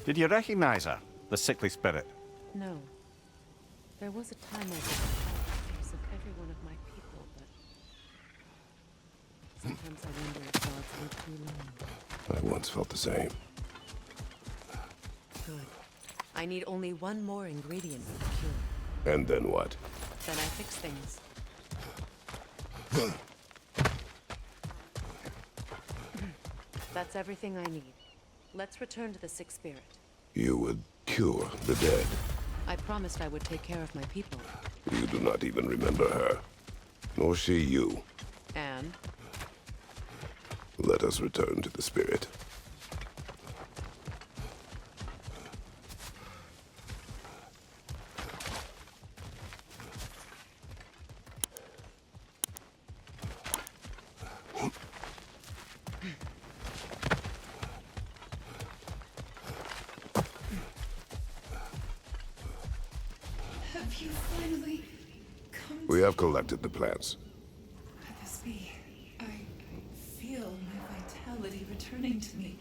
Did you recognize her? The sickly spirit? No. There was a time I could recall the face of every one of my people, but sometimes I wonder if gods live too long. I once felt the same. Good. I need only one more ingredient for the cure. And then what? Then I fix things. That's everything I need. Let's return to the Sick Spirit. You would cure the dead. I promised I would take care of my people. You do not even remember her. Nor she you. And? Let us return to the spirit. Have you finally come We have collected the plants. Could this be? I feel my vitality returning to me.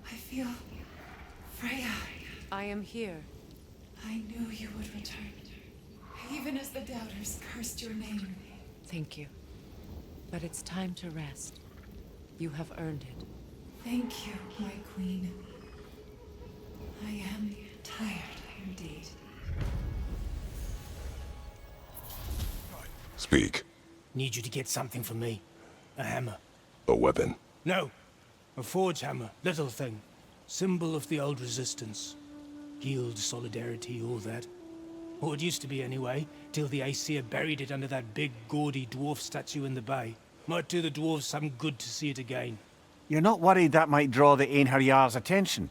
I feel Freya. I am here. I knew you would return. Even as the doubters cursed your name. Thank you. But it's time to rest. You have earned it. Thank you, my queen. I am tired indeed. Speak. Need you to get something for me. A hammer. A weapon. No. A forge hammer. Little thing. Symbol of the old resistance. Guild solidarity, all that. Or it used to be anyway, till the Aesir buried it under that big, gaudy dwarf statue in the bay. Might do the dwarves some good to see it again. You're not worried that might draw the Einherjar's attention?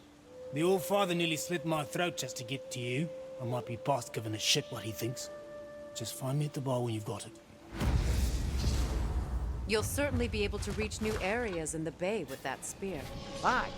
The old father nearly slit my throat just to get to you. I might be past giving a shit what he thinks. Just find me at the bar when you've got it. You'll certainly be able to reach new areas in the bay with that spear. Bye.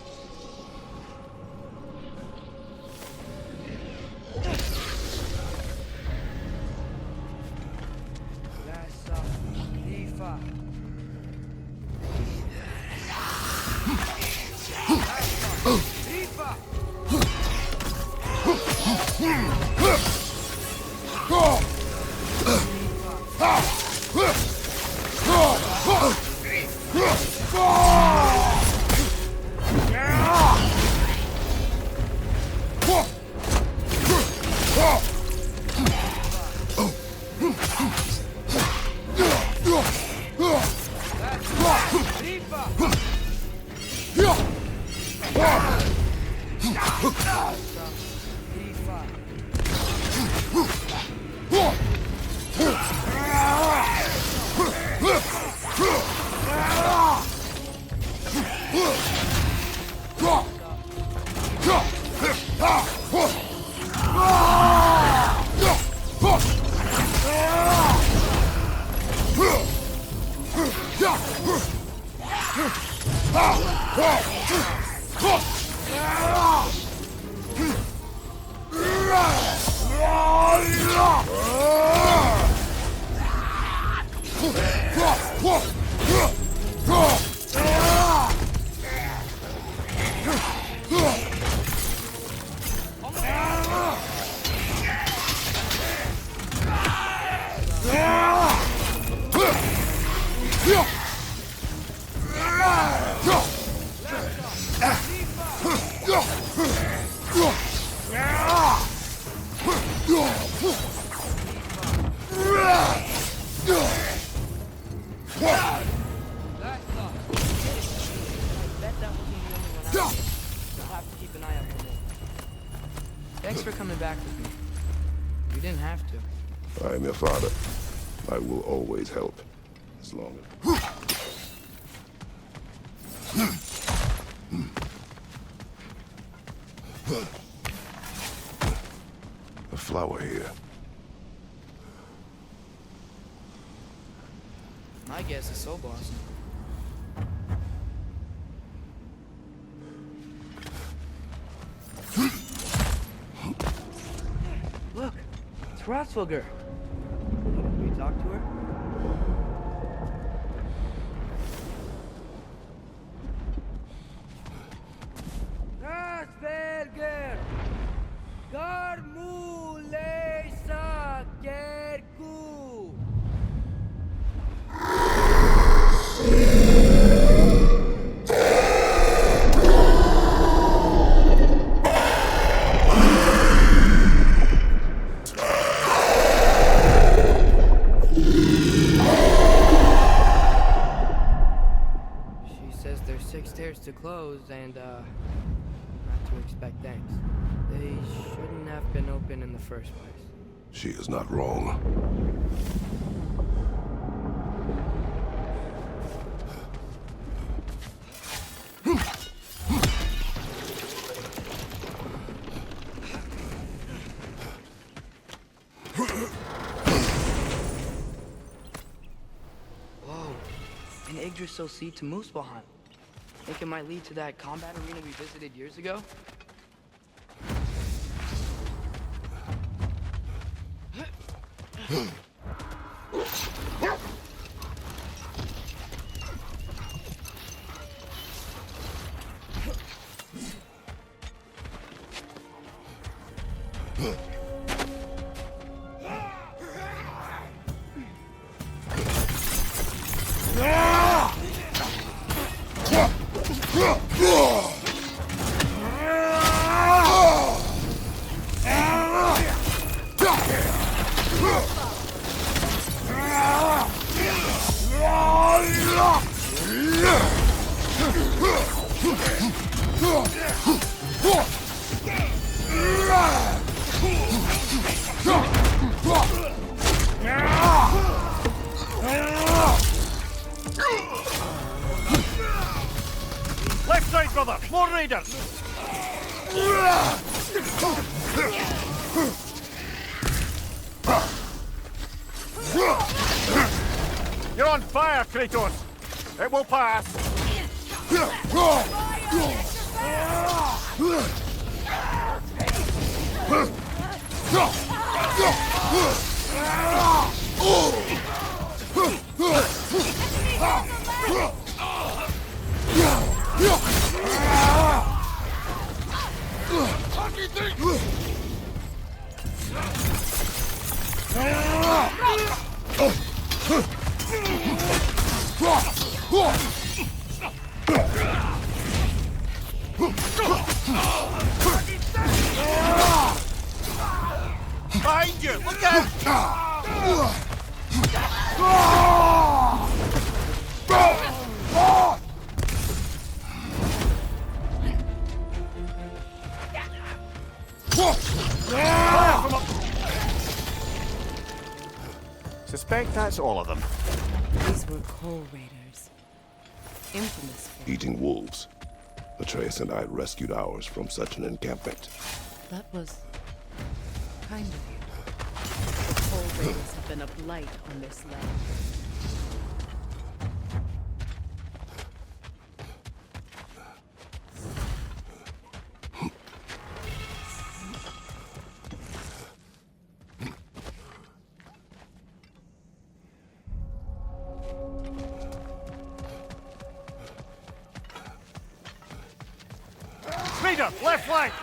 Thanks for coming back with me. You didn't have to. I am your father. I will always help. As long as... A flower here. My guess is soul blossom. Look, it's Hrothgar. Can we talk to her? Hrothgar! She says there's 6 stairs to close and, not to expect thanks. They shouldn't have been open in the first place. She is not wrong. Whoa, an Yggdrasil seed to Muspelheim. Think it might lead to that combat arena we visited years ago? Left side, brother! More raiders! You're on fire, Kratos! It will pass! Behind you! Look out! Suspect that's all of them. These were coal raiders. Infamous for Eating wolves. Atreus and I rescued ours from such an encampment. That was kind of you. The coal raiders have been a blight on this land. Raider, left flank!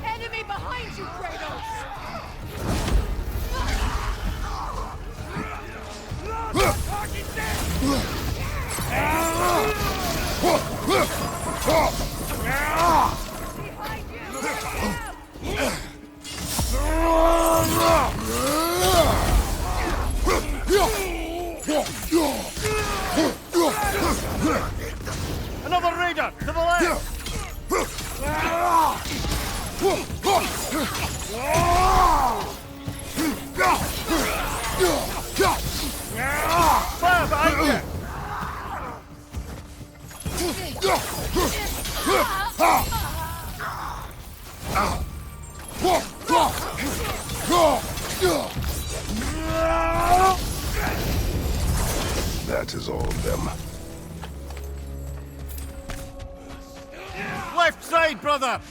Enemy behind you, Kratos! Another raider, to the left! Fire behind you! That is all of them. Left side, brother!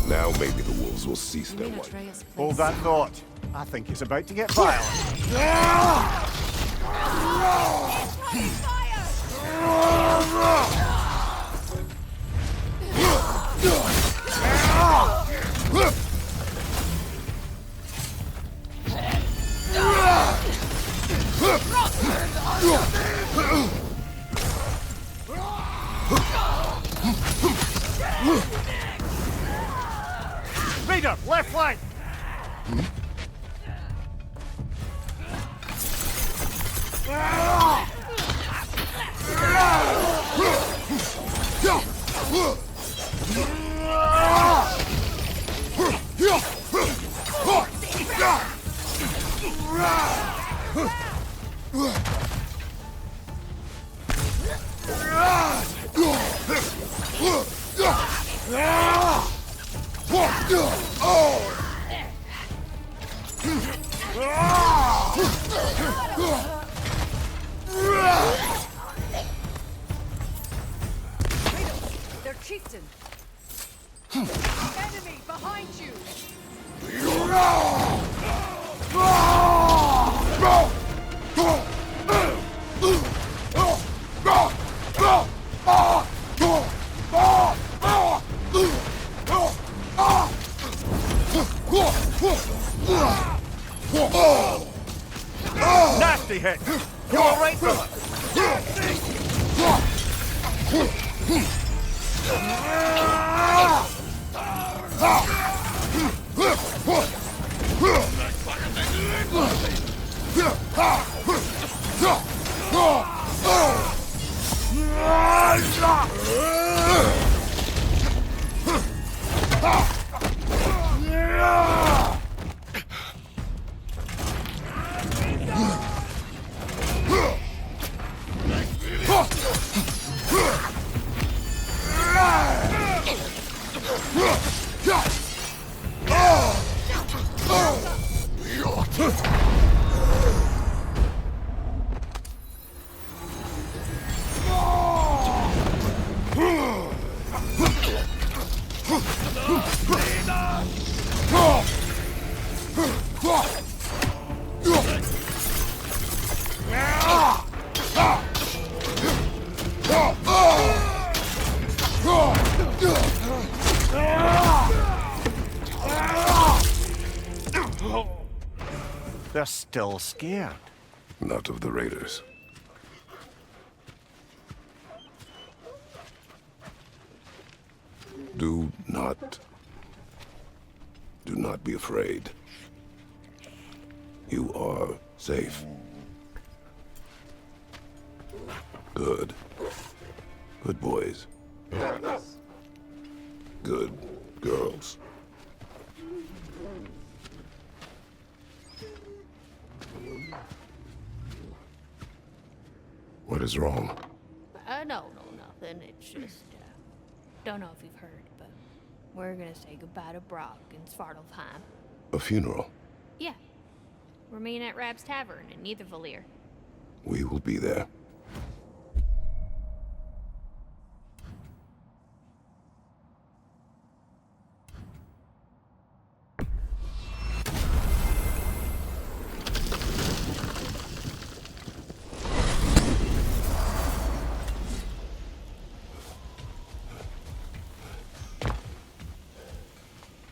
Now maybe the wolves will cease their In whine. Atreus' place. Hold that thought. I think it's about to get violent. Raider, left flank! They're chieftain. Enemy behind you. Nasty hit! You alright, fella? They're still scared. Not of the raiders. Do not be afraid. You are safe. Good. Good boys. Good girls. What is wrong? No, nothing. It's just, don't know if you've heard, but we're gonna say goodbye to Brock in Svartalfheim. A funeral. Yeah. We're meeting at Rab's Tavern in Niedervalir. We will be there.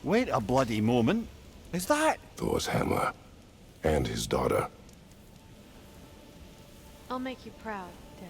Wait a bloody moment. Is that? Thor's hammer. And his daughter. I'll make you proud, Dad.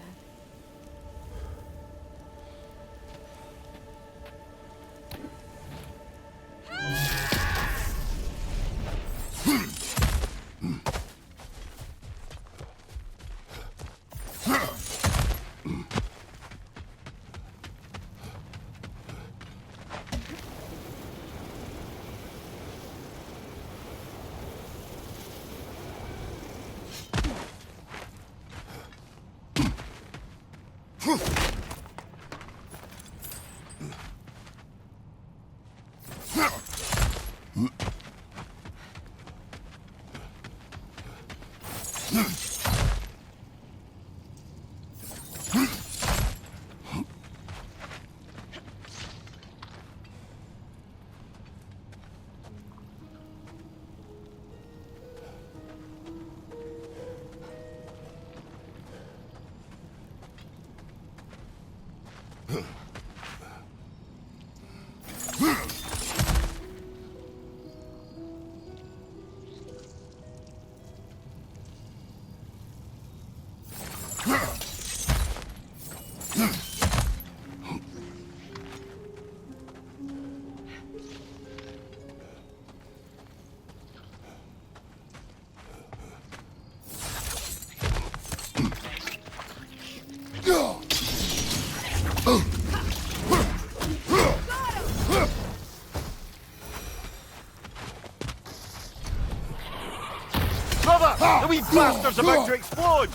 Brother! The wee bastard's about to explode!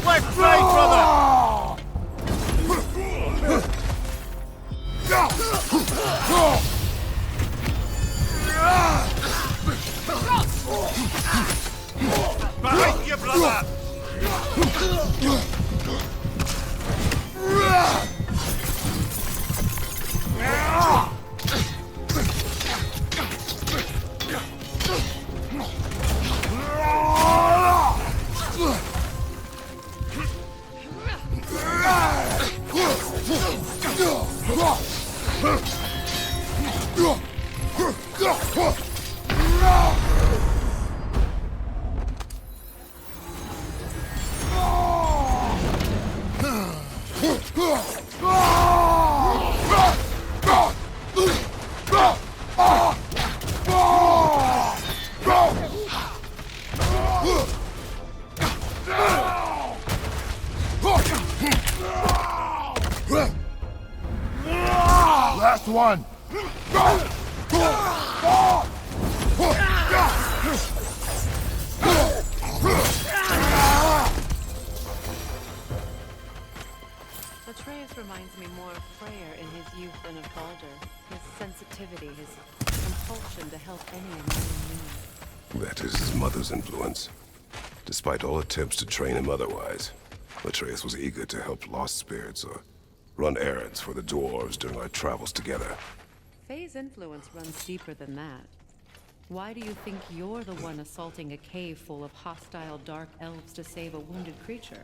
Left, right, brother! Behind you, brother! Last one! Atreus reminds me more of Freyr in his youth than of Baldur. His sensitivity, his compulsion to help anyone in need. That is his mother's influence. Despite all attempts to train him otherwise, Atreus was eager to help lost spirits or run errands for the dwarves during our travels together. Faye's influence runs deeper than that. Why do you think you're the one assaulting a cave full of hostile dark elves to save a wounded creature?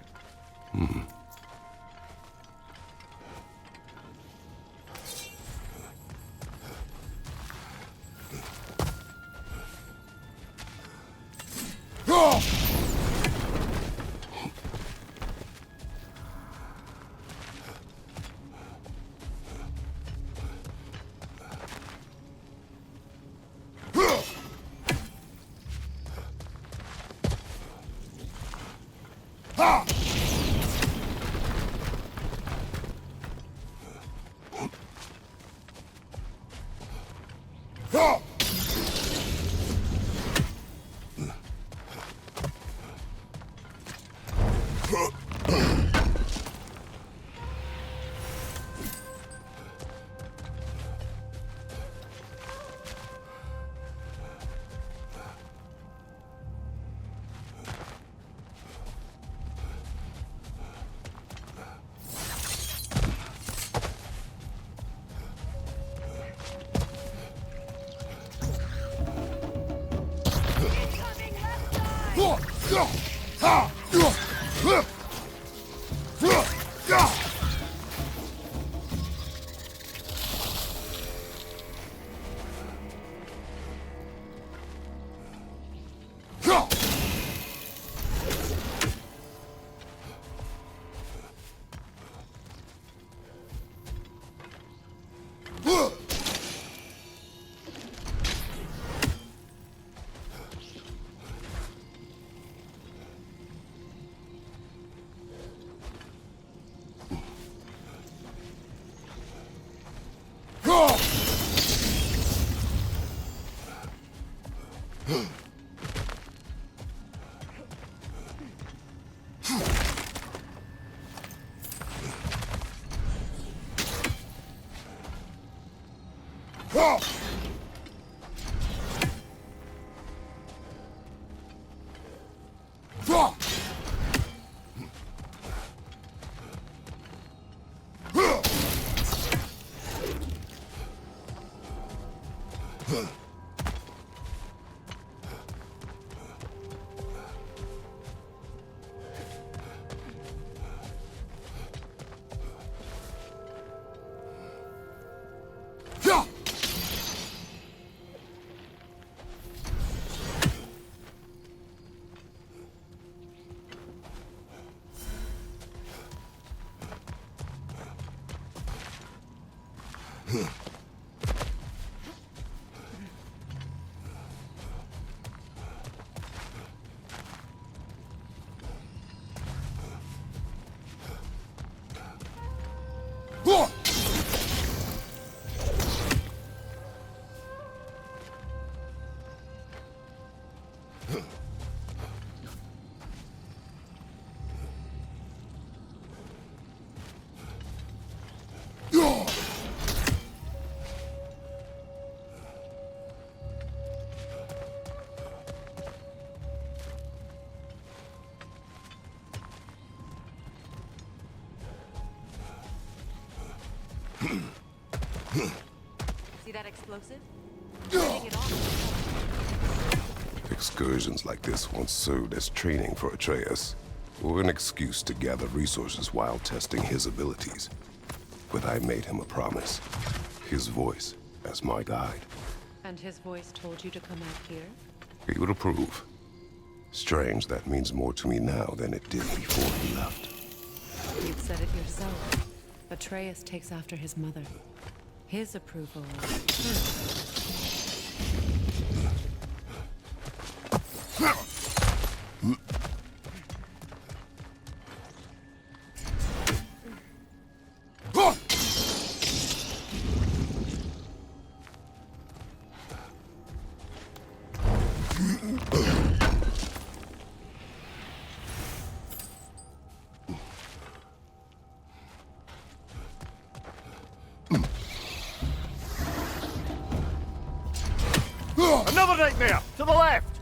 See that explosive? Lighting it off. Excursions like this once served as training for Atreus, or an excuse to gather resources while testing his abilities. But I made him a promise. His voice as my guide. And his voice told you to come out here? He would approve. Strange that means more to me now than it did before he left. You've said it yourself. Atreus takes after his mother. His approval is Another nightmare! To the left!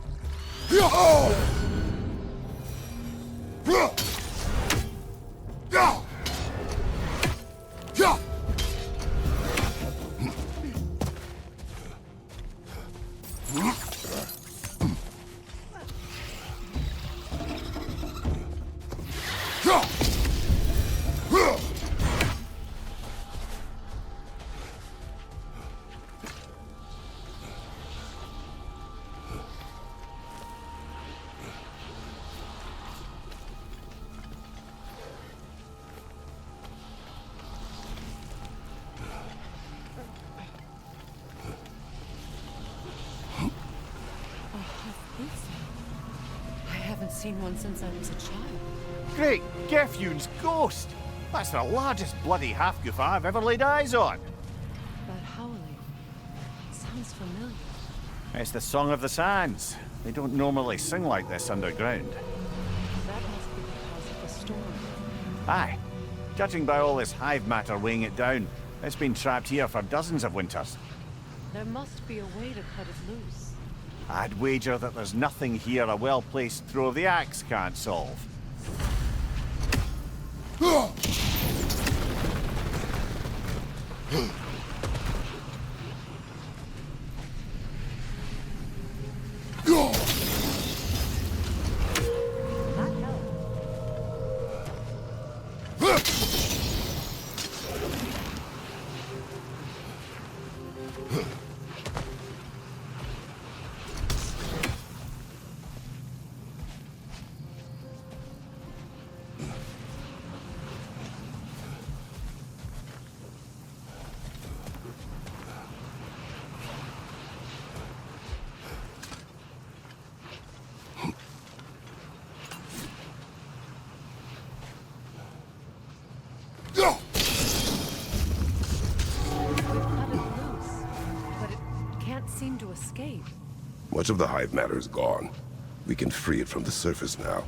seen one since I was a child. Great, Gefyun's ghost! That's the largest bloody half-goof I've ever laid eyes on. That howling sounds familiar. It's the Song of the Sands. They don't normally sing like this underground. That must be because of the storm. Aye. Judging by all this hive matter weighing it down, it's been trapped here for dozens of winters. There must be a way to cut it loose. I'd wager that there's nothing here a well-placed throw of the axe can't solve. Seem to escape. Much of the hive matter is gone. We can free it from the surface now.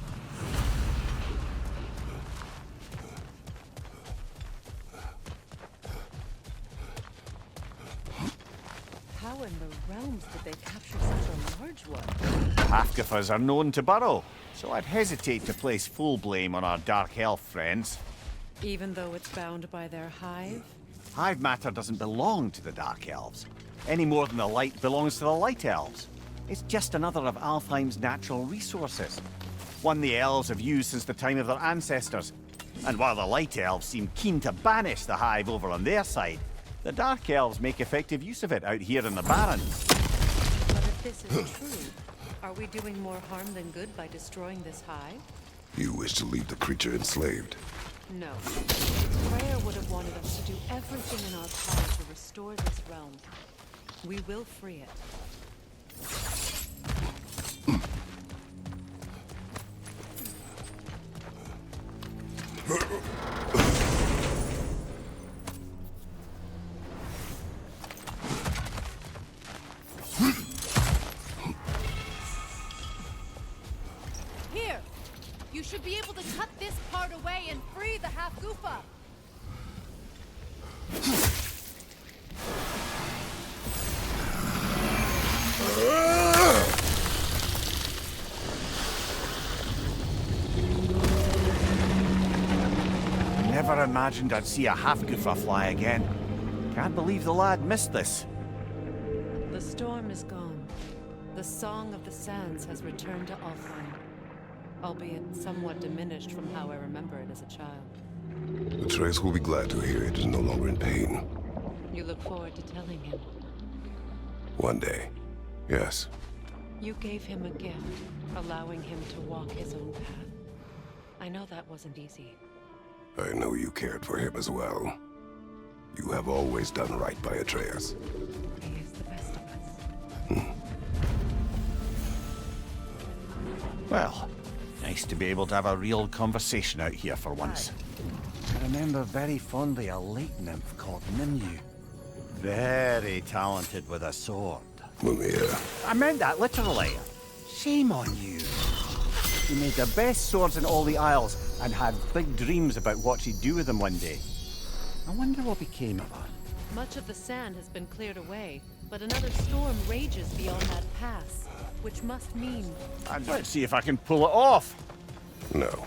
How in the realms did they capture such a large one? Halfgriffers are known to burrow, so I'd hesitate to place full blame on our dark elf friends. Even though it's bound by their hive? Hive matter doesn't belong to the dark elves, any more than the light belongs to the light elves. It's just another of Alfheim's natural resources, one the elves have used since the time of their ancestors. And while the light elves seem keen to banish the hive over on their side, the dark elves make effective use of it out here in the Barrens. But if this is true, are we doing more harm than good by destroying this hive? You wish to leave the creature enslaved? No. Freyr would have wanted us to do everything in our power to restore this realm. We will free it. Here! You should be able to cut this part away and free the half-goofa! Never imagined I'd see a half-goofa fly again. Can't believe the lad missed this. The storm is gone. The Song of the Sands has returned to Alfheim, albeit somewhat diminished from how I remember it as a child. Atreus will be glad to hear it is no longer in pain. You look forward to telling him. One day. Yes. You gave him a gift, allowing him to walk his own path. I know that wasn't easy. I know you cared for him as well. You have always done right by Atreus. He is the best of us. Well, nice to be able to have a real conversation out here for once. I remember very fondly a lake nymph called Nimue. Very talented with a sword. Mimir. I meant that literally. Shame on you. She made the best swords in all the Isles and had big dreams about what she'd do with them one day. I wonder what became of her. Much of the sand has been cleared away, but another storm rages beyond that pass, which must mean... Let's see if I can pull it off. No.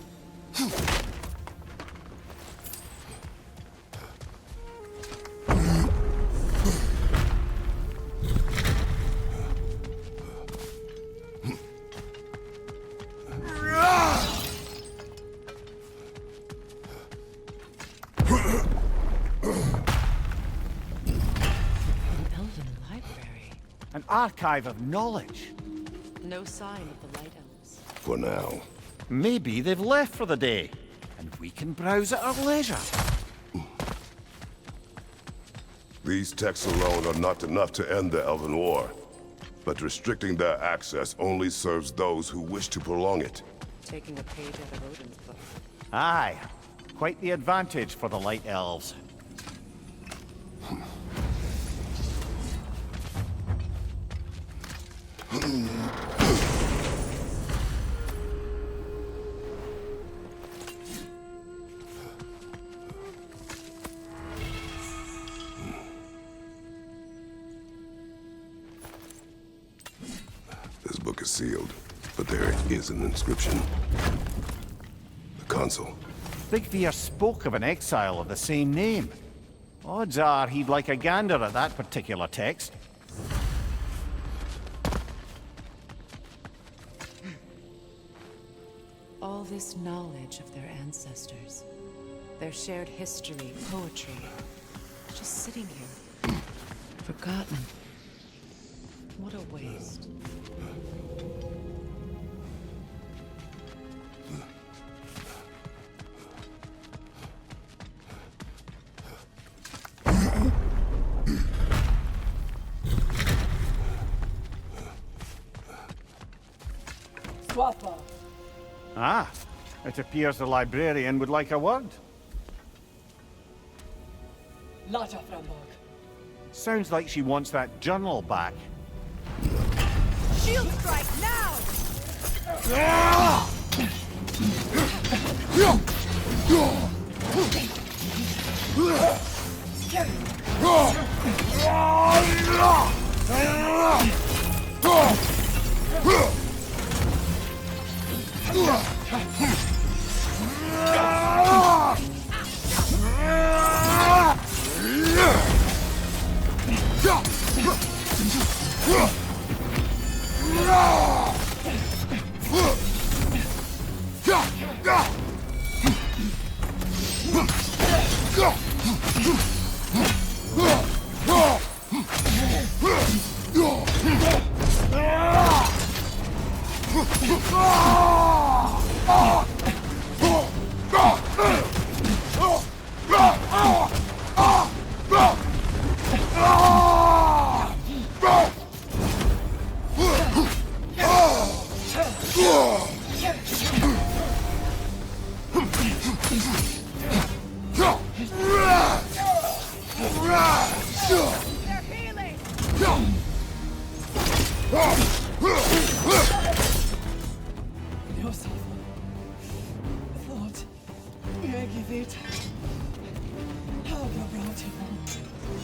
An archive of knowledge. No sign of the Light Elves. For now. Maybe they've left for the day, and we can browse at our leisure. These texts alone are not enough to end the Elven War. But restricting their access only serves those who wish to prolong it. Taking a page out of Odin's book. Aye. Quite the advantage for the Light Elves. This book is sealed, but there is an inscription. The console. Big Veer spoke of an exile of the same name. Odds are he'd like a gander at that particular text. All this knowledge of their ancestors, their shared history, poetry, just sitting here, forgotten. What a waste. Swappa. Ah, it appears the librarian would like a word. Lata Framborg. Sounds like she wants that journal back. Shield strike now!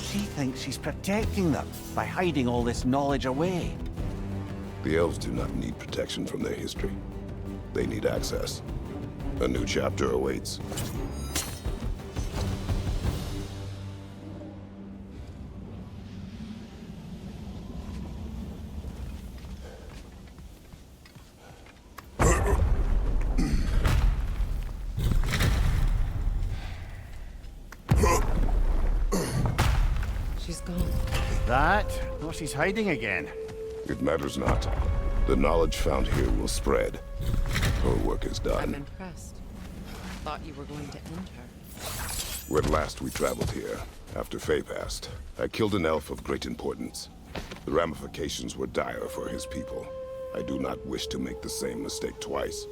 She thinks she's protecting them by hiding all this knowledge away. The elves do not need protection from their history. They need access. A new chapter awaits. She's gone. That? Or she's hiding again. It matters not. The knowledge found here will spread. Her work is I'm done. impressed. Thought you were going to end her. When last we traveled here, after Faye passed, I killed an elf of great importance. The ramifications were dire for his people. I do not wish to make the same mistake twice.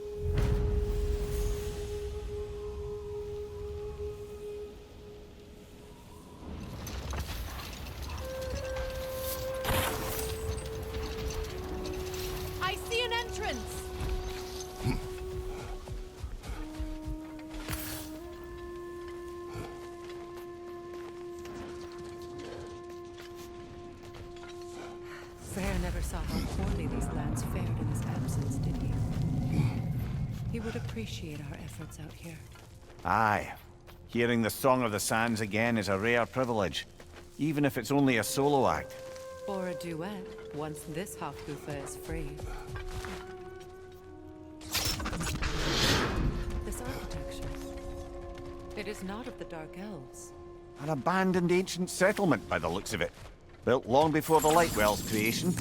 I see an entrance! Freyr never saw how poorly these lands fared in his absence, did he? He would appreciate our efforts out here. Aye. Hearing the Song of the Sands again is a rare privilege, even if it's only a solo act. Or a duet, once this Hofgufa is free. This architecture. It is not of the Dark Elves. An abandoned ancient settlement, by the looks of it. Built long before the Lightwell's creation.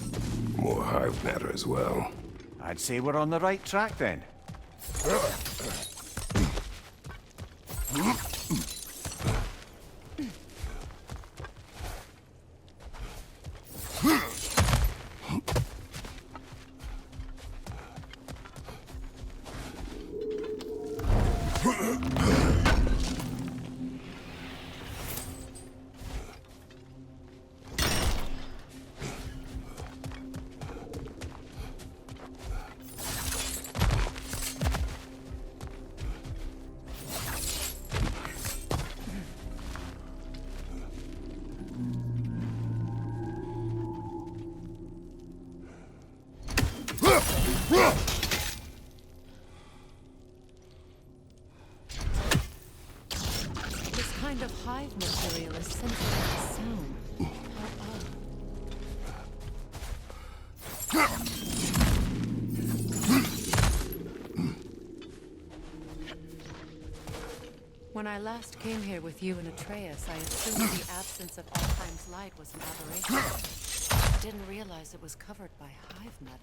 More hive matter as well. I'd say we're on the right track then. This kind of hive material is sensitive to sound. How odd. When I last came here with you and Atreus, I assumed the absence of Alfheim's light was an aberration. I didn't realize it was covered by hive matter.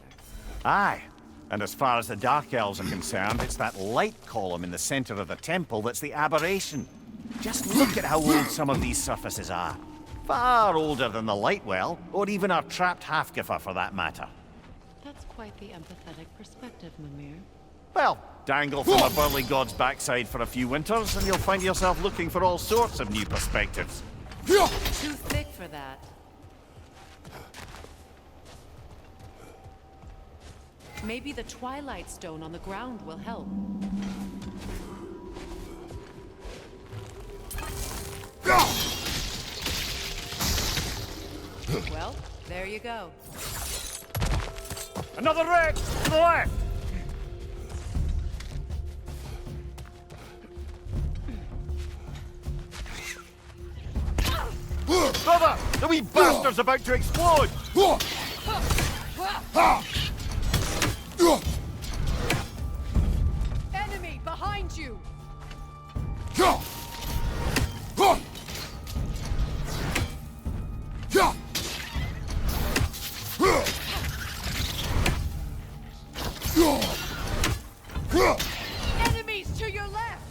Aye. And as far as the Dark Elves are concerned, it's that light column in the center of the temple that's the aberration. Just look at how old some of these surfaces are. Far older than the Lightwell, or even our trapped Hafgifa for that matter. That's quite the empathetic perspective, Mimir. Well, dangle from a burly god's backside for a few winters, and you'll find yourself looking for all sorts of new perspectives. Too thick for that. Maybe the Twilight Stone on the ground will help. Well, there you go. Another wreck! To the left! Brother! The wee bastard's about to explode! Enemy behind you! Enemies to your left!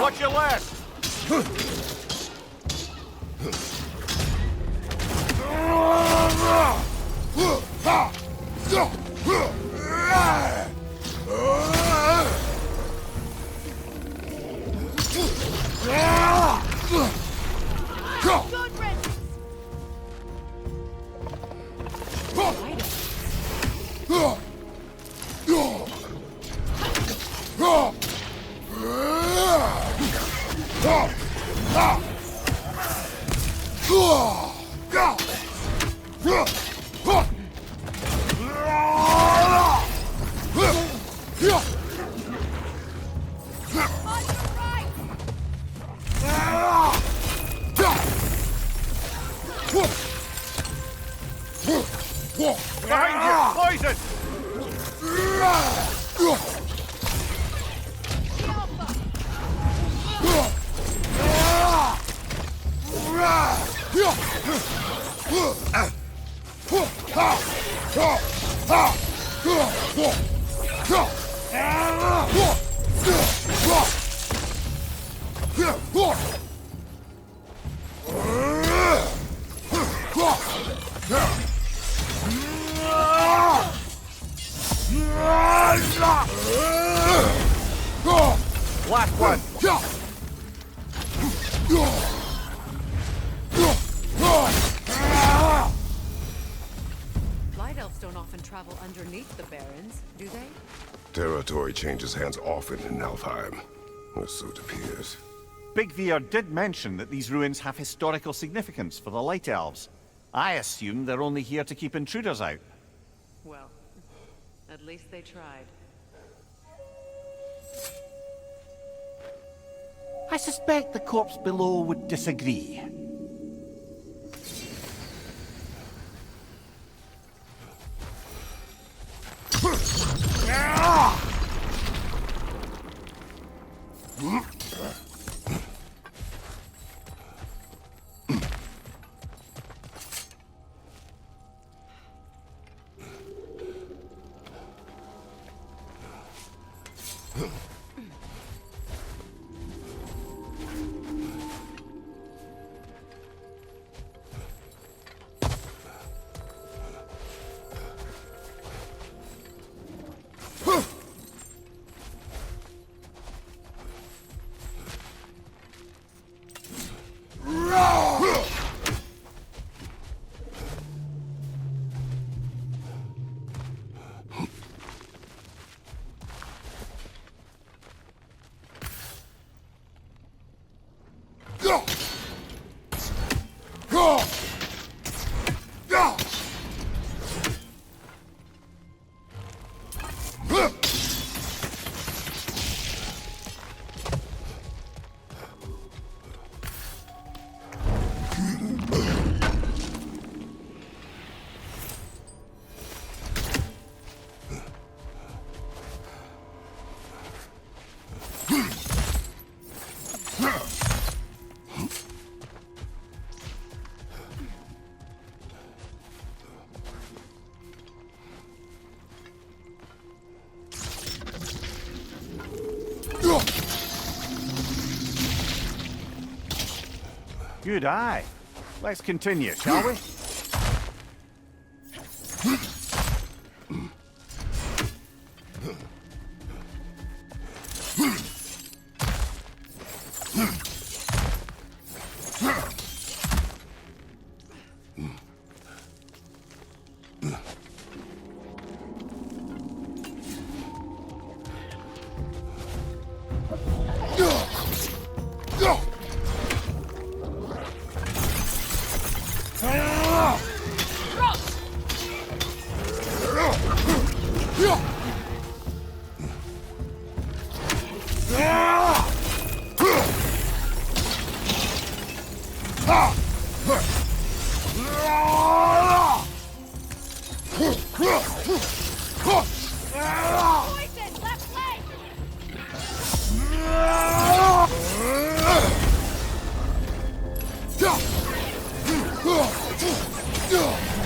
Watch your left! Good riddance! Behind you! Poison! Last one! Light elves don't often travel underneath the barrens, do they? Territory changes hands often in Alfheim, or so it appears. Big Veer did mention that these ruins have historical significance for the Light Elves. I assume they're only here to keep intruders out. Well, at least they tried. I suspect the corpse below would disagree. Good eye. Let's continue, shall we?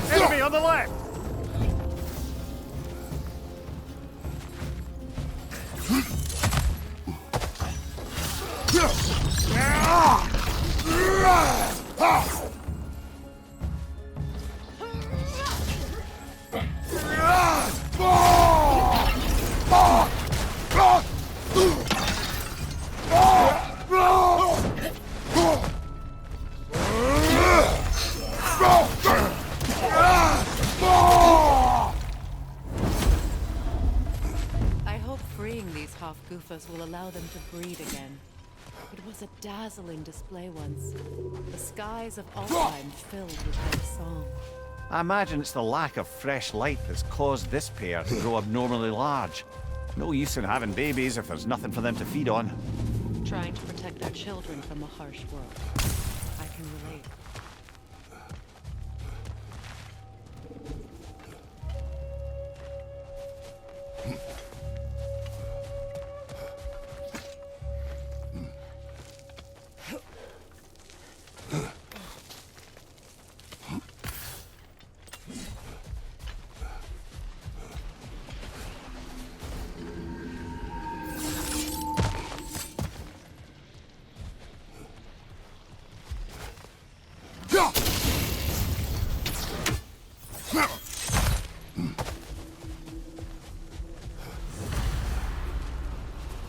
Enemy on the left! I hope freeing these half-goofers will allow them to breed again. It was a dazzling display once. The skies of Alfheim filled with their song. I imagine it's the lack of fresh light that's caused this pair to grow abnormally large. No use in having babies if there's nothing for them to feed on. Trying to protect our children from a harsh world. I can relate.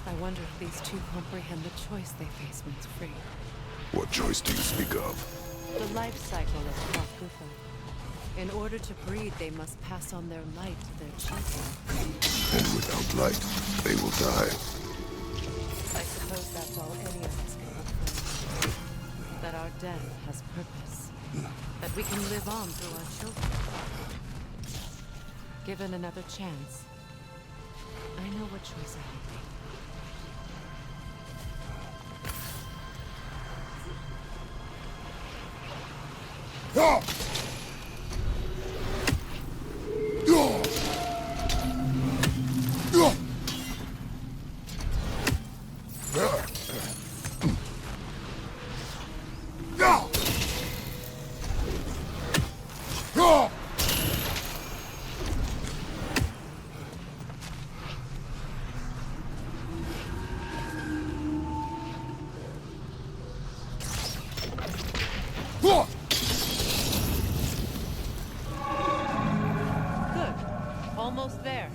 I wonder if these two comprehend the choice they face once free. What choice do you speak of? The life cycle of Half-Gufa. In order to breed, they must pass on their light to their children. And without light, they will die. I suppose that's all any of us can hope for. That our death has purpose. That we can live on through our children. Given another chance, I know what choice I will make. Good. Almost there.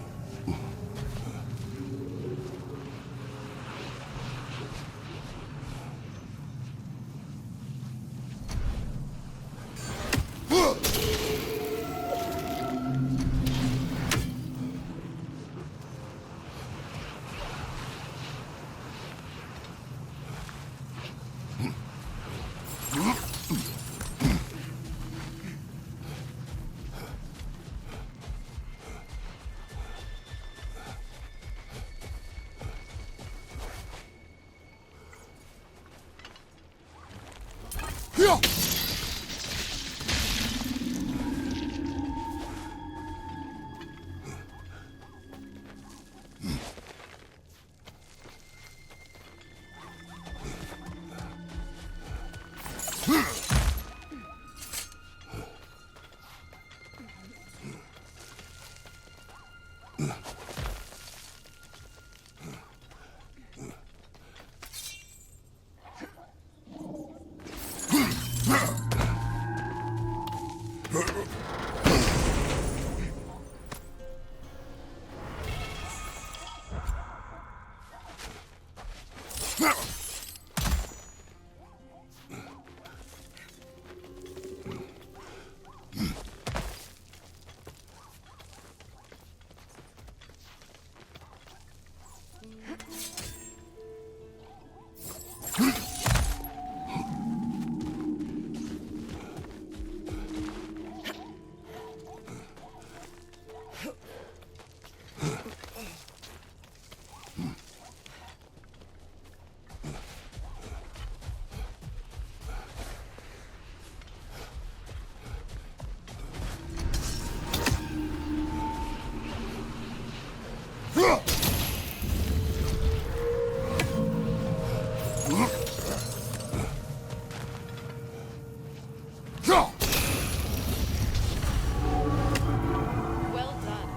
Well done.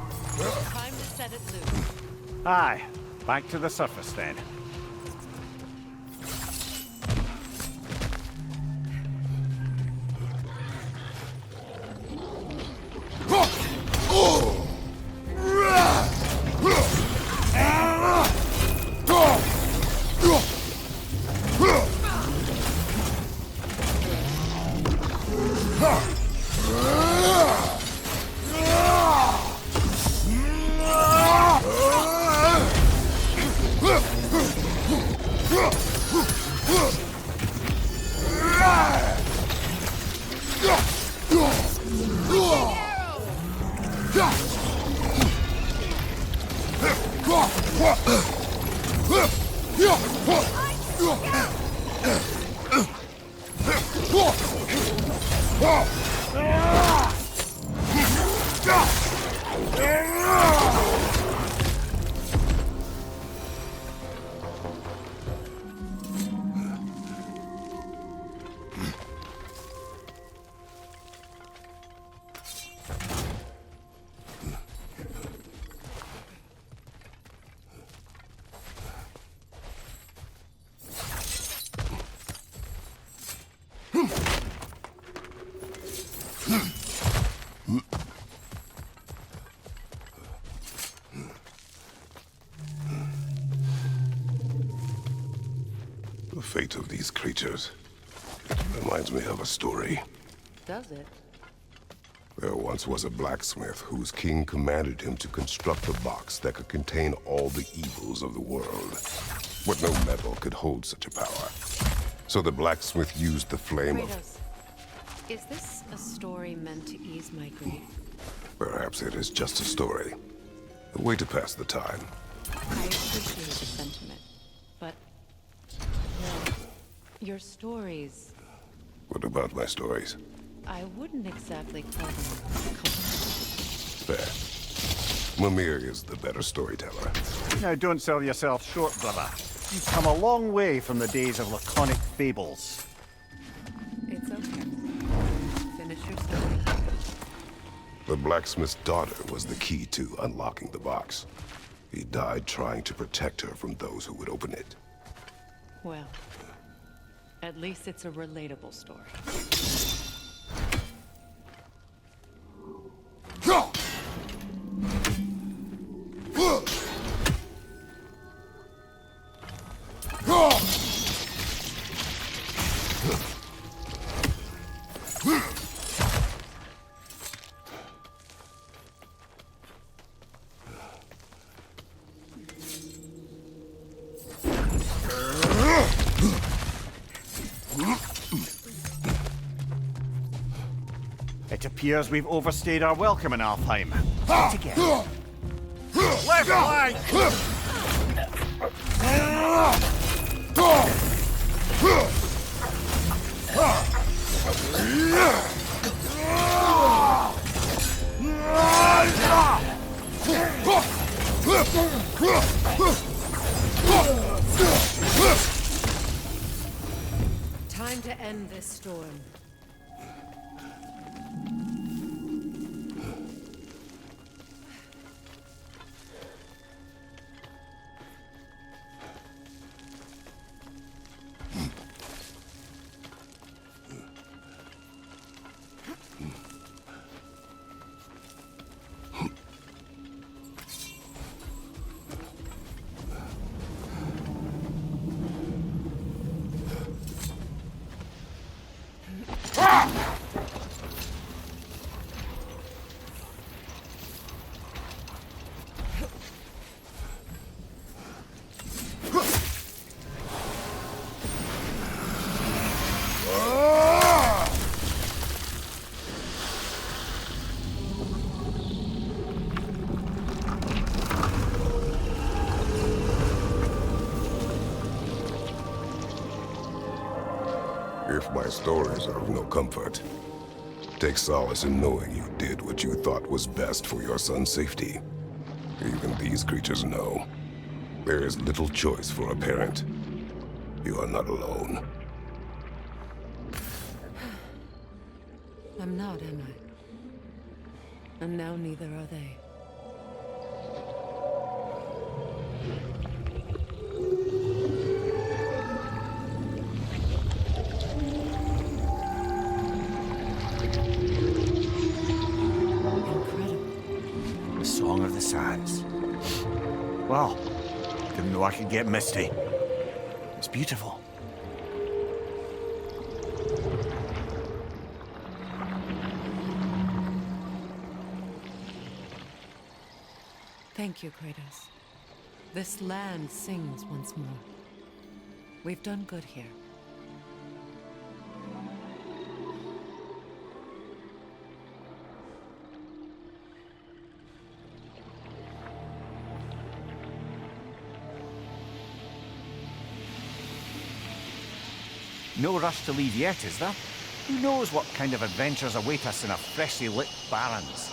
Time to set it loose. Aye, back to the surface then. The fate of these creatures reminds me of a story. Does it? There once was a blacksmith whose king commanded him to construct a box that could contain all the evils of the world. But no metal could hold such a power. So the blacksmith used the flame of... Kratos, is this a story meant to ease my grief? Perhaps it is just a story. A way to pass the time. I appreciate the sentiment, but... well, your stories... What about my stories? I wouldn't exactly call them comforting. Fair. Mimir is the better storyteller. Now don't sell yourself short, brother. You've come a long way from the days of laconic fables. It's okay. Finish your story. The blacksmith's daughter was the key to unlocking the box. He died trying to protect her from those who would open it. Well, at least it's a relatable story. It appears we've overstayed our welcome in Alfheim. Once again. Left flank! Time to end this storm. If my stories are of no comfort, take solace in knowing you did what you thought was best for your son's safety. Even these creatures know. There is little choice for a parent. You are not alone. I'm not, am I? And now neither are they. The Song of the Sands. Well, didn't know I could get misty. It's beautiful. Thank you, Kratos. This land sings once more. We've done good here. No rush to leave yet, is there? Who knows what kind of adventures await us in our freshly lit barrens?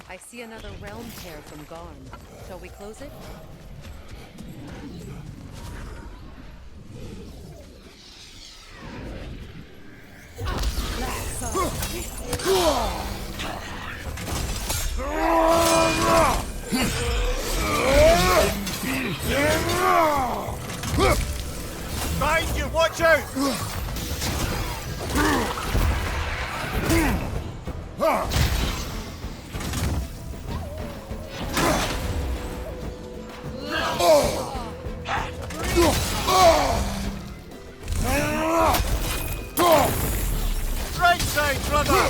I see another realm pair from Garn. Shall we close it? Behind you, watch out! Right side, brother!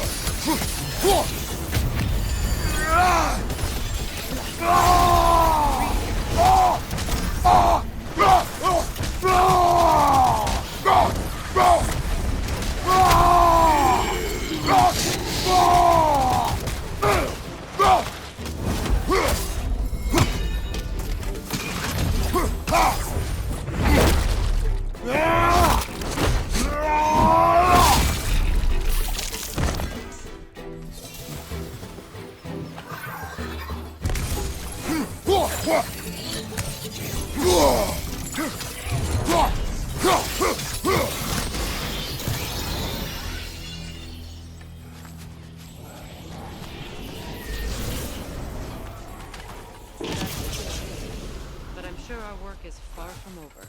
But I'm sure our work is far from over.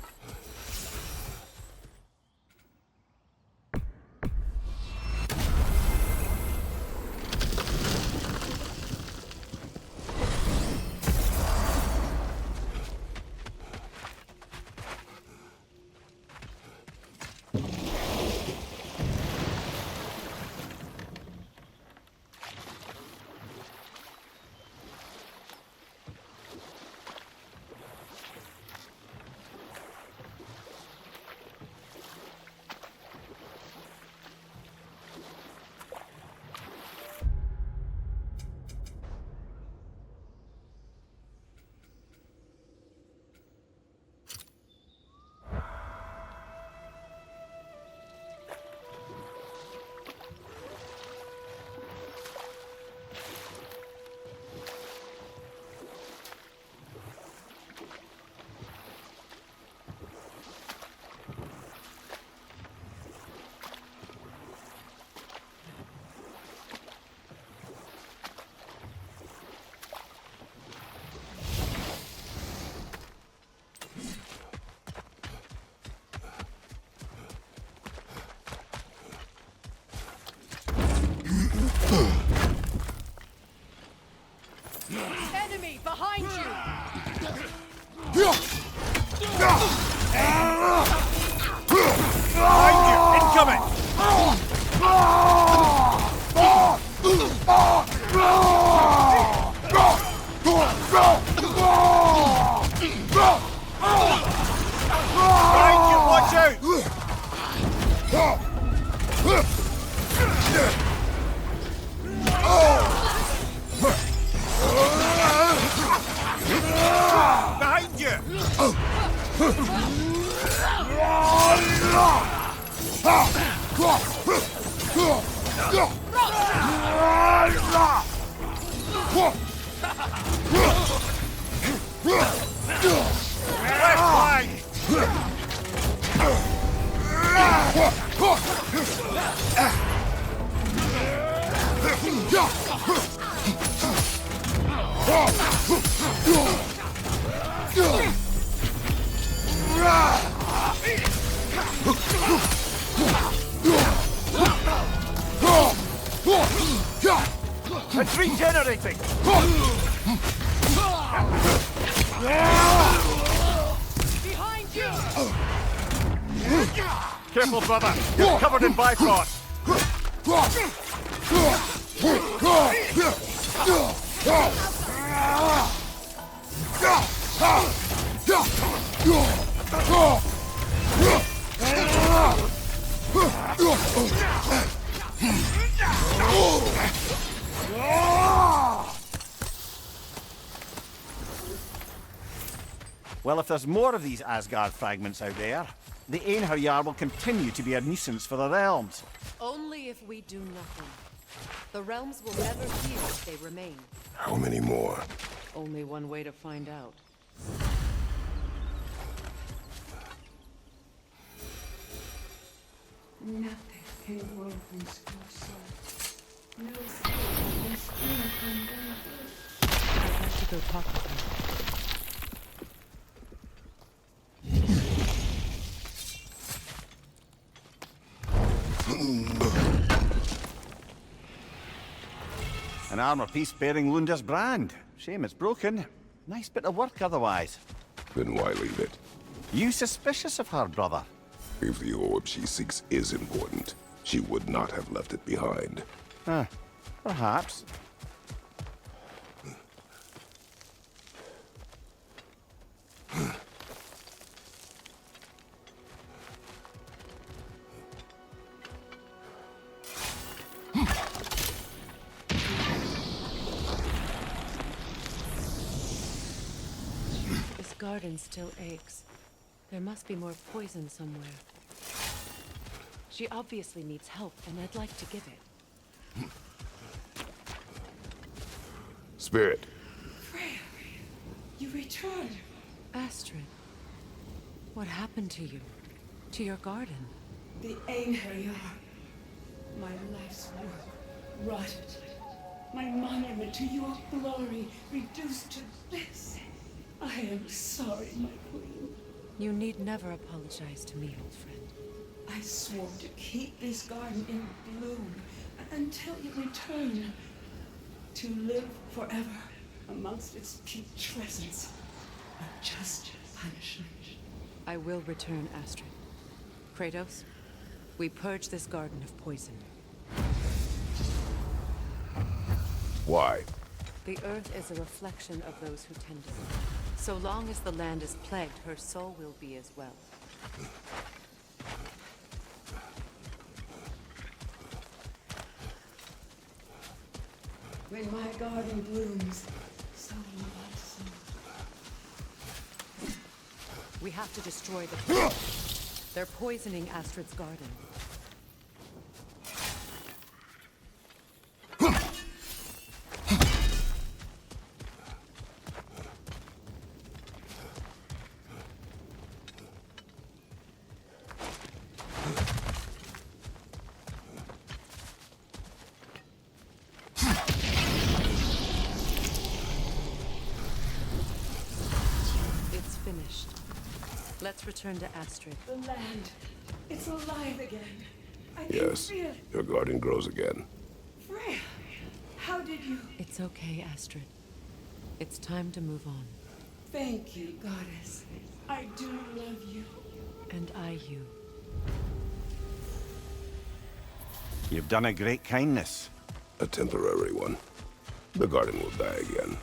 Enemy behind you! Behind you! Incoming! Behind you! Watch out! It's regenerating! Behind you! Careful, brother! You're covered in Bifrost! Well, if there's more of these Asgard fragments out there, the Einherjar will continue to be a nuisance for the realms. Only if we do nothing. The realms will never heal if they remain. How many more? Only one way to find out. Nothing can grow from your soul. No soul can spring from them. I have to go talk with him. An armor piece bearing Lunda's brand. Shame it's broken. Nice bit of work otherwise. Then why leave it? You suspicious of her, brother? If the orb she seeks is important, she would not have left it behind. Perhaps. This garden still aches. There must be more poison somewhere. She obviously needs help, and I'd like to give it. Spirit. Freya, you returned. Astrid, what happened to you? To your garden? The Einherjar. My life's work rotted. My monument to your glory reduced to this. I am sorry, my queen. You need never apologize to me, old friend. I swore to keep this garden in bloom until you return. To live forever amongst its putrescence. A just punishment. I will return, Astrid. Kratos, we purge this garden of poison. Why? The earth is a reflection of those who tend it. So long as the land is plagued, her soul will be as well. When my garden blooms, so will my soul. We have to destroy the plant. They're poisoning Astrid's garden. Let's return to Astrid. The land, it's alive again. I can Yes, feel it. your garden grows again. Freya, how did you? It's okay, Astrid. It's time to move on. Thank you, goddess. I do love you. And I you. You've done a great kindness. A temporary one. The garden will die again.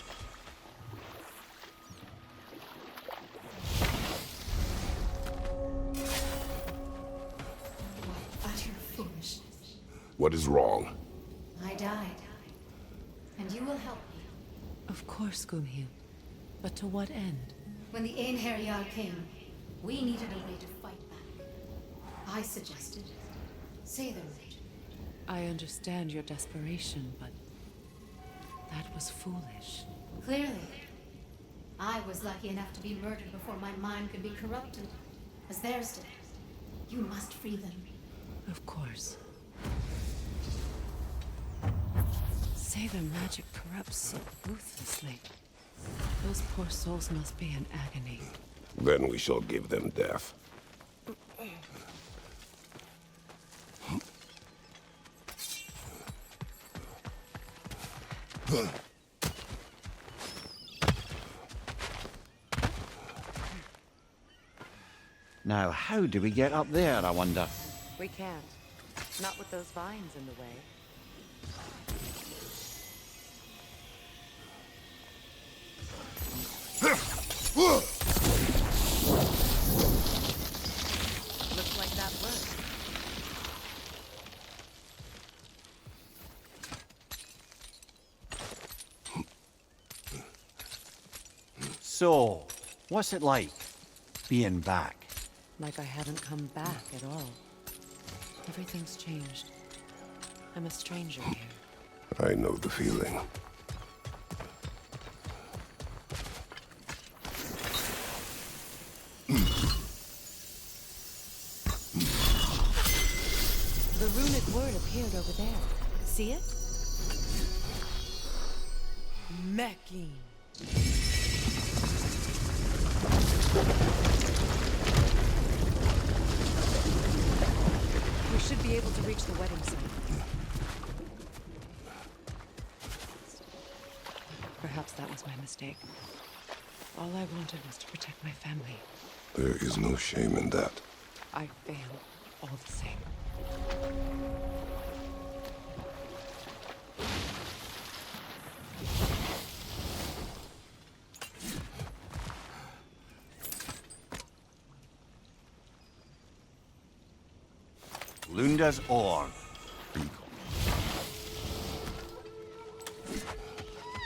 Utter foolishness. What is wrong? I died. And you will help me. Of course, Gunhild. But to what end? When the Einherjar came, We needed a way to fight back. I suggested say their name. I understand your desperation, but that was foolish. Clearly. I was lucky enough to be murdered before my mind could be corrupted, as theirs did. You must free them. Of course. Say their magic corrupts so ruthlessly. Those poor souls must be in agony. Then we shall give them death. Now, how do we get up there, I wonder? We can't. Not with those vines in the way. Looks like that worked. So, what's it like, being back? Like I haven't come back at all. Everything's changed. I'm a stranger here. I know the feeling. The runic word appeared over there. See it? Mecking. We should be able to reach the wedding site. Perhaps that was my mistake. All I wanted was to protect my family. There is no shame in that. I failed all the same. Lunda's Orb.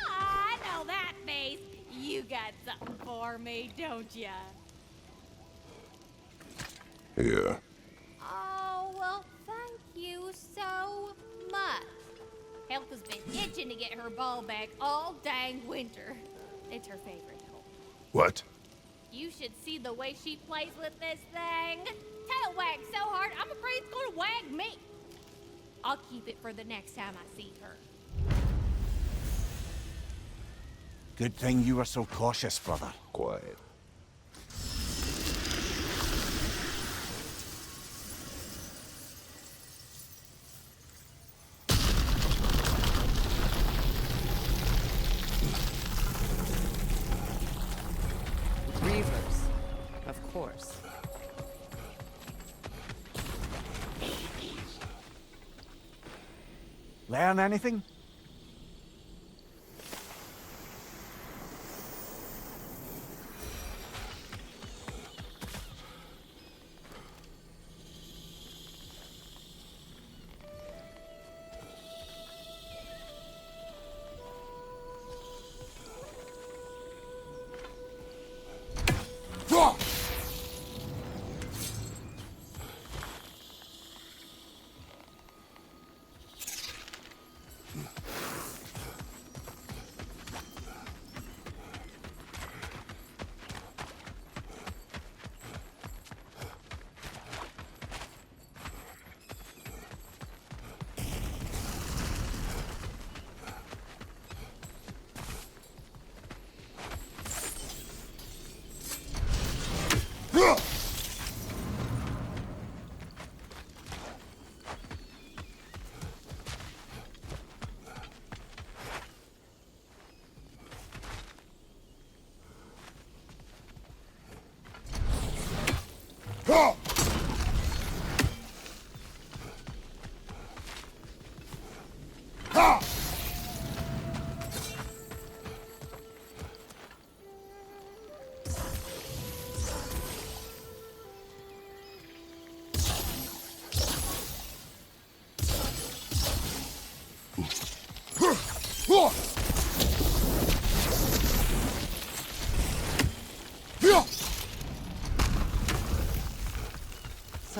I know that face. You got something for me, don't ya? Here. Oh, well, thank you so much. Health has been itching to get her ball back all dang winter. It's her favorite toy. What? You should see the way she plays with this thing. Tail wags so hard, I'm afraid it's gonna wag me. I'll keep it for the next time I see her. Good thing you were so cautious, brother. Quiet. Reavers, of course. Learn anything?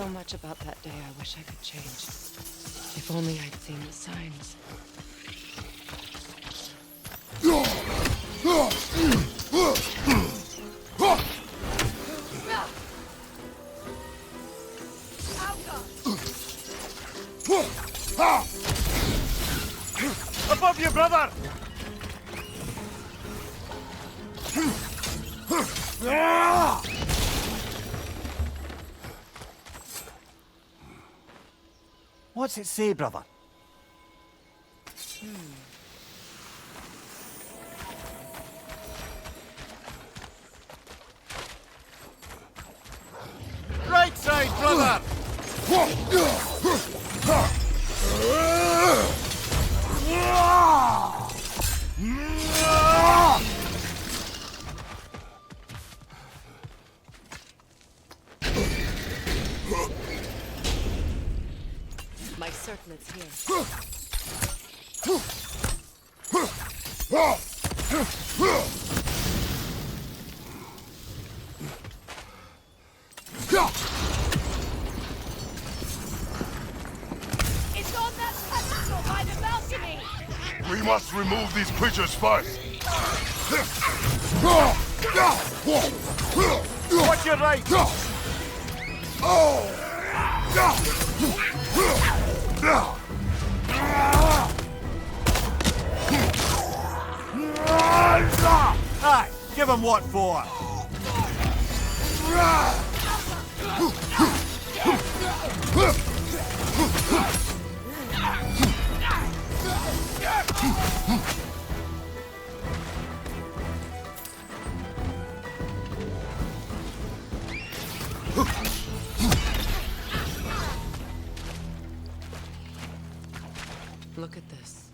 so much about that day I wish I could change. If only I'd seen the signs. Above you, brother! What's it say, brother? Right side, brother! My circlet's here. It's on that pedestal by the balcony! We must remove these creatures first. Watch your right! Aye, give him what for! Look at this.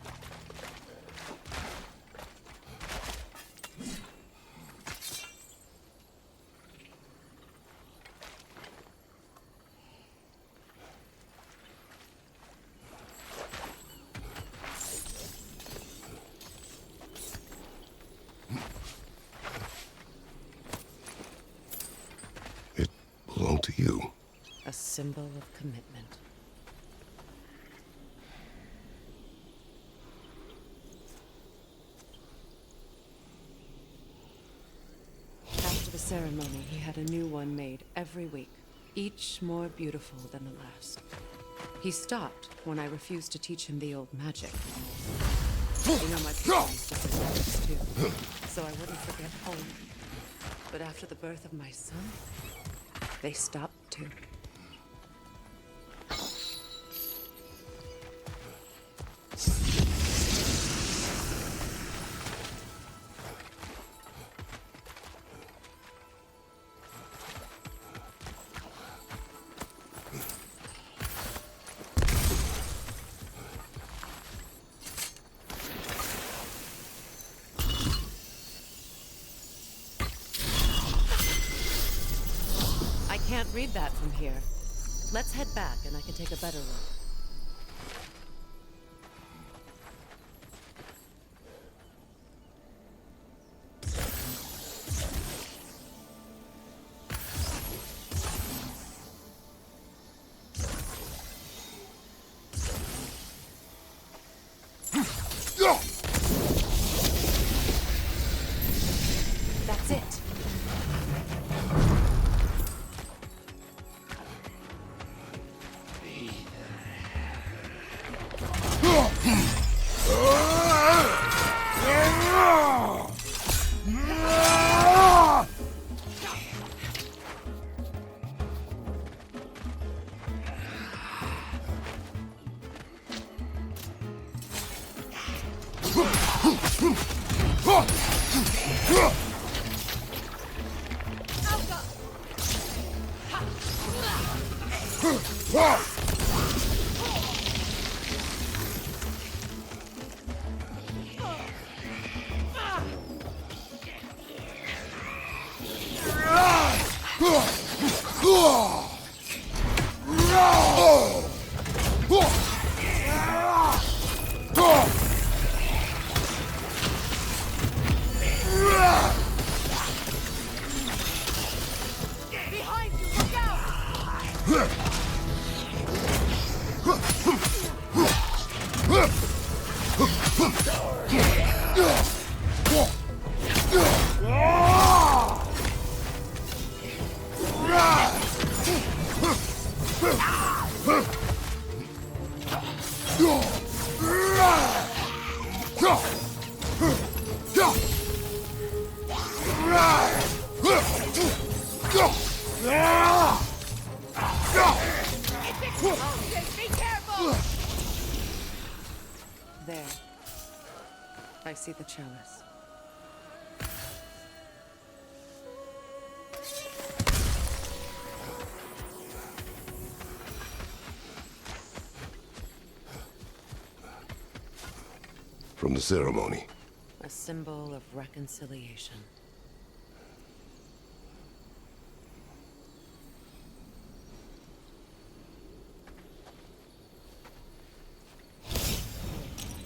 It belonged to you. A symbol of commitment. After the ceremony, he had a new one made every week, each more beautiful than the last. He stopped when I refused to teach him the old magic. You know my parents used to say magics too, so I wouldn't forget home. But after the birth of my son, they stopped too. I can't read that from here. Let's head back and I can take a better look. That's it. Behind you, look out! There. I see the chalice. From the ceremony. A symbol of reconciliation.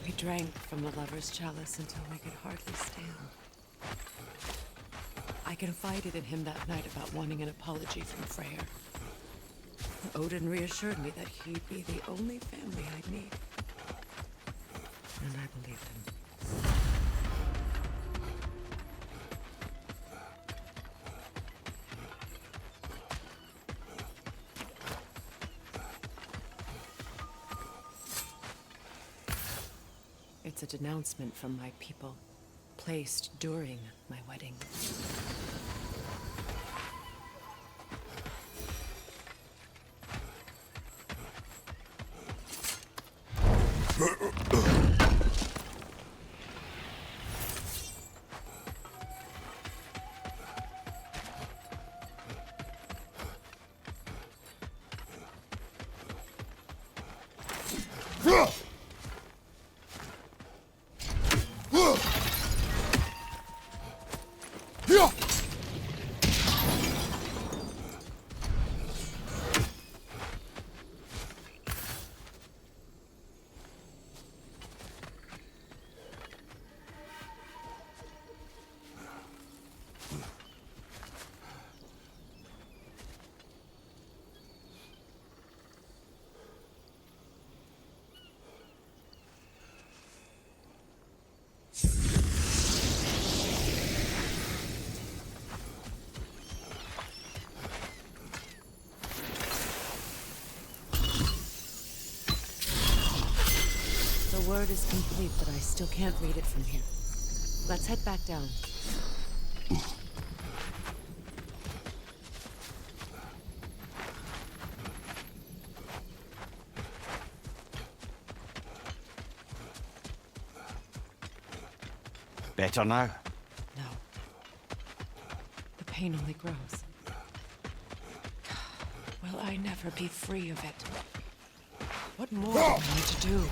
We drank from the lover's chalice until we could hardly stand. I confided in him that night about wanting an apology from Freyr. Odin reassured me that he'd be the only family I'd need. And I believed him. It's a denouncement from my people, placed during my wedding. The word is complete, but I still can't read it from here. Let's head back down. Better now? No. The pain only grows. Will I never be free of it? What more do I need to do?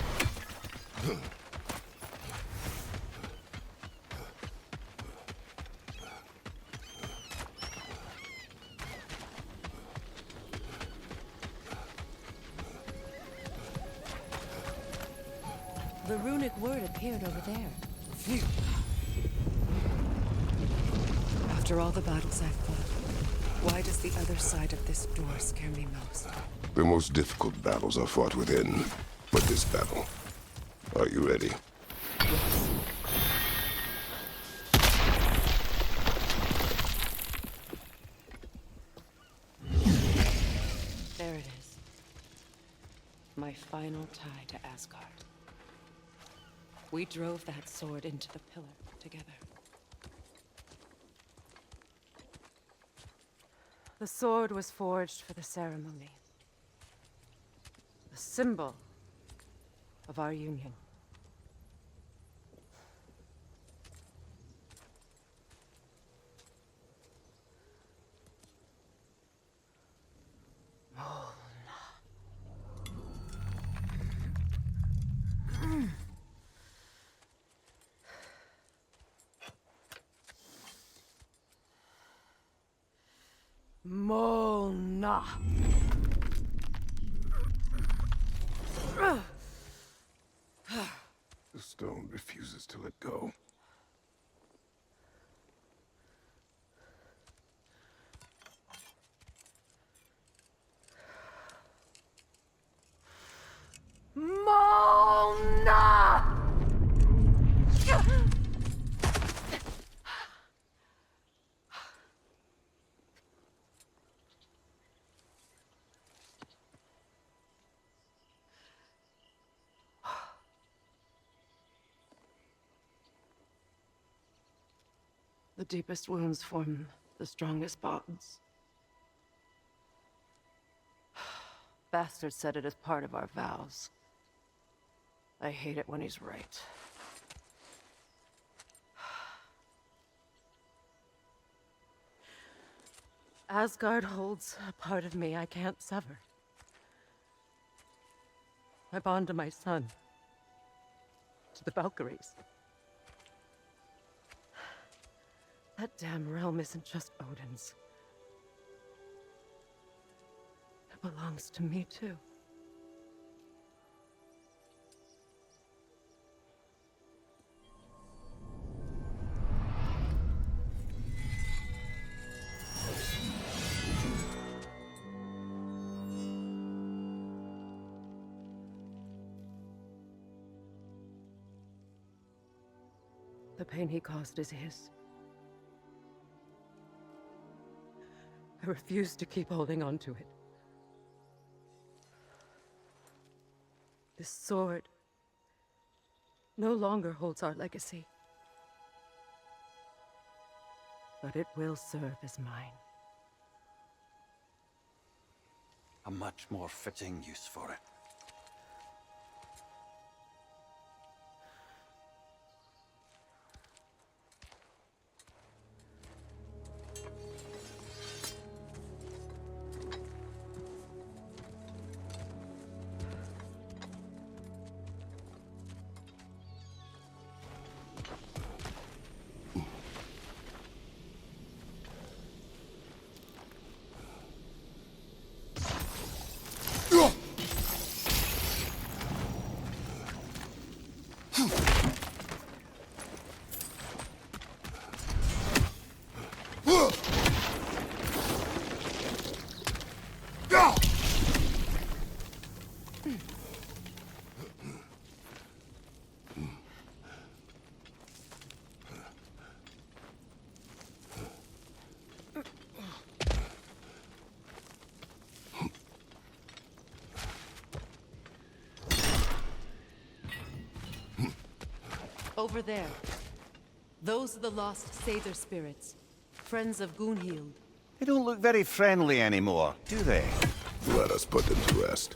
The runic word appeared over there. Phew. After all the battles I've fought, why does the other side of this door scare me most? The most difficult battles are fought within, but this battle. Are you ready? Yes. There it is. My final tie to Asgard. We drove that sword into the pillar together. The sword was forged for the ceremony. The symbol of our union. Molna. The stone refuses to let go. The deepest wounds form the strongest bonds. Bastard said it as part of our vows. I hate it when he's right. Asgard holds a part of me I can't sever. I bond to my son. To the Valkyries. That damn realm isn't just Odin's. It belongs to me too. The pain he caused is his. I refuse to keep holding on to it. This sword no longer holds our legacy. But it will serve as mine. A much more fitting use for it. Over there. Those are the lost Sather spirits. Friends of Gunhild. They don't look very friendly anymore, do they? Let us put them to rest.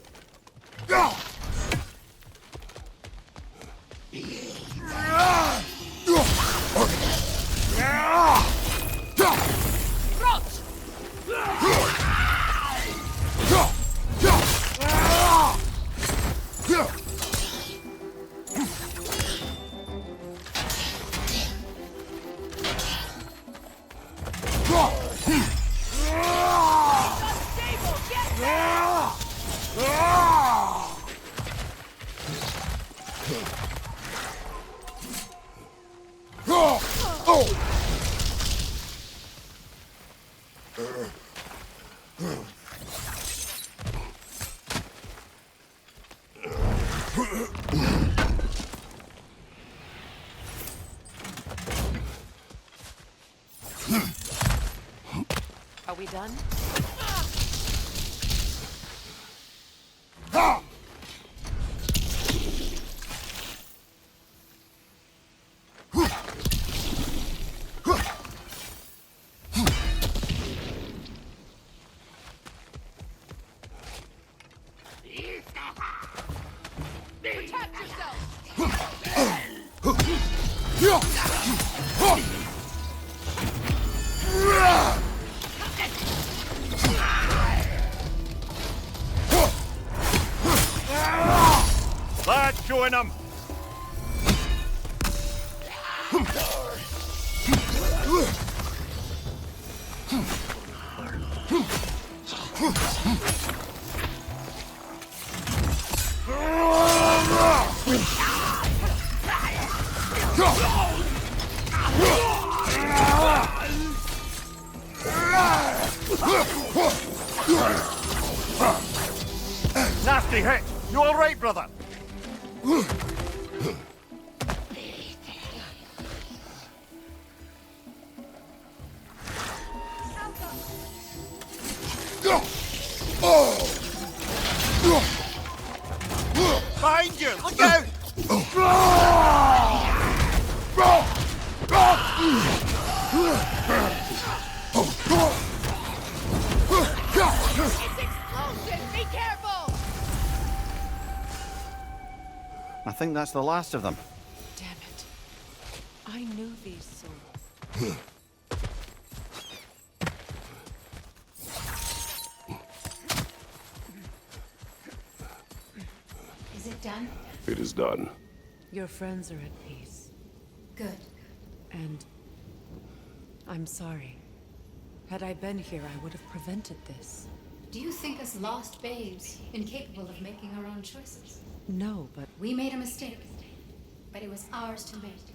Are we done? Protect yourself! Let's join them! Nasty hit! You all right, brother? Behind you! Look out! explosive! Be careful! I think that's the last of them. Damn it. I knew these souls. Is it done? It is done. Your friends are at peace. Good. And I'm sorry. Had I been here, I would have prevented this. Do you think us lost babes, incapable of making our own choices? No, but We made a mistake, but it was ours to make,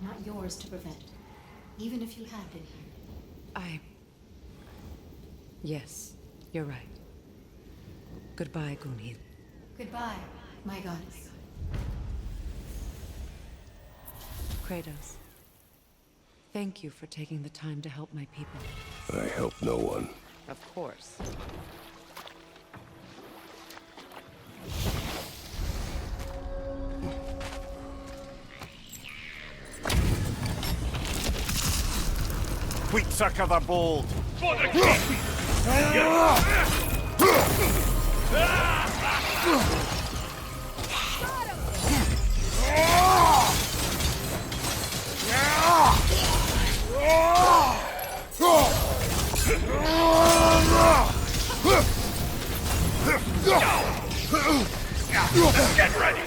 not yours to prevent, even if you had been here. Yes, you're right. Goodbye, Gunhild. Goodbye, my goddess. Kratos. Thank you for taking the time to help my people. I help no one. Of course. Wheat sucker the bold. Get ready!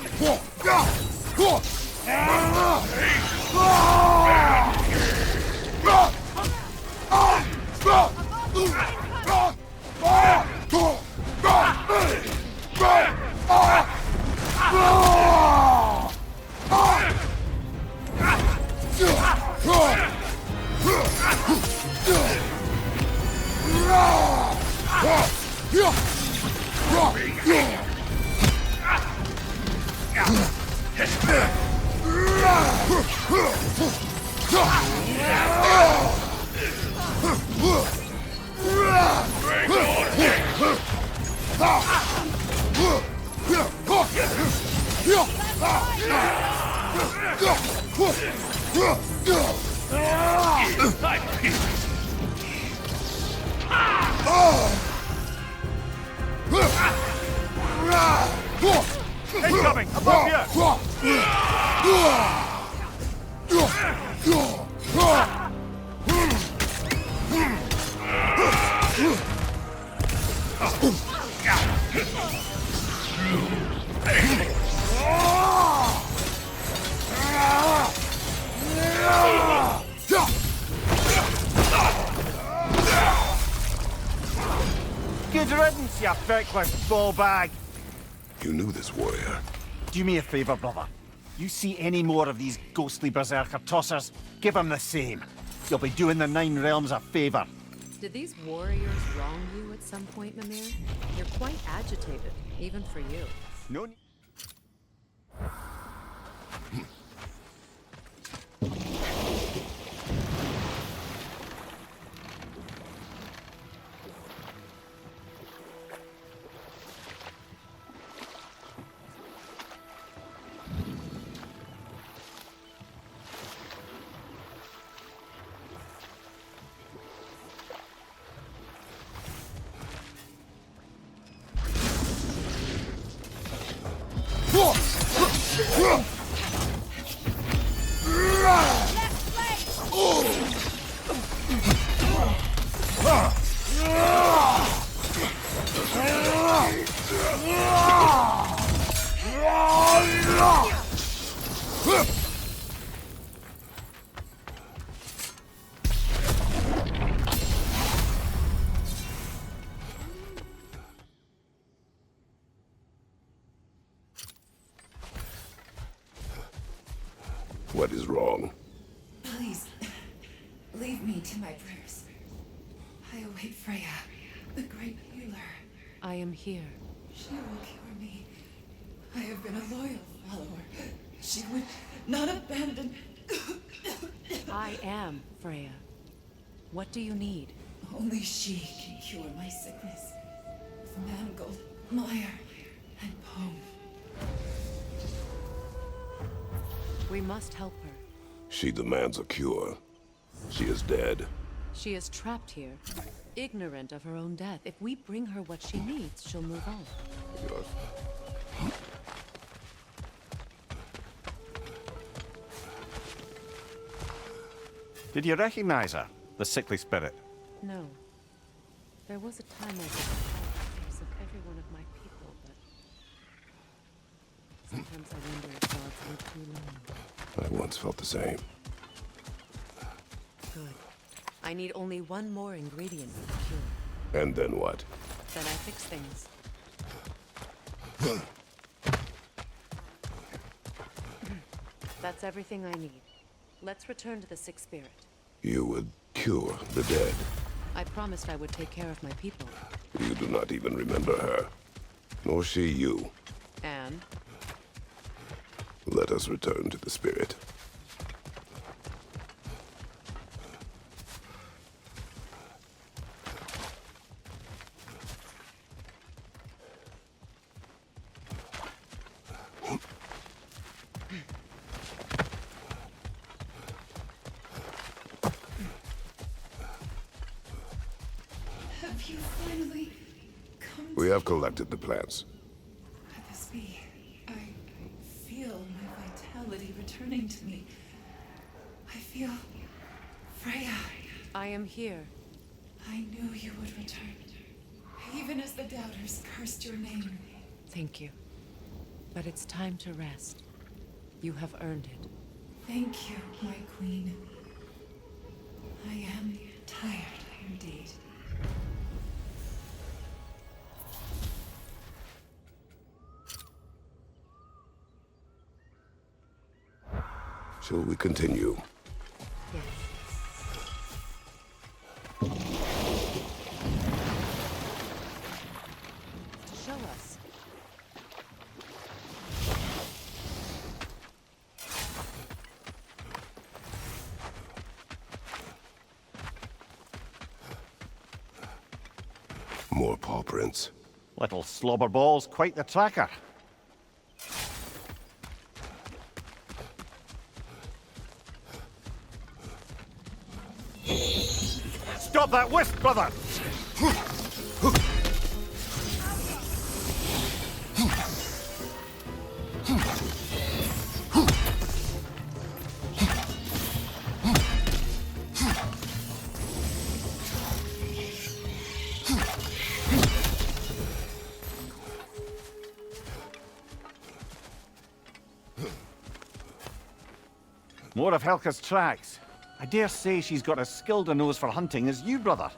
Incoming! Above you! Good riddance, you feckless ball bag. You knew this warrior. Do me a favor, brother. You see any more of these ghostly berserker tossers, give them the same. You'll be doing the Nine Realms a favor. Did these warriors wrong you at some point, Mimir? You're quite agitated, even for you. No need. What is wrong? Please, leave me to my prayers. I await Freya, the great healer. I am here. She will cure me. I have been a loyal follower. She would not abandon... I am Freya. What do you need? Only she can cure my sickness. With mangold, mire, and poem. We must help her. She demands a cure. She is dead. She is trapped here, ignorant of her own death. If we bring her what she needs, she'll move on. Did you recognize her? The sickly spirit? No. There was a time I could recall the face of every one of my people, but sometimes I wonder if gods live too long. I once felt the same. Good. I need only one more ingredient for the cure. And then what? Then I fix things. That's everything I need. Let's return to the sick spirit. You would cure the dead. I promised I would take care of my people. You do not even remember her. Nor she you. And? Let us return to the spirit. Have you finally come We have collected the plants. Could this be? I feel my vitality returning to me. I feel Freya. I am here. I knew you would return. Even as the doubters cursed your name. Thank you. But it's time to rest. You have earned it. Thank you, my queen. I am tired indeed. Shall we continue? Yes. Show us. More paw prints. Little slobber balls, quite the tracker. Stop that wisp, brother! More of Helka's tracks. I dare say she's got as skilled a nose for hunting as you, brother.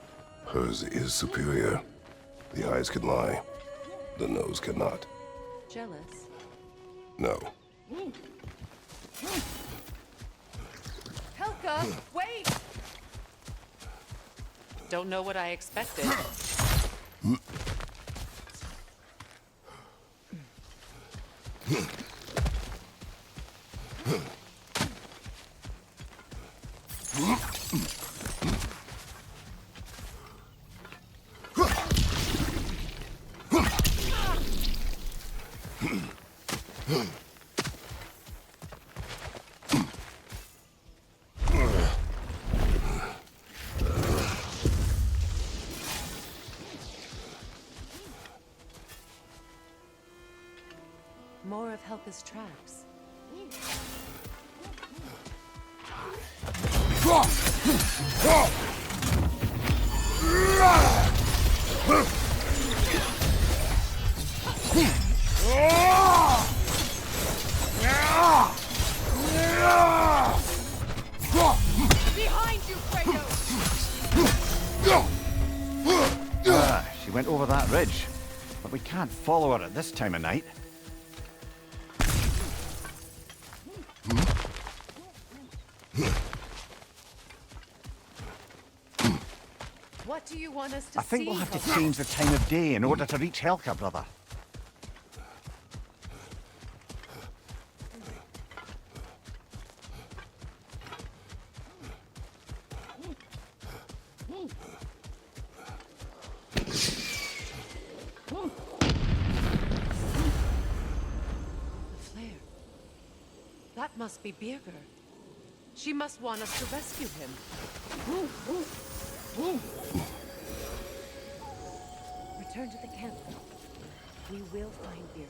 Hers is superior. The eyes can lie. The nose cannot. Jealous? No. Helka, wait! Don't know what I expected. More of Helka's tracks. Behind you, Freya! She went over that ridge. But we can't follow her at this time of night. What do you want us to I think see? we'll have to change the time of day in order to reach Helka, brother. The flare. That must be Birgir. She must want us to rescue him. Return to the camp. We will find Birgir.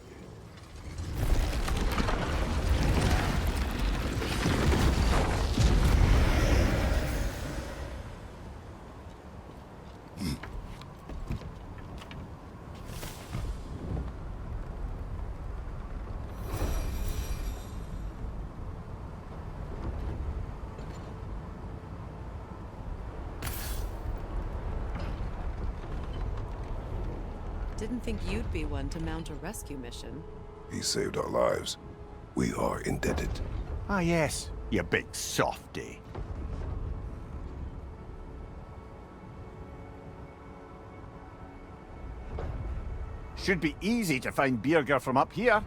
Didn't think you'd be one to mount a rescue mission. He saved our lives. We are indebted. Ah yes, you big softy. Should be easy to find Birgir from up here.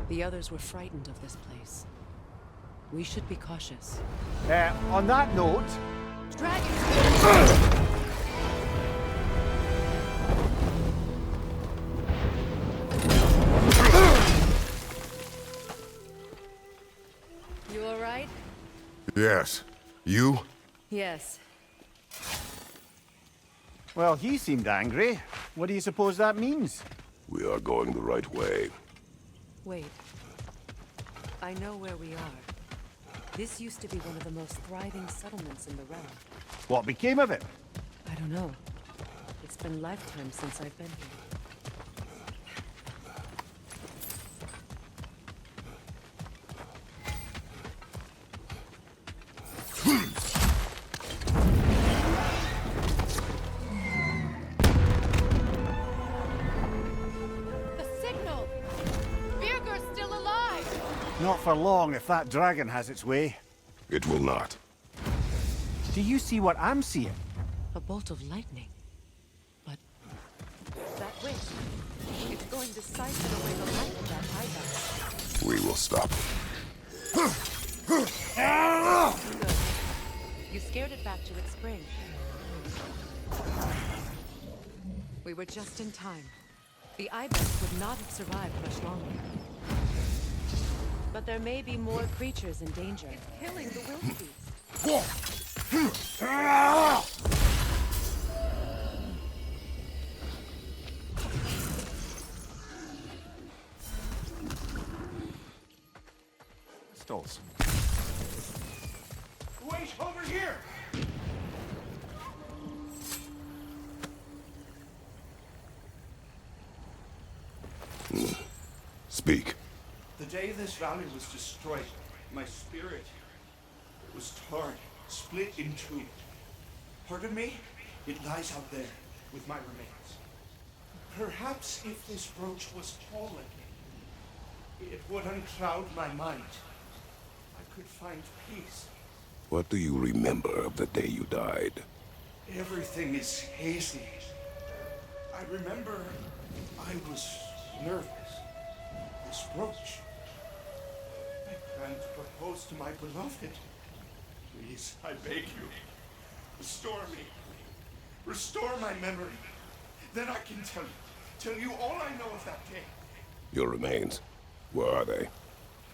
The others were frightened of this place. We should be cautious. On that note... Dragons! You all right? Yes. You? Yes. Well, he seemed angry. What do you suppose that means? We are going the right way. Wait. I know where we are. This used to be one of the most thriving settlements in the realm. What became of it? I don't know. It's been lifetimes since I've been here. Not for long if that dragon has its way. It will not. Do you see what I'm seeing? A bolt of lightning. But that wish, it's going to siphon away the light of that eyeball. We will stop. Good. You scared it back to its spring. We were just in time. The ibex would not have survived much longer. But there may be more creatures in danger. It's killing the wildebeest. Pistols. Wait, over here! Speak. The day this valley was destroyed, my spirit was torn, split in two. Part of me, it lies out there with my remains. Perhaps if this brooch was tall again, it would uncloud my mind. I could find peace. What do you remember of the day you died? Everything is hazy. I remember I was nervous. This brooch. I planned to propose to my beloved. Please, I beg you, restore me. Restore my memory. Then I can tell you all I know of that day. Your remains. Where are they?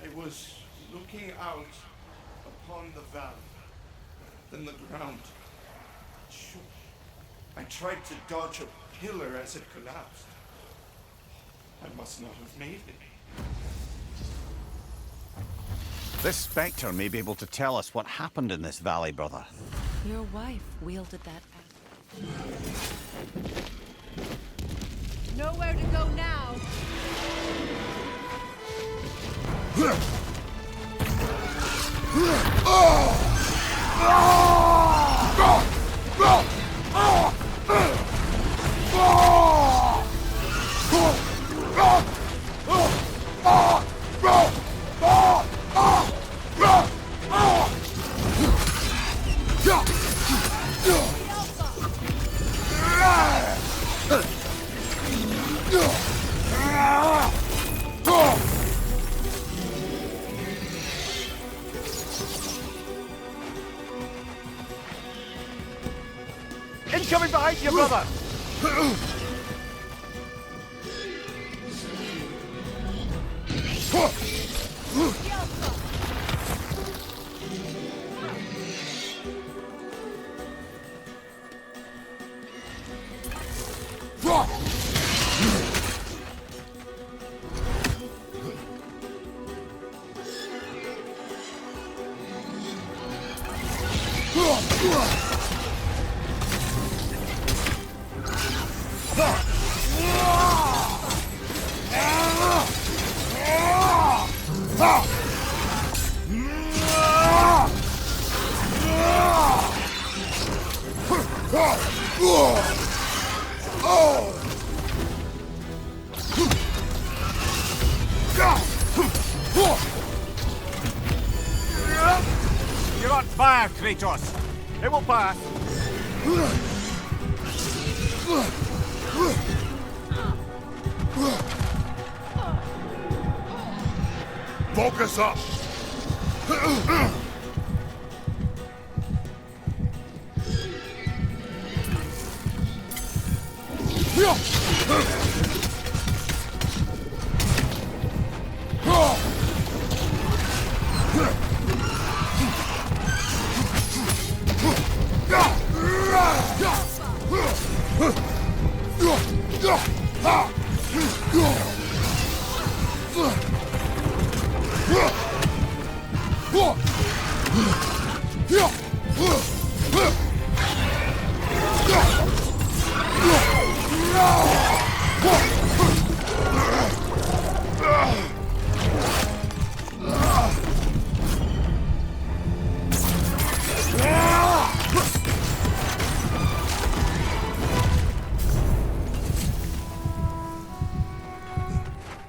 I was looking out upon the valley. Then the ground shook. I tried to dodge a pillar as it collapsed. I must not have made it. This Spectre may be able to tell us what happened in this valley, brother. Your wife wielded that axe. Nowhere to go now. Incoming behind you, brother! fire, Kratos! It will pass! Focus up!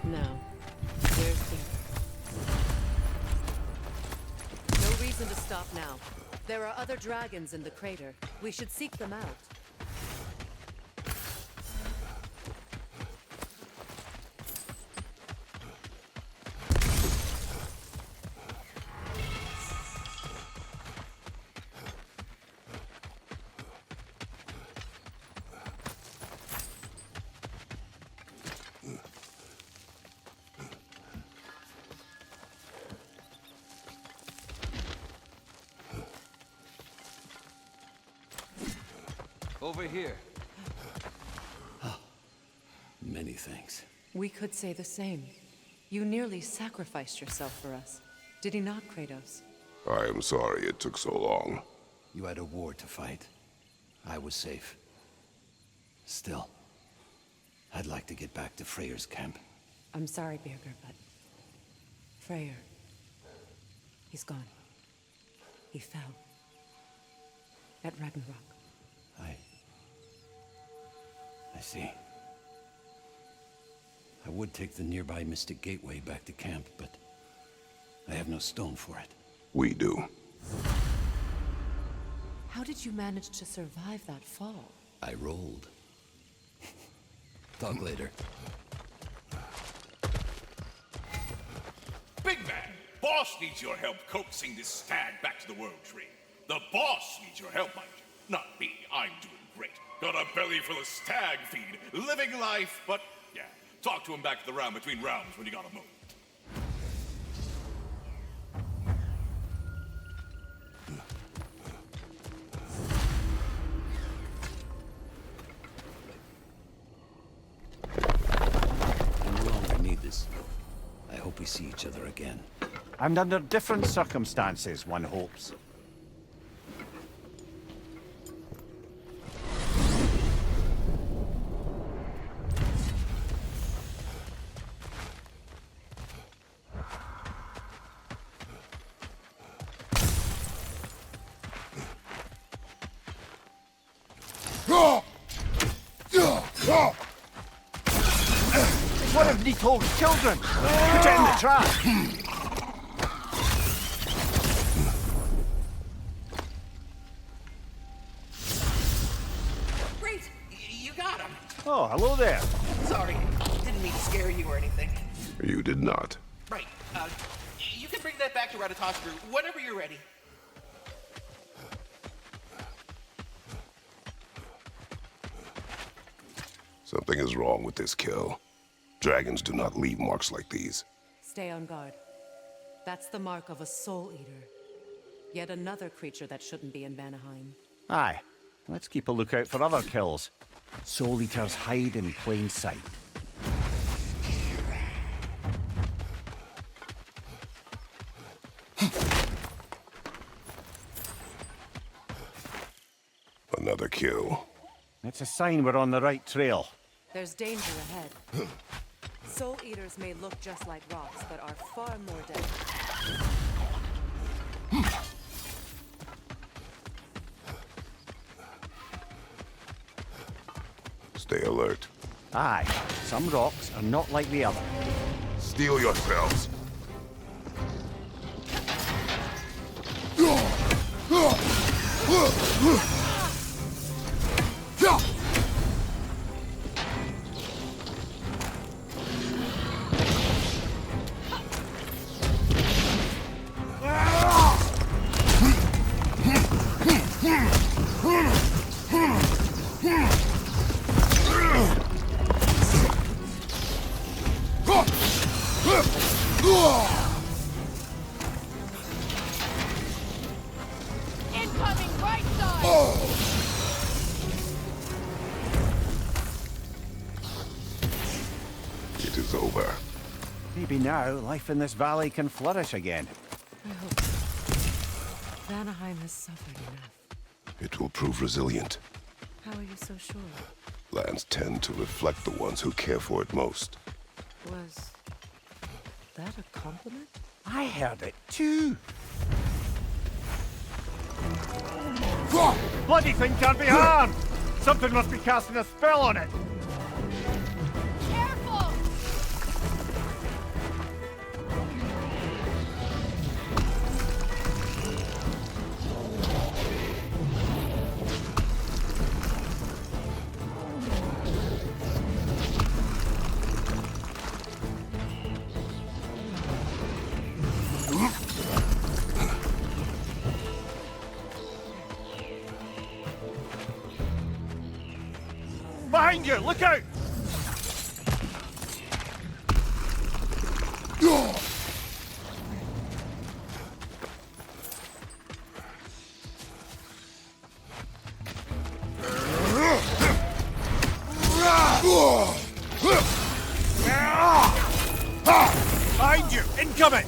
Now, there's the... No reason to stop now. There are other dragons in the crater. We should seek them out. Over here. Many thanks. We could say the same. You nearly sacrificed yourself for us. Did he not, Kratos? I am sorry it took so long. You had a war to fight. I was safe. Still, I'd like to get back to Freyr's camp. I'm sorry, Birgir, but... Freyr... He's gone. He fell. At Ragnarok. I see. I would take the nearby Mystic Gateway back to camp, but I have no stone for it. We do. How did you manage to survive that fall? I rolled. Talk later. Big man, boss needs your help coaxing this stag back to the World Tree. The boss needs your help, mind you. Not me, I'm doing great. Got a belly full of stag feed, living life, but yeah, talk to him back at the round between rounds when you got a moment. I no longer need this. I hope we see each other again. And under different circumstances, one hopes. It's one of Niko's children! Put it in the trap! Great! You got him! Oh, hello there. Sorry, didn't mean to scare you or anything. You did not. Right, you can bring that back to Ratatouille whenever you're ready. Something is wrong with this kill. Dragons do not leave marks like these. Stay on guard. That's the mark of a soul eater. Yet another creature that shouldn't be in Vanaheim. Aye. Let's keep a lookout for other kills. Soul Eaters hide in plain sight. Another kill. It's a sign we're on the right trail. There's danger ahead. Soul Eaters may look just like rocks, but are far more deadly. Stay alert. Aye. Some rocks are not like the other. Steel yourselves. Incoming right side! It is over. Maybe now life in this valley can flourish again. I hope so. Vanaheim has suffered enough. It will prove resilient. How are you so sure? Lands tend to reflect the ones who care for it most. Was that a compliment? I heard it too. Bloody thing can't be harmed! Something must be casting a spell on it. Careful! Behind you! Look out! Behind you! Incoming!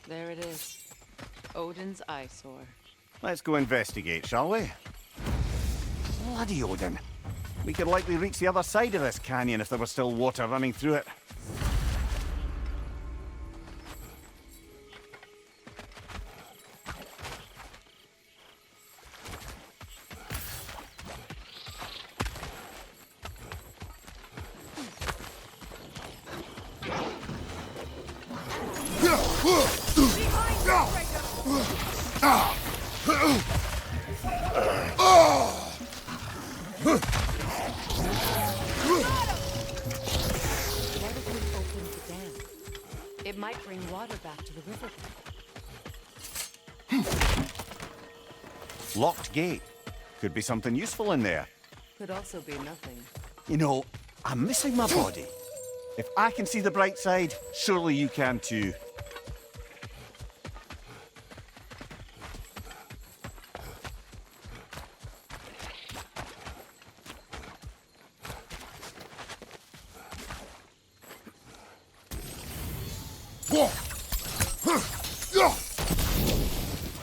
There it is. Odin's eyesore. Let's go investigate, shall we? Bloody Odin. We could likely reach the other side of this canyon if there was still water running through it. It might bring water back to the river. Locked gate. Could be something useful in there. Could also be nothing. You know, I'm missing my body. If I can see the bright side, surely you can too.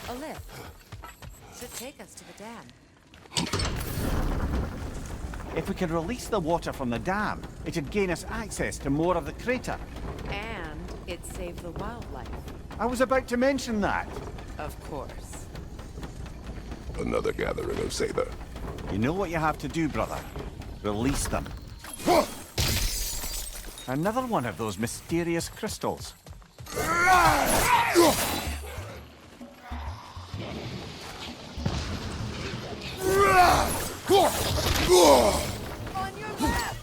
A lift. Should take us to the dam. If we can release the water from the dam, it should gain us access to more of the crater. And it saved the wildlife. I was about to mention that. Of course. Another gathering of Sather. You know what you have to do, brother. Release them. Another one of those mysterious crystals. On your left!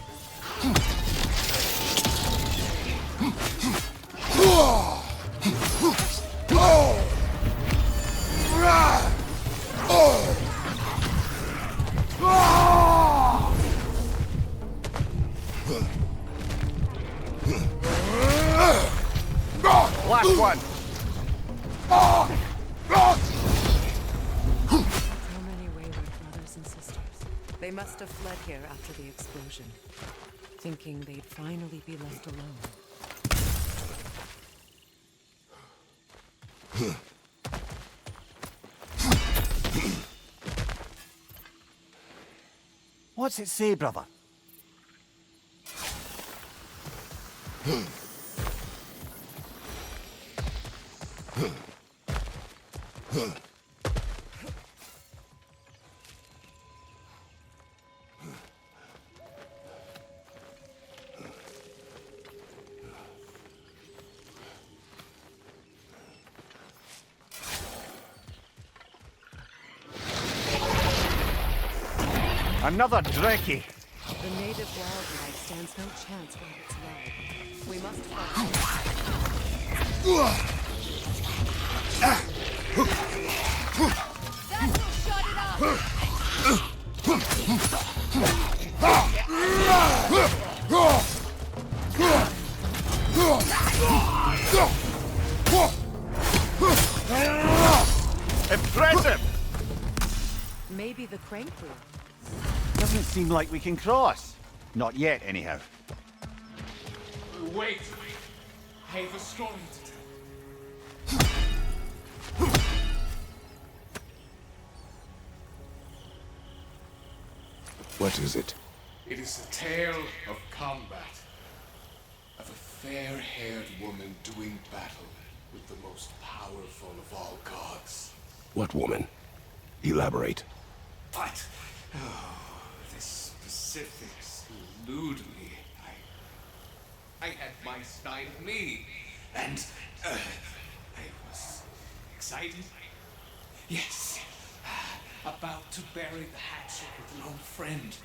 They must have fled here after the explosion, thinking they'd finally be left alone. What's it say, brother? Another Drekkie! The native wildlife stands no chance while it's alive. We must fight. That will shut it up! Impressive! Maybe the crane crew. Doesn't seem like we can cross. Not yet, anyhow. Wait! I have a story to tell. What is it? It is a tale of combat. Of a fair-haired woman doing battle with the most powerful of all gods. What woman? Elaborate. But... oh, the specifics elude me. I had my Stein of me, and I was excited. Yes, about to bury the hatchet with an old friend.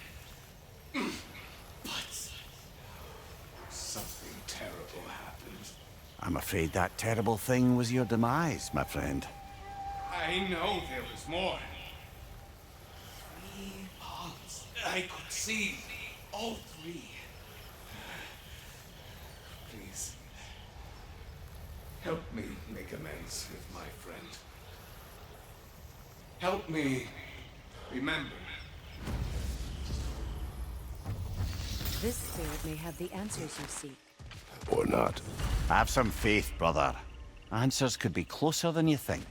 But something terrible happened. I'm afraid that terrible thing was your demise, my friend. I know there was more. 3 parts. I could see all 3. Please, help me make amends with my friend. Help me remember. This spirit may have the answers you seek. Or not. Have some faith, brother. Answers could be closer than you think.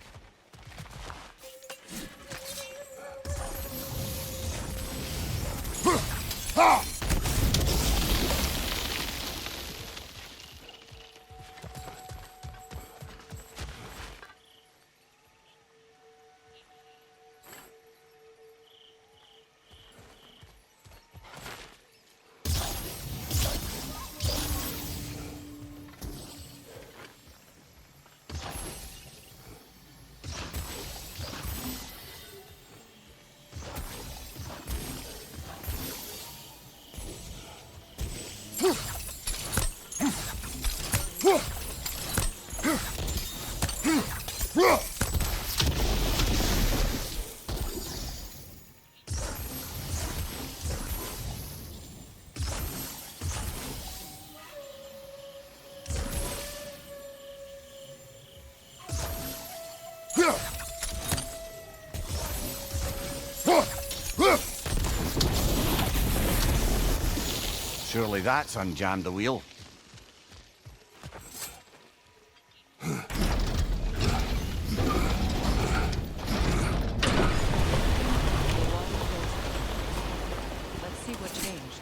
Surely that's unjammed the wheel. Let's see what changed.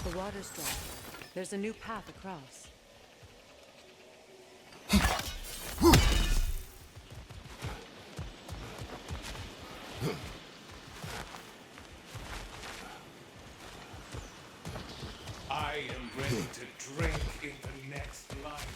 The water's dry. There's a new path across. I am ready to drink in the next life.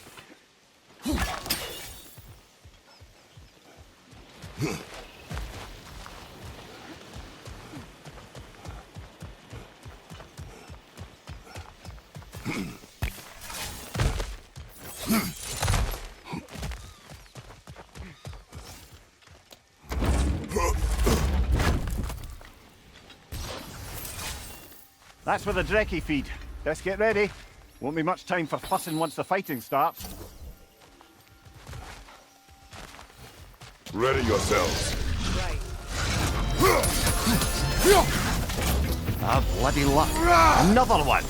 That's where the Drekki feed. Best get ready. Won't be much time for fussing once the fighting starts. Ready yourselves. Right. Ah, bloody luck. Another one.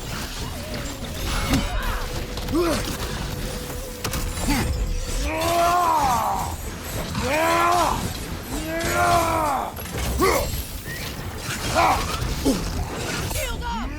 Shield up!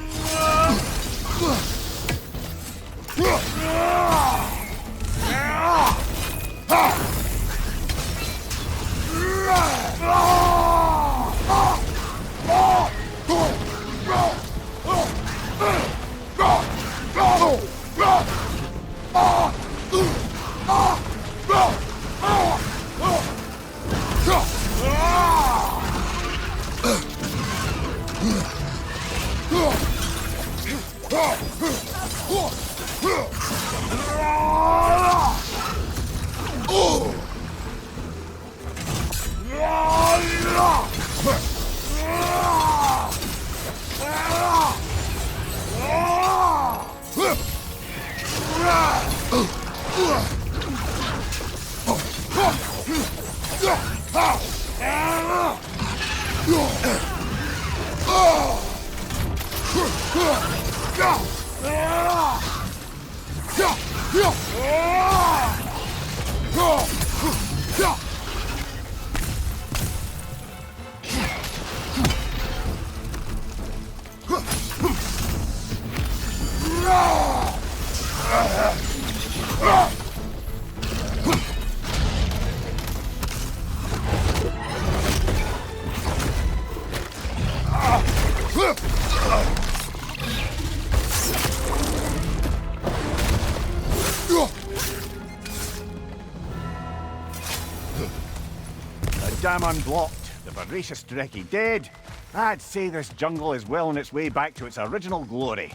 Dam unblocked. The voracious Drekki dead. I'd say this jungle is well on its way back to its original glory.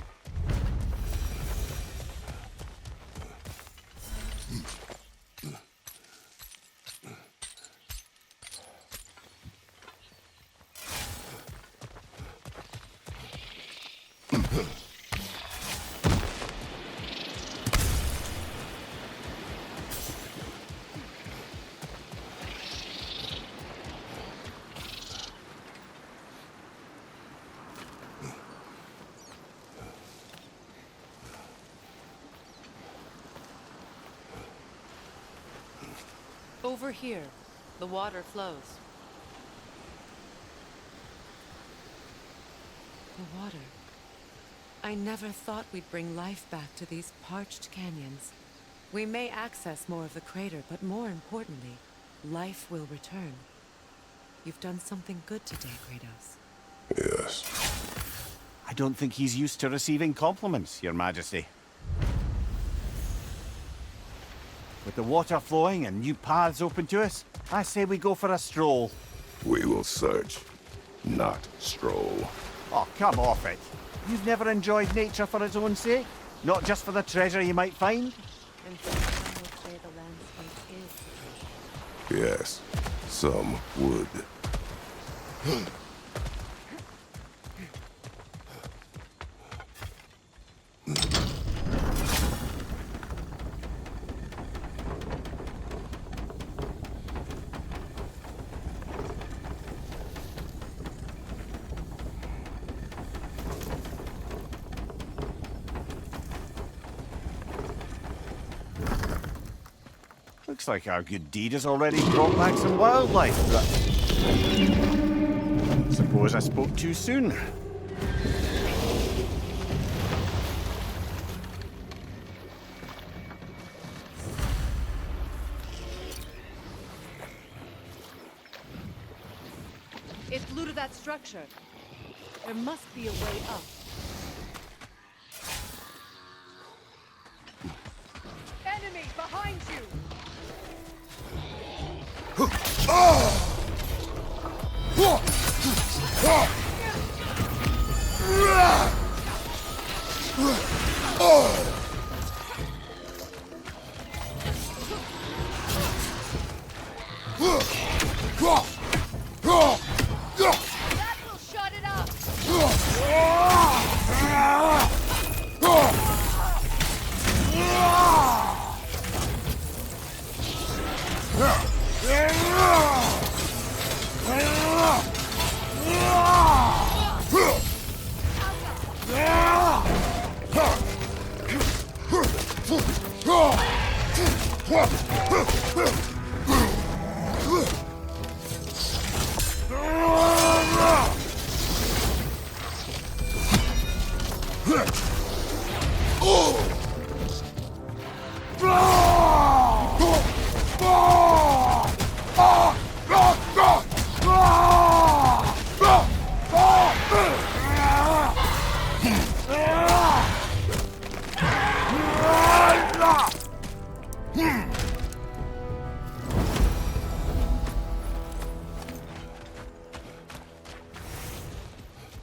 Over here, the water flows. The water. I never thought we'd bring life back to these parched canyons. We may access more of the crater, but more importantly, life will return. You've done something good today, Kratos. Yes. I don't think he's used to receiving compliments, Your Majesty. With the water flowing and new paths open to us, I say we go for a stroll. We will search, not stroll. Oh, come off it. You've never enjoyed nature for its own sake? Not just for the treasure you might find? And some would say the landscape is the treasure. Yes, some would. Looks like our good deed has already brought back some wildlife, but... Suppose I spoke too soon. It flew to that structure. There must be a way up. Enemy behind you! That will shut it up!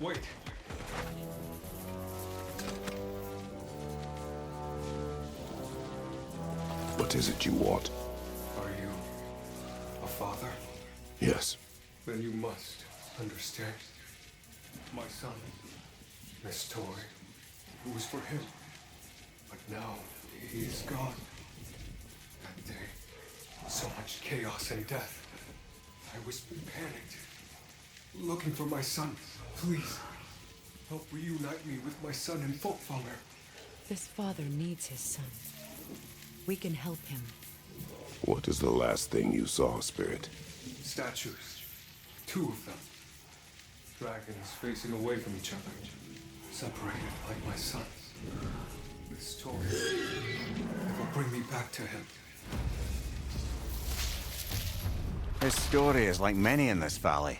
Wait. What is it you want? Are you a father? Yes. Then you must understand. My son, this toy, it was for him. But now he is gone. That day, so much chaos and death. I was panicked, looking for my son. Please, help reunite me with my son in Folkvanger. This father needs his son. We can help him. What is the last thing you saw, Spirit? Statues. 2 of them. Dragons facing away from each other. Separated like my sons. This toy, it will bring me back to him. His story is like many in this valley.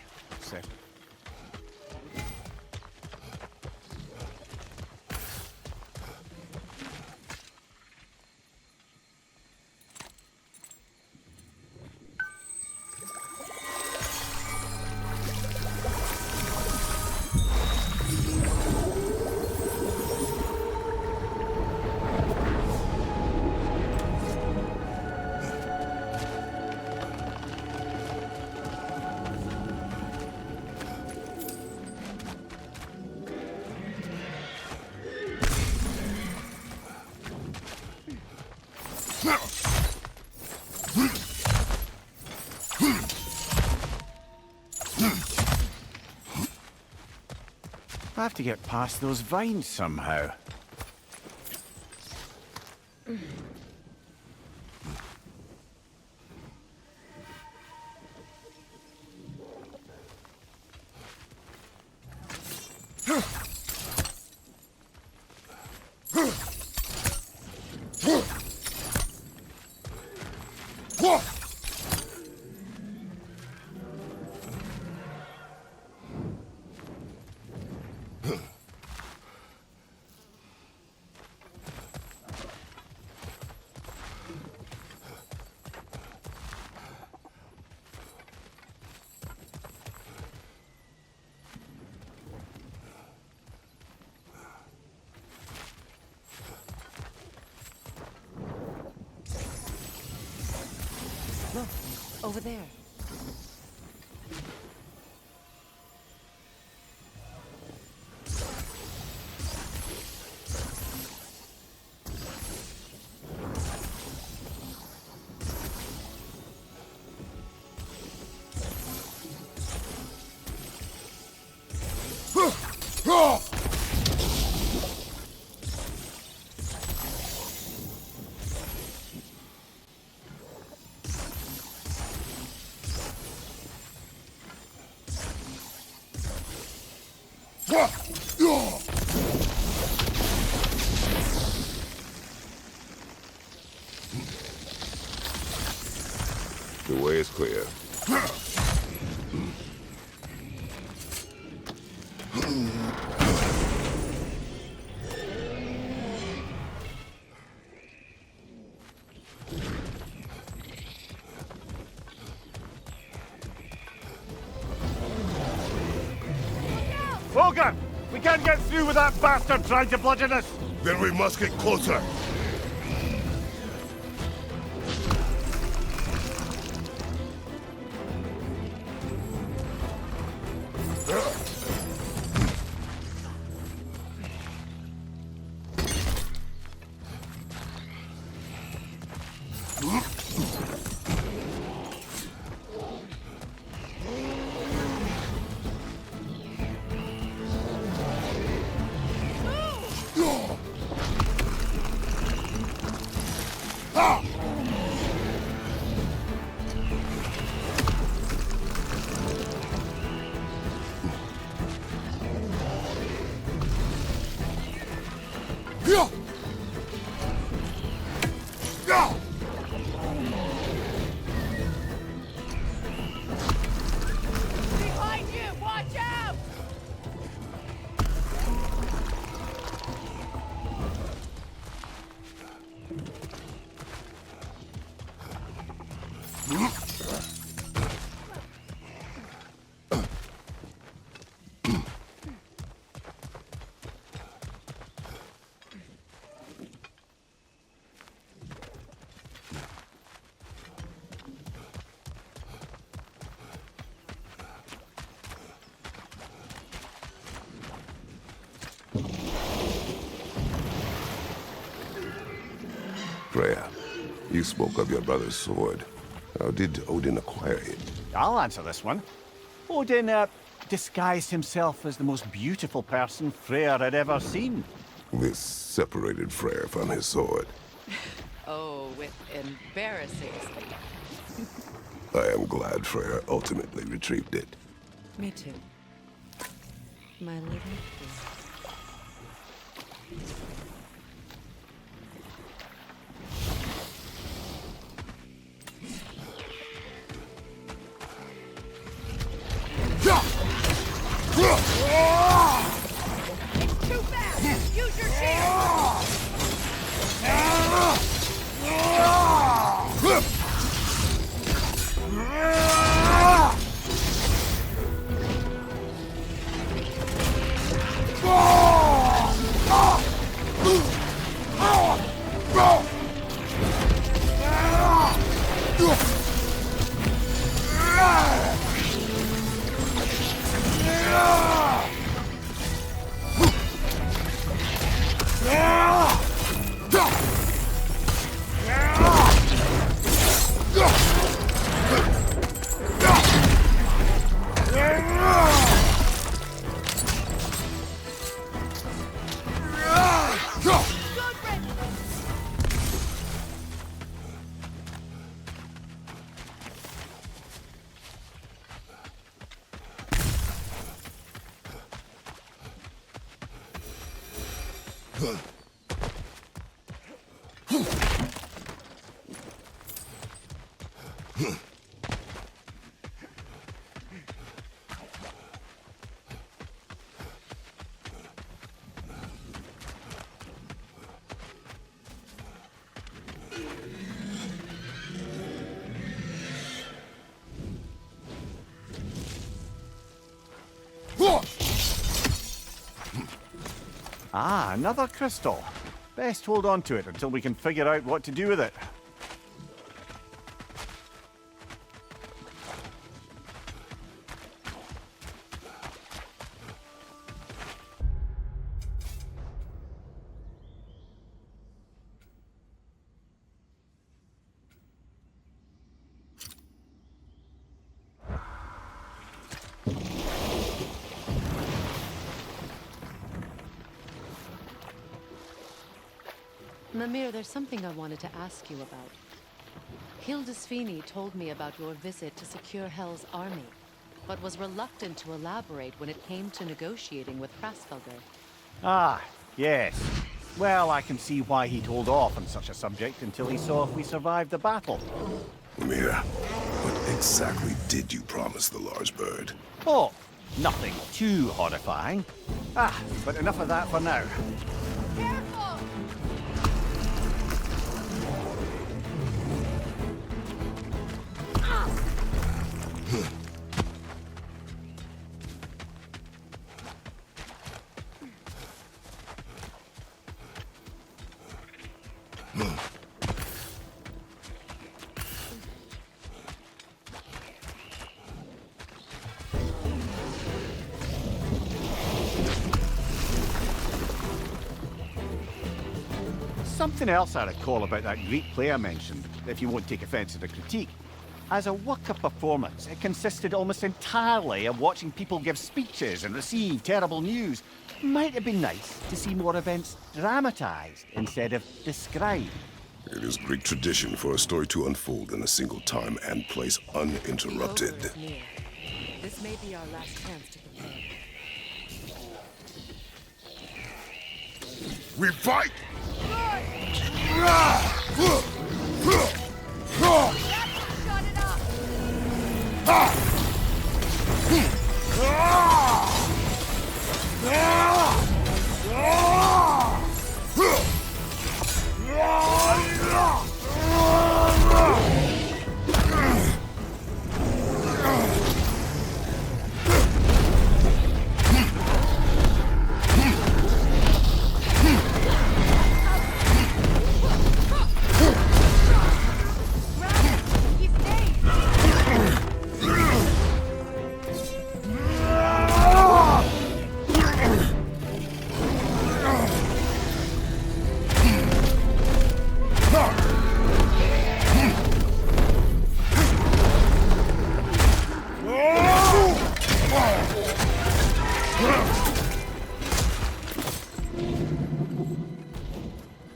I have to get past those vines somehow. Look, over there. The way is clear. Logan! We can't get through with that bastard trying to bludgeon us! Then we must get closer. Behind you! Watch out! Freya, you spoke of your brother's sword. How did Odin acquire it? I'll answer this one. Odin, disguised himself as the most beautiful person Freyr had ever seen. This separated Freyr from his sword. Oh, with embarrassing speed. I am glad Freyr ultimately retrieved it. Me too. My little queen. It's too fast! Use your shield! Ah, another crystal. Best hold on to it until we can figure out what to do with it. Mimir, there's something I wanted to ask you about. Hildisvini told me about your visit to secure Hel's army, but was reluctant to elaborate when it came to negotiating with Hraesvelgr. Ah, yes. Well, I can see why he'd hold off on such a subject until he saw if we survived the battle. Mimir, what exactly did you promise the large bird? Oh, nothing too horrifying. Ah, but enough of that for now. Careful! Something else I recall about that great play I mentioned, if you won't take offence to the critique. As a work-up performance, it consisted almost entirely of watching people give speeches and receive terrible news. Might have been nice to see more events dramatised instead of described. It is Greek tradition for a story to unfold in a single time and place uninterrupted. The over is near. This may be our last chance to prepare. We fight! Shut it up!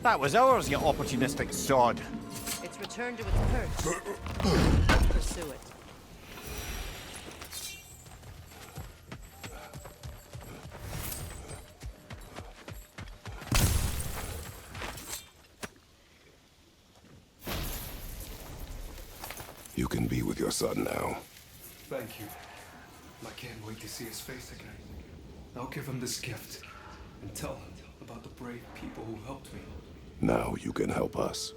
That was ours, you opportunistic sod. It's returned to its perch. Pursue it. You can be with your son now. Thank you. I can't wait to see his face again. I'll give him this gift and tell him about the brave people who helped me. Now you can help us.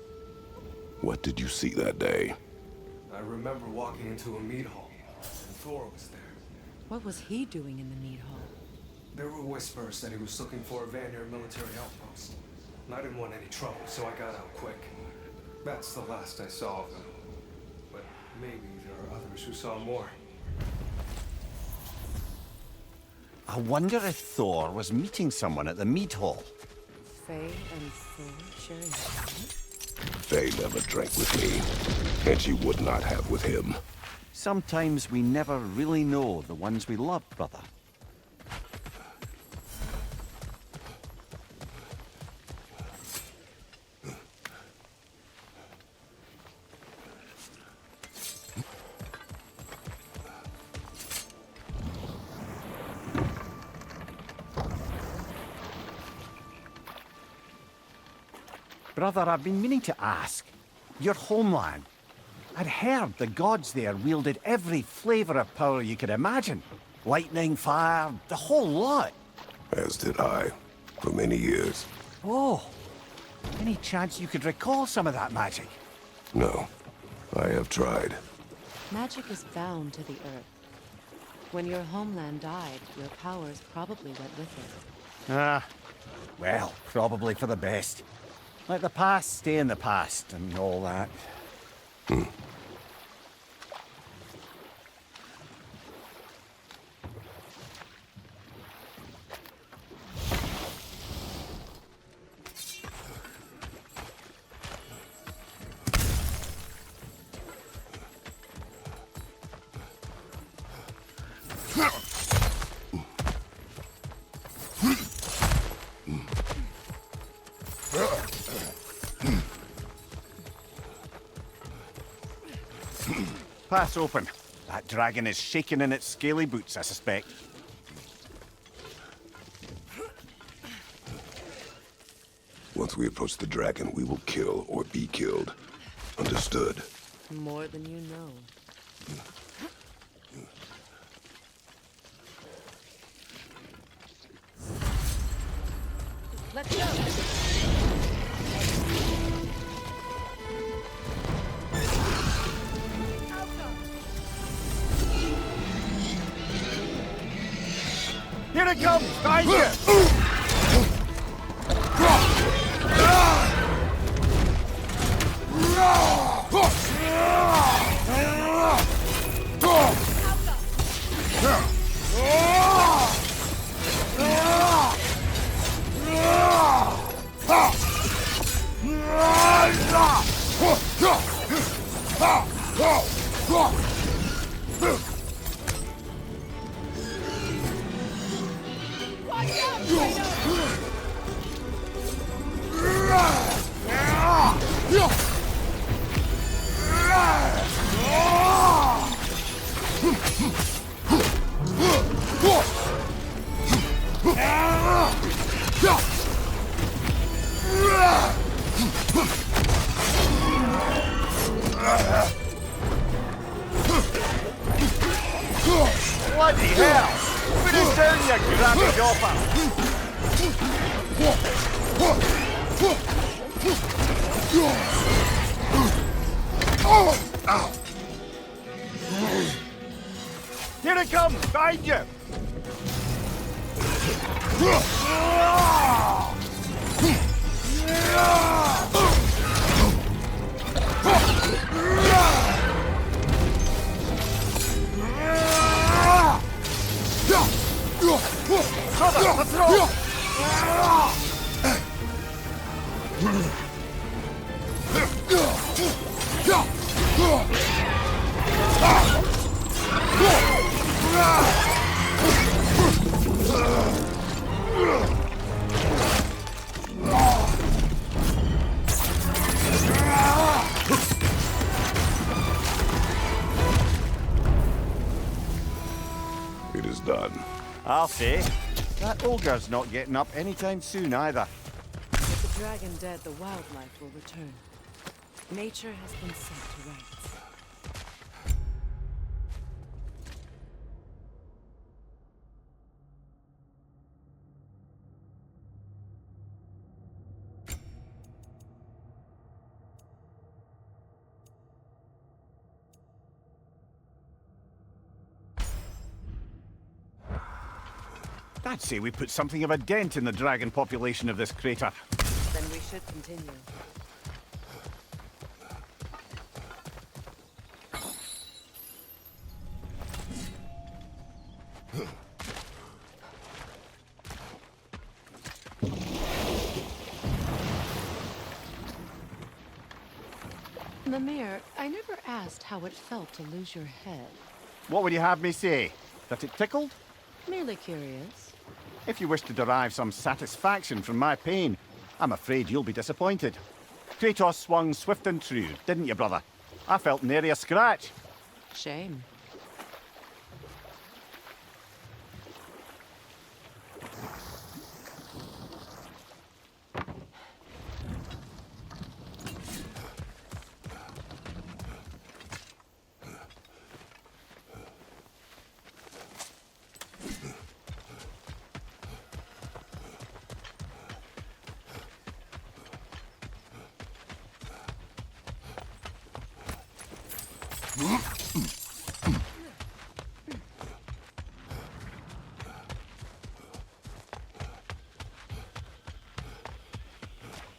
What did you see that day? I remember walking into a mead hall, and Thor was there. What was he doing in the mead hall? There were whispers that he was looking for a Vanir military outpost. And I didn't want any trouble, so I got out quick. That's the last I saw of him. But maybe there are others who saw more. I wonder if Thor was meeting someone at the mead hall. Faye and Thor sharing a drink? Faye never drank with me, and she would not have with him. Sometimes we never really know the ones we love, brother. Brother, I've been meaning to ask. Your homeland. I'd heard the gods there wielded every flavor of power you could imagine. Lightning, fire, the whole lot. As did I, for many years. Oh, any chance you could recall some of that magic? No, I have tried. Magic is bound to the earth. When your homeland died, your powers probably went with it. Ah, well, probably for the best. Let the past stay in the past and all that. Pass open. That dragon is shaking in its scaly boots, I suspect. Once we approach the dragon, we will kill or be killed. Understood? More than you know. Let's go! Here it comes! Behind you! Bloody hell! Put us down, you grabby gopher! Here it comes! Behind you! Brother, let's roll! It is done. I'll say. That ogre's not getting up anytime soon either. With the dragon dead, the wildlife will return. Nature has been set to rights. I'd say we put something of a dent in the dragon population of this crater. Then we should continue. Mimir, I never asked how it felt to lose your head. What would you have me say? That it tickled? Merely curious. If you wish to derive some satisfaction from my pain, I'm afraid you'll be disappointed. Kratos swung swift and true, didn't you, brother? I felt nary a scratch. Shame.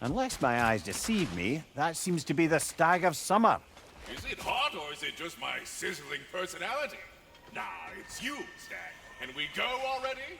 Unless my eyes deceive me, that seems to be the Stag of Summer. Is it hot, or is it just my sizzling personality? Nah, it's you, Stag. And we go already?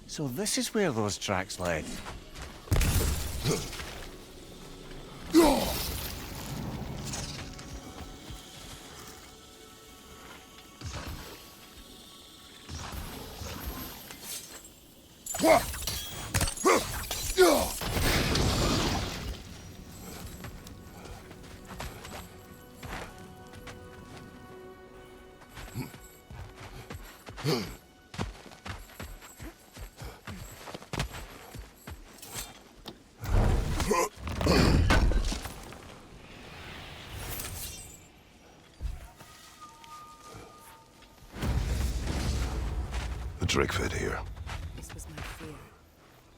So this is where those tracks led. Drake fed here. This was my fear.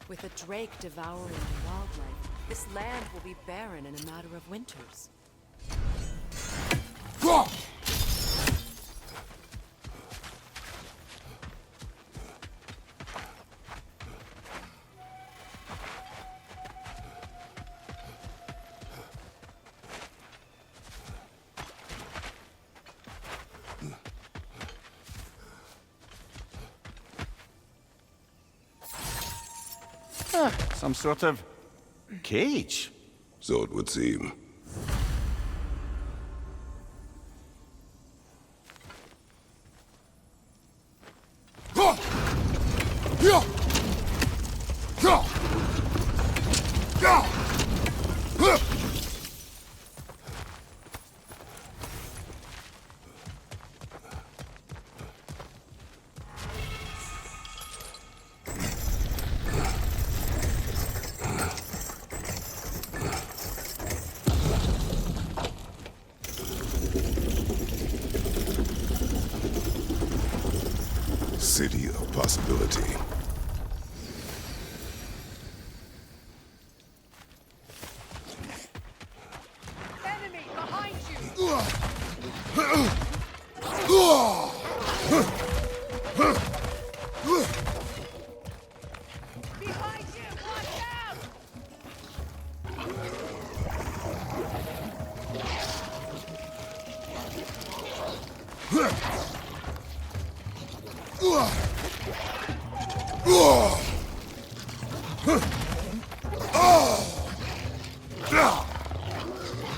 With a drake devouring the wildlife, this land will be barren in a matter of winters. Some sort of cage. So it would seem. City of Possibility. Enemy behind you! Behind you! Watch out!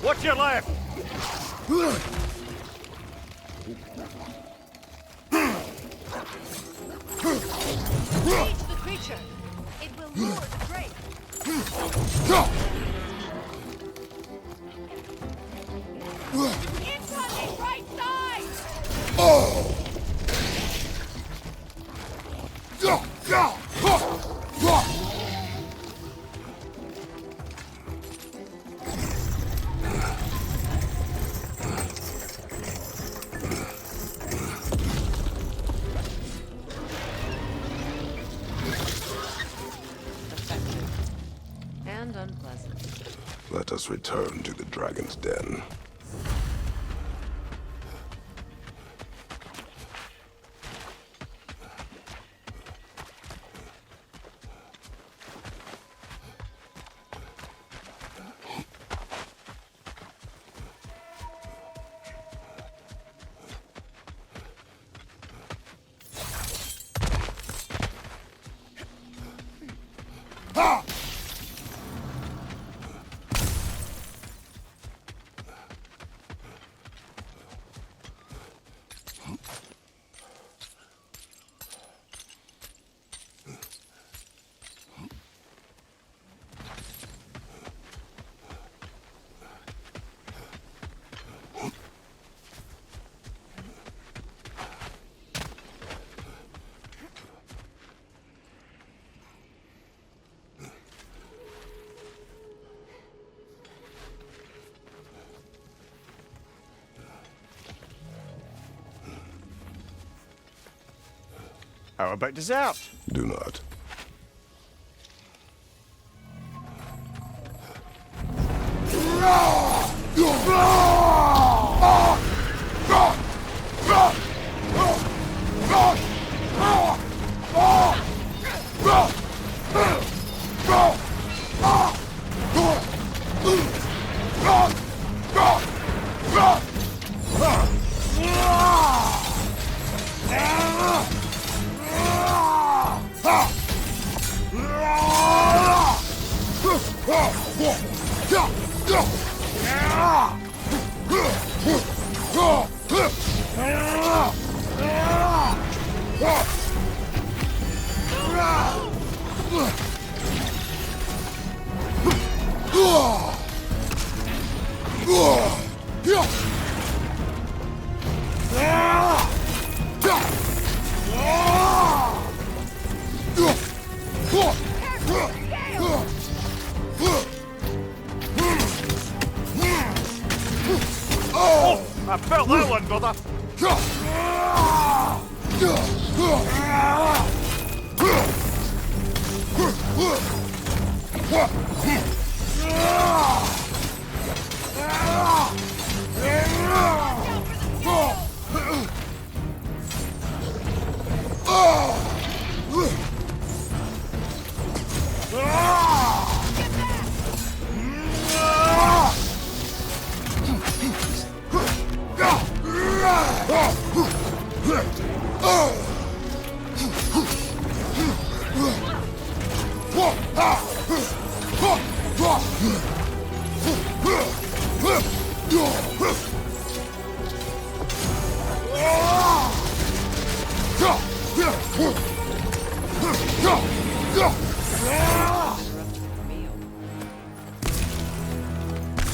What's your left? Engage the creature. It will lure the prey. Incoming right side! And unpleasant. Let us return to the Dragon's Den. How about dessert? Do not. I felt that one, brother.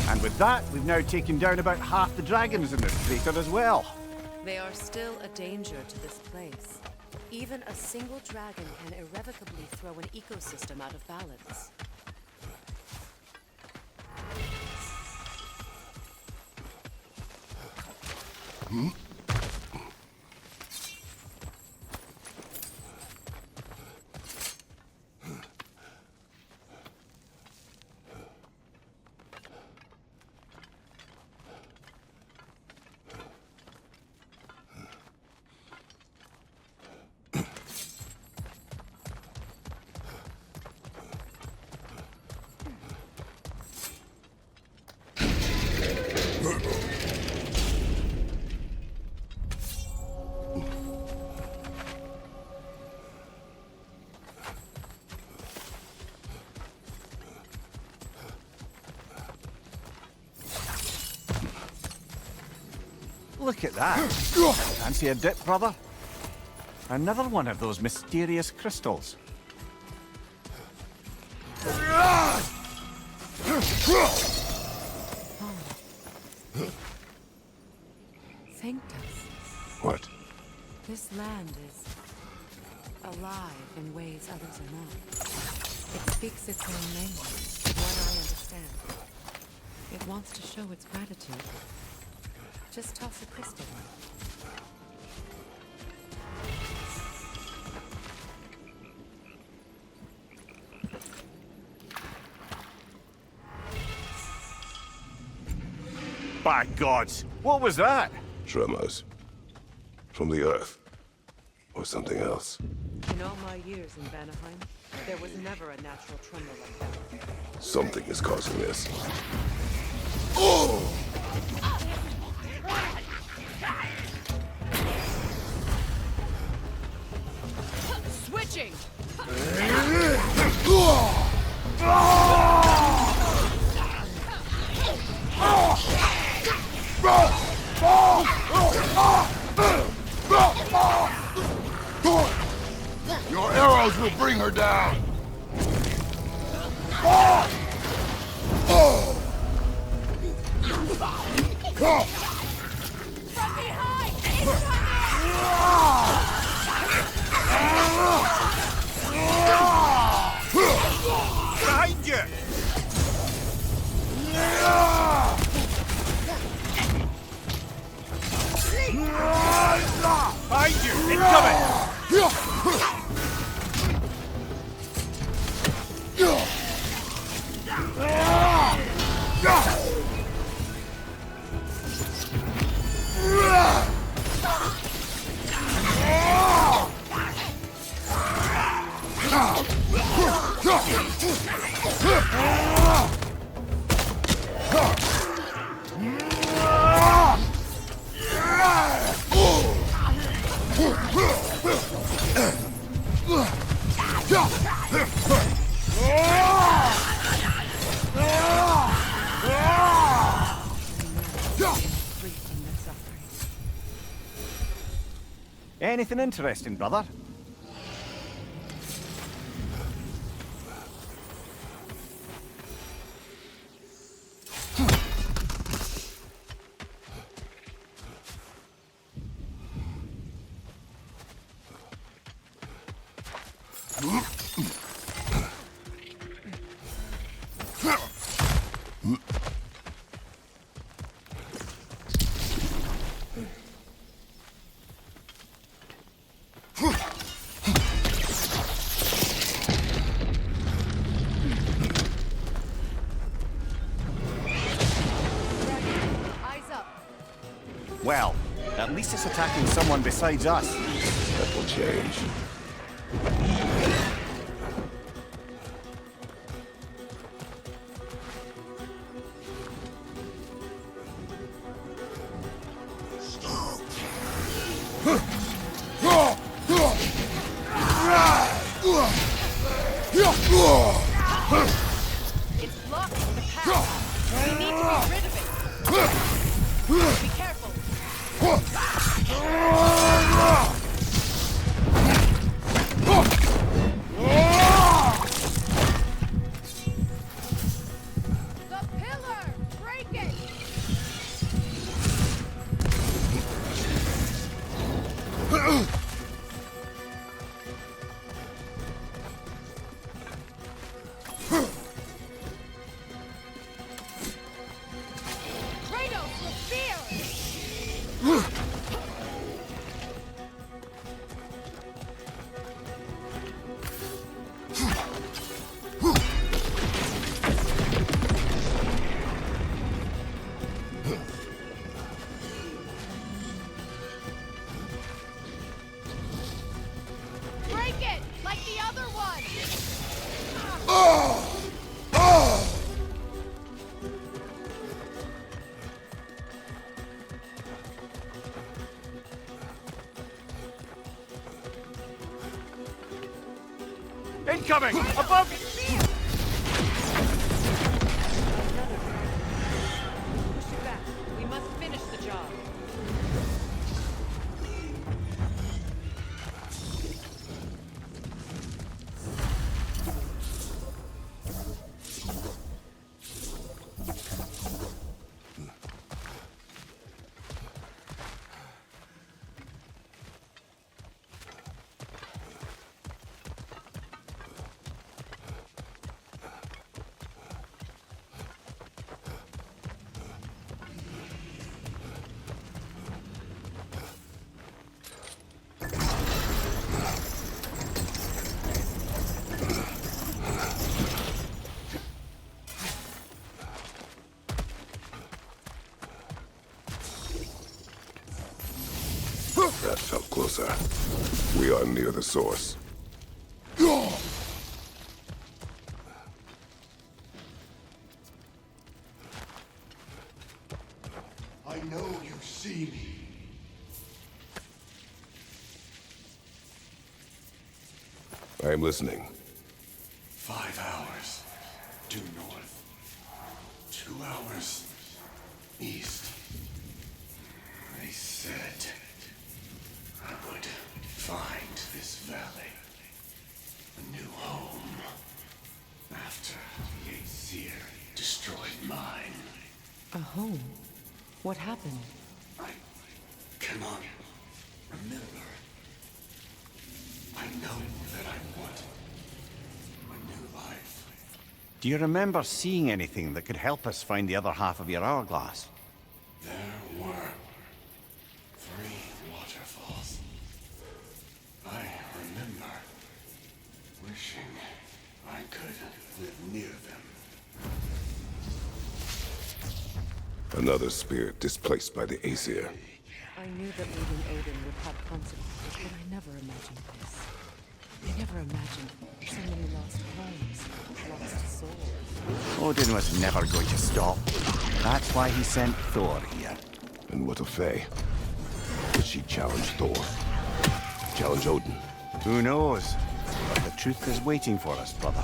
And with that, we've now taken down about half the dragons in this crater as well. They are still a danger to this place. Even a single dragon can irrevocably throw an ecosystem out of balance. Look at that. Fancy a dip, brother? Another one of those mysterious crystals. Thank us. What? This land is alive in ways others are not. It speaks its own language, one I understand. It wants to show its gratitude. Just toss a crystal. By gods, what was that? Tremors. From the earth. Or something else. In all my years in Vanaheim, there was never a natural tremor like that. Something is causing this. Oh! Switching! Your arrows will bring her down. From behind! It's coming! Behind you! Behind you! Incoming! Anything interesting, brother? Well, at least it's attacking someone besides us. That will change. Be careful. The pillar! Break it! Kratos, with fear! Break it! Like the other one! Incoming! Above! Push it back. We must finish the job. That felt closer. We are near the source. I know you see me. I am listening. 5 hours due north. 2 hours east. They said I would find this valley a new home after the Aesir destroyed mine. A home? What happened? I cannot remember. I know that I want a new life. Do you remember seeing anything that could help us find the other half of your hourglass? There were 3 waterfalls. I remember wishing I could live near them. Another spirit displaced by the Aesir. I knew that leaving Odin would have consequences, but I never imagined this. I never imagined so many lost homes, lost souls. Odin was never going to stop. That's why he sent Thor here. And what of Faye? Did she challenge Thor? Challenge Odin? Who knows? But the truth is waiting for us, brother.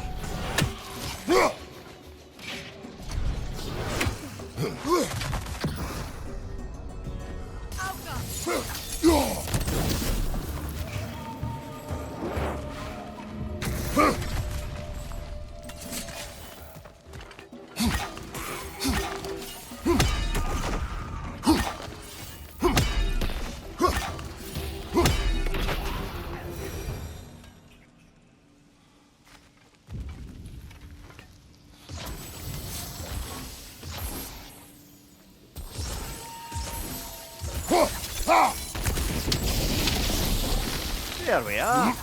There we are.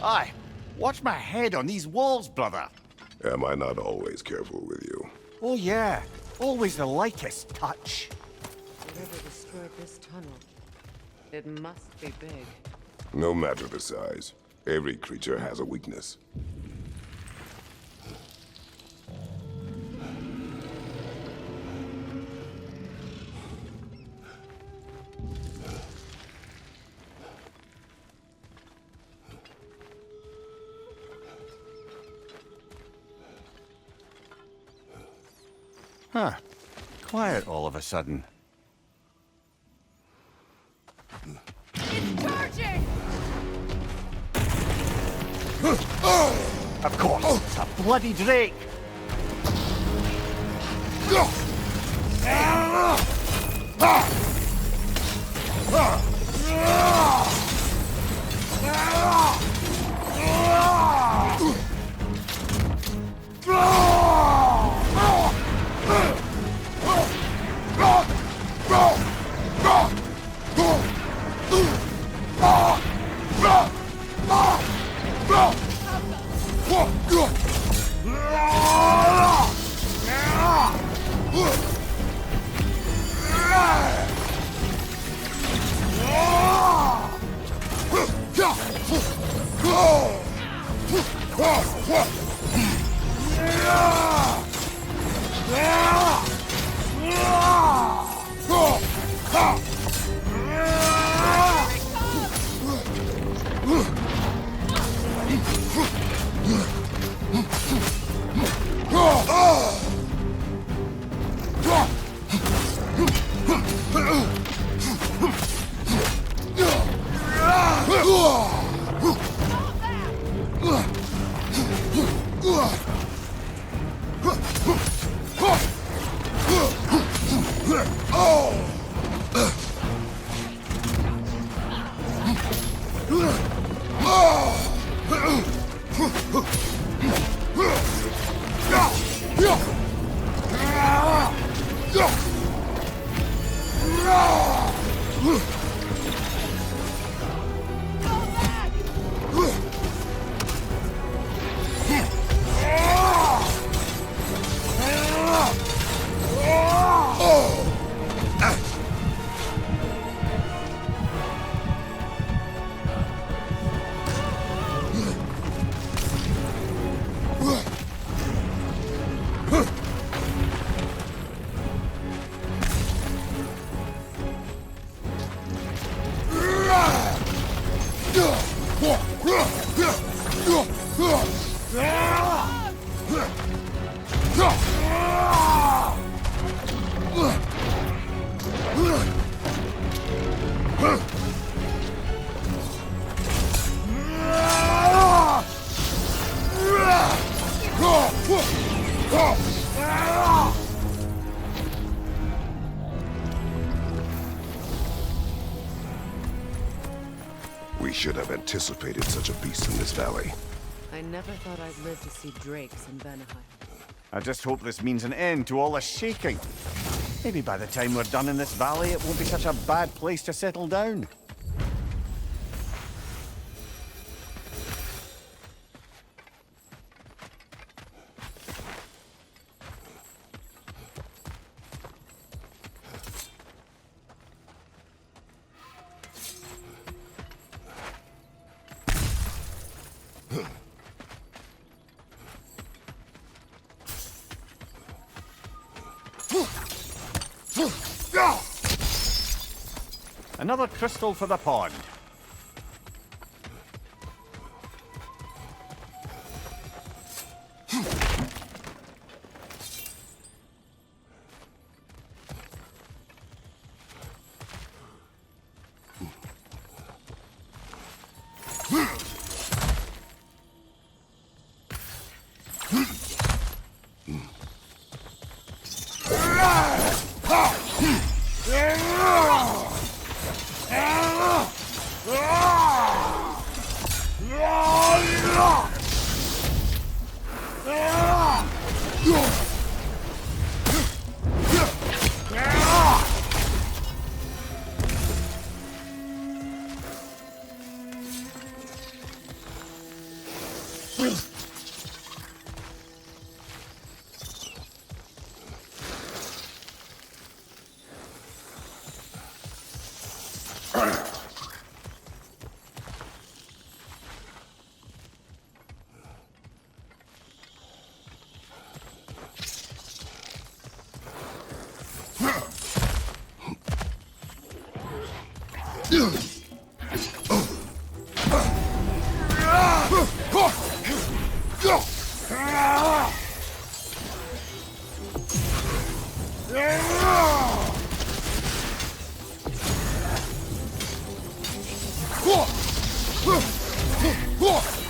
Aye, watch my head on these walls, brother. Am I not always careful with you? Oh yeah, always the lightest touch. Whatever destroyed this tunnel, it must be big. No matter the size. Every creature has a weakness. Huh. Quiet all of a sudden. It's charging! Of course, it's a bloody drake! We should have anticipated such a beast in this valley. I never thought I'd live to see drakes in Vanaheim. I just hope this means an end to all this shaking. Maybe by the time we're done in this valley, it won't be such a bad place to settle down. Another crystal for the pond.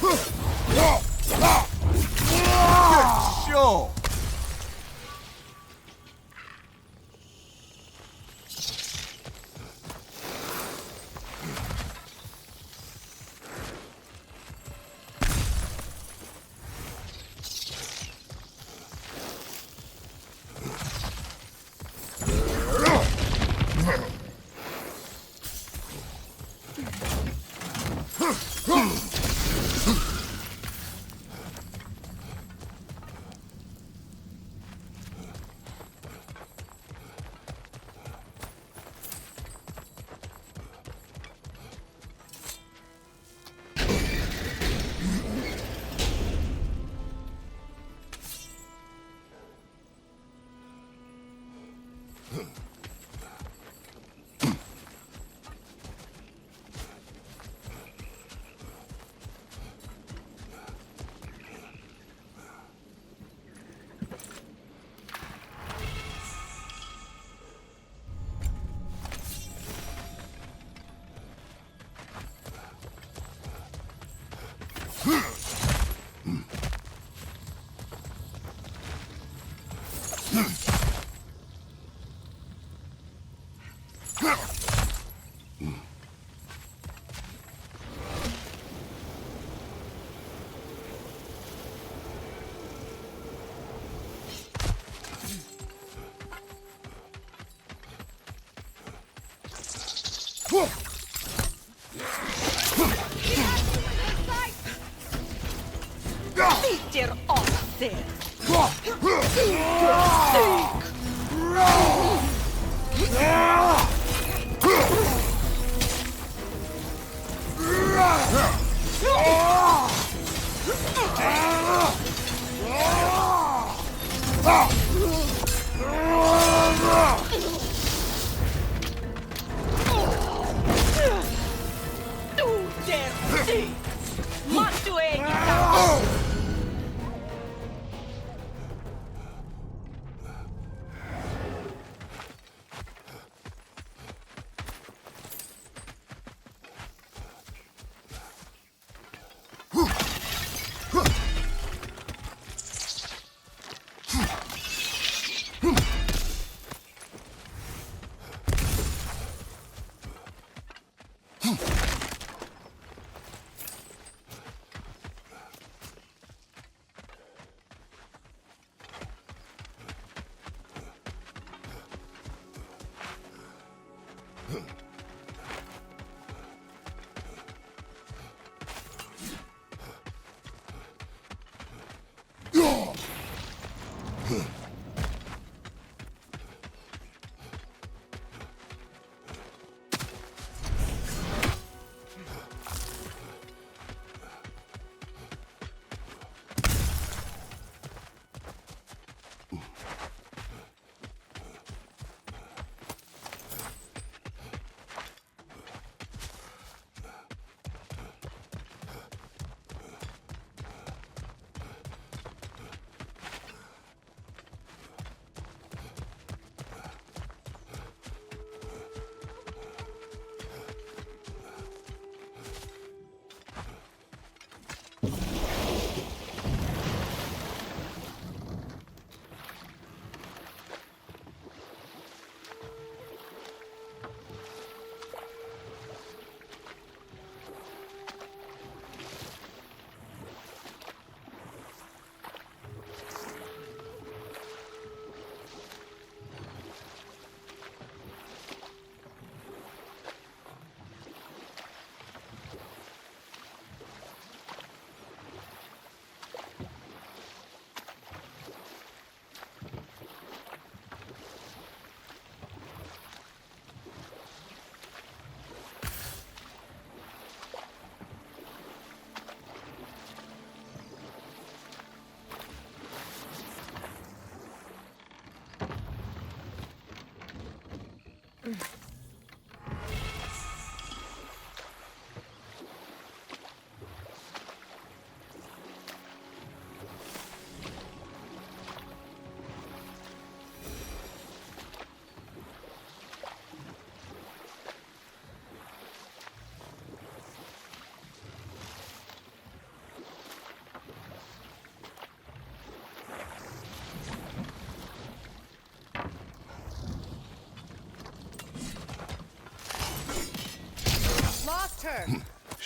Good show! Sitter off there. Du der Sieg! Machst du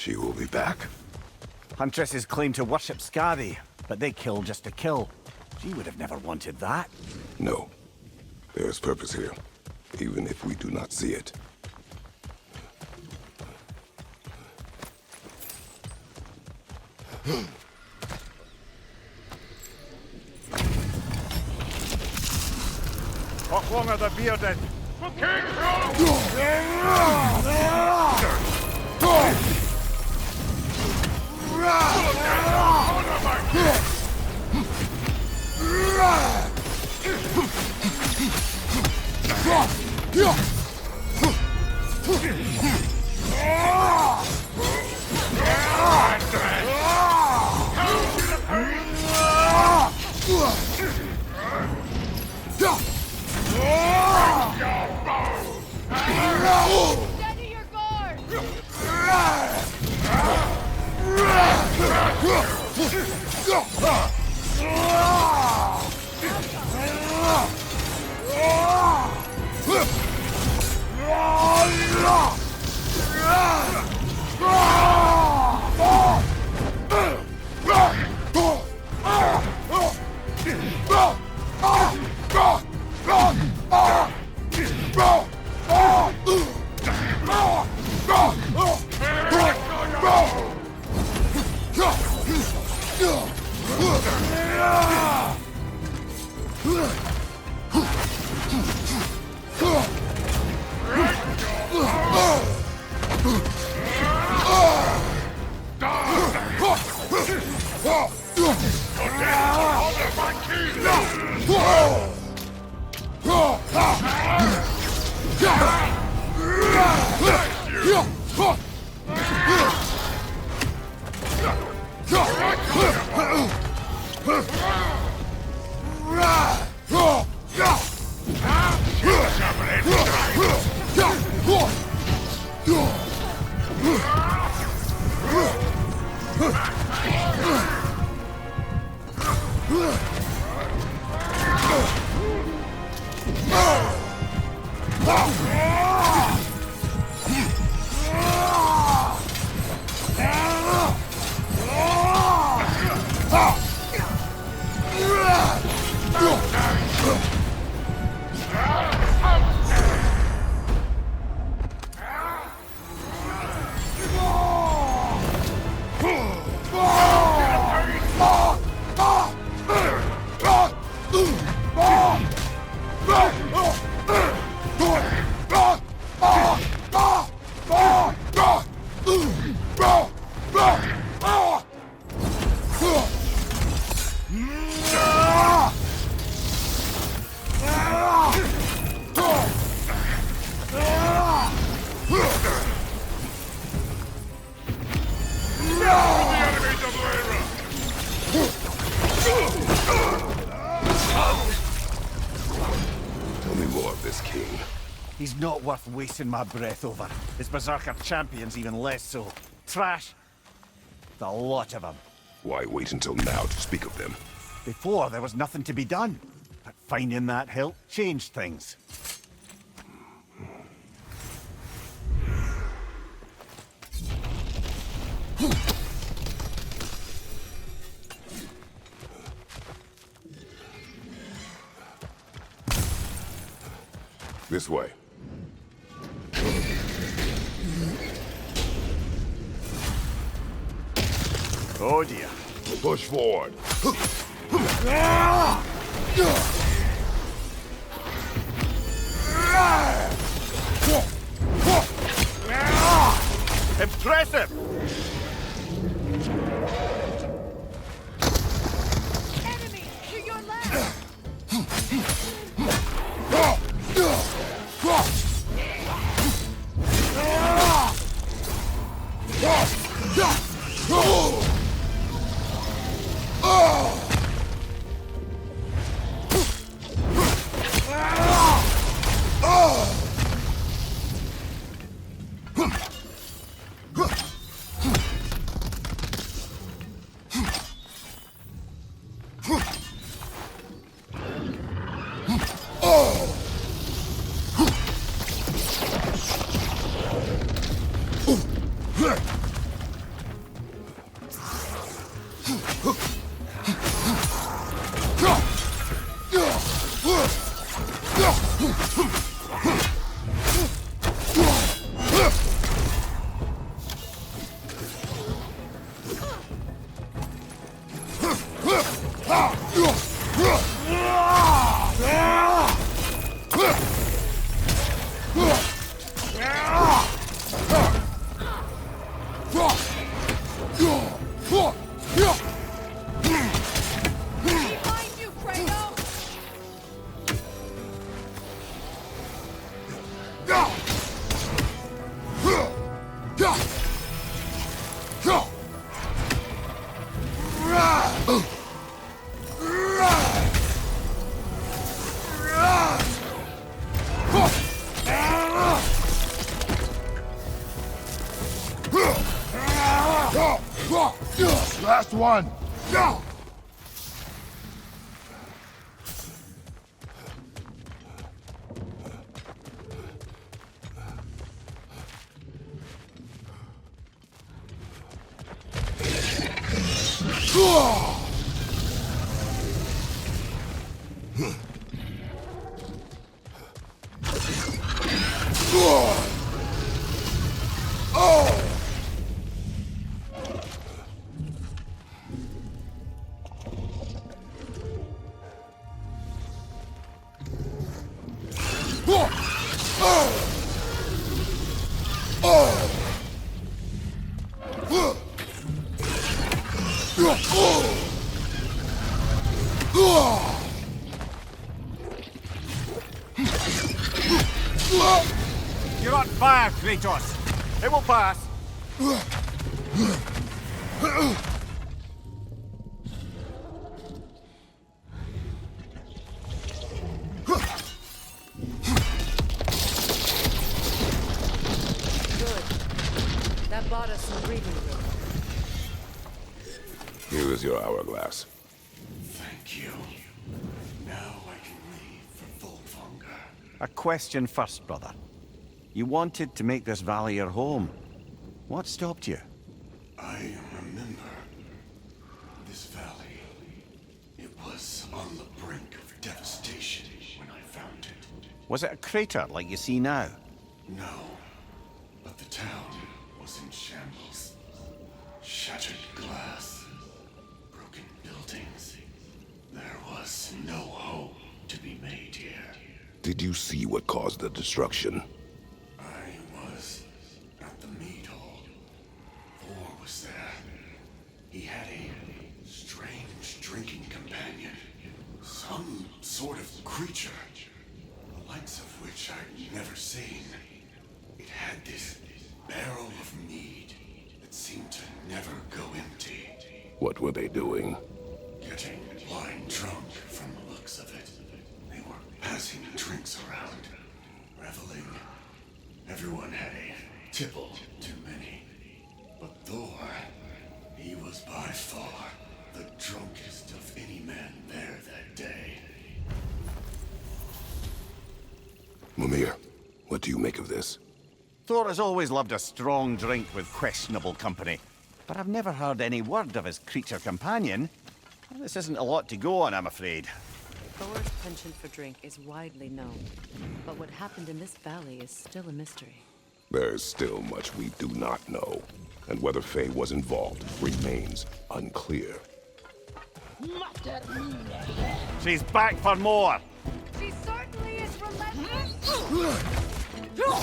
She will be back. Huntresses claim to worship Skadi, but they kill just to kill. She would have never wanted that. No. There is purpose here, even if we do not see it. What long are the bearded? Steady your guard! Tell me more of this king. He's not worth wasting my breath over. His Berserker champions even less so. Trash. The lot of them. Why wait until now to speak of them? Before, there was nothing to be done. But finding that hilt changed things. This way. Oh dear. Push forward. Impressive! Enemy to your left! Behind you, Freya! Last one! You're on fire, Kratos. It will pass. That bought us some breathing room. Here is your hourglass. Thank you. Now I can leave for Volfunga. A question first, brother. You wanted to make this valley your home. What stopped you? I remember this valley. It was on the brink of devastation when I found it. Was it a crater like you see now? No, but the town was in shambles. Shattered glass, broken buildings. There was no hope to be made here. Did you see what caused the destruction? I was at the meat hall. Thor was there. He had a strange drinking companion. Some sort of creature. The likes of which I'd never seen. It had this barrel of mead that seemed to never go empty. What were they doing? Getting blind drunk from the looks of it. They were passing drinks around, reveling. Everyone had a tipple too many. But Thor, he was by far the drunkest of any man there that day. Mimir, what do you make of this? Thor has always loved a strong drink with questionable company. But I've never heard any word of his creature companion. Well, this isn't a lot to go on, I'm afraid. Thor's penchant for drink is widely known, but what happened in this valley is still a mystery. There is still much we do not know, and whether Faye was involved remains unclear. She's back for more! She certainly is relentless! Look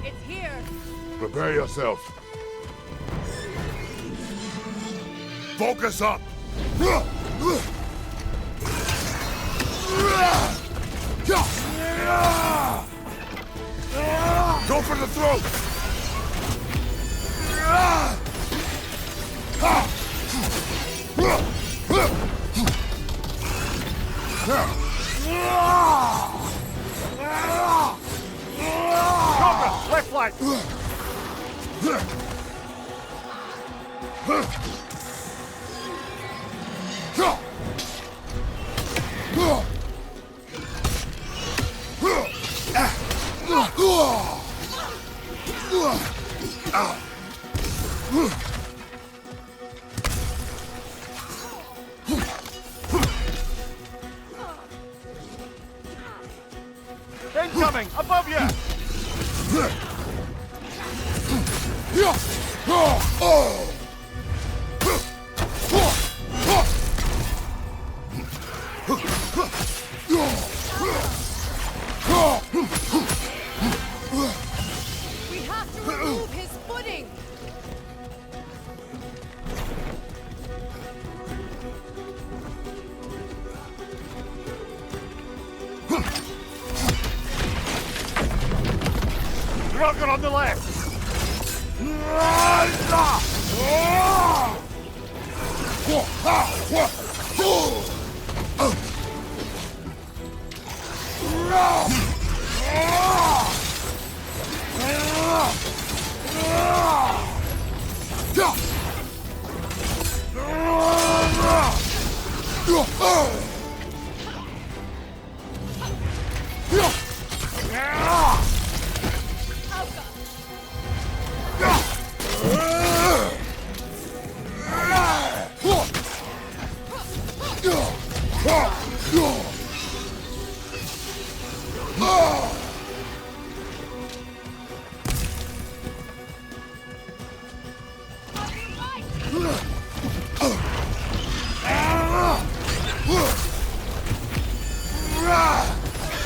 It's here! Prepare yourself. Focus up! Go for the throat! Cobra, left flank! Incoming! Above you! We have to remove his footing! Drugger on the left!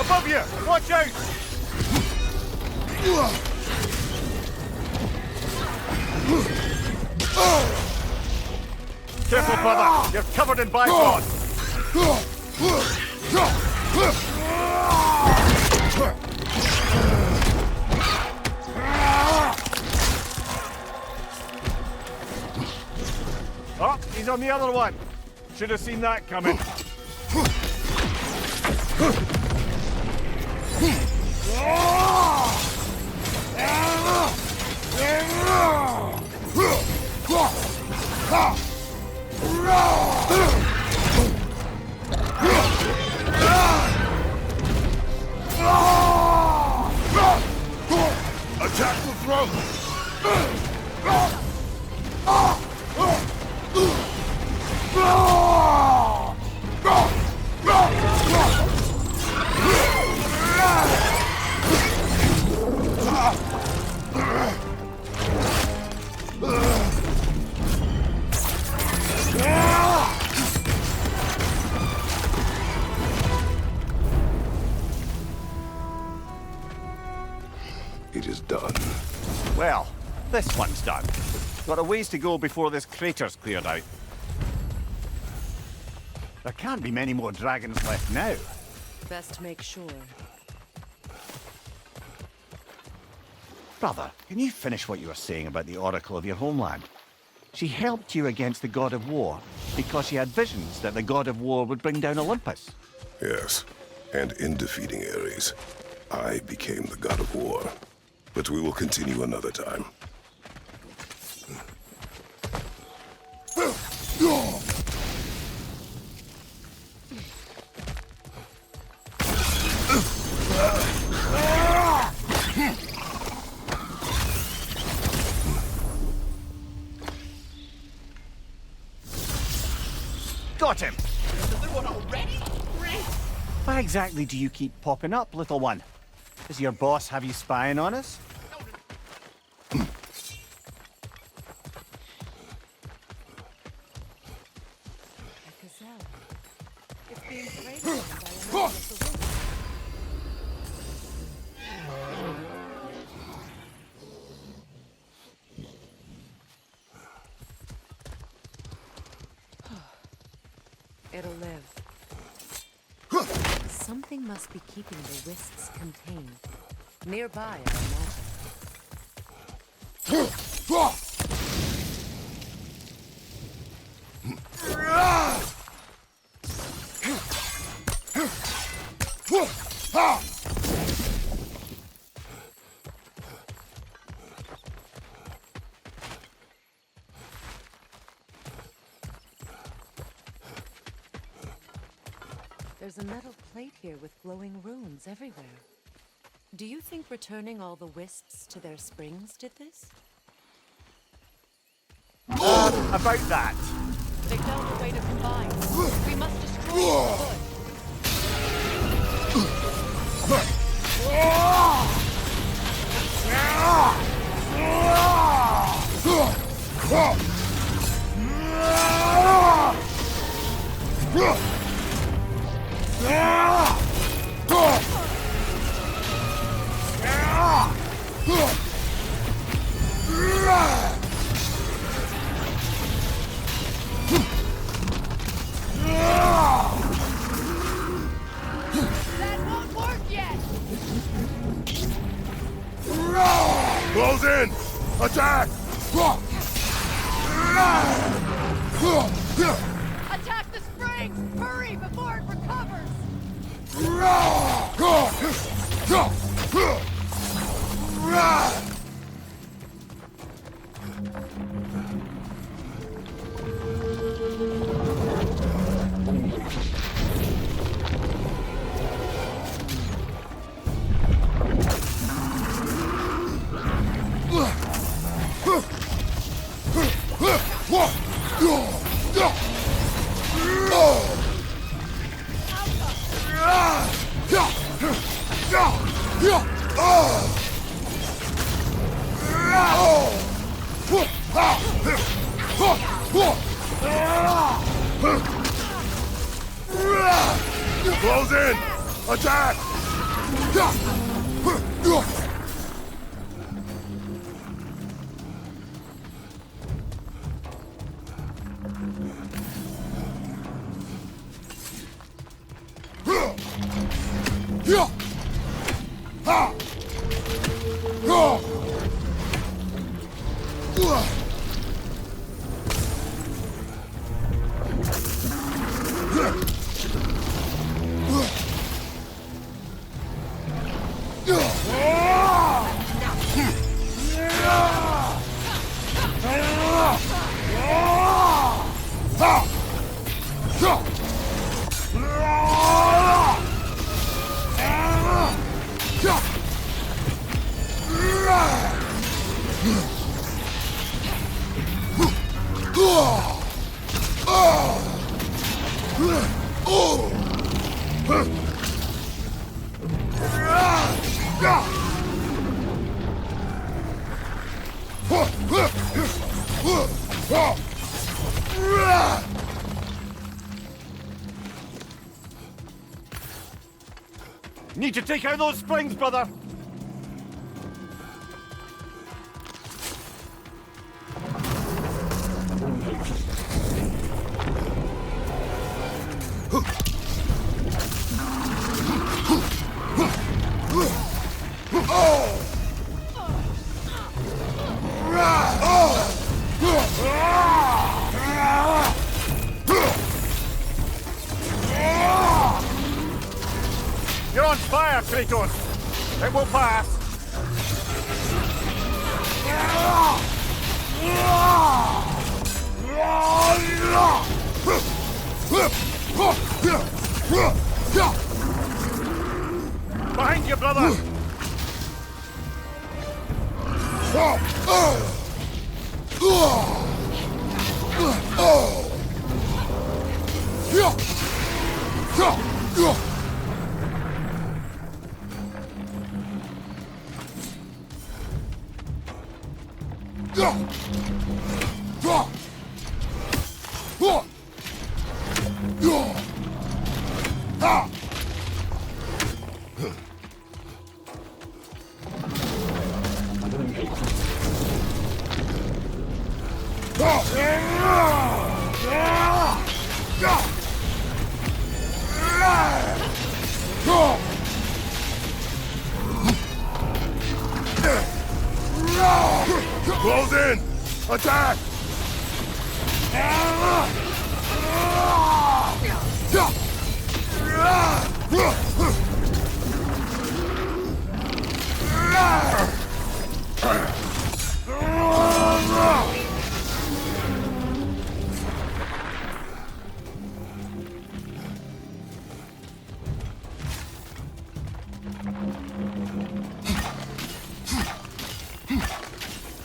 Above you! Watch out! Careful, brother! You're covered in bifrost! Oh, he's on the other one! Should have seen that coming. Attack the throat! It is done. Well, this one's done. Got a ways to go before this crater's cleared out. There can't be many more dragons left now. Best make sure. Brother, can you finish what you were saying about the Oracle of your homeland? She helped you against the God of War because she had visions that the God of War would bring down Olympus. Yes, and in defeating Ares, I became the God of War. But we will continue another time. Got him! Another one already? Great! Why exactly do you keep popping up, little one? Does your boss have you spying on us? It's being preyed on by a man of the wind. It'll live. Something must be keeping the wisps contained. Nearby, I imagine. There's a metal plate here with glowing runes everywhere. Do you think returning all the wisps to their springs did this? About that. They found a way to combine. We must destroy the wood. That won't work yet! Close in! Attack! Attack the springs! Hurry before it recovers! Close in! Attack! Need to take out those springs, brother! You're on fire, Kratos! It will pass! Behind you, brother! Close in! Attack!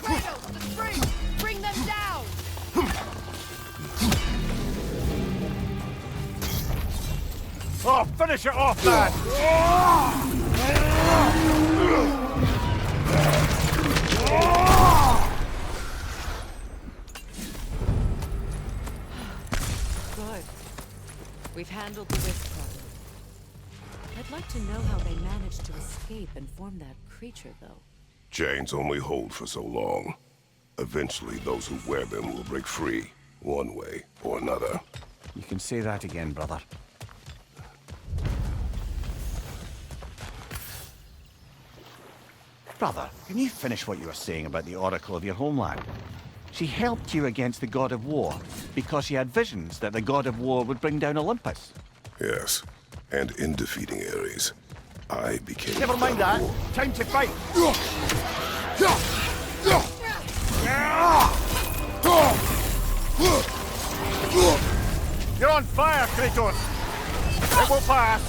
Kratos, the spring! Bring them down! Oh, finish it off, man! Good. We've handled the wisp problem. I'd like to know how they managed to escape and form that creature, though. Chains only hold for so long. Eventually, those who wear them will break free, one way or another. You can say that again, brother. Brother, can you finish what you were saying about the Oracle of your homeland? She helped you against the God of War because she had visions that the God of War would bring down Olympus. Yes, and in defeating Ares, I became... Never mind that. Time to fight. You're on fire, Kratos. It will pass.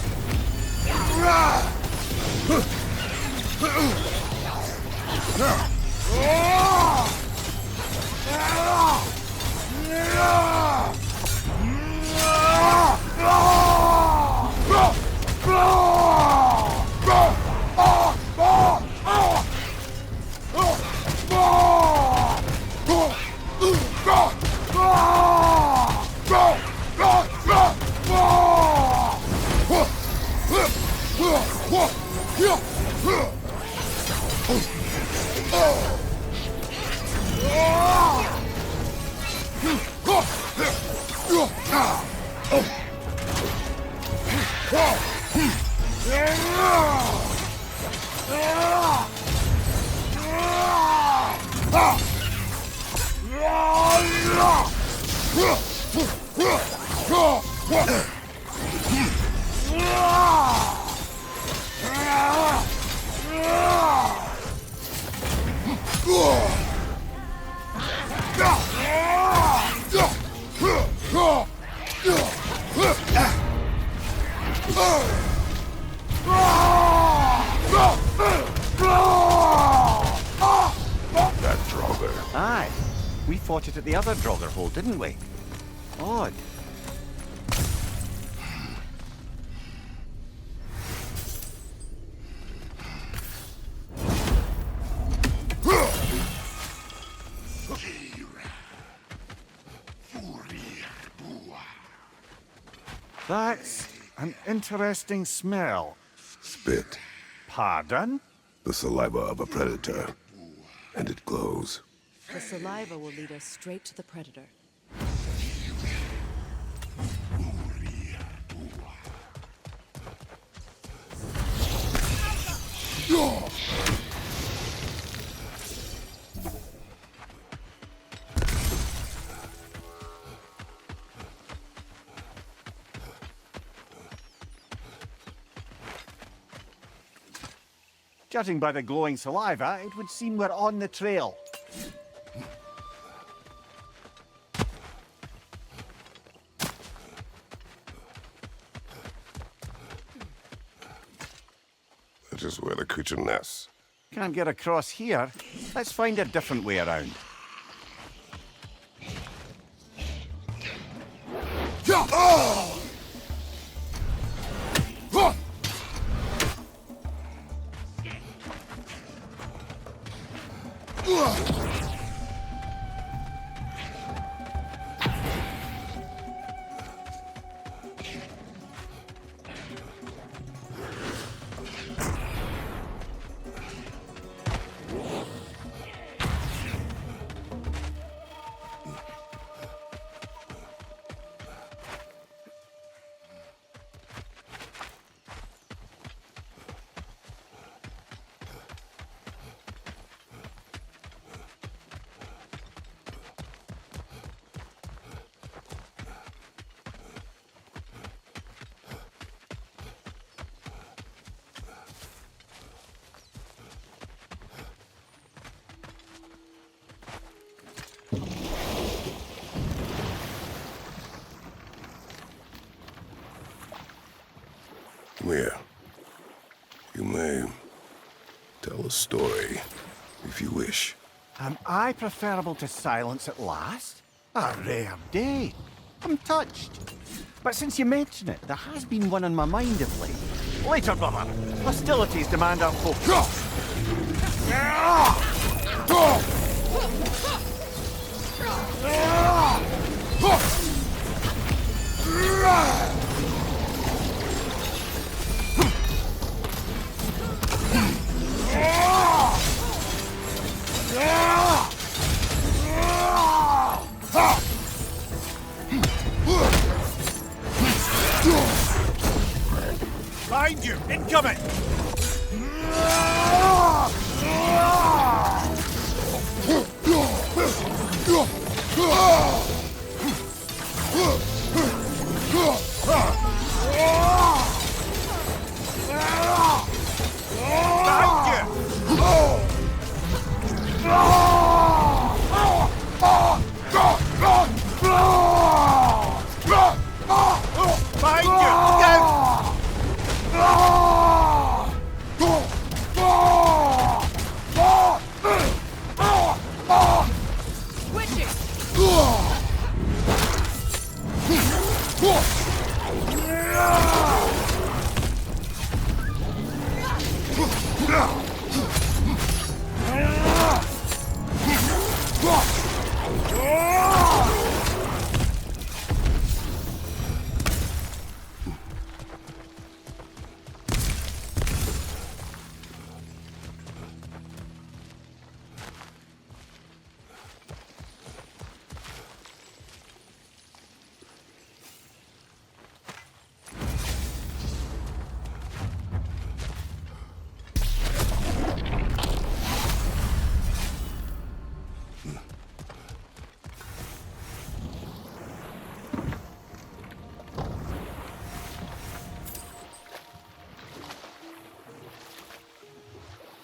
That Draugr. Aye. We fought it at the other Draugr hole, didn't we? Odd. That's an interesting smell. Spit. Pardon? The saliva of a predator. And it glows. The saliva will lead us straight to the Predator. Judging by the glowing saliva, it would seem we're on the trail. That is where the creature nests. Can't get across here. Let's find a different way around. a story, if you wish. Am I preferable to silence at last? A rare day. I'm touched. But since you mention it, there has been one on my mind of late. Later, brother. Hostilities demand our focus. Behind you! Incoming!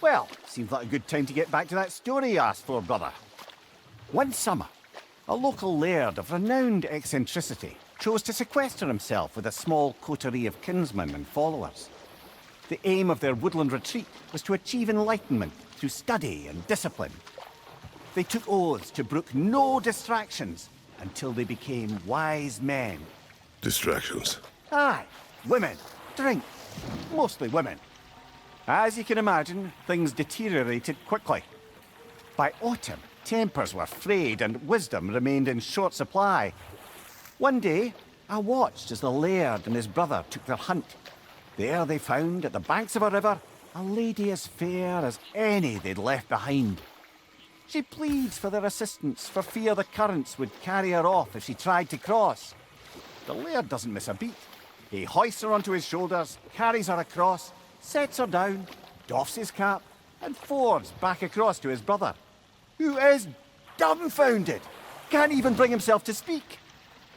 Well, seems like a good time to get back to that story you asked for, brother. One summer, a local laird of renowned eccentricity chose to sequester himself with a small coterie of kinsmen and followers. The aim of their woodland retreat was to achieve enlightenment through study and discipline. They took oaths to brook no distractions until they became wise men. Distractions? Aye, women, drink, mostly women. As you can imagine, things deteriorated quickly. By autumn, tempers were frayed and wisdom remained in short supply. One day, I watched as the laird and his brother took their hunt. There they found, at the banks of a river, a lady as fair as any they'd left behind. She pleads for their assistance for fear the currents would carry her off if she tried to cross. The laird doesn't miss a beat. He hoists her onto his shoulders, carries her across, sets her down, doffs his cap, and fords back across to his brother, who is dumbfounded, can't even bring himself to speak.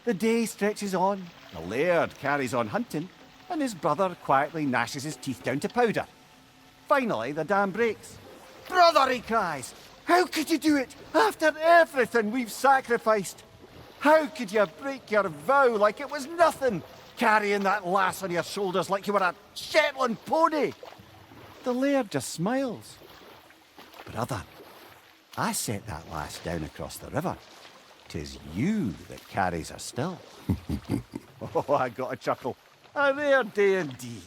The day stretches on, the laird carries on hunting, and his brother quietly gnashes his teeth down to powder. Finally, the dam breaks. "Brother," he cries, "how could you do it after everything we've sacrificed? How could you break your vow like it was nothing? Carrying that lass on your shoulders like you were a Shetland pony." The laird just smiles. "Brother, I set that lass down across the river. 'Tis you that carries her still." Oh, I got a chuckle. A rare day indeed.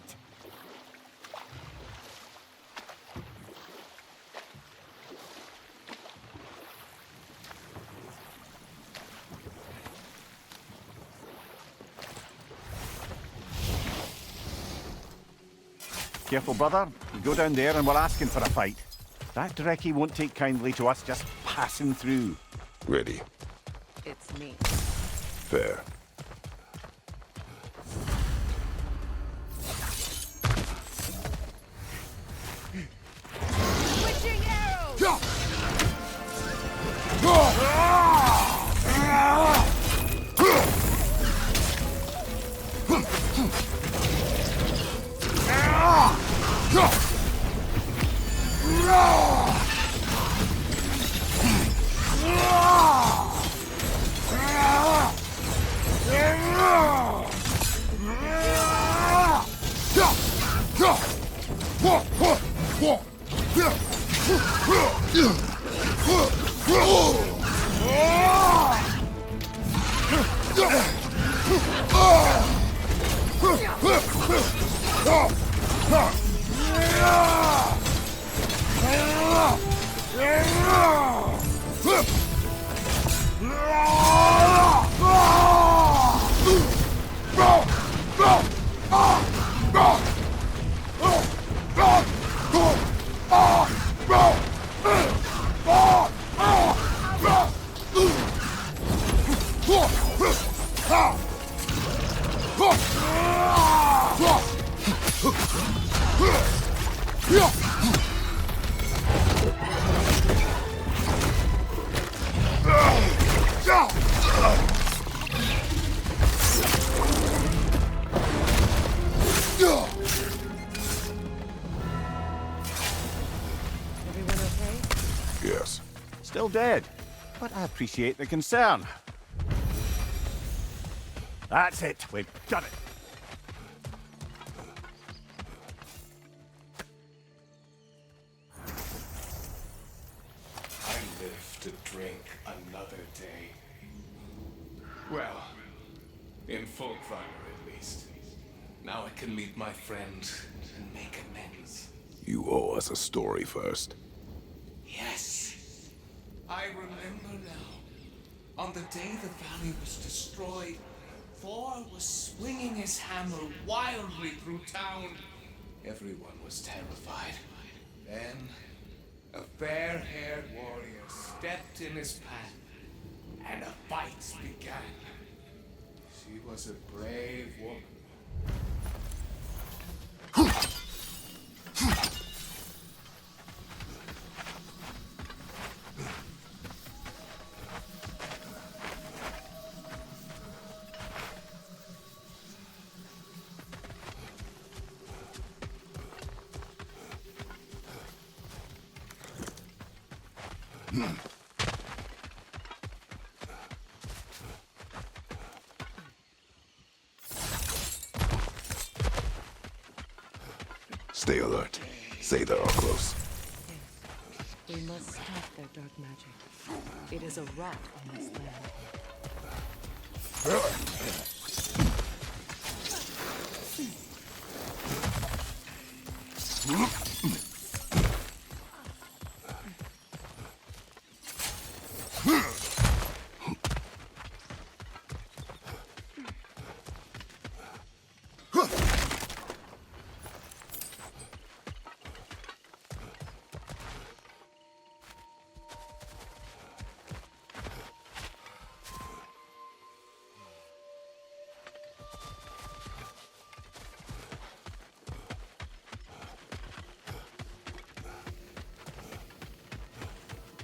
Careful, brother. You go down there and we're asking for a fight. That Drekkie won't take kindly to us just passing through. Ready. It's me. Fair. Switching arrows! Everyone okay? Yes. Still dead, but I appreciate the concern. That's it. We've done it. I live to drink another day. Well, in Folkvanger at least. Now I can meet my friend and make amends. You owe us a story first. Yes. I remember now. On the day the valley was destroyed, Thor was swinging his hammer wildly through town. Everyone was terrified. Then, a fair-haired warrior stepped in his path, and a fight began. She was a brave woman. Stay alert. Say they're all close. We must stop their dark magic. It is a rot on this land.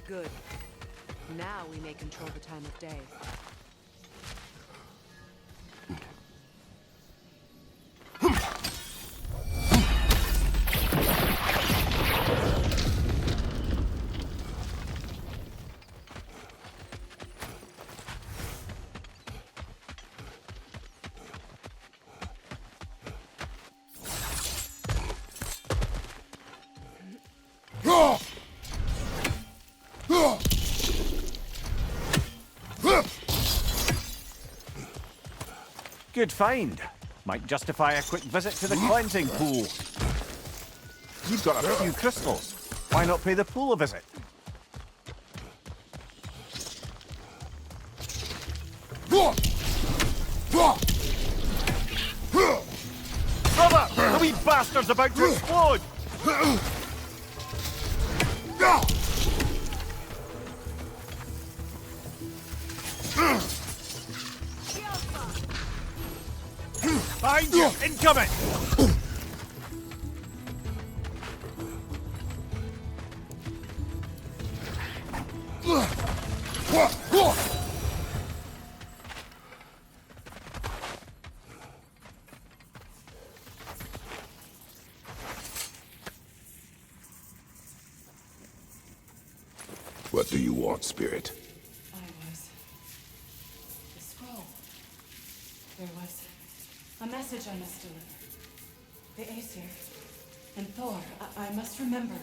Good. Now we may control the time of day. Good find. Might justify a quick visit to the cleansing pool. You've got a few crystals. Why not pay the pool a visit? Brother! The wee bastard's about to explode! Behind you! Incoming! What do you want, Spirit? The scroll. There was a message I must deliver. The Aesir and Thor. I must remember.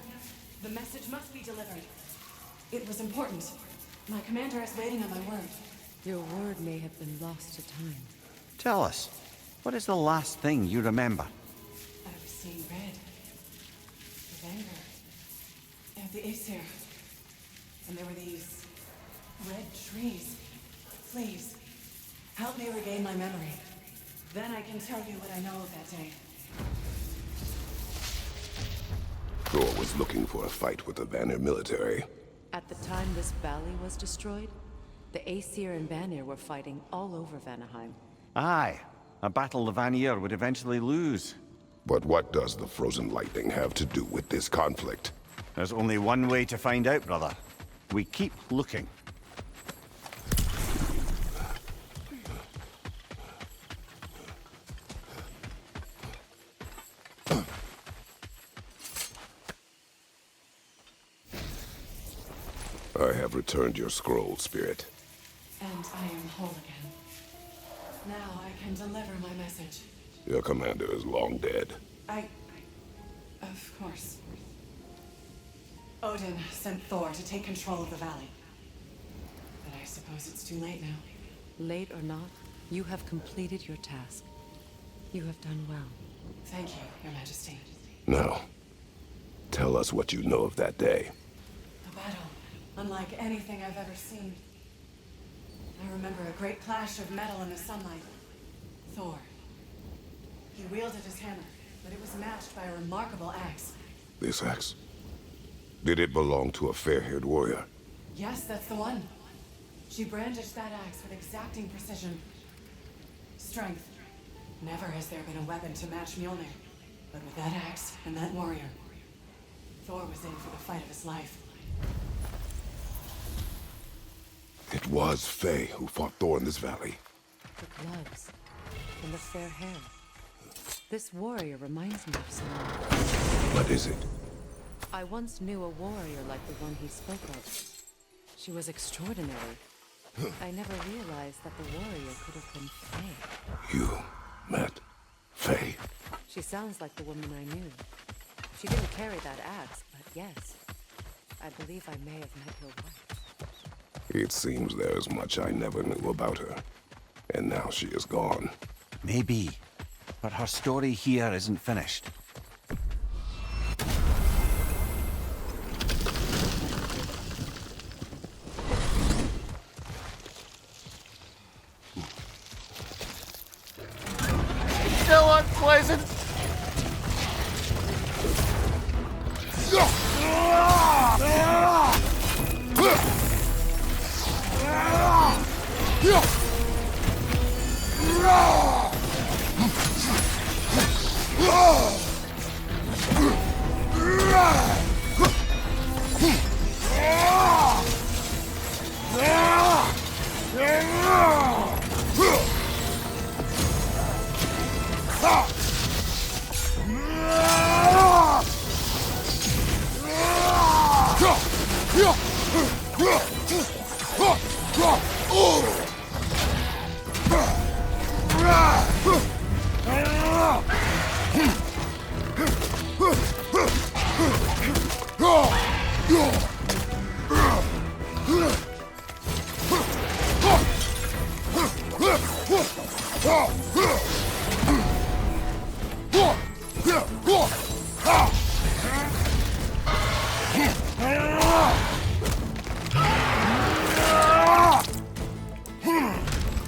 The message must be delivered. It was important. My commander is waiting on my word. Your word may have been lost to time. Tell us, what is the last thing you remember? I was seeing red. With anger. And the Aesir. And there were these red trees. Please, help me regain my memory. Then I can tell you what I know of that day. Thor was looking for a fight with the Vanir military. At the time this valley was destroyed, The Aesir and Vanir were fighting all over Vanaheim. Aye, a battle the Vanir would eventually lose. But what does the frozen lightning have to do with this conflict? There's only one way to find out, brother. We keep looking. I have returned your scroll, Spirit. And I am whole again. Now I can deliver my message. Your commander is long dead. Of course. Odin sent Thor to take control of the valley. But I suppose it's too late now. Late or not, you have completed your task. You have done well. Thank you, Your Majesty. Now, tell us what you know of that day. A battle unlike anything I've ever seen. I remember a great clash of metal in the sunlight. Thor. He wielded his hammer, but it was matched by a remarkable axe. This axe? Did it belong to a fair-haired warrior? Yes, that's the one. She brandished that axe with exacting precision. Strength. Never has there been a weapon to match Mjolnir. But with that axe and that warrior, Thor was in for the fight of his life. It was Faye who fought Thor in this valley. The gloves and the fair hair. This warrior reminds me of someone. What is it? I once knew a warrior like the one he spoke of. She was extraordinary. I never realized that the warrior could have been Faye. You met Faye? She sounds like the woman I knew. She didn't carry that axe, but yes. I believe I may have met her once. It seems there is much I never knew about her. And now she is gone. Maybe. But her story here isn't finished. Still unpleasant.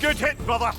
Good hit, brother!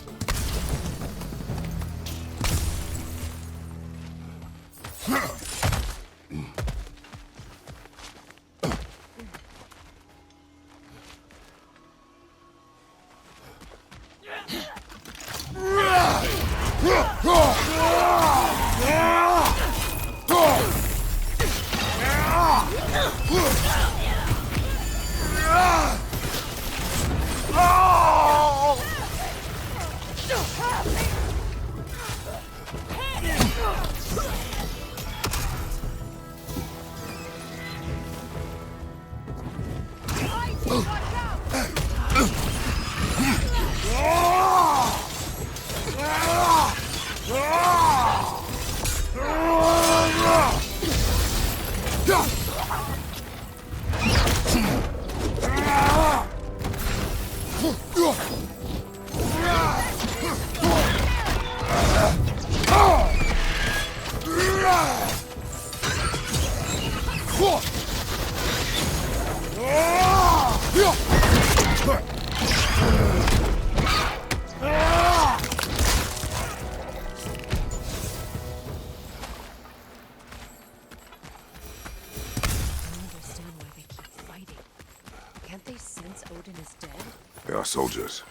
soldiers.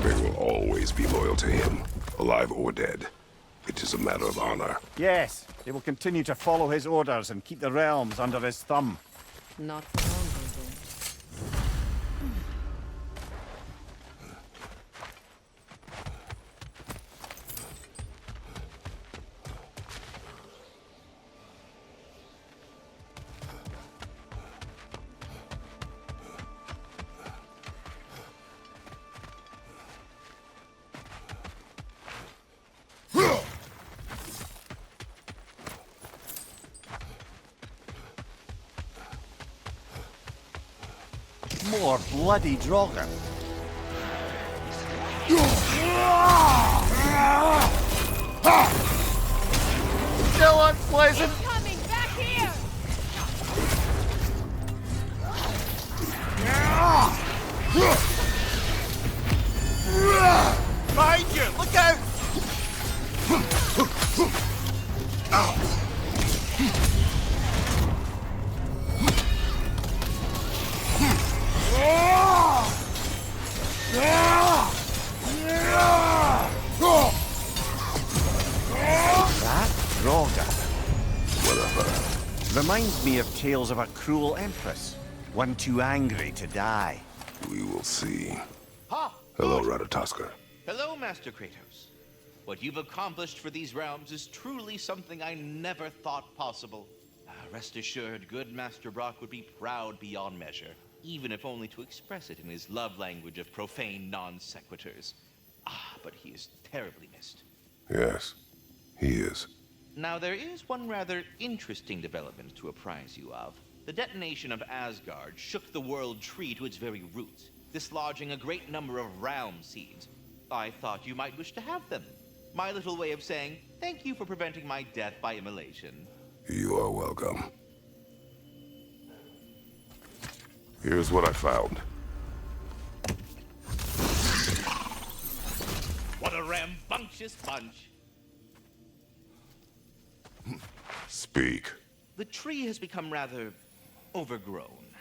They will always be loyal to him, alive or dead. It is a matter of honor. Yes, they will continue to follow his orders and keep the realms under his thumb. Not for long, they won't. More bloody Draugr. Still unpleasant. Coming back here! Behind you! Look out! That Draugr. Whatever. Reminds me of tales of a cruel empress. One too angry to die. We will see. Ha! Hello, Ratatoskr. Hello, Master Kratos. What you've accomplished for these realms is truly something I never thought possible. Rest assured, good Master Brock would be proud beyond measure, even if only to express it in his love language of profane non-sequiturs. But he is terribly missed. Yes, he is. Now, there is one rather interesting development to apprise you of. The detonation of Asgard shook the world tree to its very roots, dislodging a great number of realm seeds. I thought you might wish to have them. My little way of saying, thank you for preventing my death by immolation. You are welcome. Here's what I found. What a rambunctious bunch. Speak. The tree has become rather overgrown.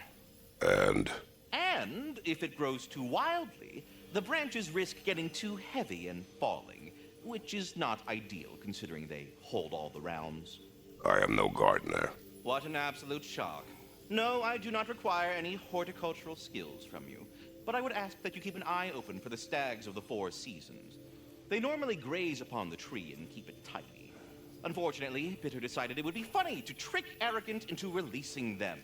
And? And if it grows too wildly, the branches risk getting too heavy and falling, which is not ideal considering they hold all the realms. I am no gardener. What an absolute shock. No, I do not require any horticultural skills from you, but I would ask that you keep an eye open for the stags of the 4 seasons. They normally graze upon the tree and keep it tidy. Unfortunately, Bitter decided it would be funny to trick Arrogant into releasing them.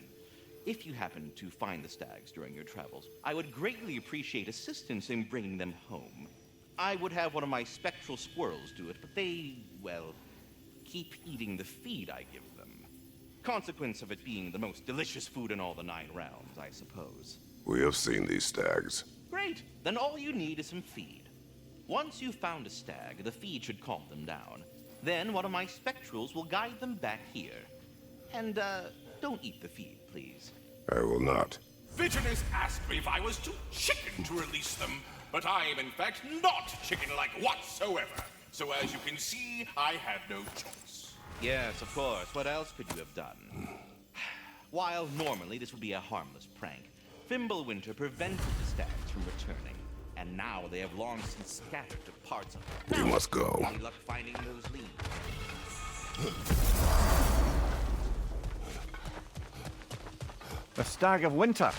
If you happen to find the stags during your travels, I would greatly appreciate assistance in bringing them home. I would have one of my spectral squirrels do it, but they, well, keep eating the feed I give them. Consequence of it being the most delicious food in all the 9 realms, I suppose. We have seen these stags. Great! Then all you need is some feed. Once you've found a stag, the feed should calm them down. Then one of my spectrals will guide them back here. And, don't eat the feed, please. I will not. Vigilance asked me if I was too chicken to release them, but I am in fact not chicken-like whatsoever. So as you can see, I had no choice. Yes, of course. What else could you have done? While normally this would be a harmless prank, Fimbulwinter prevented the stags from returning, and now they have long since scattered to parts of the We must go. Any luck finding those leads? The Stag of Winter.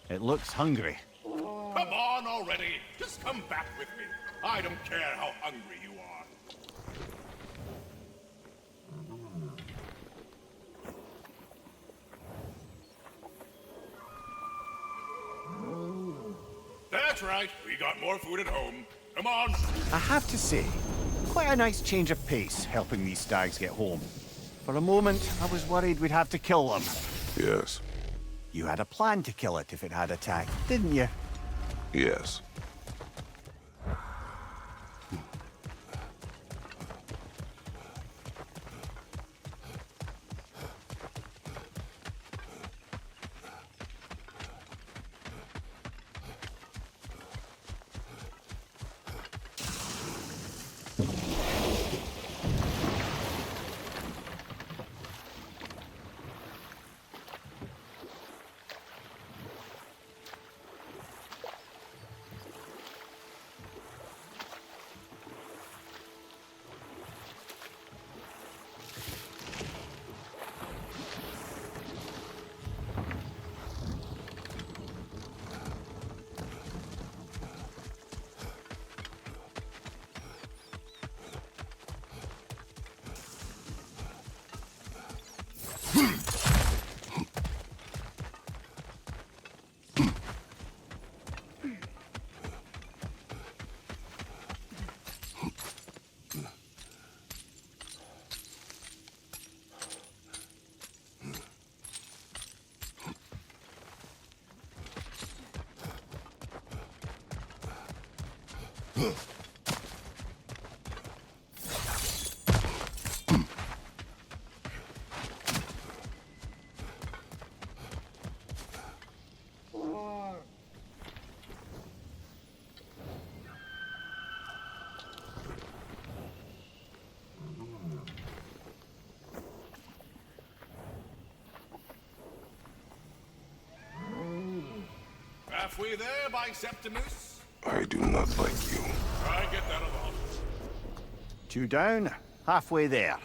It looks hungry. Come on already! Just come back with me. I don't care how hungry you are. That's right. We got more food at home. Come on. I have to say, quite a nice change of pace helping these stags get home. For a moment, I was worried we'd have to kill them. Yes. You had a plan to kill it if it had attacked, didn't you? Yes. Halfway there, by Septimus. I do not like you. I get that a lot. 2 down, halfway there.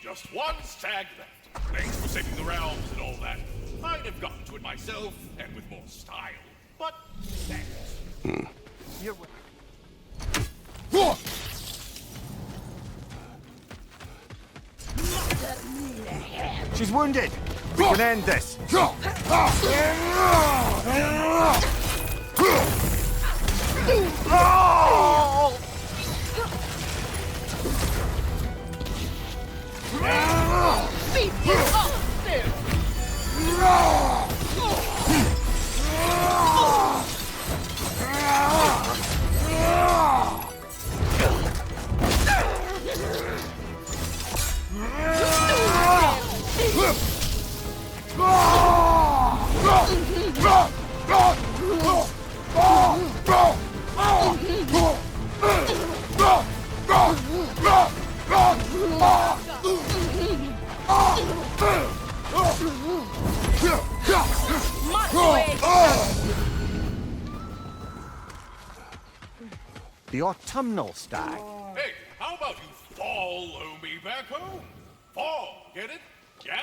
Just one stag left. Thanks for saving the realms and all that. I'd have gotten to it myself, and with more style. But thanks. You're... She's wounded! We can end this! Oh! Beat you up there! The autumnal stag. Hey, how about you follow me back home? Fall, get it? Yeah?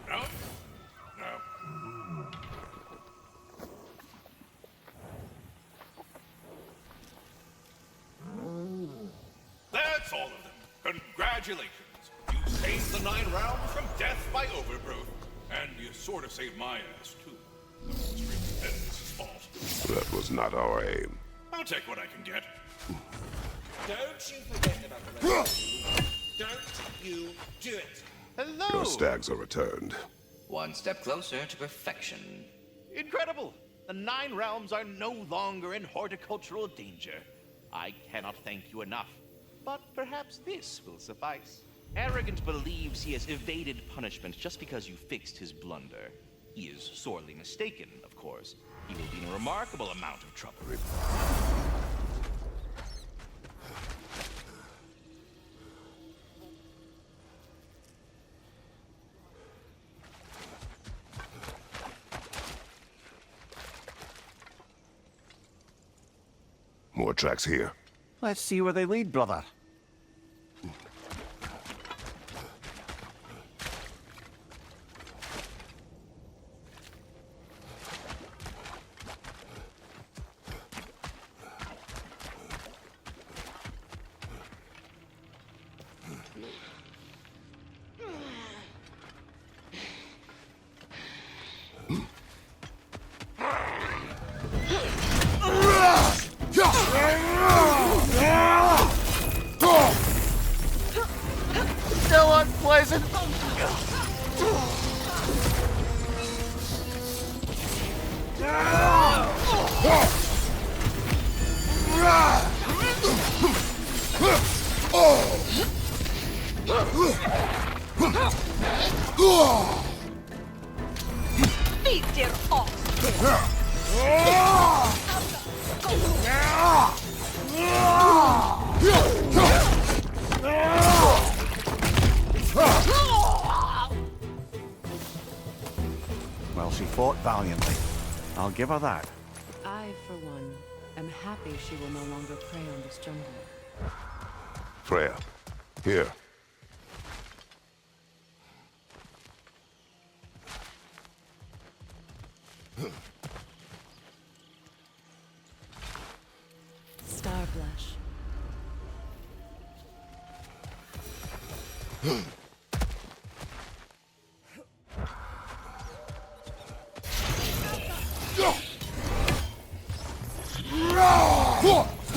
No? No. That's all of them. Congratulations. You saved the 9 realms from death by overgrowth. And you sort of saved my ass, too. It's really Dennis's fault. That was not our aim. I'll take what I can get. Don't you forget about the rescue. Don't you do it. Hello! Your stags are returned. One step closer to perfection. Incredible! The 9 realms are no longer in horticultural danger. I cannot thank you enough, but perhaps this will suffice. Arrogant believes he has evaded punishment just because you fixed his blunder. He is sorely mistaken, of course. He will be in a remarkable amount of trouble. More tracks here. Let's see where they lead, brother. Still unpleasant. Beat dir off! Well, she fought valiantly. I'll give her that. I, for one, am happy she will no longer prey on this jungle. Freya, here. flesh.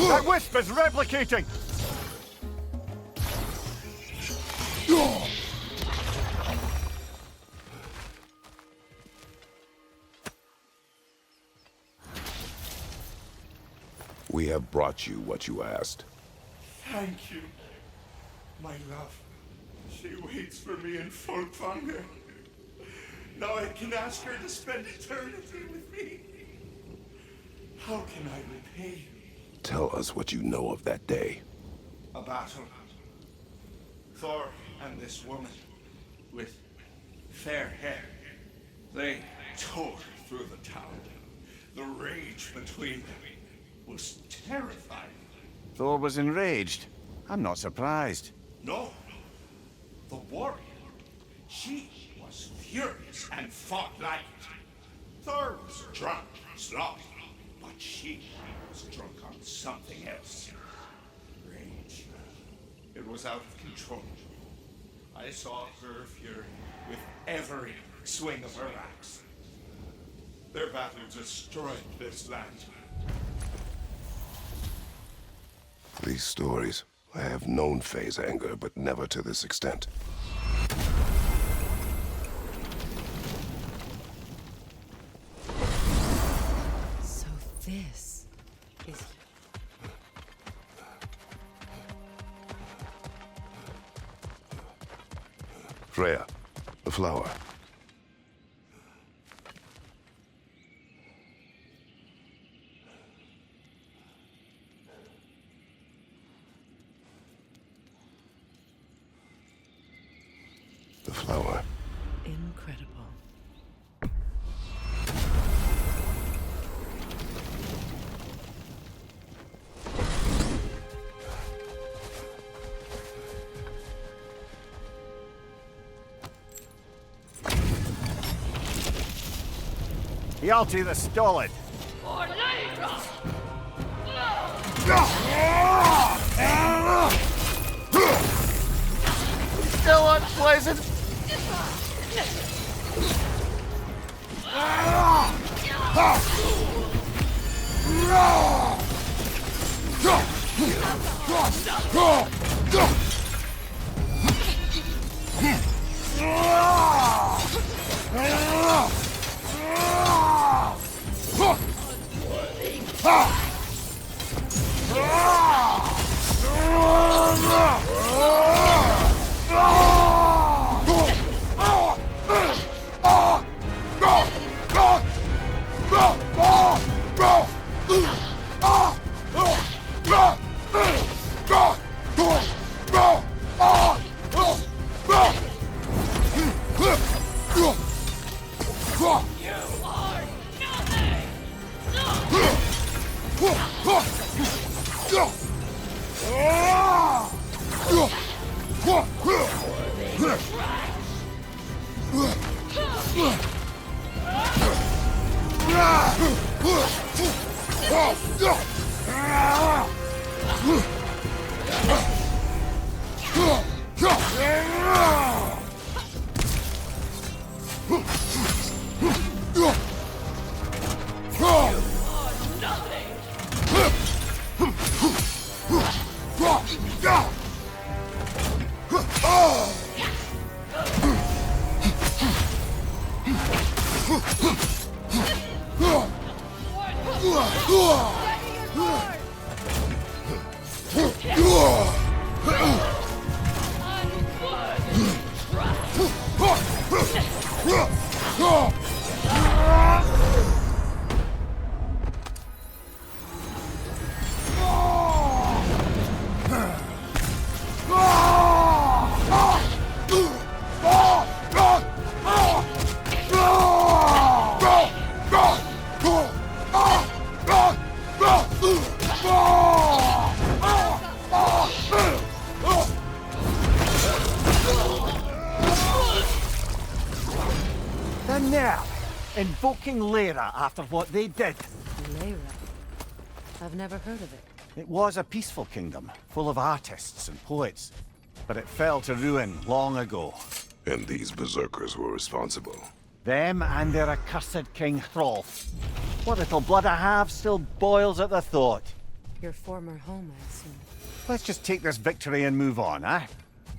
That wisp is replicating! We have brought you what you asked. Thank you, my love. She waits for me in Folkvanger. Now I can ask her to spend eternity with me. How can I repay you? Tell us what you know of that day. A battle. Thor and this woman with fair hair. They tore through the town. The rage between them was terrifying. Thor was enraged. I'm not surprised. No. The warrior. She was furious and fought like it. Thor was drunk, sloppy, but she was drunk on something else. Rage. It was out of control. I saw her fury with every swing of her axe. Their battle destroyed this land. These stories. I have known Faye's anger, but never to this extent. So this is... Freya, the flower. The flower. incredible. Hjalti the Stolid. Still unpleasant. And now, invoking Lyra after what they did. Lyra? I've never heard of it. It was a peaceful kingdom, full of artists and poets, but it fell to ruin long ago. And these berserkers were responsible. Them and their accursed King Hrolf. What little blood I have still boils at the thought. Your former home, I assume. Let's just take this victory and move on, eh?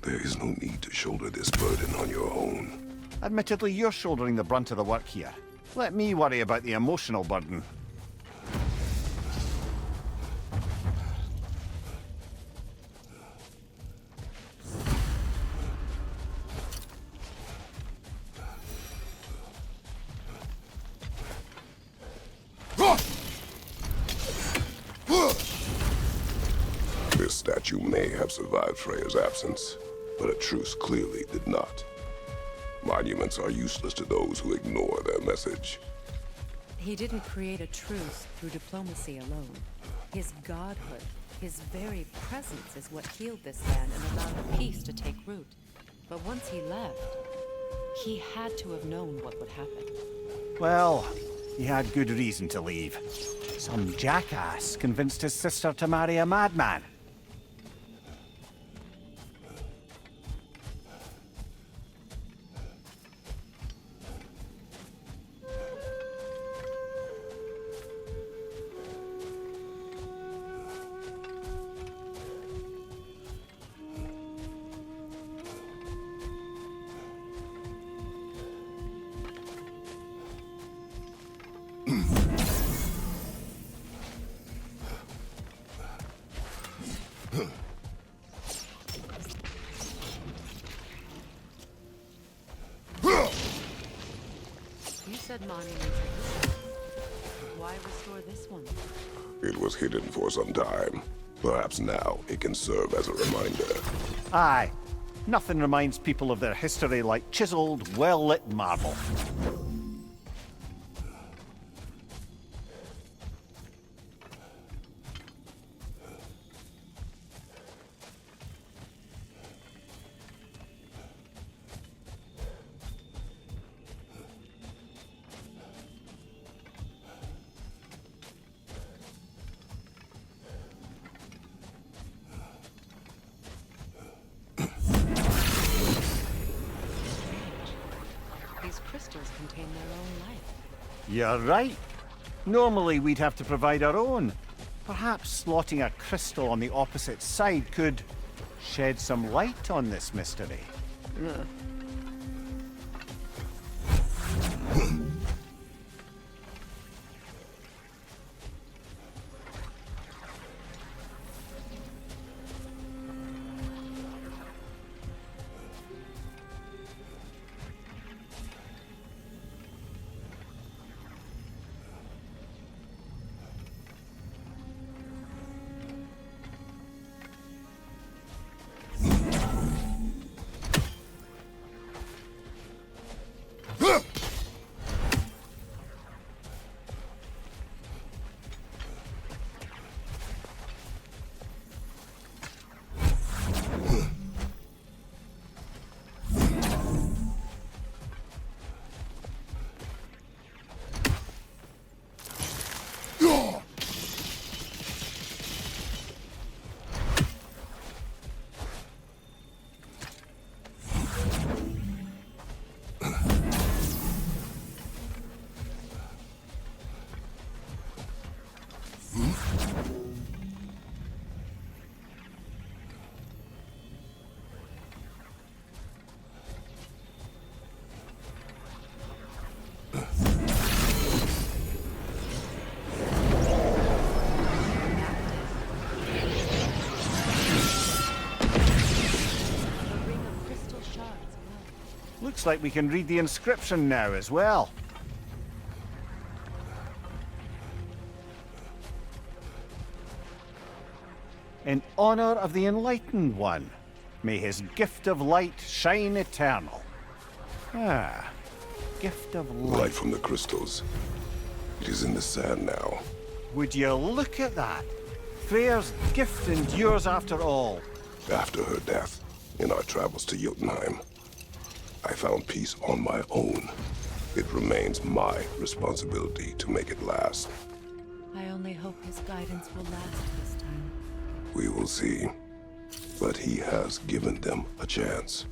There is no need to shoulder this burden on your own. Admittedly, you're shouldering the brunt of the work here. Let me worry about the emotional burden. This statue may have survived Freya's absence, but a truce clearly did not. Monuments are useless to those who ignore their message. He didn't create a truce through diplomacy alone. His godhood, his very presence is what healed this land and allowed peace to take root. But once he left, he had to have known what would happen. Well, he had good reason to leave. Some jackass convinced his sister to marry a madman. You said monuments exist. Why restore this one? It was hidden for some time. Perhaps now it can serve as a reminder. Aye. Nothing reminds people of their history like chiseled, well-lit marble. Contain their own life. You're right. Normally we'd have to provide our own. Perhaps slotting a crystal on the opposite side could shed some light on this mystery. Looks like we can read the inscription now as well. In honor of the Enlightened One, may his gift of light shine eternal. Ah, gift of light. Light from the crystals. It is in the sand now. Would you look at that? Freyr's gift endures after all. After her death, in our travels to Jotunheim, I found peace on my own. It remains my responsibility to make it last. I only hope his guidance will last this time. We will see. But he has given them a chance.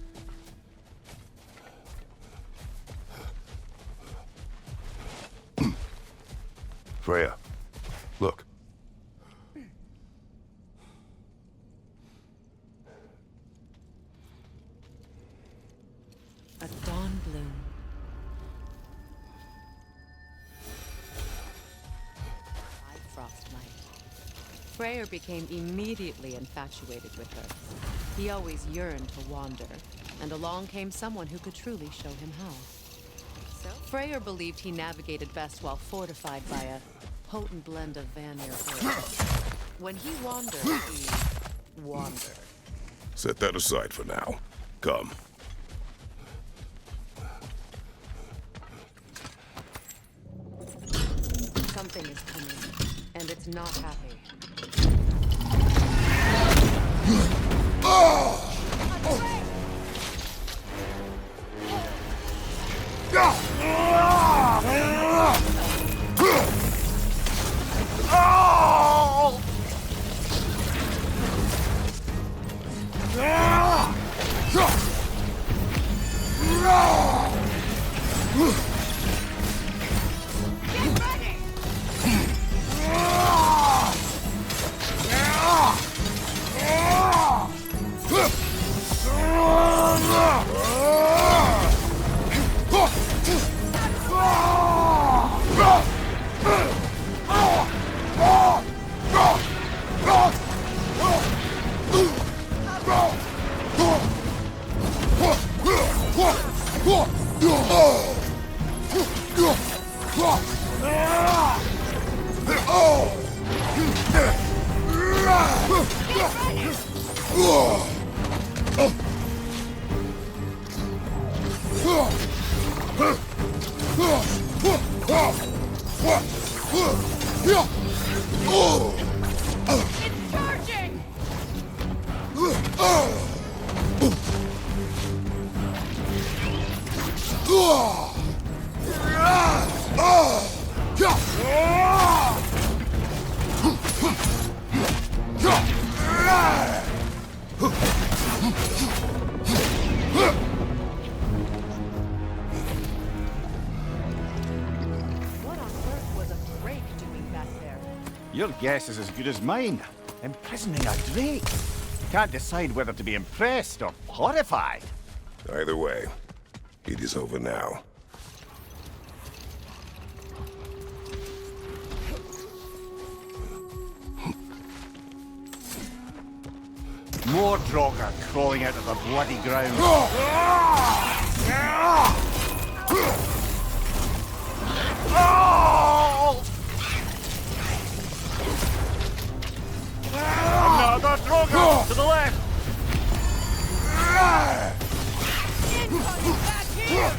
Freya, look. A dawn bloom. Frostlight. Freyr became immediately infatuated with her. He always yearned to wander, and along came someone who could truly show him how. So Freyr believed he navigated best while fortified by a potent blend of Vanir herbs. When he wandered, he wandered. Set that aside for now. Come. Something is coming, and it's not happy. Your guess is as good as mine. Imprisoning a drake. Can't decide whether to be impressed or horrified. Either way, it is over now. More Draugr crawling out of the bloody ground. Another Draugr to the left. Incoming back here!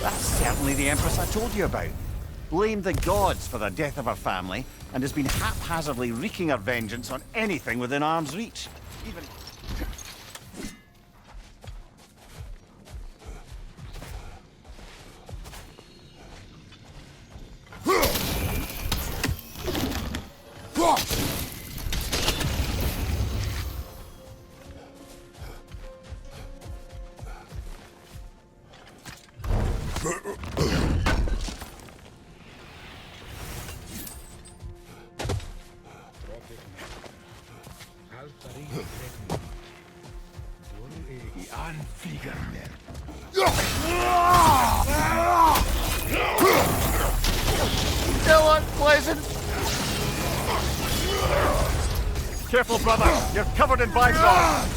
That's certainly the Empress I told you about. Blamed the gods for the death of her family, and has been haphazardly wreaking her vengeance on anything within arm's reach. Even... Still unpleasant. Careful, brother. You're covered in bygones.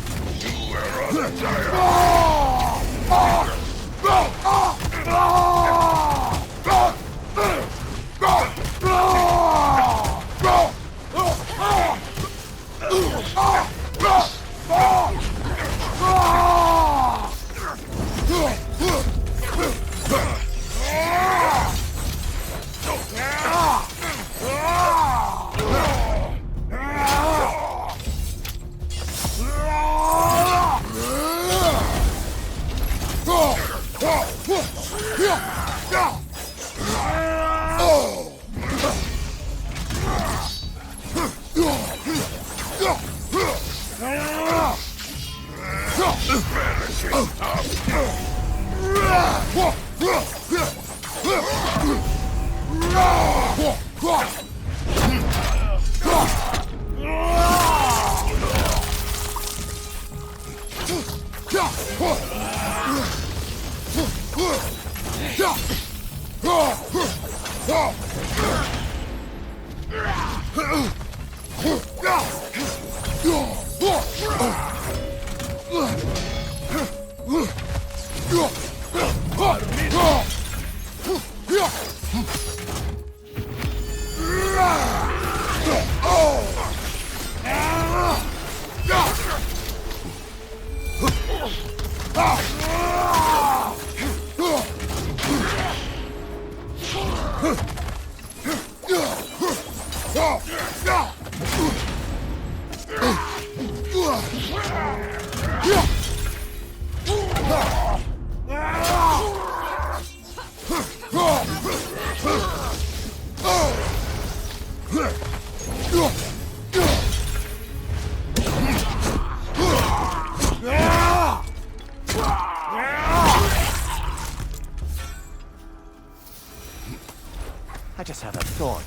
I just had a thought.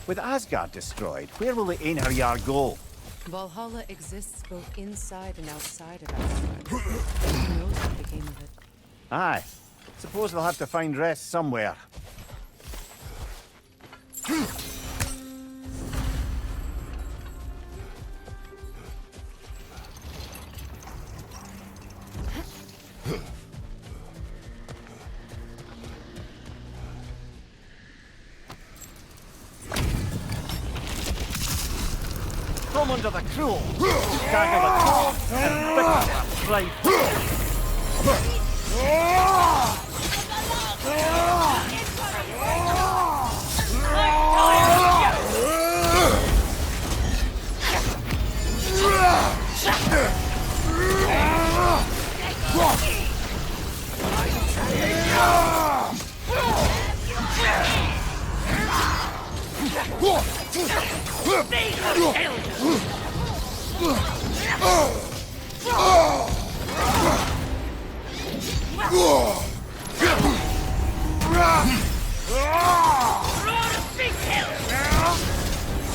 With Asgard destroyed, where will the Einherjar go? Valhalla exists both inside and outside of Asgard. Who knows what became of it? Aye. Suppose they'll have to find rest somewhere. Come under the cruel, stagger the cold, and bitter pride.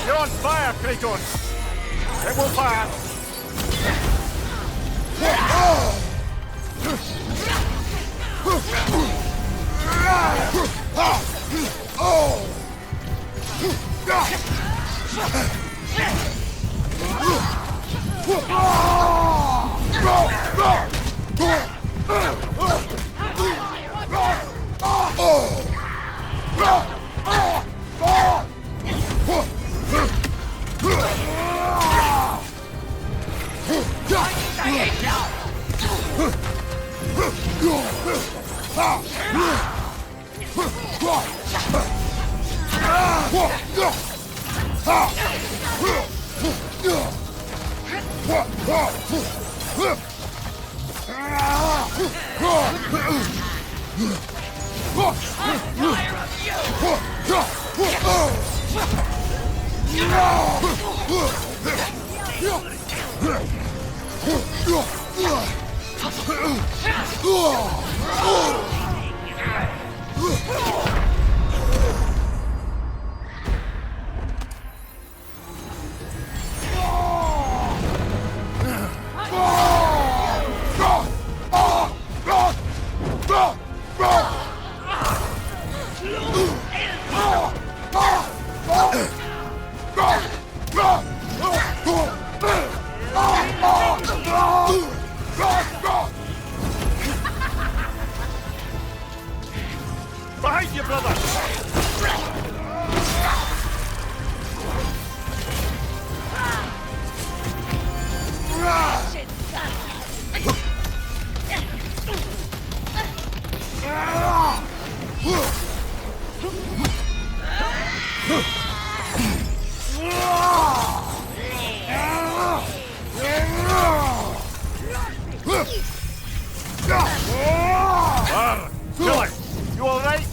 You're on fire, Kratos! It won't pass! Behind you, brother! Killer, you all right?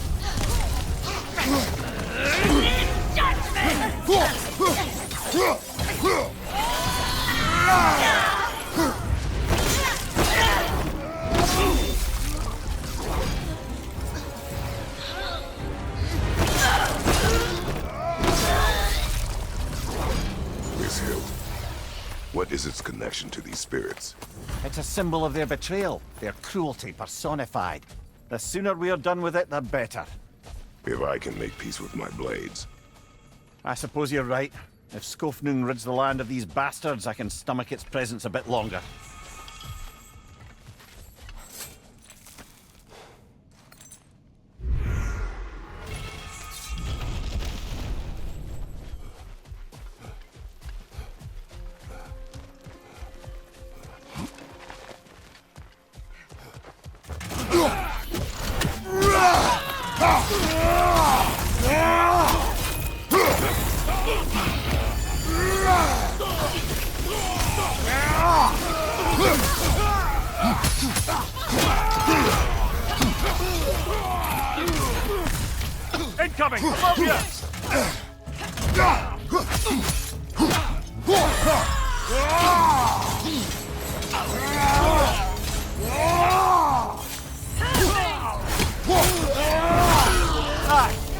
What is its connection to these spirits? It's a symbol of their betrayal, their cruelty personified. The sooner we're done with it, the better. If I can make peace with my blades. I suppose you're right. If Skofnung rids the land of these bastards, I can stomach its presence a bit longer. Incoming! Above you!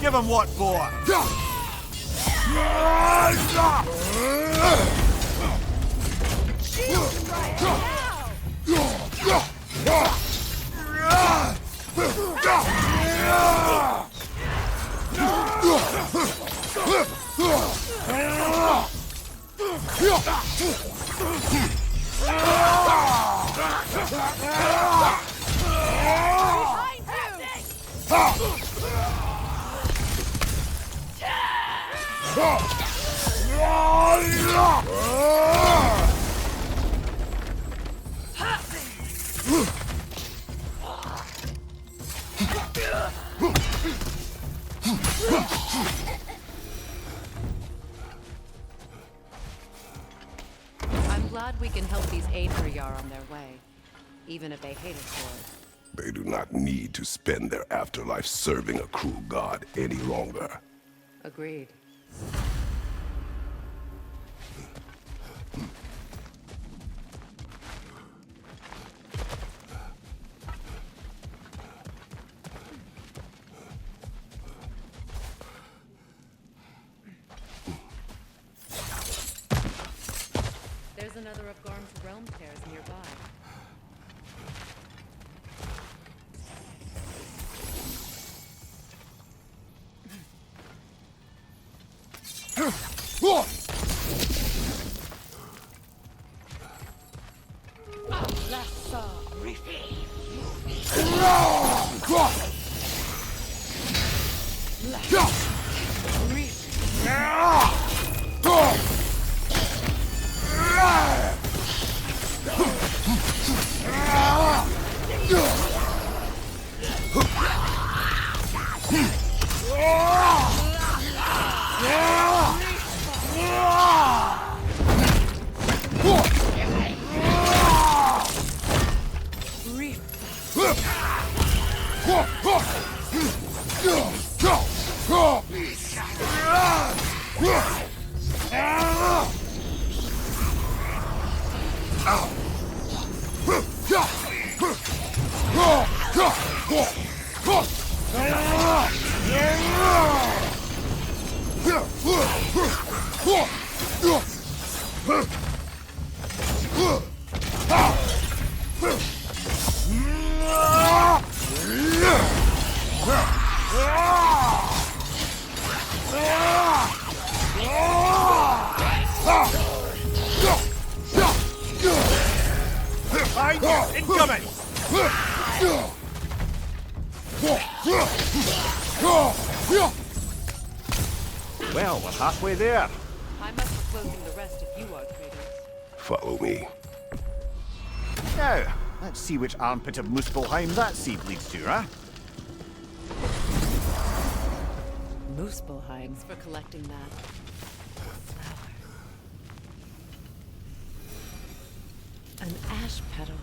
Give him what for! I'm glad we can help these Freyr on their way, even if they hate us for it. They do not need to spend their afterlife serving a cruel god any longer. Agreed. There's another of Garm's realm tears nearby. Incoming! Well, we're halfway there. I must be closing the rest if you are, traders. Follow me. Now, let's see which armpit of Muspelheim that seed leads to, huh? Muspelheims for collecting that flower. An ash petal.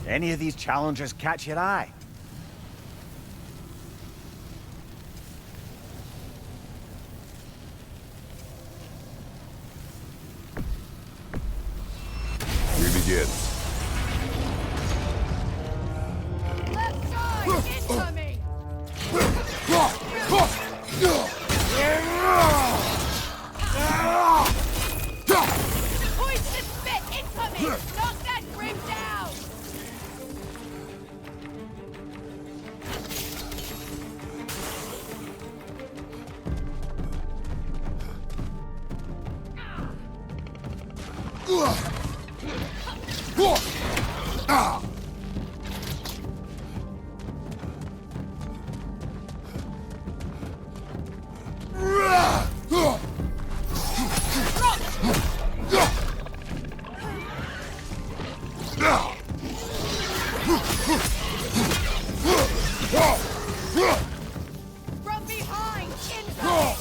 Any of these challenges catch your eye? We begin. Left side, incoming! Poison spit, incoming! Knock that grim down! From behind, incoming!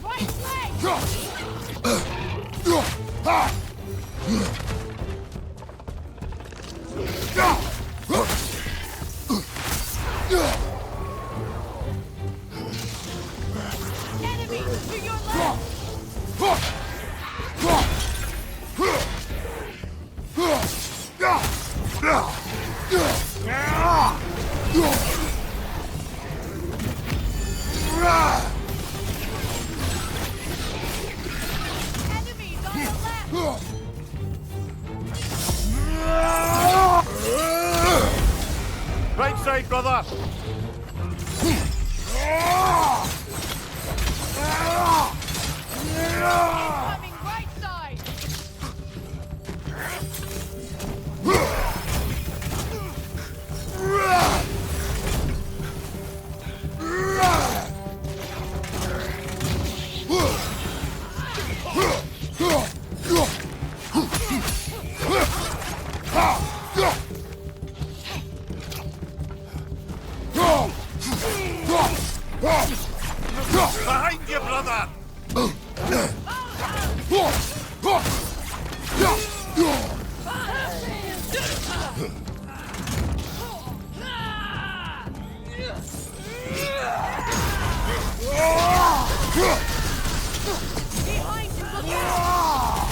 Right leg! Enemy to your left! Enemies on the left! Right side, brother! Incoming right side! Behind you, brother! Behind you, look out!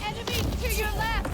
Enemies to your left!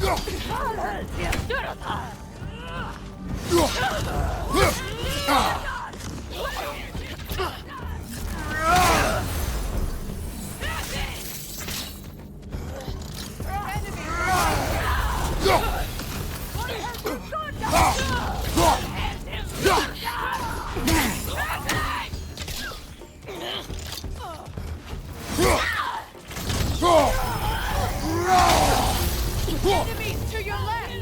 Enemies to your left!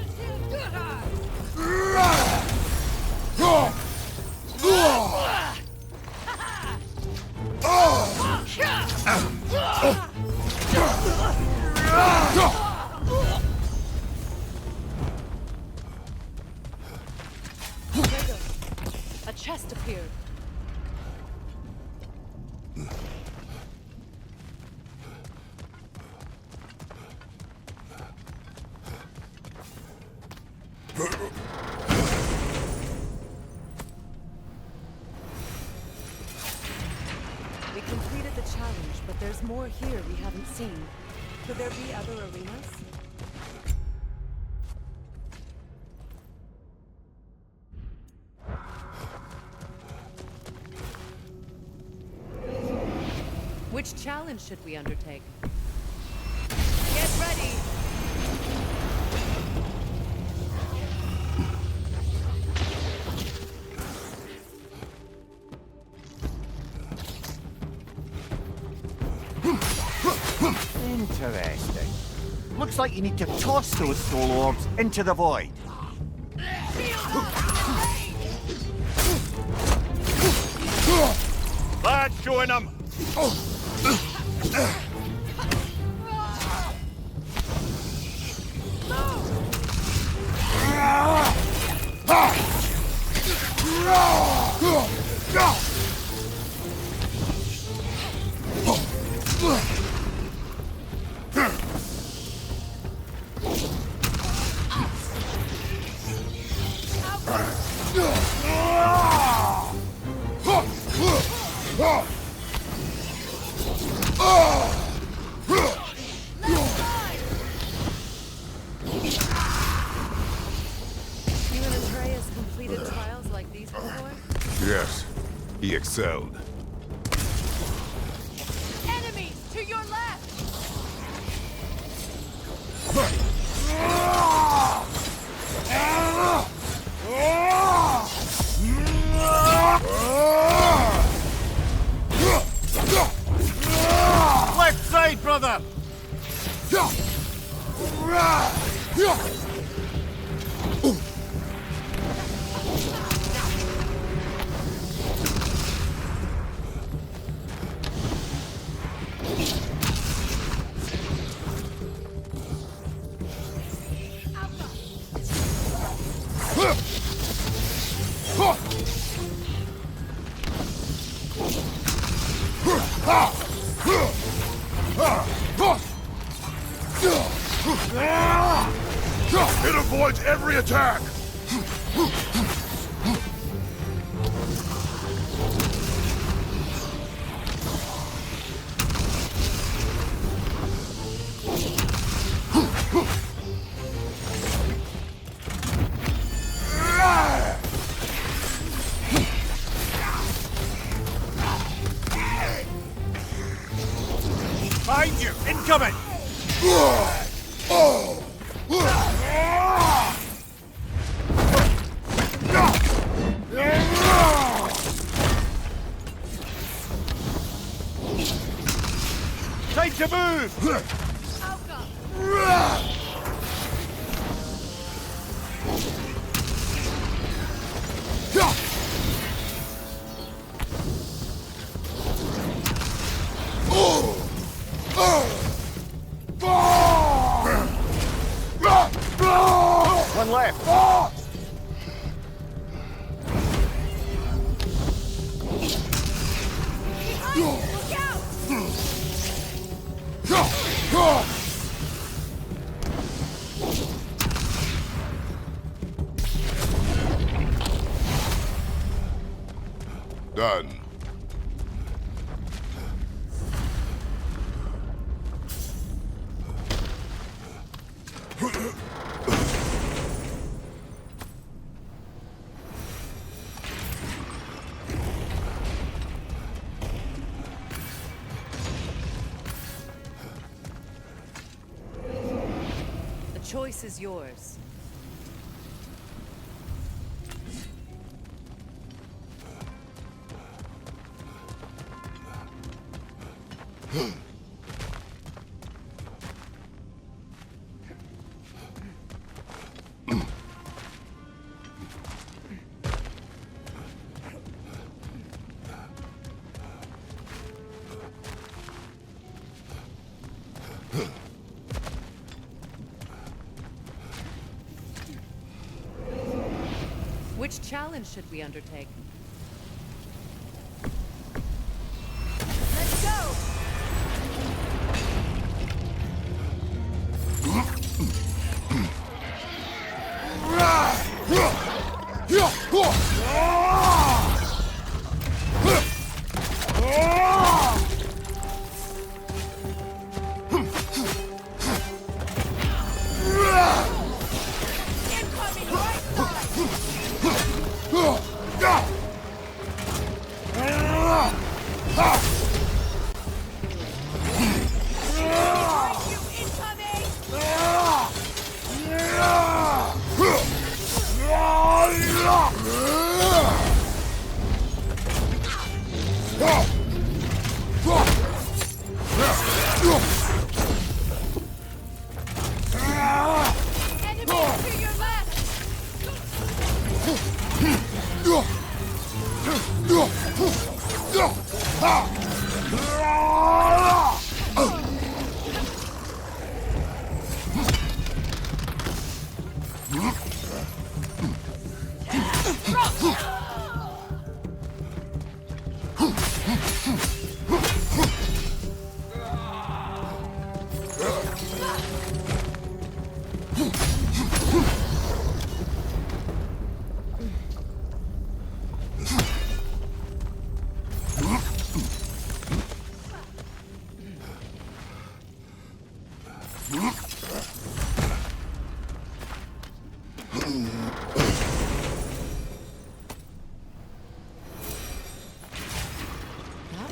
A chest appeared. We completed the challenge, but there's more here we haven't seen. Could there be other arenas? Which challenge should we undertake? Get ready. Interesting. Looks like you need to toss those soul orbs into the void. That's showing them. You and Atreus completed trials like these before? Yes, he excelled. Enemies to your left! Left side, brother! It avoids every attack! Behind you! Incoming! Time to move! One left. Look out! Done. The choice is yours. Which challenge should we undertake? Let's go! Incoming right side! That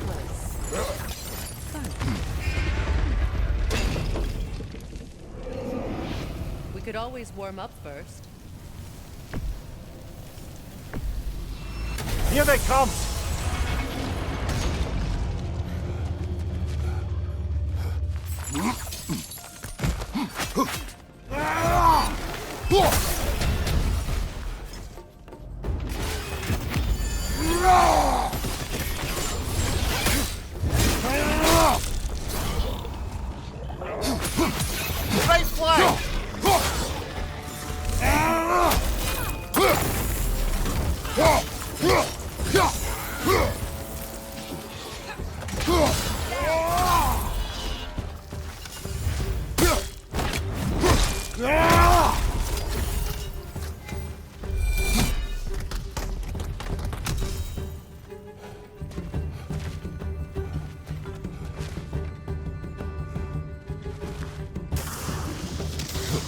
was fun. We could always warm up first. Here they come! Right flank!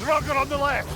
Drugger on the left!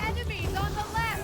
Enemies on the left!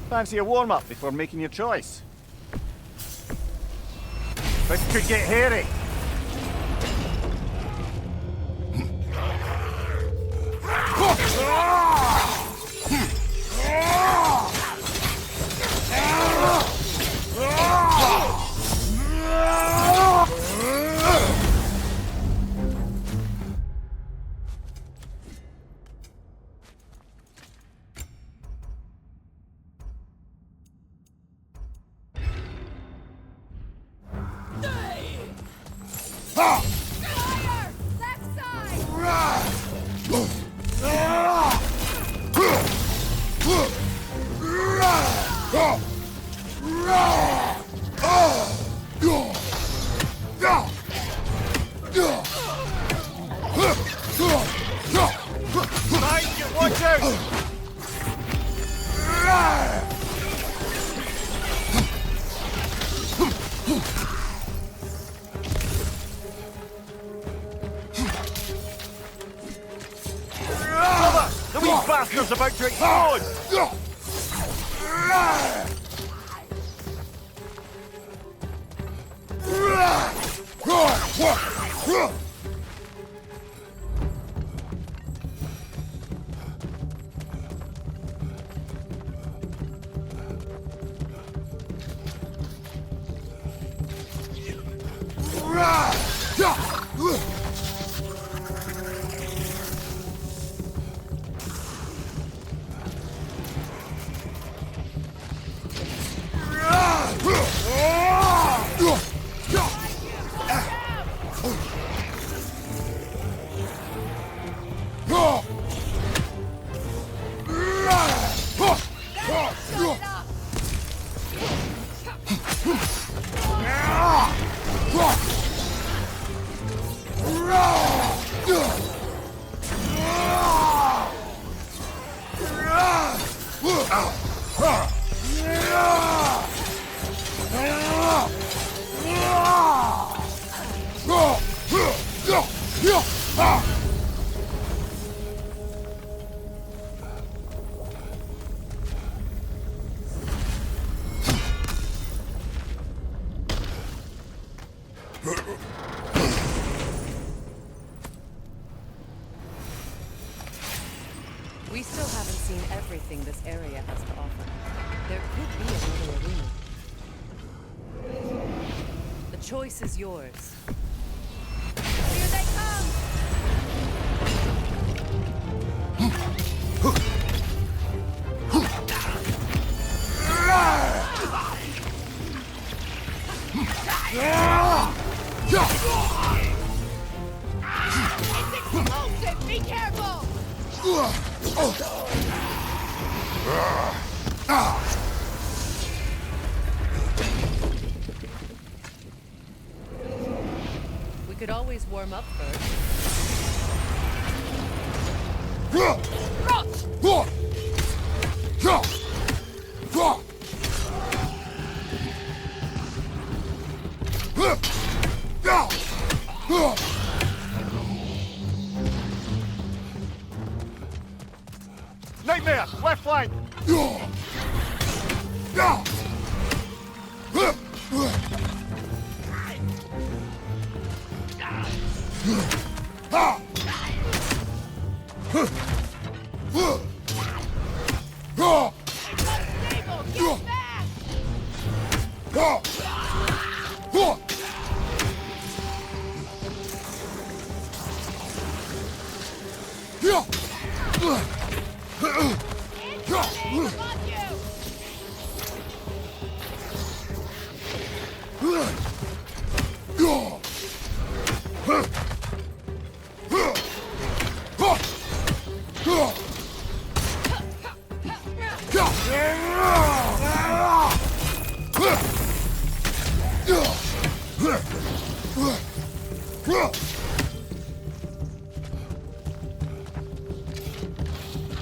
Fancy a warm-up before making your choice? This could get hairy. Fire! Left side! Mate, watch out! The wee bastard's about to explode! We still haven't seen everything this area has to offer. There could be another arena. The choice is yours. Here they come! It's explosive! Be careful! We could always warm up first. Nightmare! Left flank!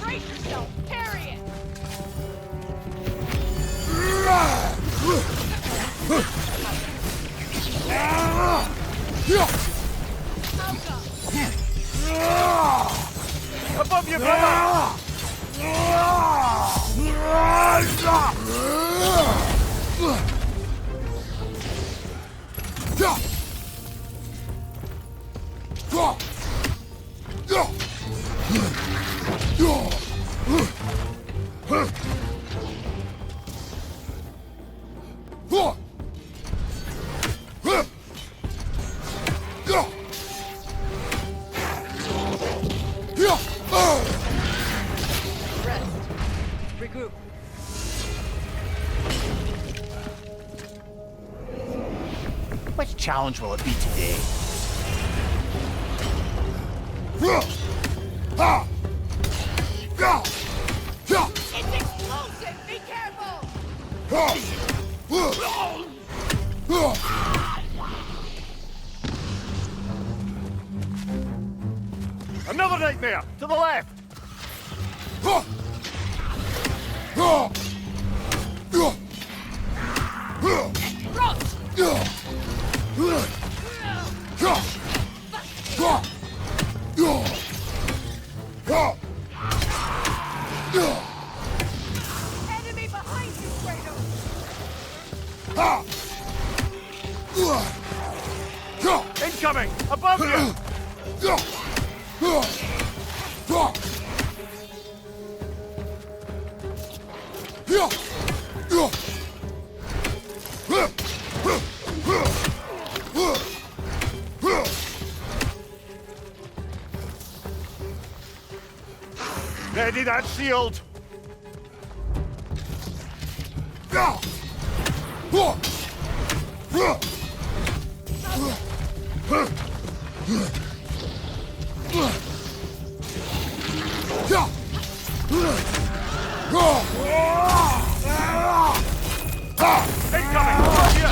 Brace yourself! Carry it! Above you, brother! Regroup. Which challenge will it be today? It's explosive! Be careful! Another nightmare! To the left! Enemy behind you, Kratos! Incoming! Above you! Ready that shield! Incoming! Above you!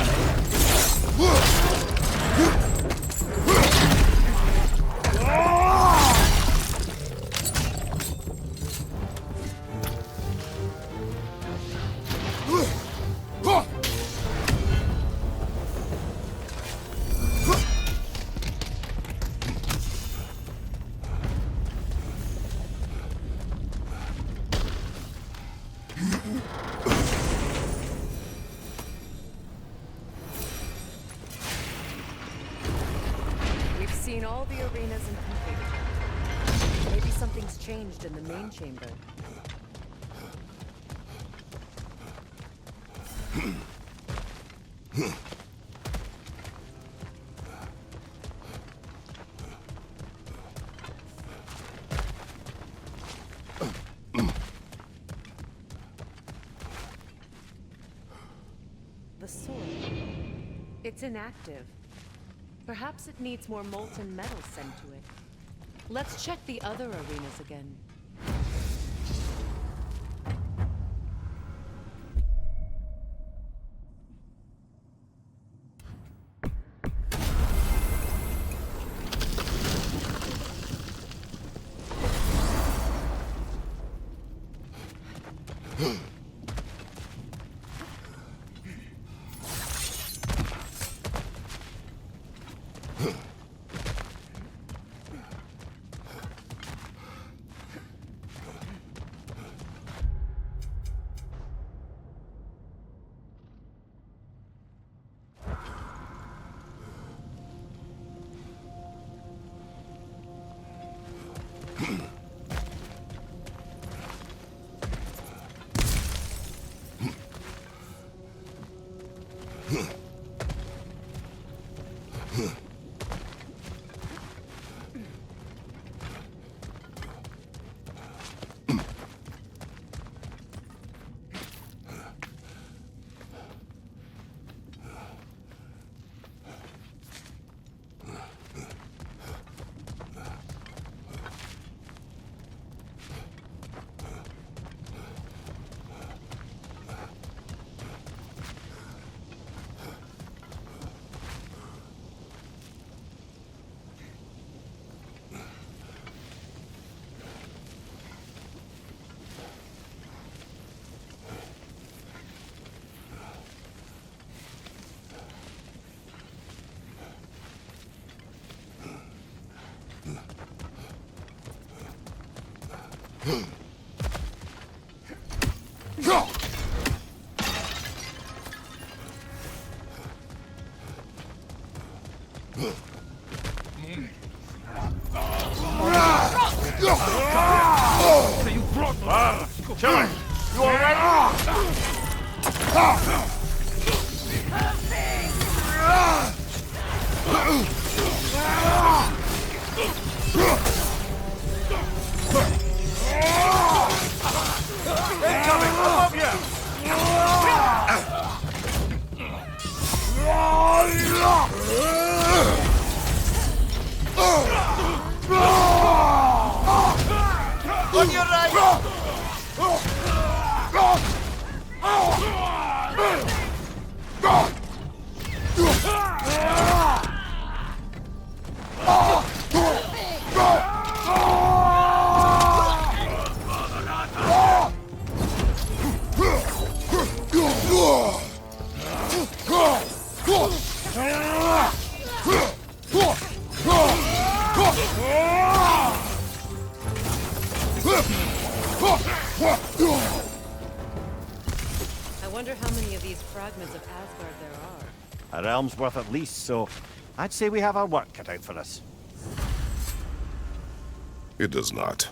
We've seen all the arenas and completed. Maybe something's changed in the main chamber. The sword. It's inactive. Perhaps it needs more molten metal sent to it. Let's check the other arenas again. Incoming! Above you! On your right! I wonder how many of these fragments of Asgard there are. A realm's worth at least, so I'd say we have our work cut out for us. It does not.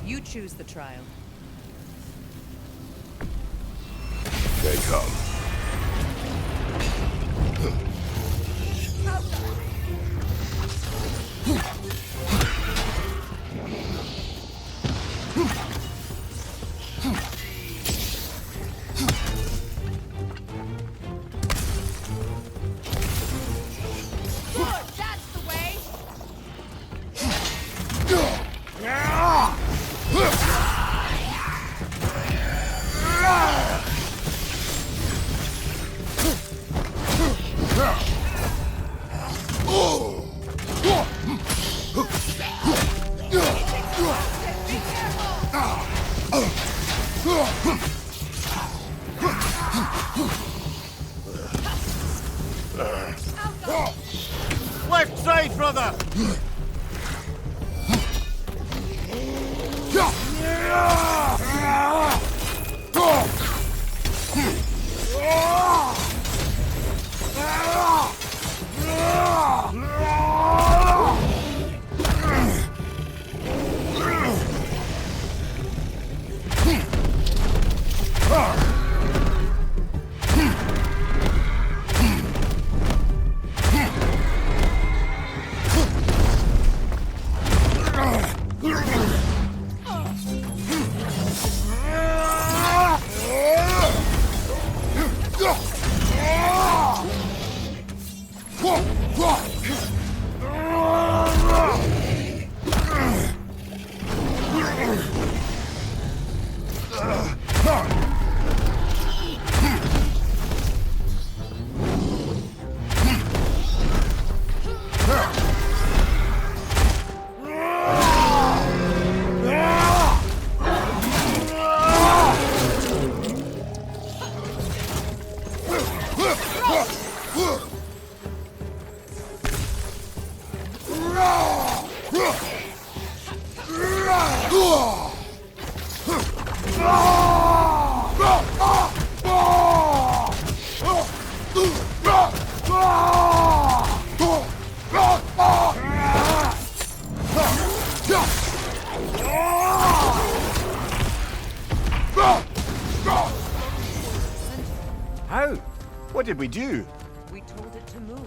You choose the trial. They come. That's the way. Left side, brother! How? What did we do? We told it to move.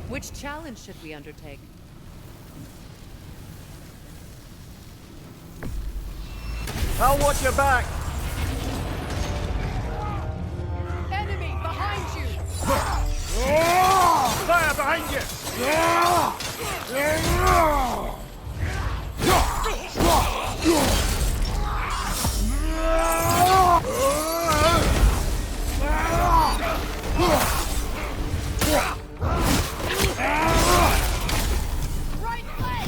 Which challenge should we undertake? I'll watch your back. Enemy behind you! Fire behind you! Right leg!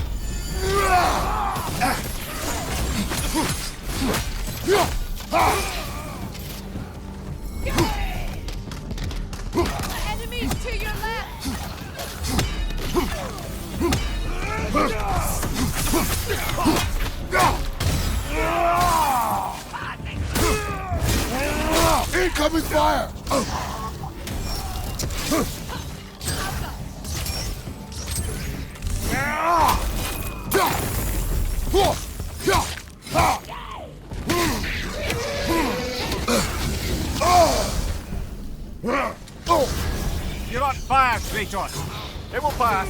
Enemies to your left! Incoming fire! You're on fire, Kratos. It will pass.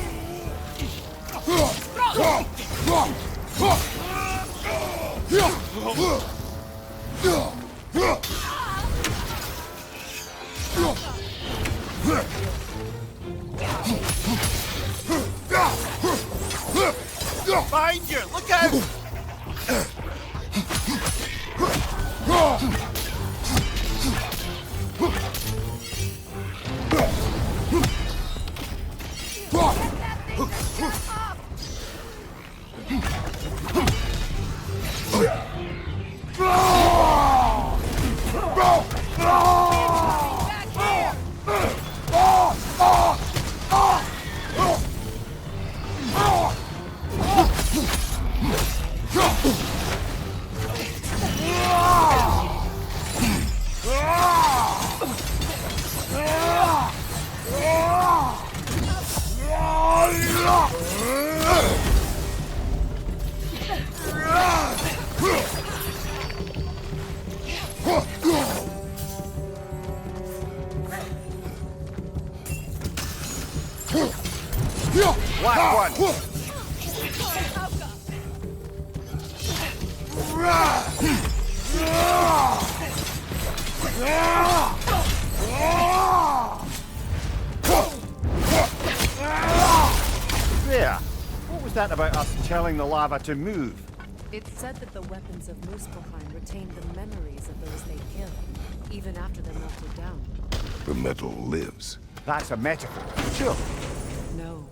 Behind you! Look out! Last one. There. What was that about us telling the lava to move? It's said that the weapons of Muspelheim retain the memories of those they killed, even after they're melted down. The metal lives. That's a metaphor. Sure. No.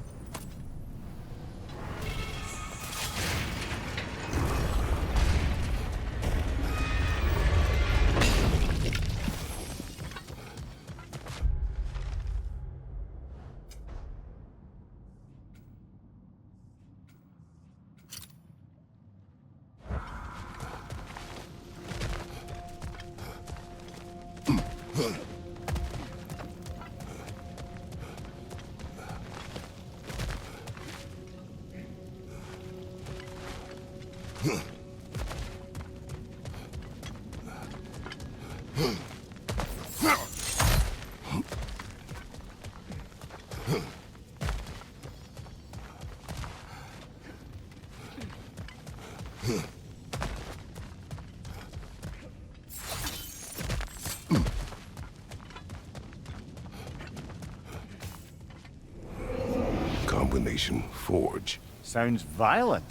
Combination forge. Sounds violent.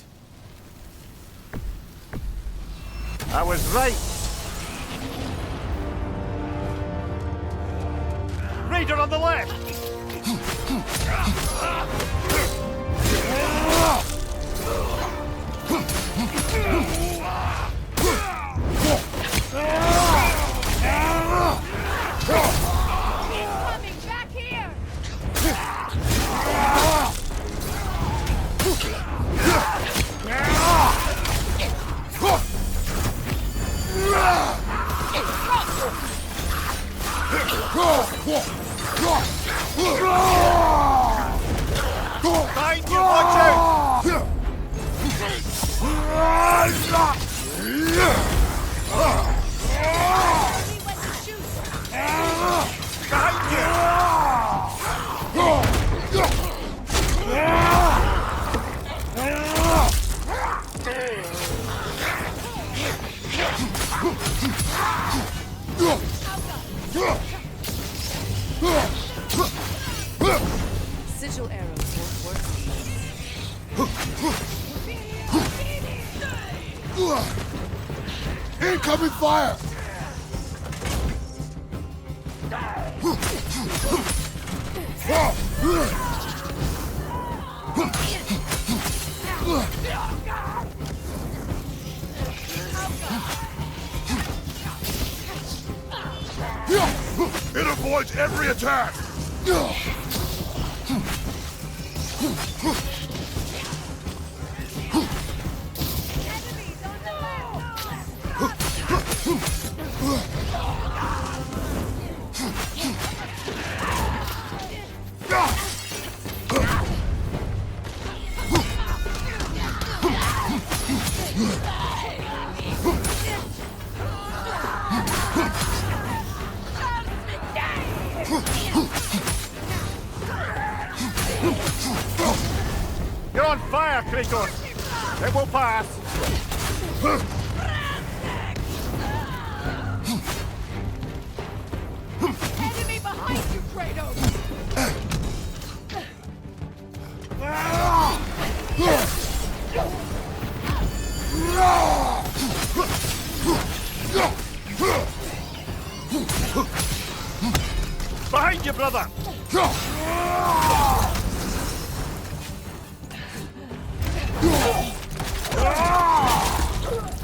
I was right. Raider on the left. Coming back here! Behind you, watch out! Sigil arrows won't work. Incoming fire! It avoids every attack! You're on fire, Kratos! It will pass! Enemy behind you, Kratos! Behind you, brother!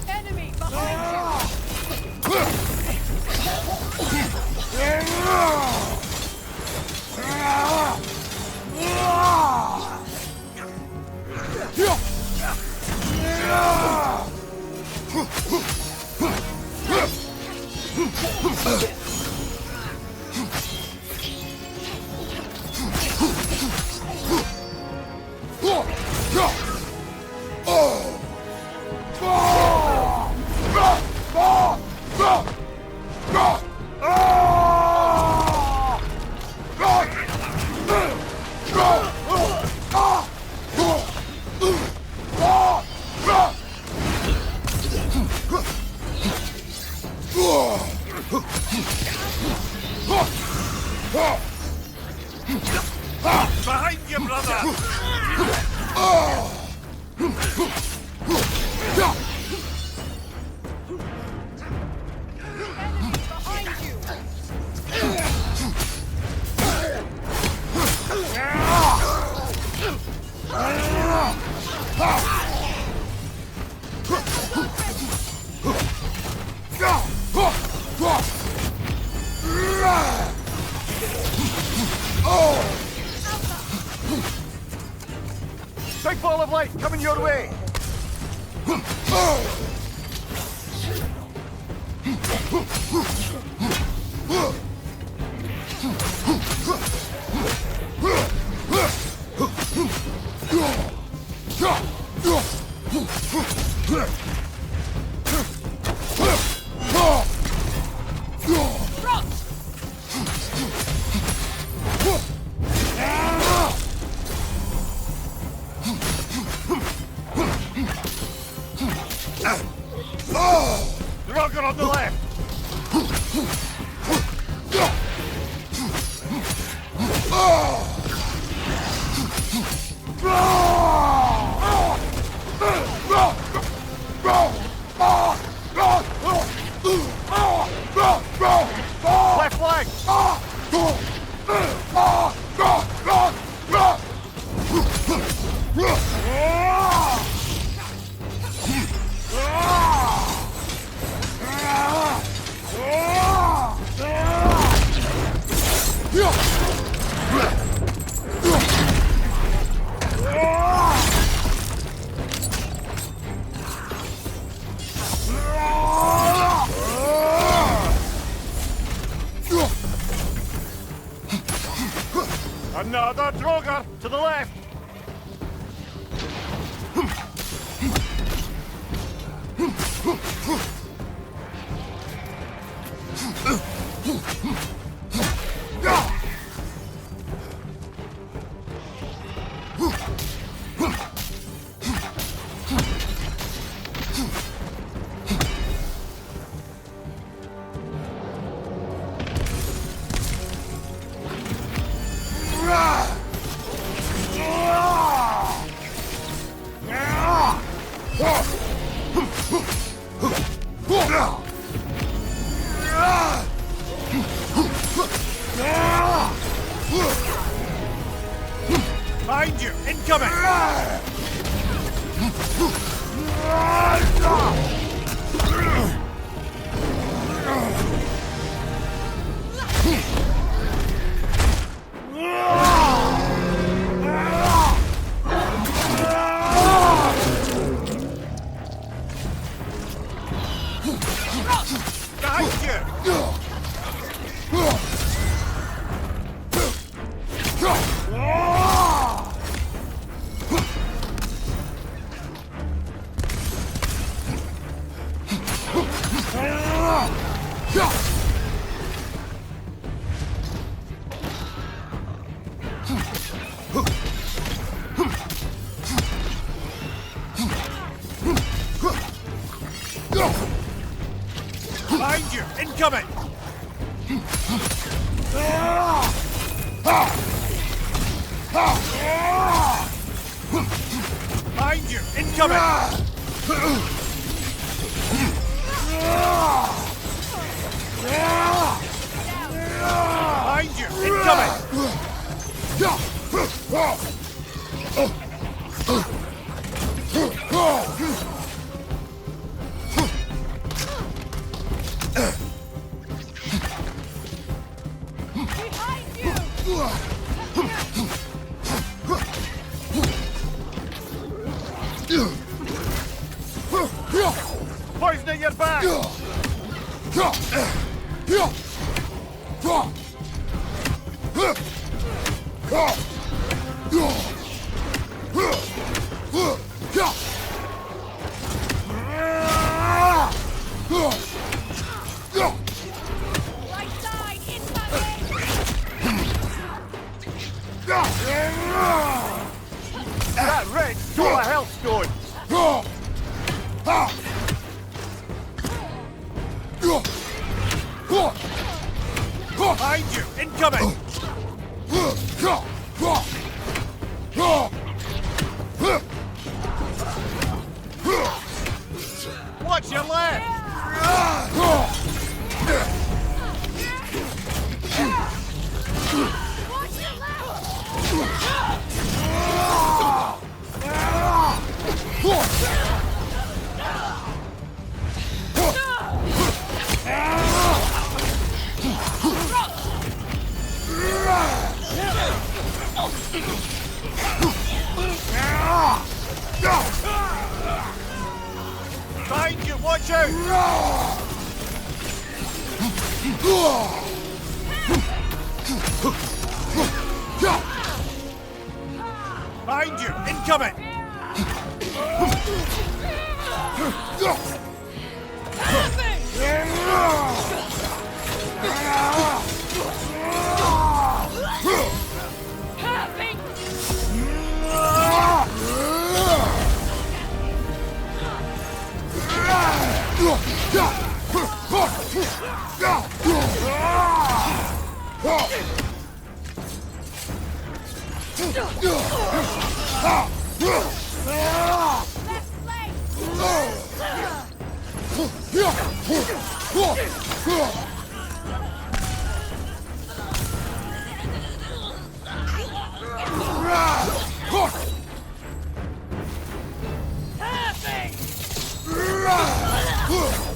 Enemy behind Behind you, brother! Big ball of light coming your way! Rocket on the left! Left leg! Another Droger to the left! Behind you! Incoming! Behind you! Behind you! Incoming! Behind you! Incoming! Behind you! Incoming! Poison at your back! Right side, incoming! That red stole a health stone! Behind you! Incoming! Watch your left! Watch your Behind you! Watch out! Behind you! Incoming!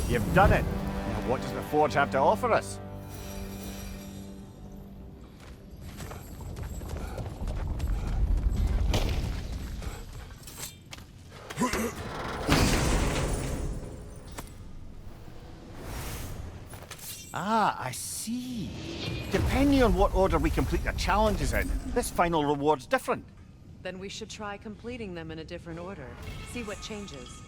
You've done it. Now what does the Forge have to offer us? Ah, I see. Depending on what order we complete the challenges in, this final reward's different. Then we should try completing them in a different order. See what changes.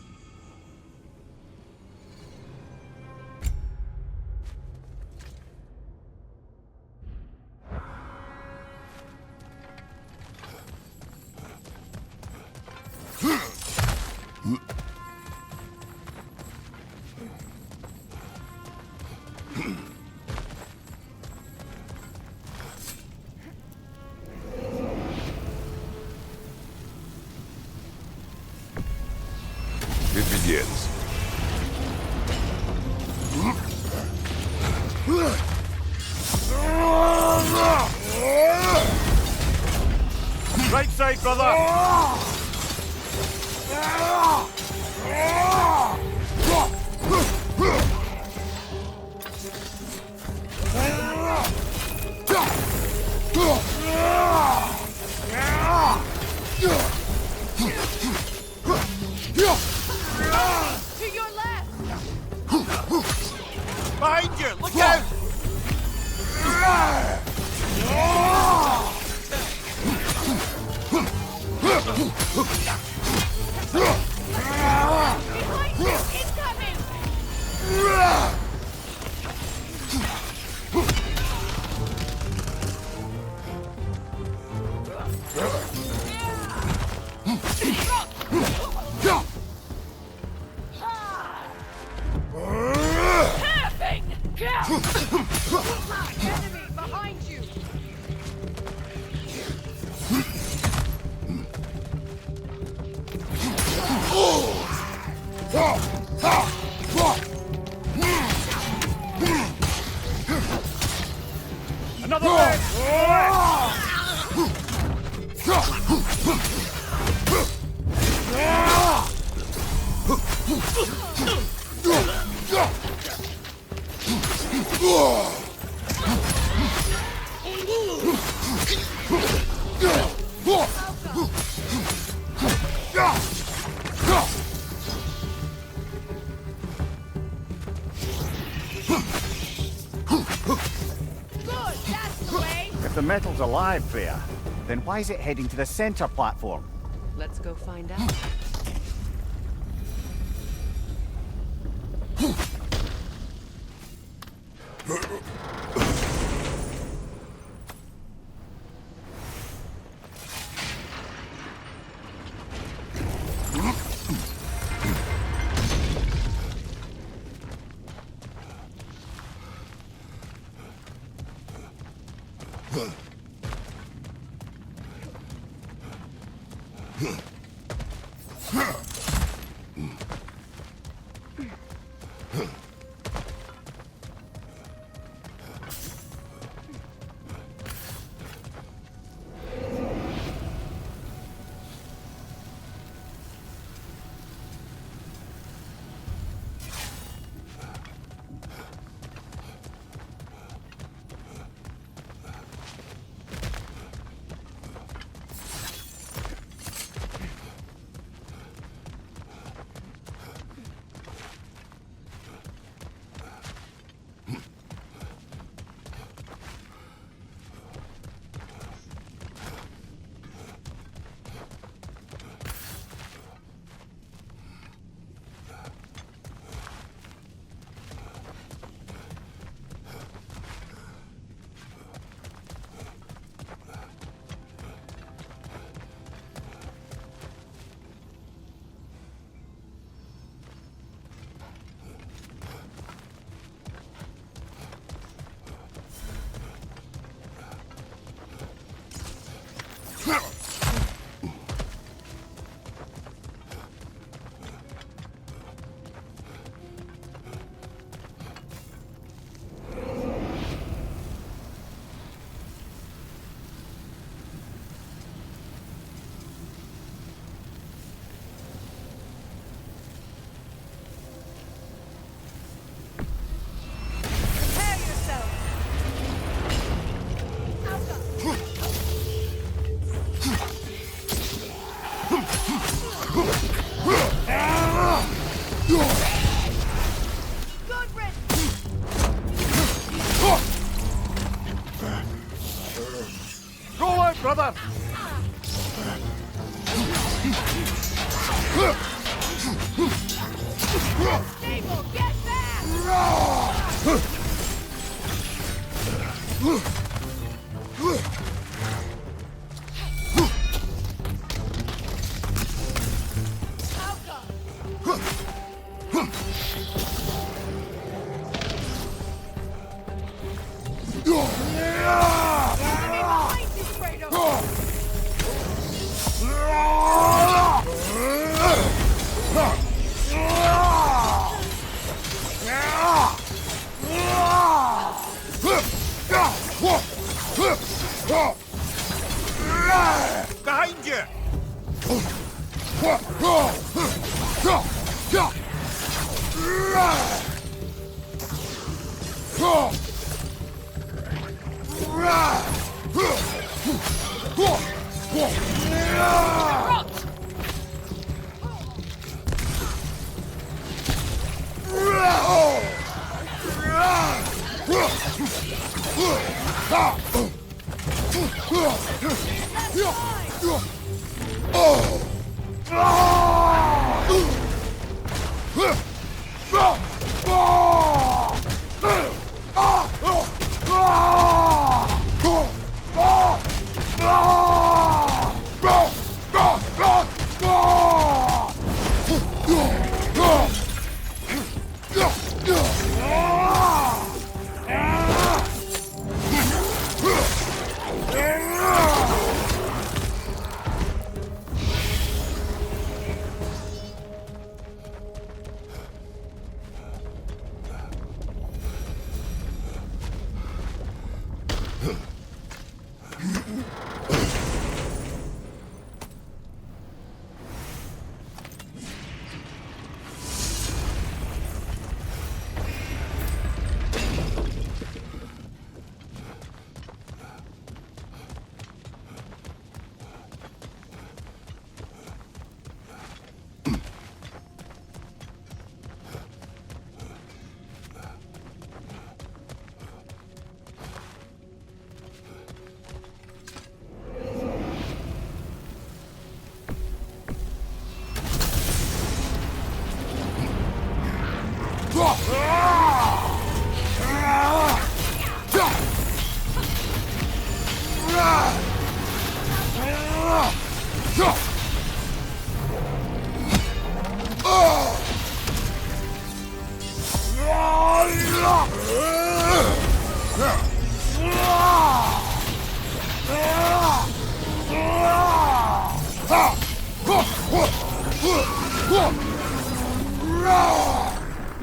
begins. Right side, brother! To your left! Behind you! Look out! Behind you! Incoming! Having! Enemy behind you! Another leg! Good, that's the way! If the metal's alive, Freya, then why is it heading to the center platform? Let's go find out. brother! Stable, get back! Behind you!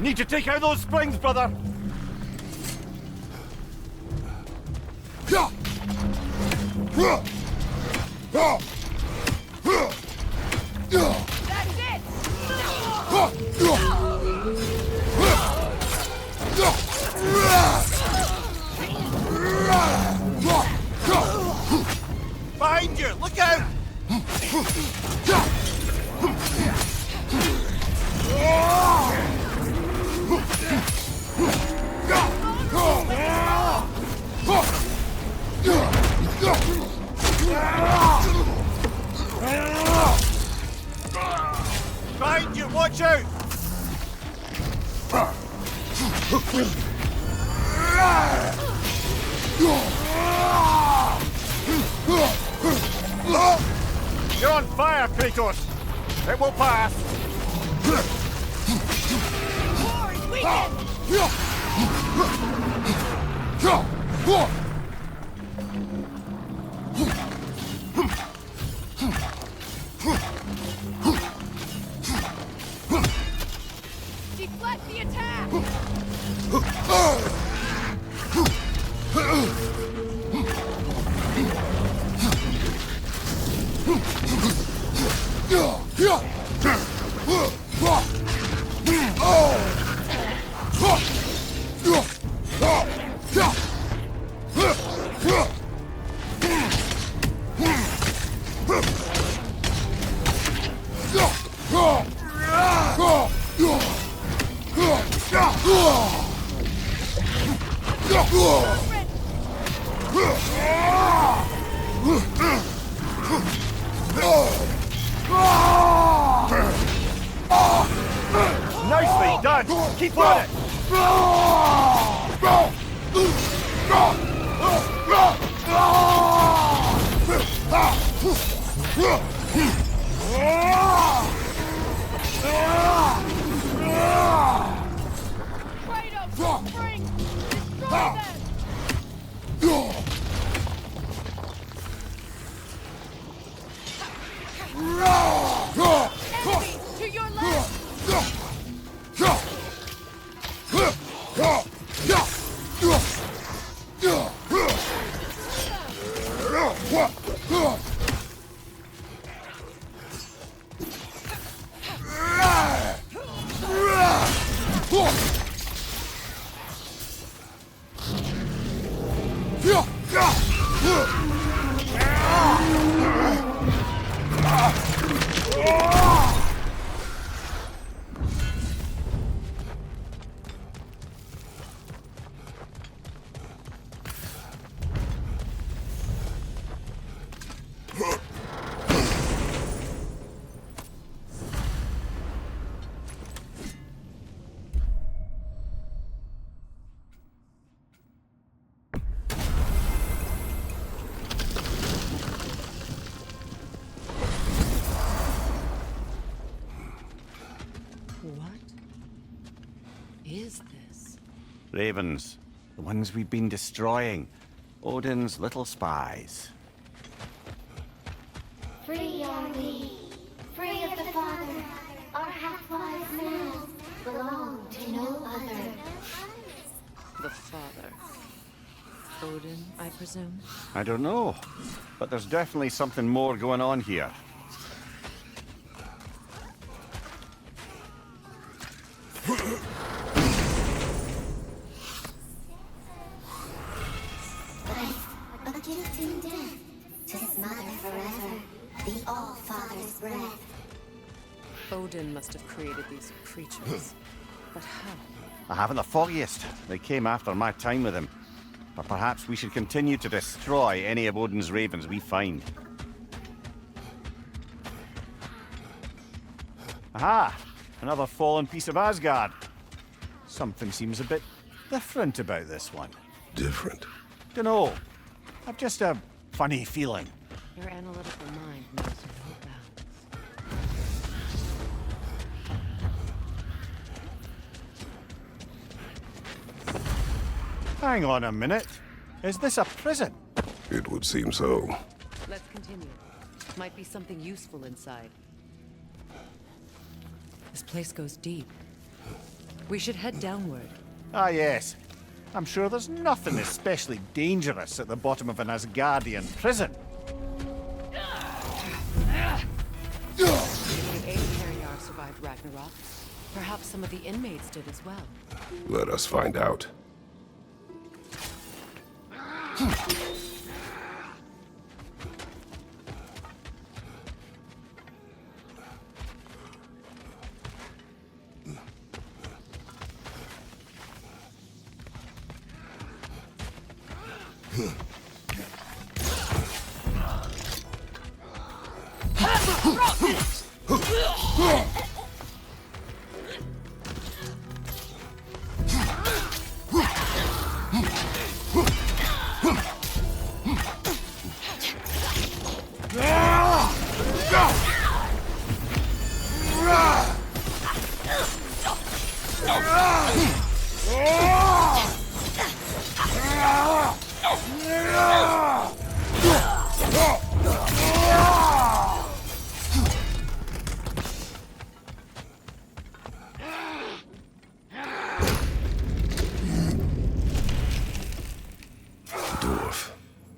Need to take out those springs, brother! Behind you! Look out! Behind you! Watch out! You're on fire, Kratos! It will pass! War is weakened! Deflect the attack! Nicely done! Keep on it! Kratos, spring! Destroy them! Enemies, to your left! What is this? Ravens. The ones we've been destroying. Odin's little spies. Free are we, free of the Father. Our half-wise mouths belong to no other. The Father. Odin, I presume? I don't know, but there's definitely something more going on here. A gift in death, to smother forever the All-Father's breath. Odin must have created these creatures. But how? I haven't the foggiest. They came after my time with him. But perhaps we should continue to destroy any of Odin's ravens we find. Aha! Another fallen piece of Asgard. Something seems a bit different about this one. Different? Dunno. I've just a funny feeling. Your analytical mind knows no bounds. Hang on a minute. Is this a prison? It would seem so. Let's continue. Might be something useful inside. This place goes deep. We should head downward. Ah, yes. I'm sure there's nothing especially dangerous at the bottom of an Asgardian prison. The Freyr survived Ragnarok. Perhaps some of the inmates did as well. Let us find out.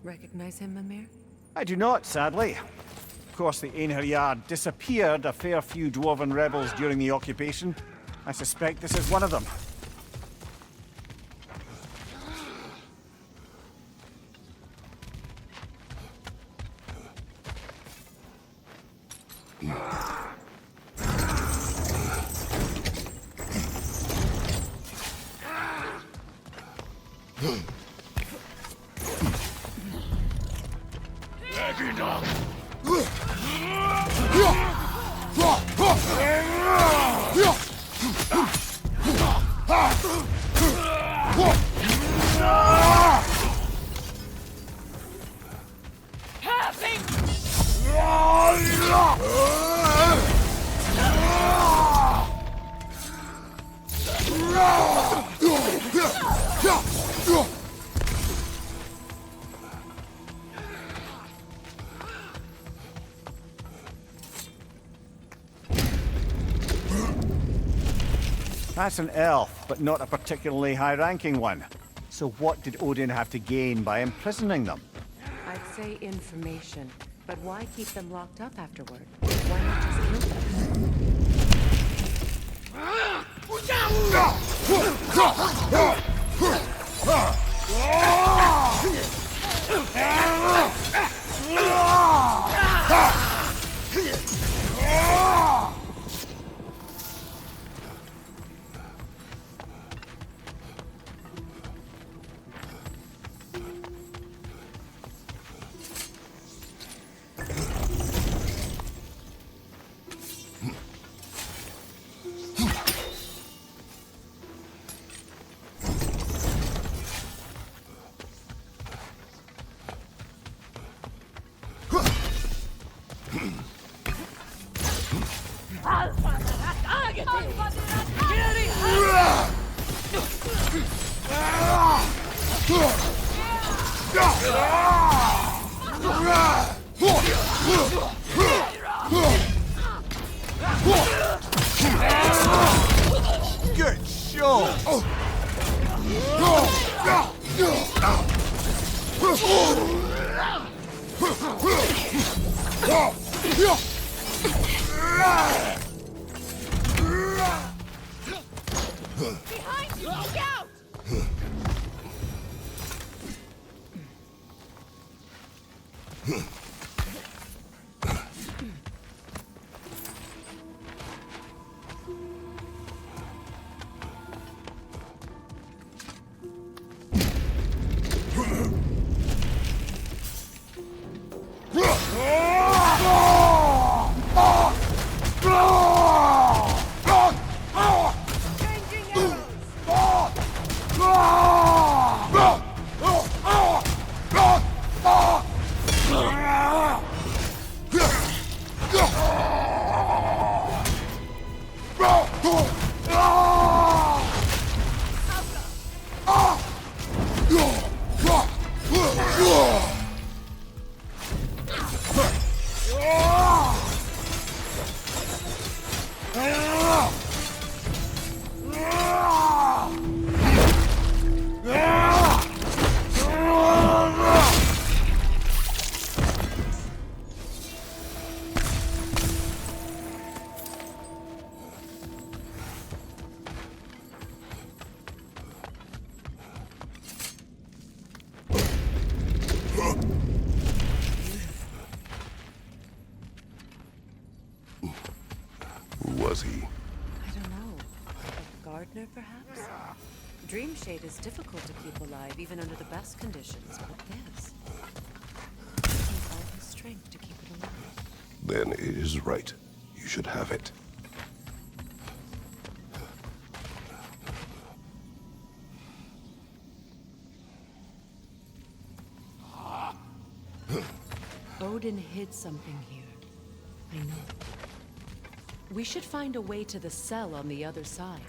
Recognize him, Mimir? I do not, sadly. Of course, the Einherjar disappeared a fair few dwarven rebels during the occupation. I suspect this is one of them. That's an elf, but not a particularly high-ranking one. So what did Odin have to gain by imprisoning them? I'd say information, but why keep them locked up afterward? Why not just kill gardener, perhaps? Dreamshade is difficult to keep alive, even under the best conditions, but this... It takes all his strength to keep it alive. Then it is right. You should have it. Odin hid something here. I know. We should find a way to the cell on the other side.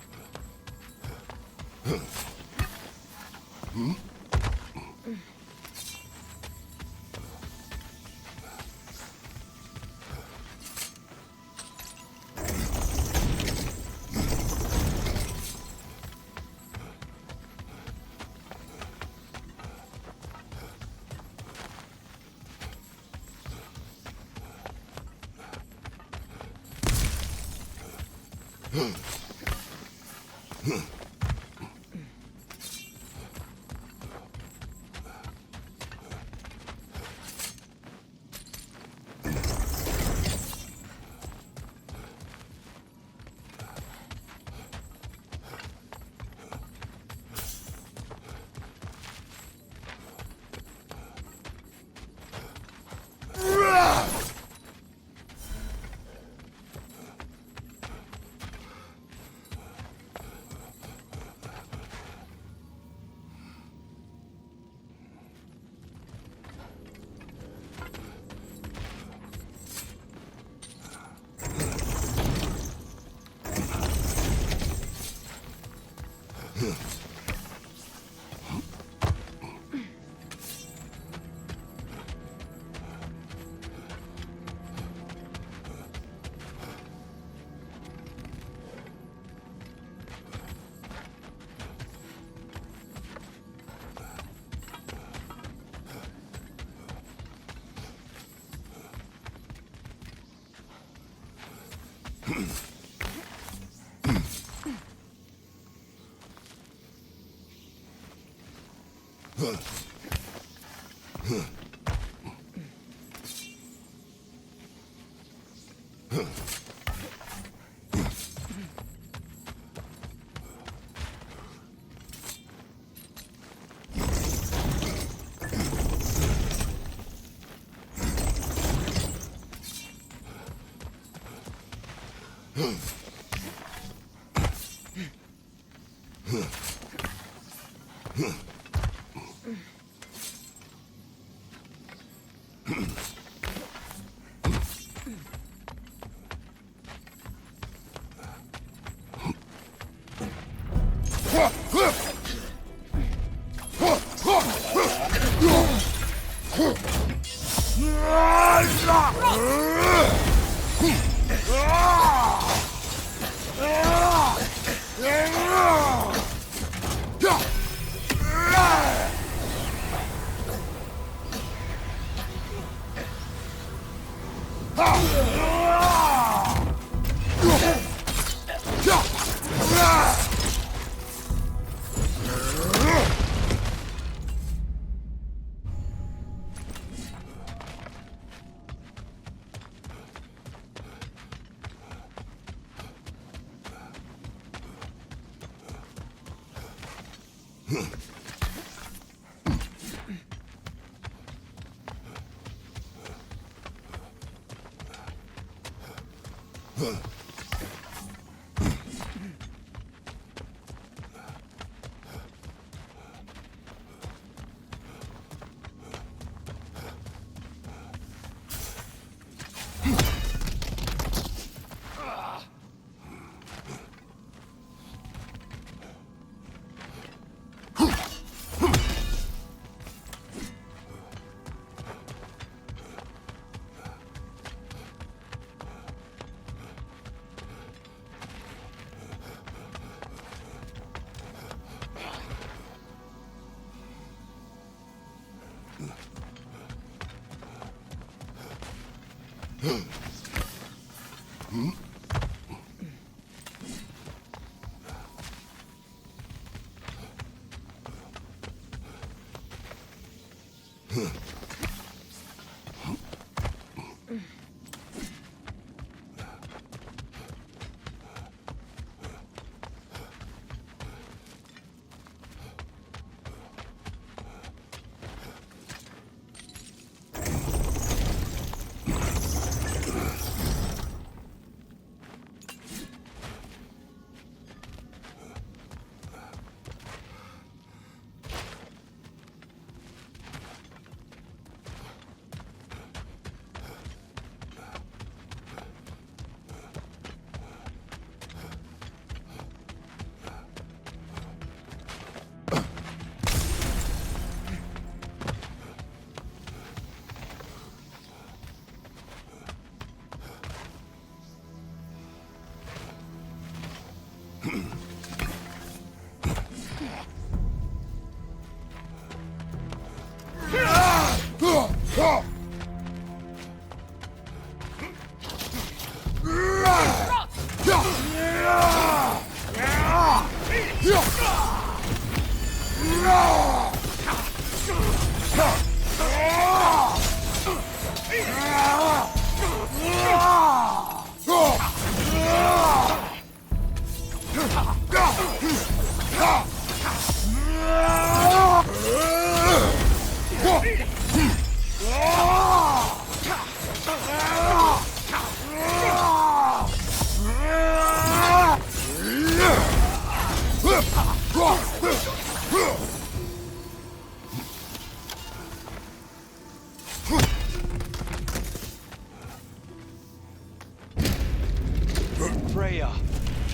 Freya!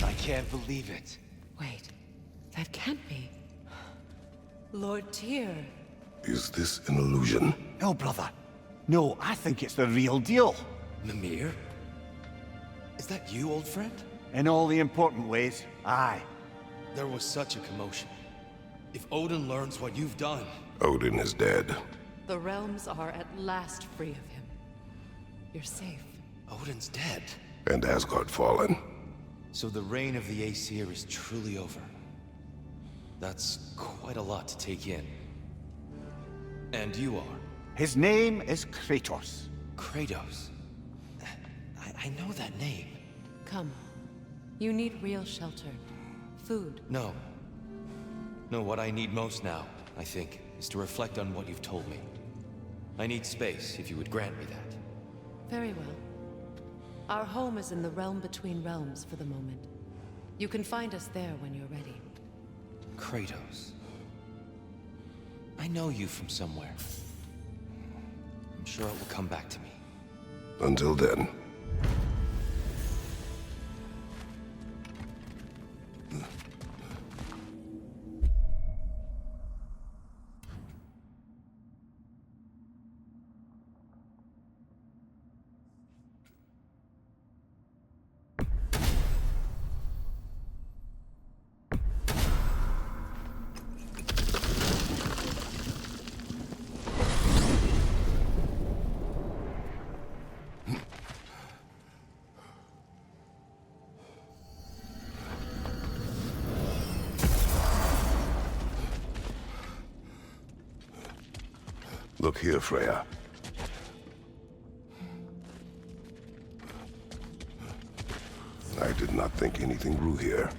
I can't believe it. Wait, that can't be. Lord Tyr. Is this an illusion? No, brother. No, I think it's the real deal. Mimir? Is that you, old friend? In all the important ways, aye. There was such a commotion. If Odin learns what you've done... Odin is dead. The realms are at last free of him. You're safe. Odin's dead. And Asgard fallen. So the reign of the Aesir is truly over. That's quite a lot to take in. And you are? His name is Kratos. Kratos? I know that name. Come. You need real shelter. Food. No. No, what I need most now, I think, is to reflect on what you've told me. I need space, if you would grant me that. Very well. Our home is in the realm between realms for the moment. You can find us there when you're ready. Kratos. I know you from somewhere. I'm sure it will come back to me. Until then. Look here, Freya. I did not think anything grew here.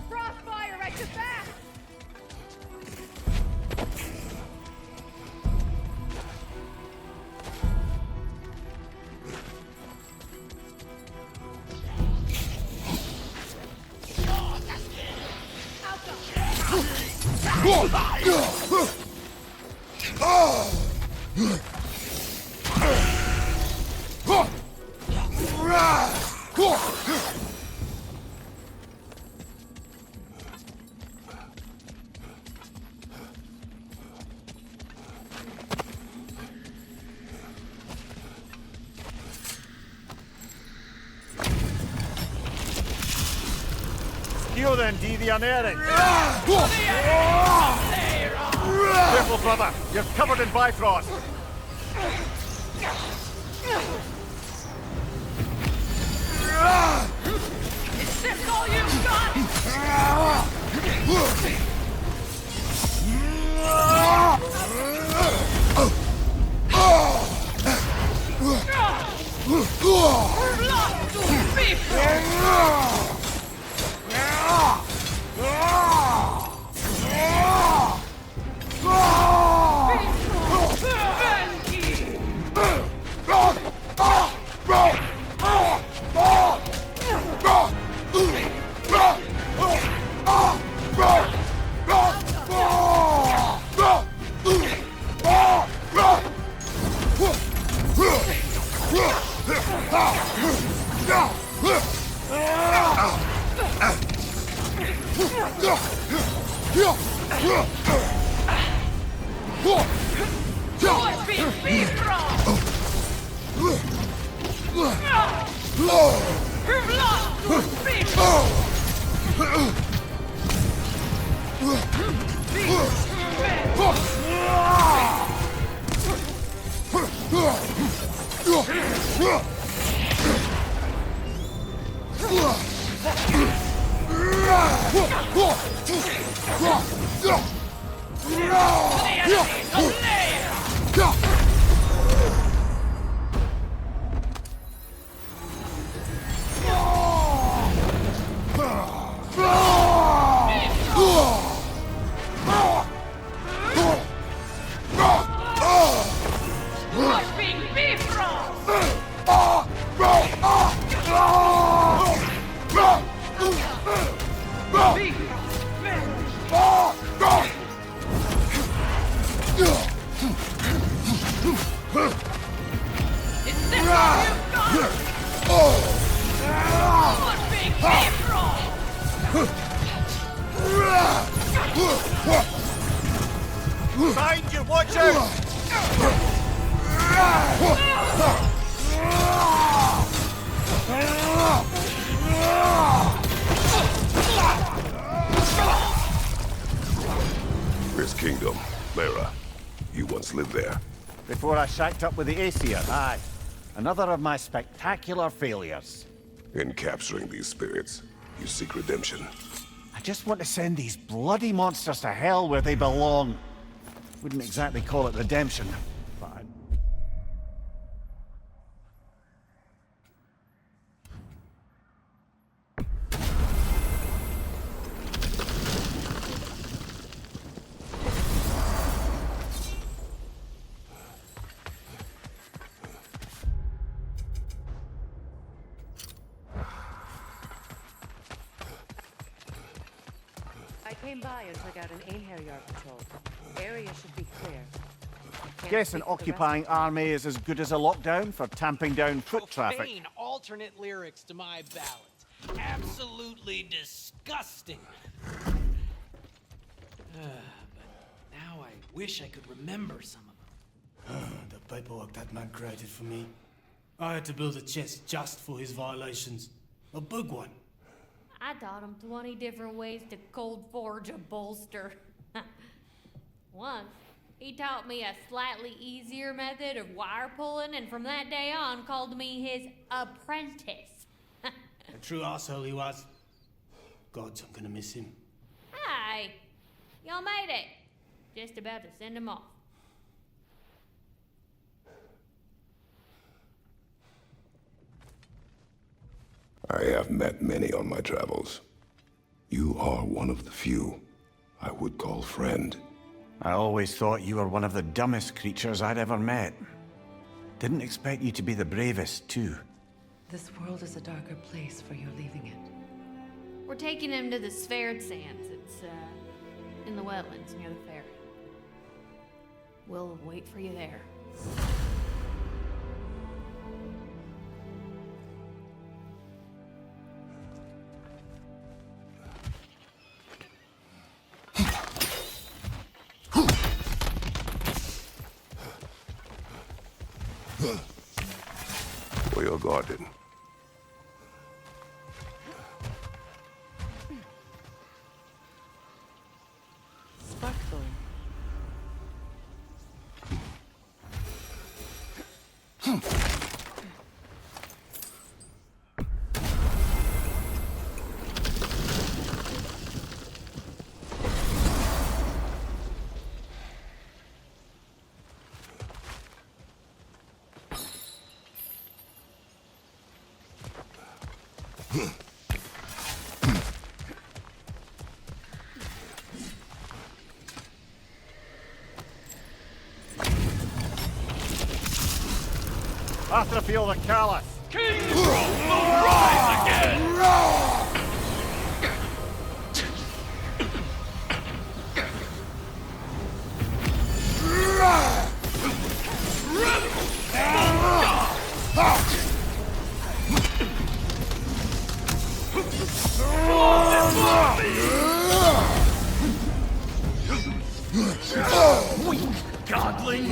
Frostfire at your back! Skill then, Devianering. Careful, brother. You're covered in Bifrost. Behind you, watch out! His kingdom, Lara. You once lived there. Before I shacked up with the Aesir, aye. Another of my spectacular failures. In capturing these spirits, you seek redemption. I just want to send these bloody monsters to hell where they belong. Wouldn't exactly call it redemption, but I came by and took out an Einherjar patrol. Area should be clear. guess an occupying army is as good as a lockdown for tamping down foot traffic. Profane alternate lyrics to my ballads. Absolutely disgusting. But now I wish I could remember some of them. The paperwork that man created for me. I had to build a chest just for his violations. A big one. I taught him 20 different ways to cold forge a bolster. Once, he taught me a slightly easier method of wire pulling, and from that day on called me his apprentice. A true asshole he was. Gods, I'm gonna miss him. Hi, y'all made it. Just about to send him off. I have met many on my travels. You are one of the few I would call friend. I always thought you were one of the dumbest creatures I'd ever met. Didn't expect you to be the bravest, too. This world is a darker place for your leaving it. We're taking him to the Sphered Sands. It's, in the wetlands near the fair. We'll wait for you there. For your garden. Sparkthorn. After feel the callous. King's Rock will rise again! Weak godling!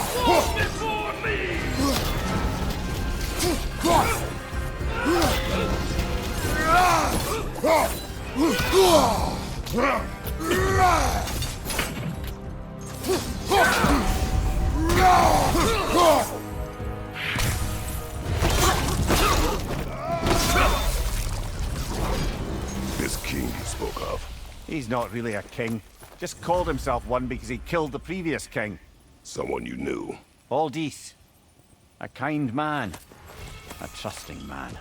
Fall before me! This king you spoke of. He's not really a king. Just called himself one because he killed the previous king. Someone you knew. Aldis. A kind man. A trusting man.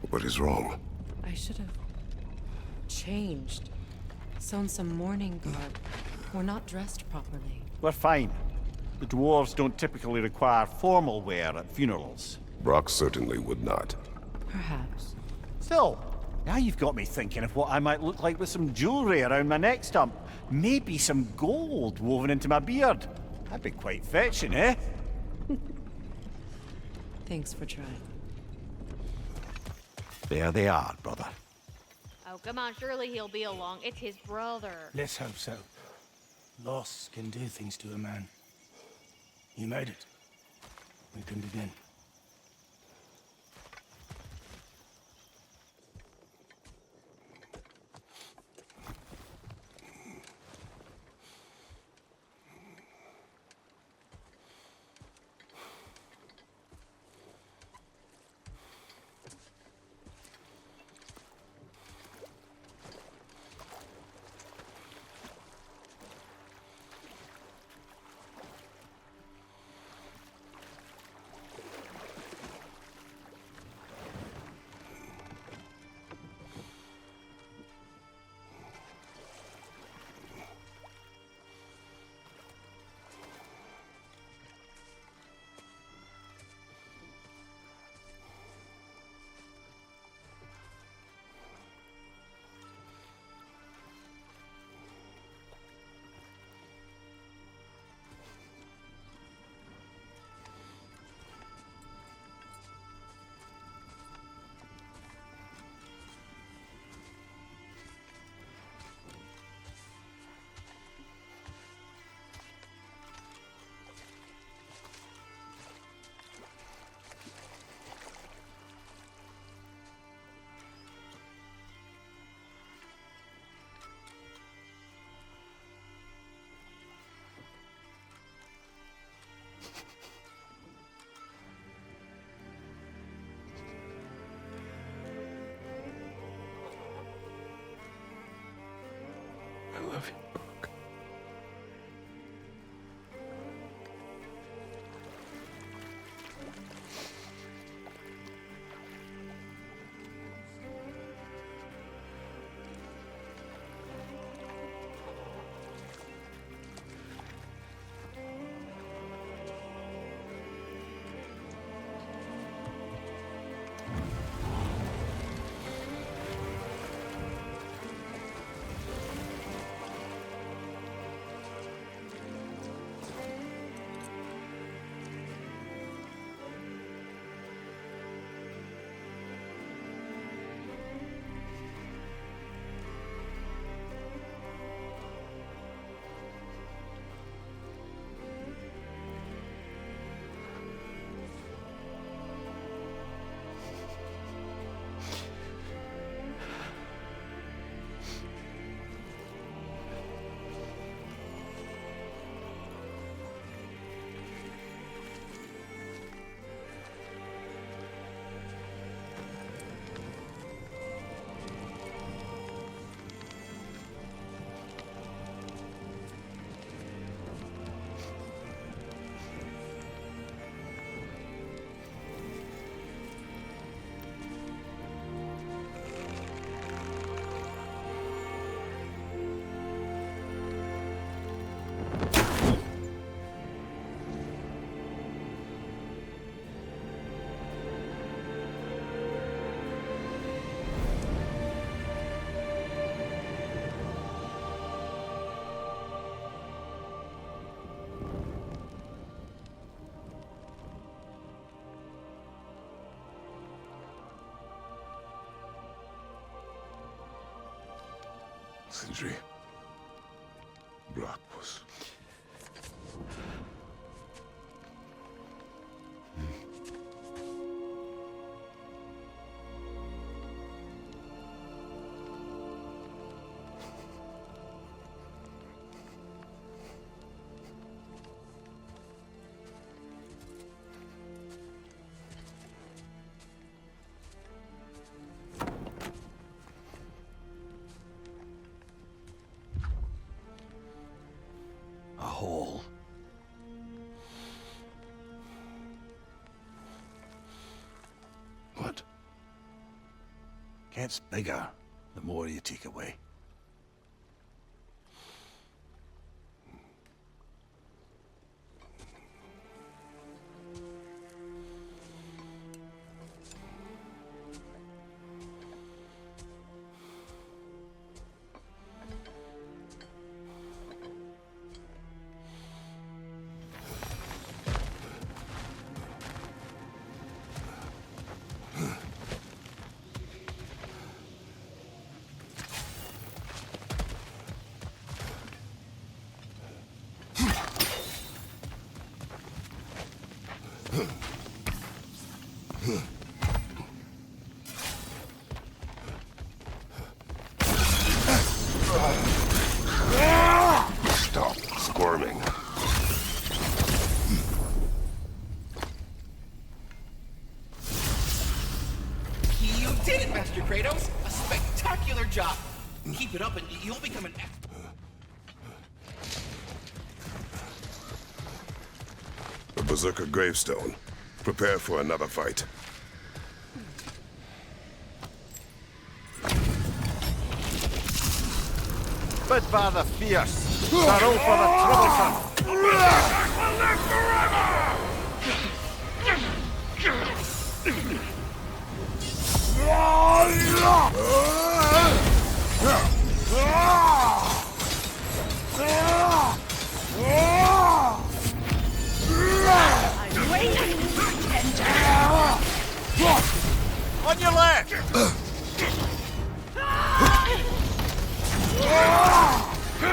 What is wrong? I should have changed. Sewn some mourning garb. We're not dressed properly. We're fine. The dwarves don't typically require formal wear at funerals. Brock certainly would not. Perhaps. Still, now you've got me thinking of what I might look like with some jewelry around my neck stump. Maybe some gold woven into my beard. That'd be quite fetching, eh? Thanks for trying. There they are, brother. Oh, come on, surely he'll be along. It's his brother. Let's hope so. Loss can do things to a man. You made it. We can begin. I love you, Brooke. Sindri. Blackpuss. A hole. What? Gets bigger the more you take away. Stop squirming. You did it, Master Kratos! A spectacular job! Keep it up and you'll become an A Berserker gravestone. Prepare for another fight. Bidvar the Fierce, Sorrow for the Troublesome. will live forever! I'm waiting, bartender! On your left!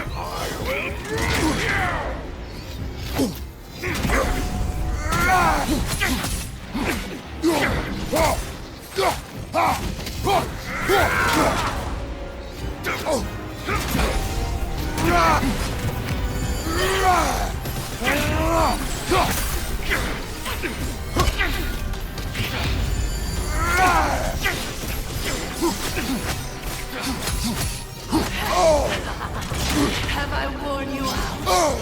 I will break Have I worn you out?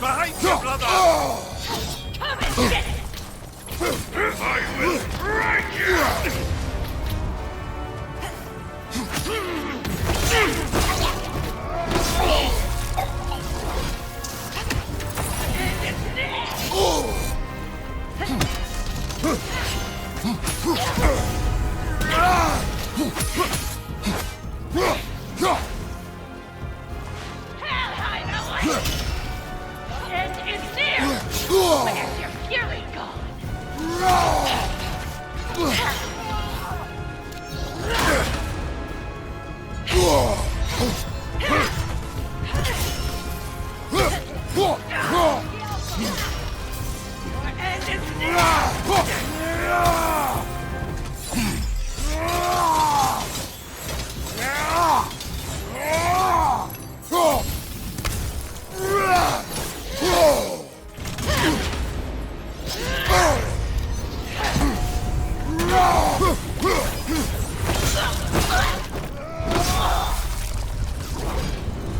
Behind you, brother! Come and get it! I will break you! It is there! Where's your fury gone?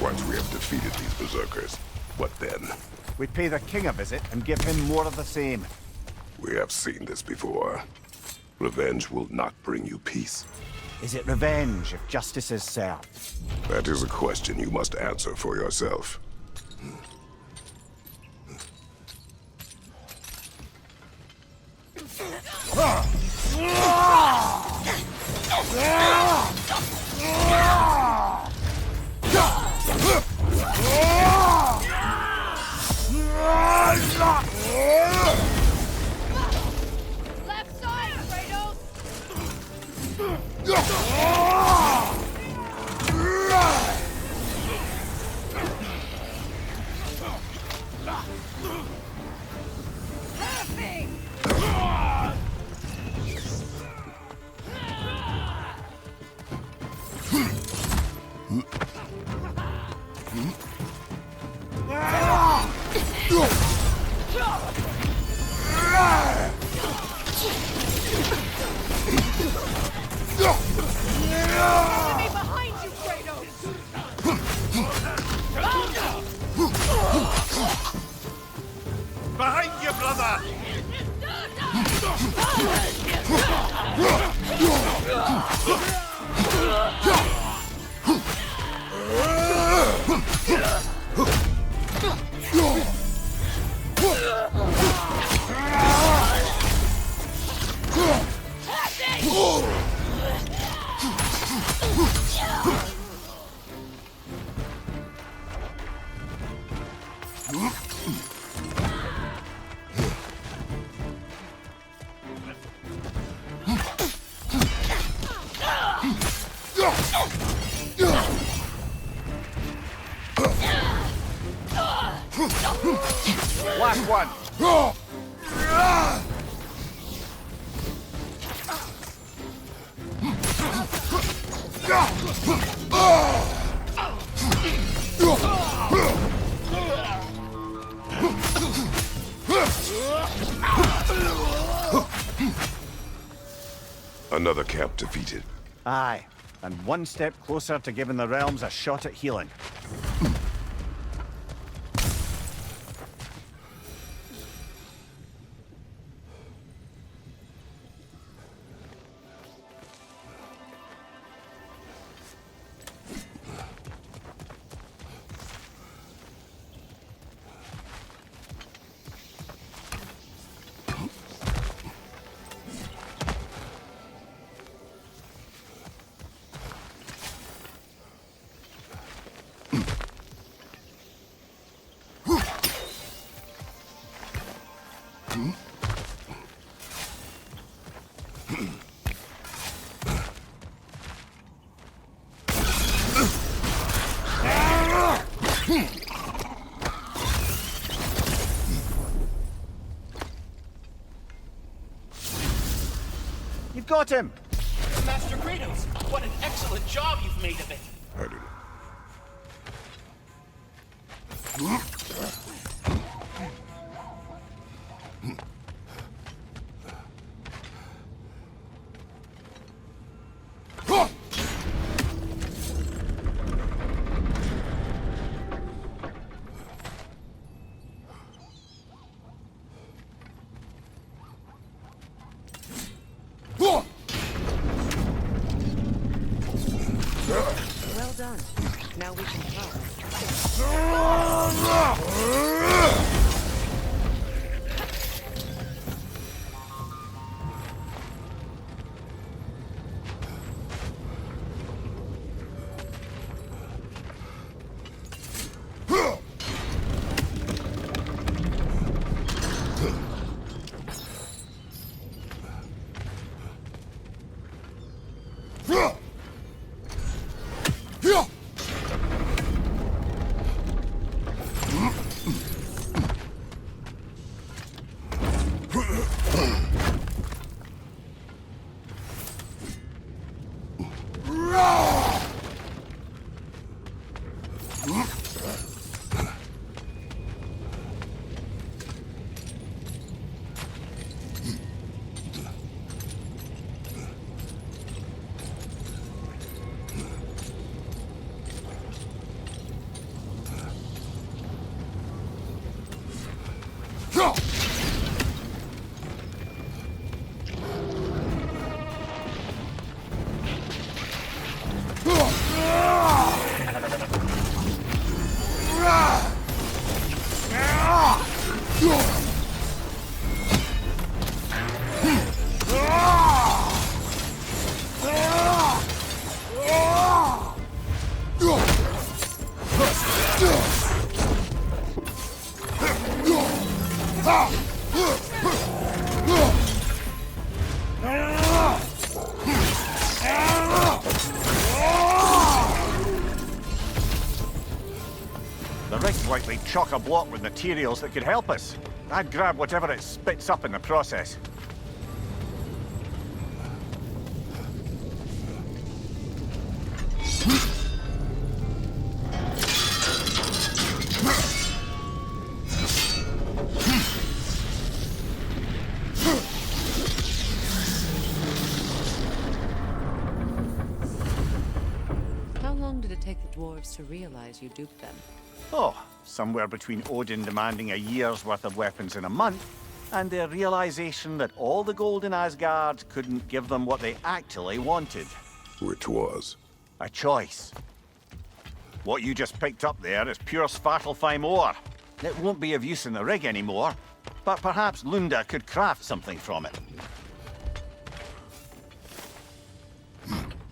Once we have defeated these berserkers, what then? We pay the king a visit and give him more of the same. We have seen this before. Revenge will not bring you peace. Is it revenge if justice is served? That is a question you must answer for yourself. Left side, Kratos! Enemy behind you, Kratos! Behind you, brother! Last one! Another camp defeated. Aye, and one step closer to giving the realms a shot at healing. You've got him! Master Kratos, what an excellent job you've made of it! Well done. Now we can help. chock-a-block with materials that could help us. I'd grab whatever it spits up in the process. How long did it take the dwarves to realize you duped them? Oh, somewhere between Odin demanding a year's worth of weapons in a month, and their realization that all the gold in Asgard couldn't give them what they actually wanted. Which was? A choice. What you just picked up there is pure Svartalfheim ore. It won't be of use in the rig anymore, but perhaps Lunda could craft something from it.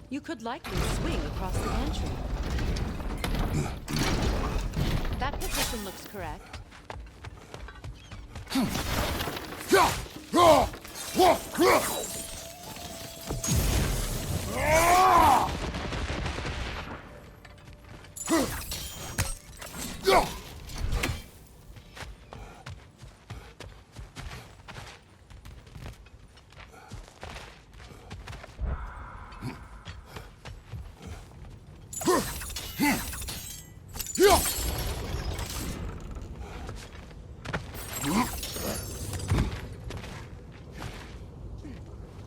You could likely swing across the entry. That position looks correct.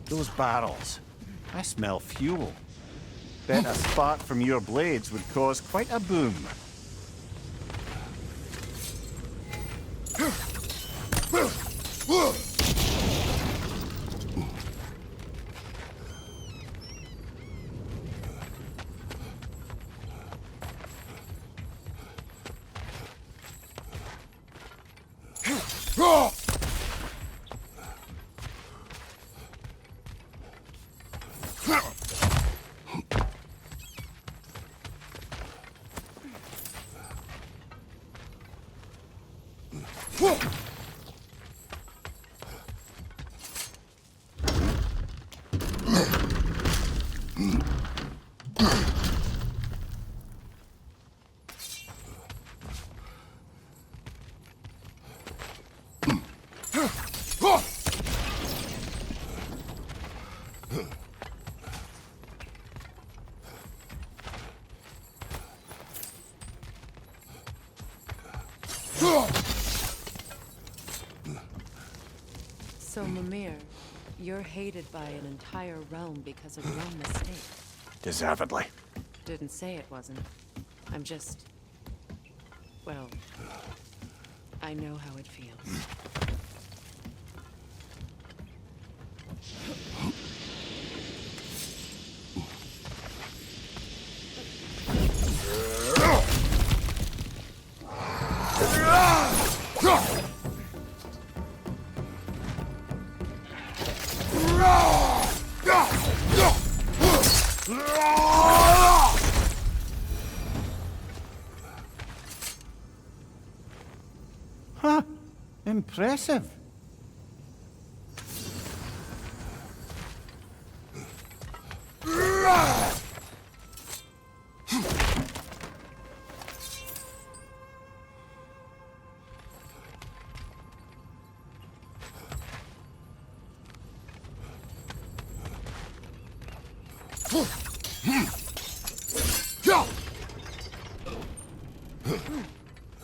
Those barrels. I smell fuel. Bet a spark from your blades would cause quite a boom. So, Mimir, you're hated by an entire realm because of one mistake. Deservedly. Didn't say it wasn't. I'm just... well, I know how it feels. Huh. Impressive.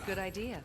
Good idea.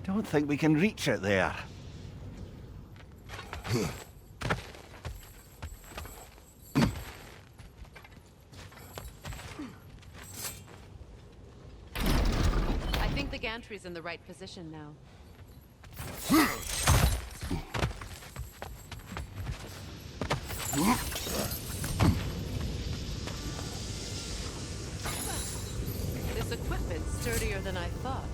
Don't think we can reach it there. I think the gantry's in the right position now. This equipment's sturdier than I thought.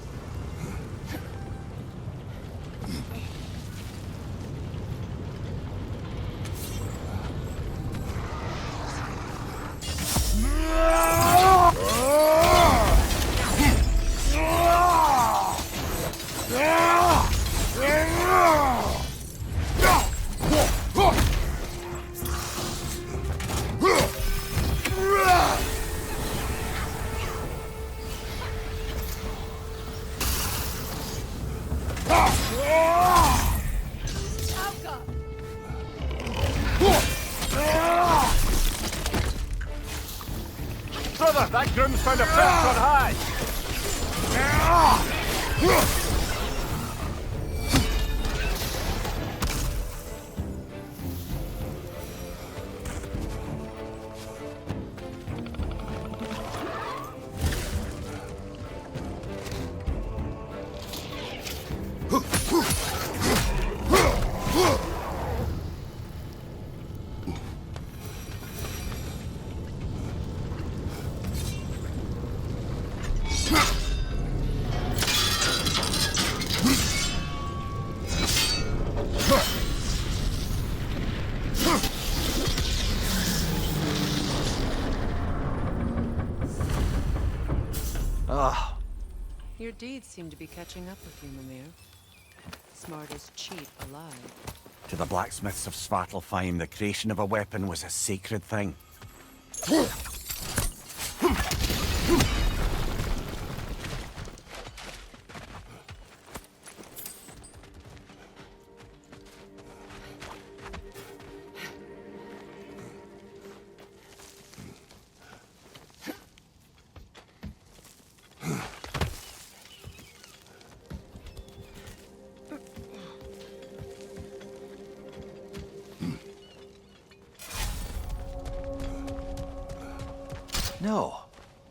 Brother, that groom's found a perch on high! Your deeds seem to be catching up with you, Mimir. Smart as cheat alive. To the blacksmiths of Svartalfheim, the creation of a weapon was a sacred thing. No,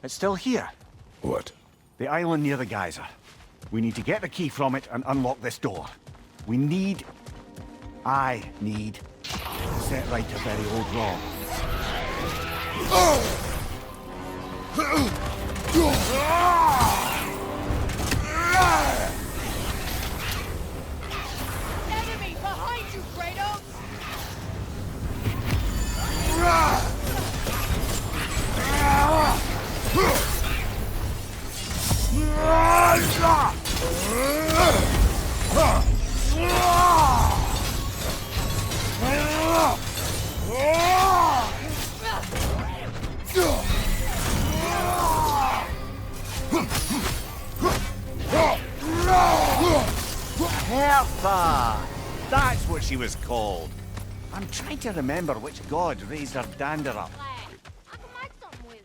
it's still here. What? The island near the geyser. We need to get the key from it and unlock this door. I need to set right a very old wrong. Enemy behind you, Kratos! Hertha! That's what she was called. I'm trying to remember which god raised her dander up. I can make something with it.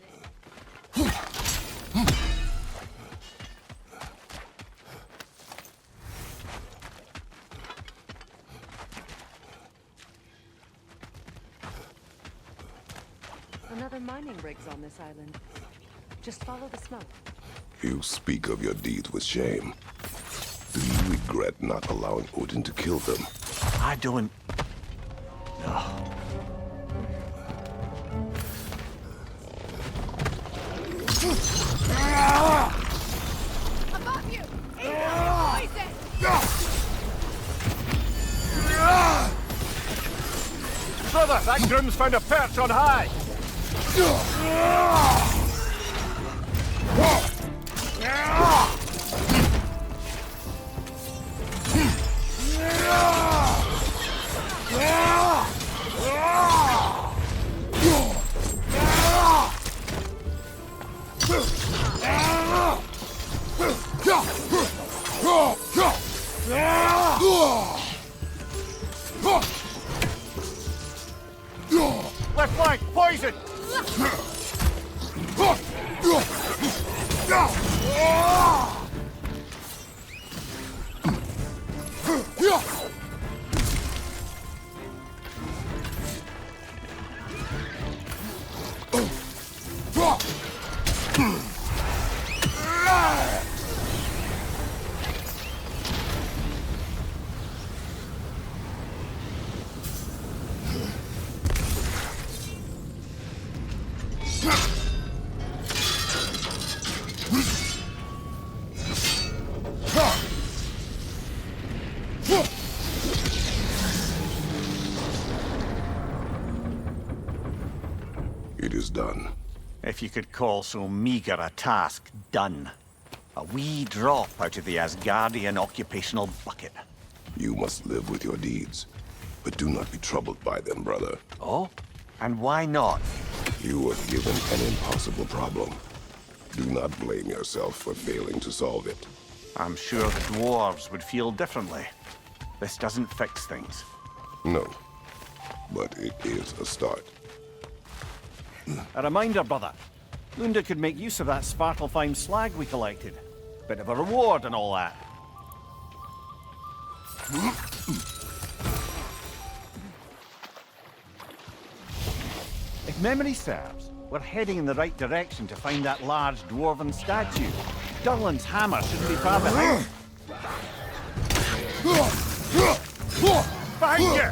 Another mining rig's on this island. Just follow the smoke. You speak of your deeds with shame. Do you regret not allowing Odin to kill them? I don't... No. Above you! Incoming poison! Brother, that groom's found a perch on high! It is done. If you could call so meager a task done. A wee drop out of the Asgardian occupational bucket. You must live with your deeds, but do not be troubled by them, brother. Oh? And why not? You were given an impossible problem. Do not blame yourself for failing to solve it. I'm sure the dwarves would feel differently. This doesn't fix things. No, but it is a start. A reminder, brother. Lunda could make use of that Svartalfheim slag we collected. Bit of a reward and all that. If memory serves, we're heading in the right direction to find that large dwarven statue. Durlin's hammer shouldn't be far behind. Find you!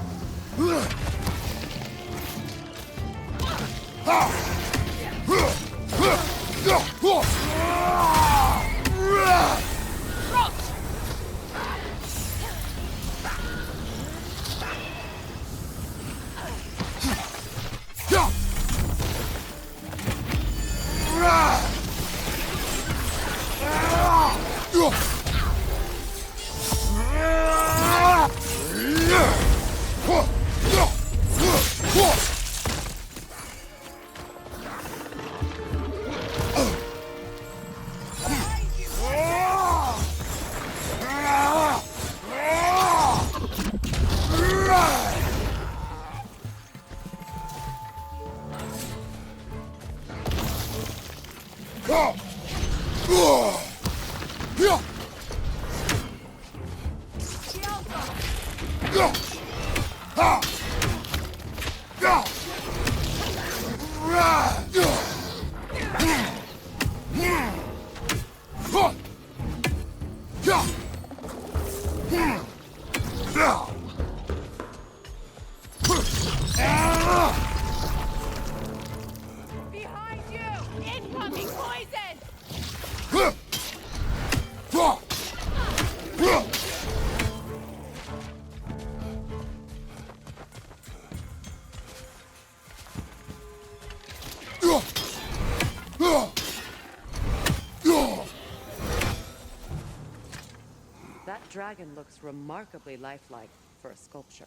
Behind you! Incoming poison! That dragon looks remarkably lifelike for a sculpture.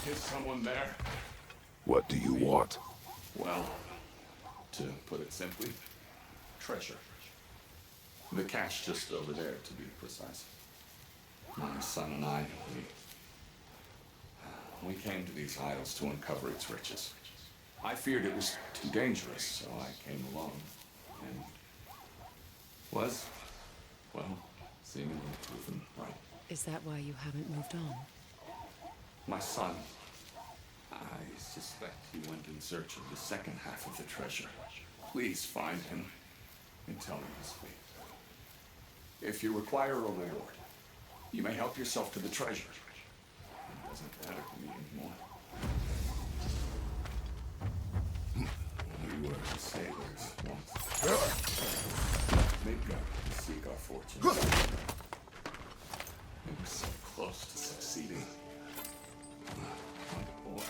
Is someone there? What do you want? Well, to put it simply, treasure. The cache just over there, to be precise. My son and I, we came to these isles to uncover its riches. I feared it was too dangerous, so I came along, and was, well, seemingly proven right. Is that why you haven't moved on? My son, I suspect he went in search of the second half of the treasure. Please find him and tell me his fate. If you require a reward, you may help yourself to the treasure. It doesn't matter to me anymore. We were sailors once. Maybe to seek our fortune. We were so close to succeeding. My boy.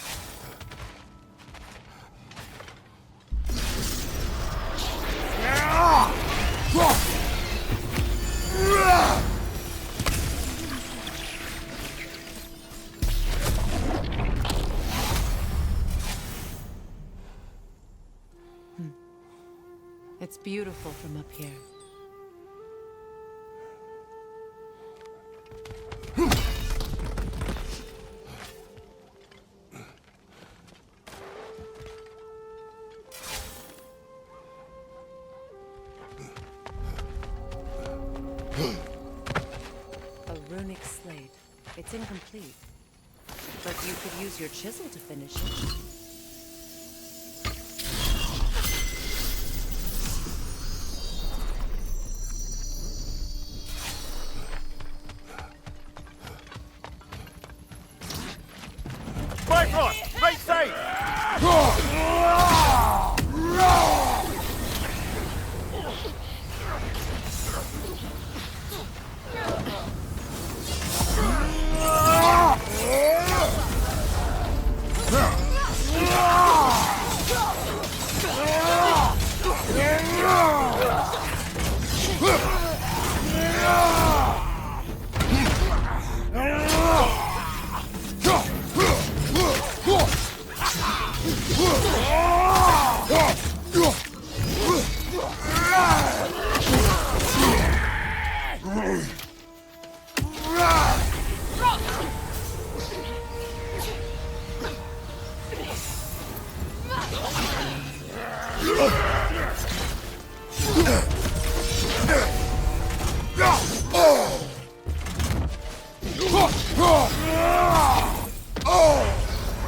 beautiful from up here. A runic slate. It's incomplete. But you could use your chisel to finish it. Bifrost! Right side!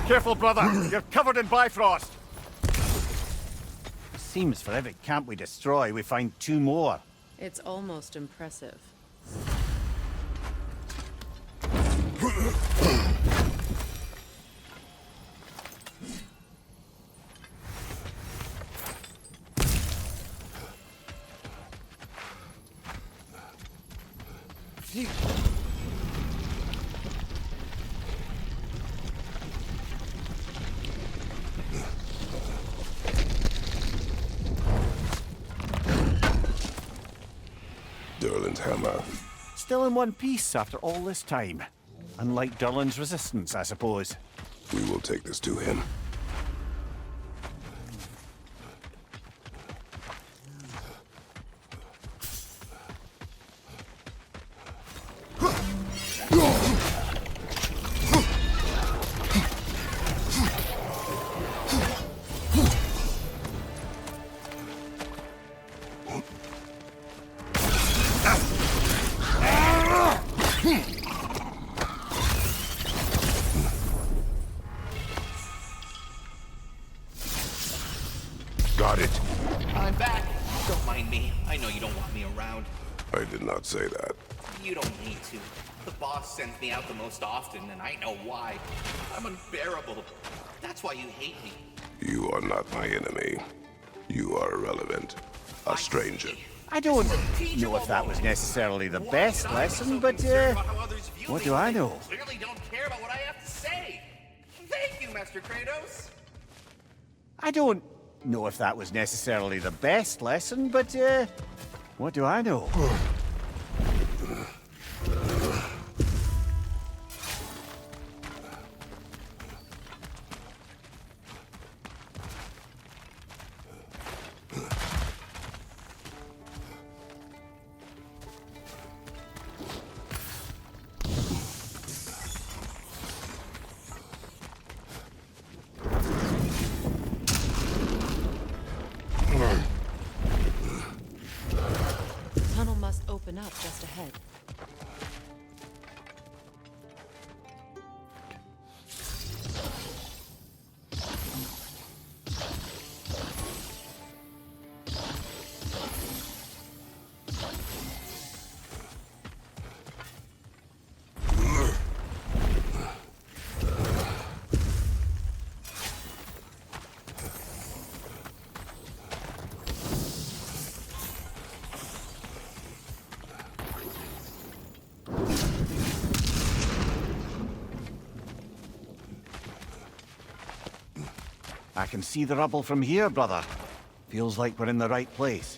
Careful, brother. You're covered in Bifrost. Seems for every camp we destroy, we find 2 more. It's almost impressive. Durlin's hammer. Still in one piece after all this time. Unlike Durlin's resistance, I suppose. We will take this to him. Got it. I'm back. Don't mind me. I know you don't want me around. I did not say that. You don't need to. The boss sends me out the most often, and I know why. I'm unbearable. That's why you hate me. You are not my enemy. You are irrelevant. A stranger. I don't know if that was necessarily the best lesson, but, what do I know? Clearly don't care about what I have to say. Thank you, Master Kratos. I don't know if that was necessarily the best lesson, but, what do I know? Tunnel must open up just ahead. I can see the rubble from here, brother. Feels like we're in the right place.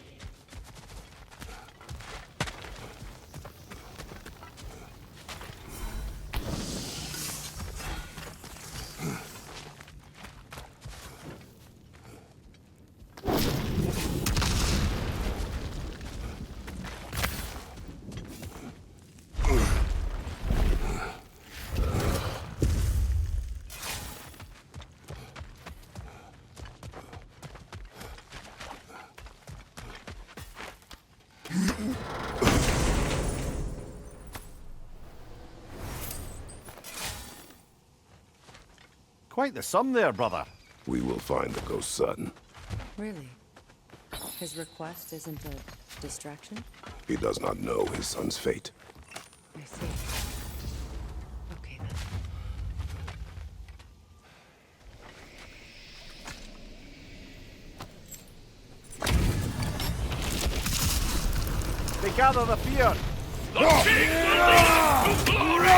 Quite the sum there, brother. We will find the ghost son. Really? His request isn't a distraction? He does not know his son's fate. I see. Okay then. They gather the fear. The king will lead us to glory!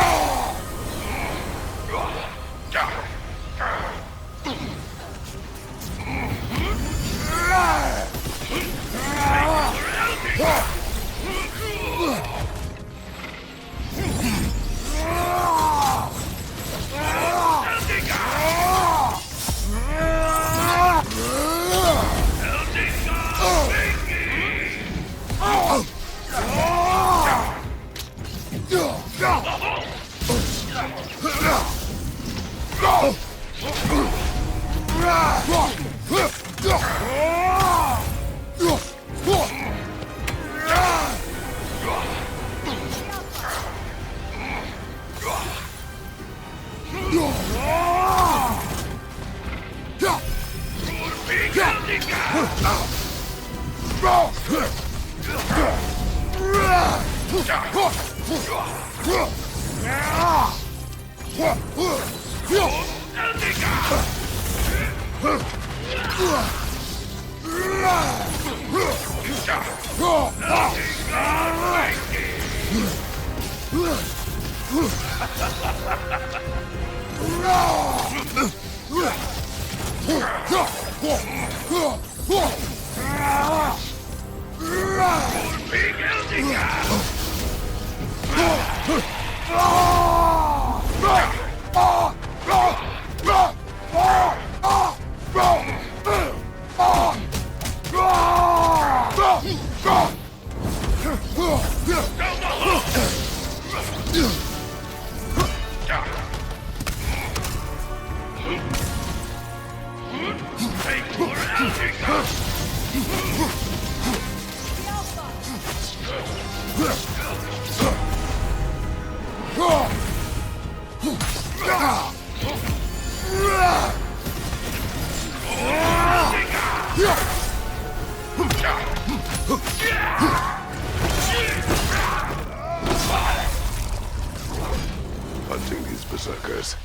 Hunting these berserkers,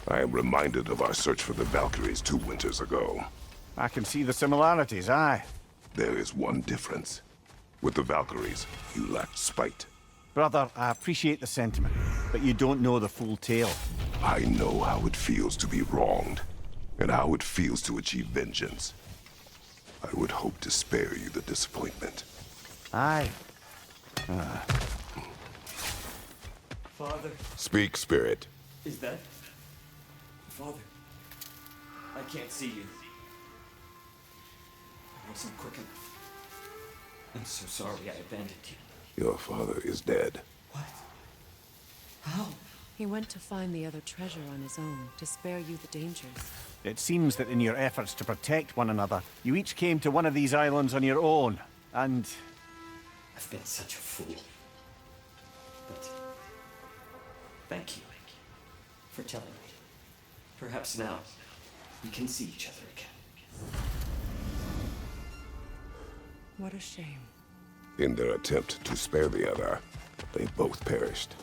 I am reminded of our search for the Valkyries 2 winters ago. I can see the similarities, aye. There is one difference. With the Valkyries, you lacked spite. Brother, I appreciate the sentiment, but you don't know the full tale. I know how it feels to be wronged, and how it feels to achieve vengeance. I would hope to spare you the disappointment. Aye. Father? Speak, Spirit. Is that... Father? I can't see you. I wasn't quick enough. I'm so sorry I abandoned you. Your father is dead. What? How? He went to find the other treasure on his own, to spare you the dangers. It seems that in your efforts to protect one another, you each came to one of these islands on your own, and... I've been such a fool. But... thank you for telling me. Perhaps now we can see each other again. What a shame. In their attempt to spare the other, they both perished.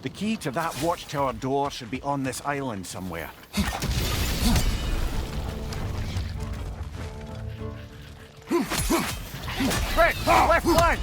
The key to that watchtower door should be on this island somewhere. Quick! Left flank!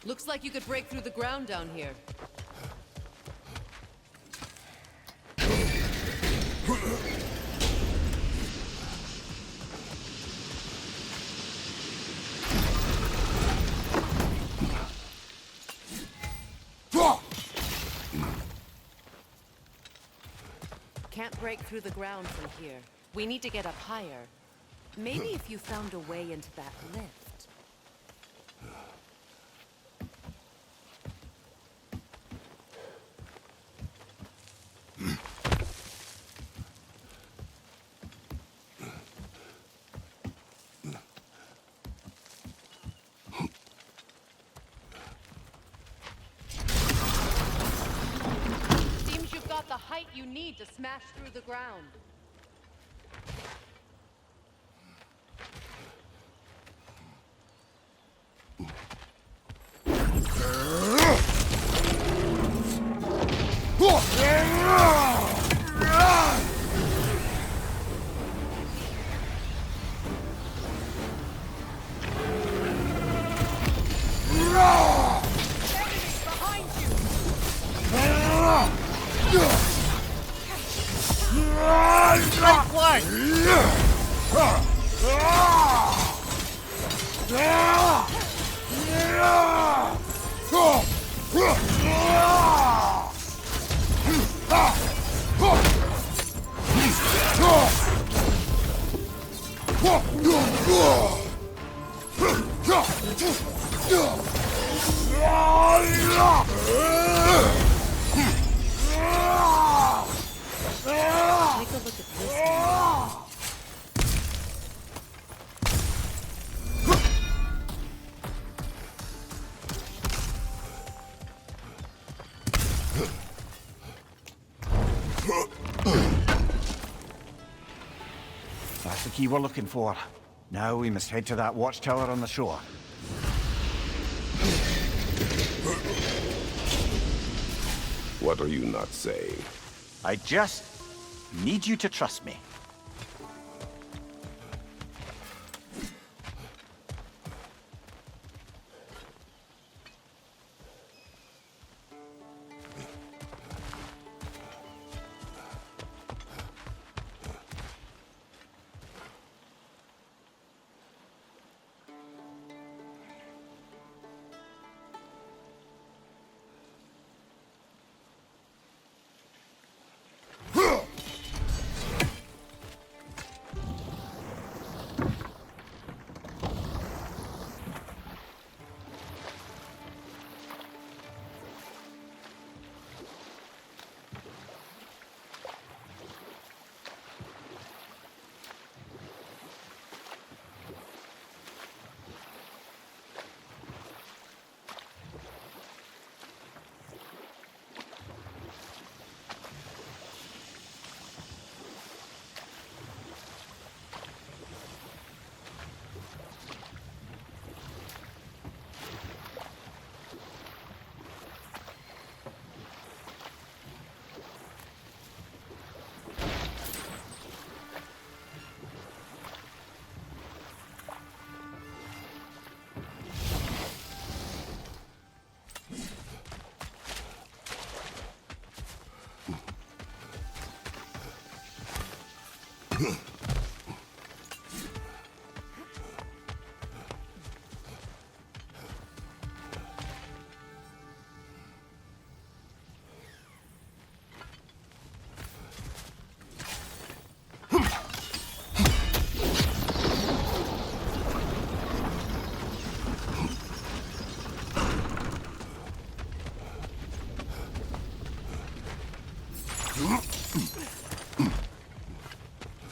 Looks like you could break through the ground down here. Can't break through the ground from here. We need to get up higher. Maybe if you found a way into that lift. Seems you've got the height you need to smash through the ground. That's the key we're looking for. Now we must head to that watchtower on the shore. What are you not saying? I just need you to trust me.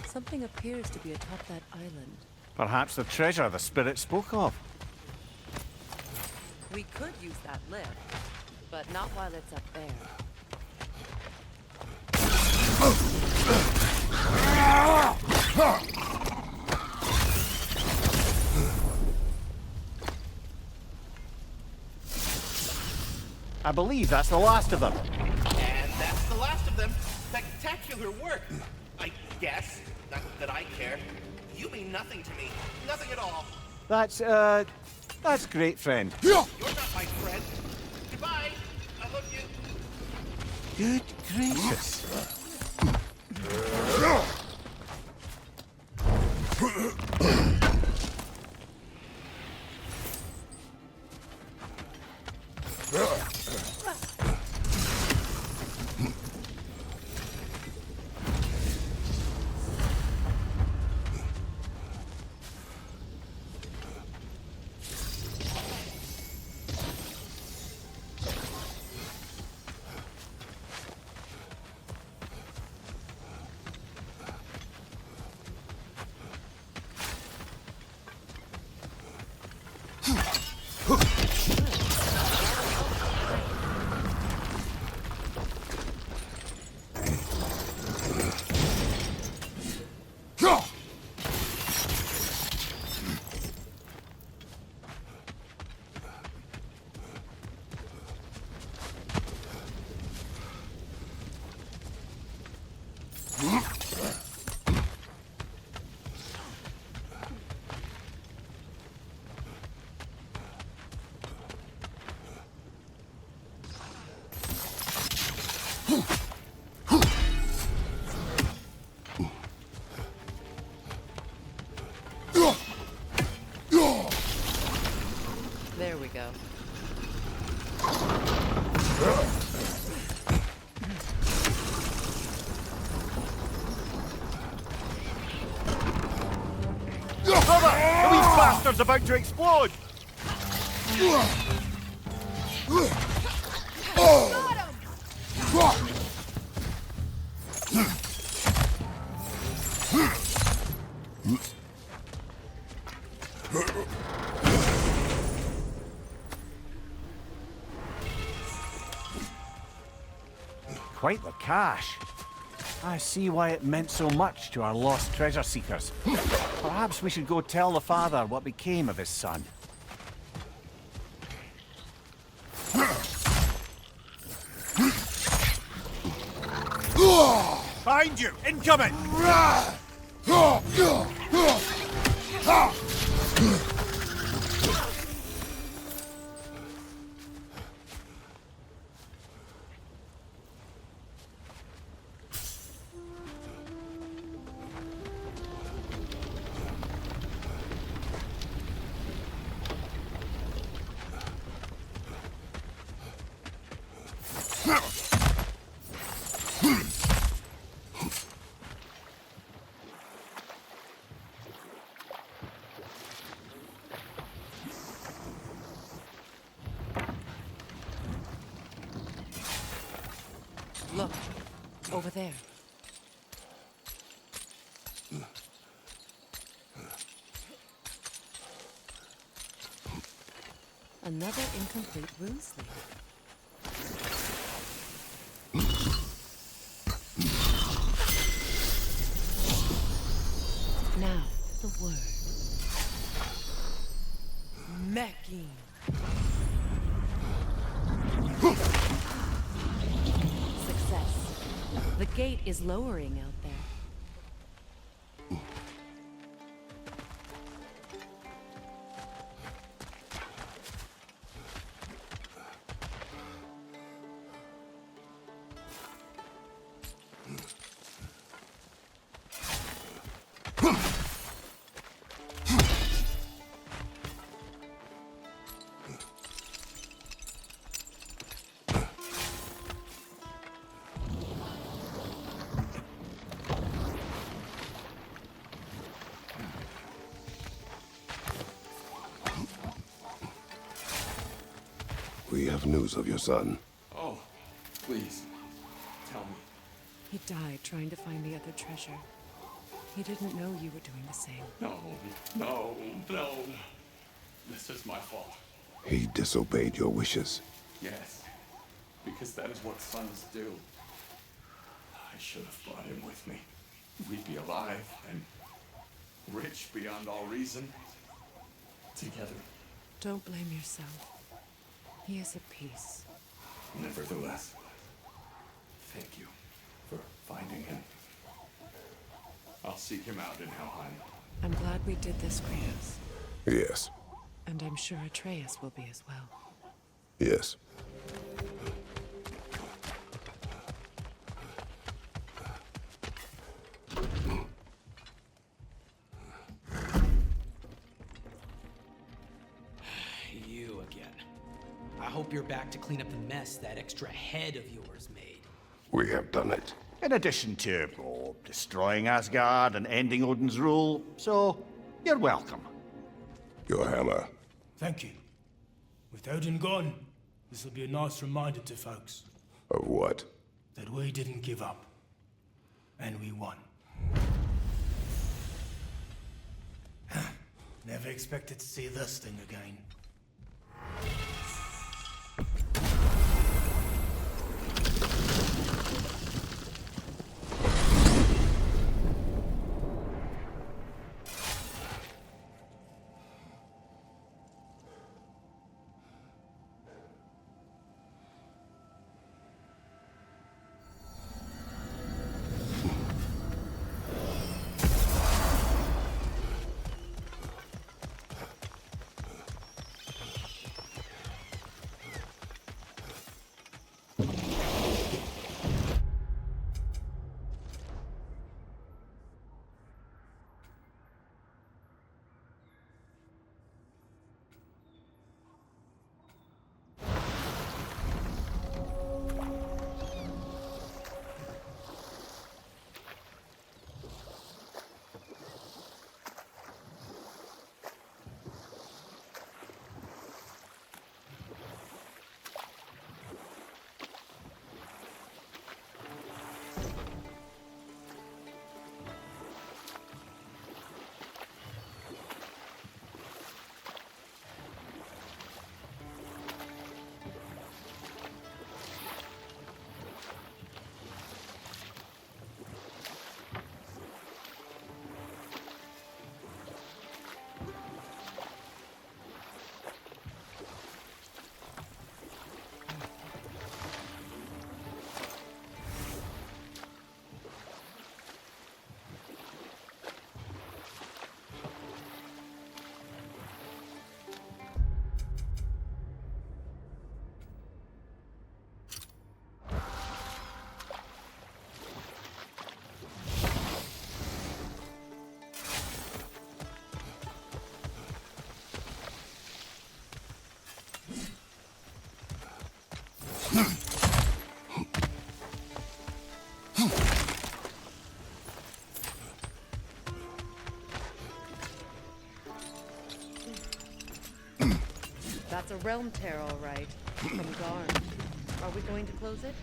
Something appears to be atop that island. Perhaps the treasure the spirit spoke of. We could use that lift, but not while it's up there. I believe that's the last of them. And that's the last of them. Spectacular work. I guess. Not that I care. You mean nothing to me. Nothing at all. That's great, friend. You're not my friend. Goodbye. I love you. Good gracious. There we go. Brother! The wee bastard's about to explode! Quite the cache. I see why it meant so much to our lost treasure seekers. Perhaps we should go tell the father what became of his son. Behind you! Incoming! Look, over there. Another incomplete rune sleeve. Now, the word. Mecking. Success. The gate is lowering out there. We have news of your son. Oh, please, tell me. He died trying to find the other treasure. He didn't know you were doing the same. No, no, no. This is my fault. He disobeyed your wishes. Yes, because that is what sons do. I should have brought him with me. We'd be alive and rich beyond all reason. Together. Don't blame yourself. He is at peace. Nevertheless, thank you for finding him. I'll seek him out in Helheim. I'm glad we did this, Kratos. Yes. And I'm sure Atreus will be as well. Yes. You again. I hope you're back to clean up the mess that extra head of yours made. We have done it. In addition to, destroying Asgard and ending Odin's rule, so you're welcome. Your hammer. Thank you. With Odin gone, this will be a nice reminder to folks. Of what? That we didn't give up. And we won. Never expected to see this thing again. That's a realm tear, all right. From Garn. Are we going to close it?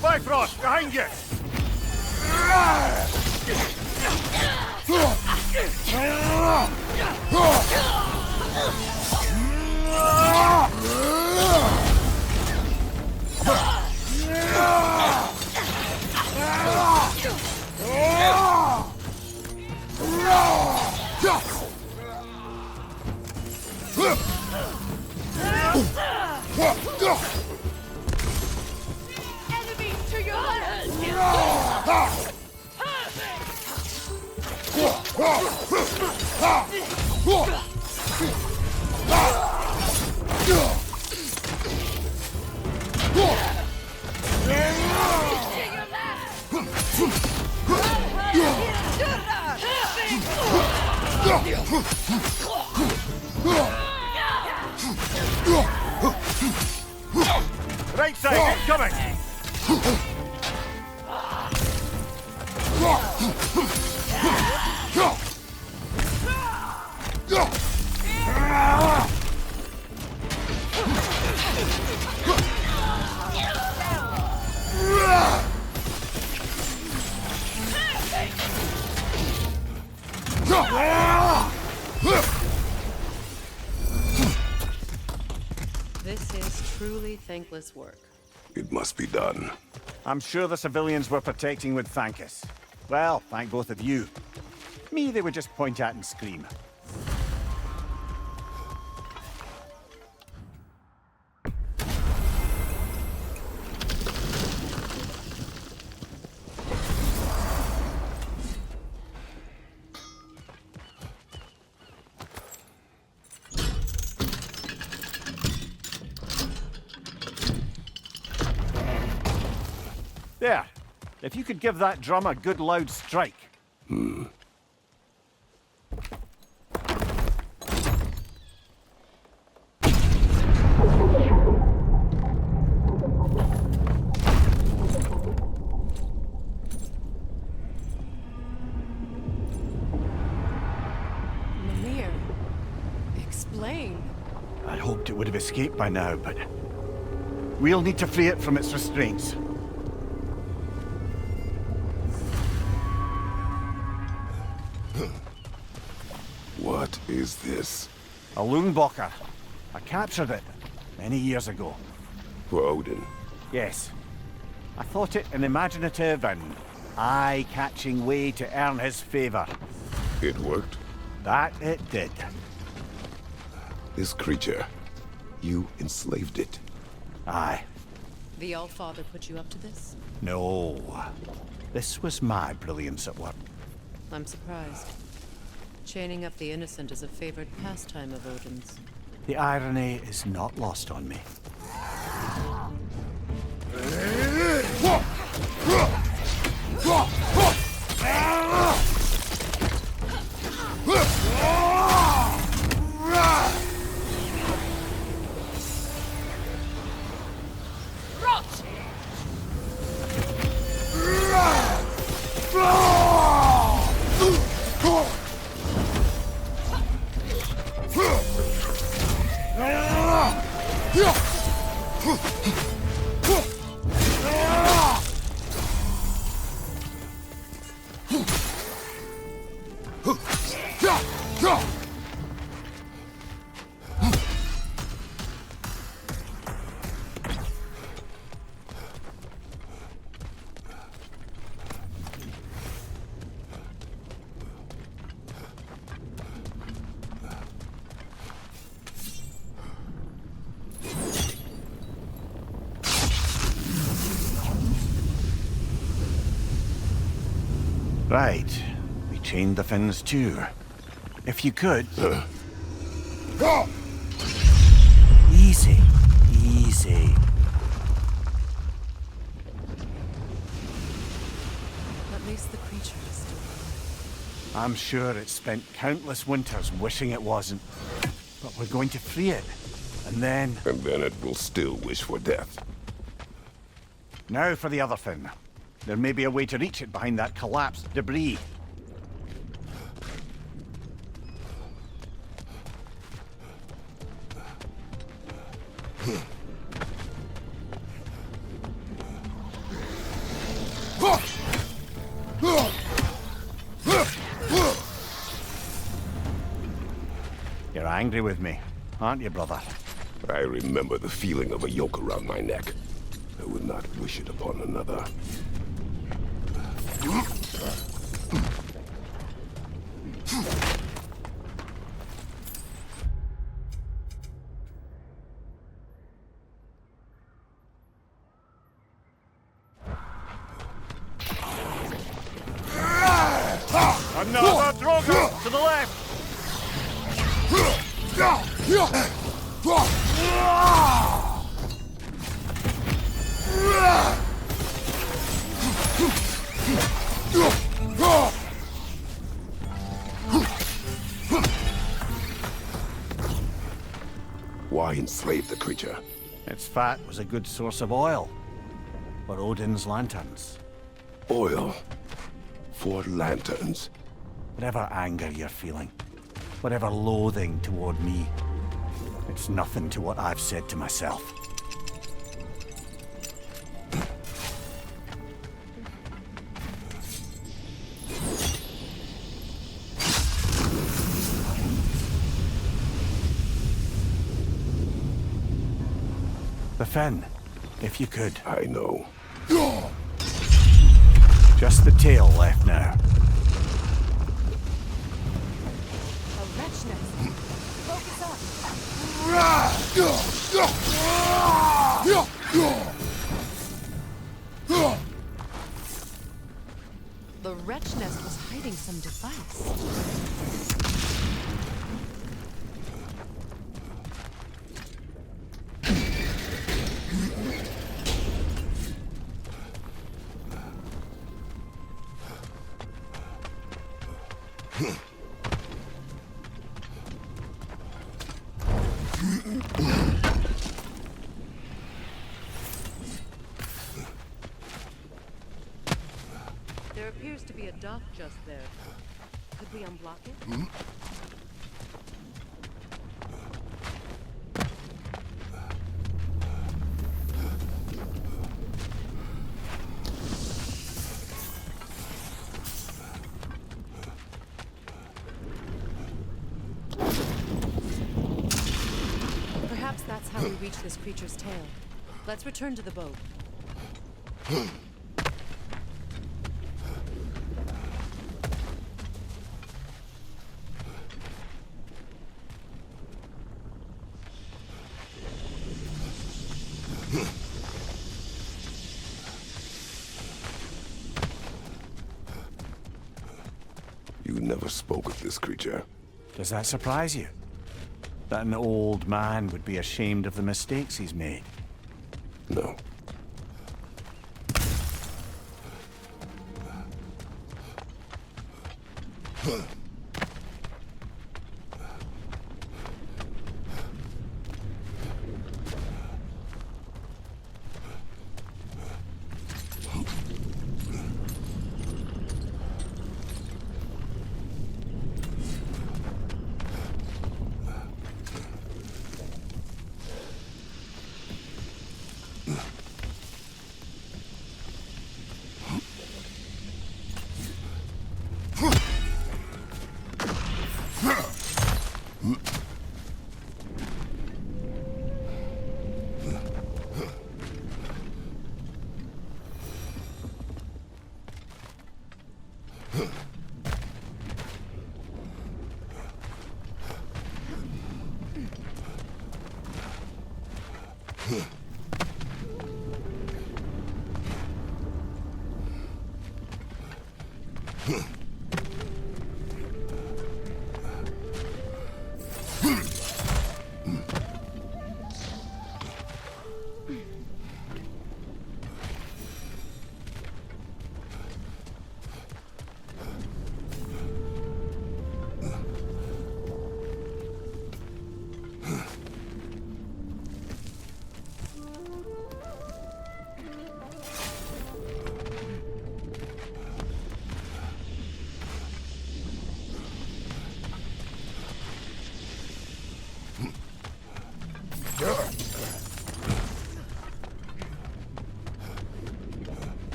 Bifrost, behind you! Enemy to your left! Right side, incoming! This is truly thankless work. It must be done. I'm sure the civilians were protecting would thank us. Well, thank both of you. Me, they would just point at and scream. There. If you could give that drum a good loud strike. Mimir, explain. I hoped it would have escaped by now, but we'll need to free it from its restraints. What is this? A Loonbocker. I captured it many years ago. For Odin? Yes. I thought it an imaginative and eye-catching way to earn his favor. It worked? That it did. This creature, you enslaved it? Aye. The Allfather put you up to this? No. This was my brilliance at work. I'm surprised. Chaining up the innocent is a favored pastime of Odin's. The irony is not lost on me. Right. We chained the fins too. If you could... Easy. Easy. At least the creature is still alive. I'm sure it spent countless winters wishing it wasn't. But we're going to free it. And then... And then it will still wish for death. Now for the other fin. There may be a way to reach it behind that collapsed debris. You're angry with me, aren't you, brother? I remember the feeling of a yoke around my neck. I would not wish it upon another. Another Drogo! To the left! Why enslave the creature? Its fat was a good source of oil. For Odin's lanterns. Oil? For lanterns? Whatever anger you're feeling, whatever loathing toward me, it's nothing to what I've said to myself. The fin, if you could. I know. Just the tail left now. Focus up. The wretch nest was hiding some device. There appears to be a dock just there. Could we unblock it? Perhaps that's how we reach this creature's tail. Let's return to the boat. You never spoke of this creature. Does that surprise you? That an old man would be ashamed of the mistakes he's made? No.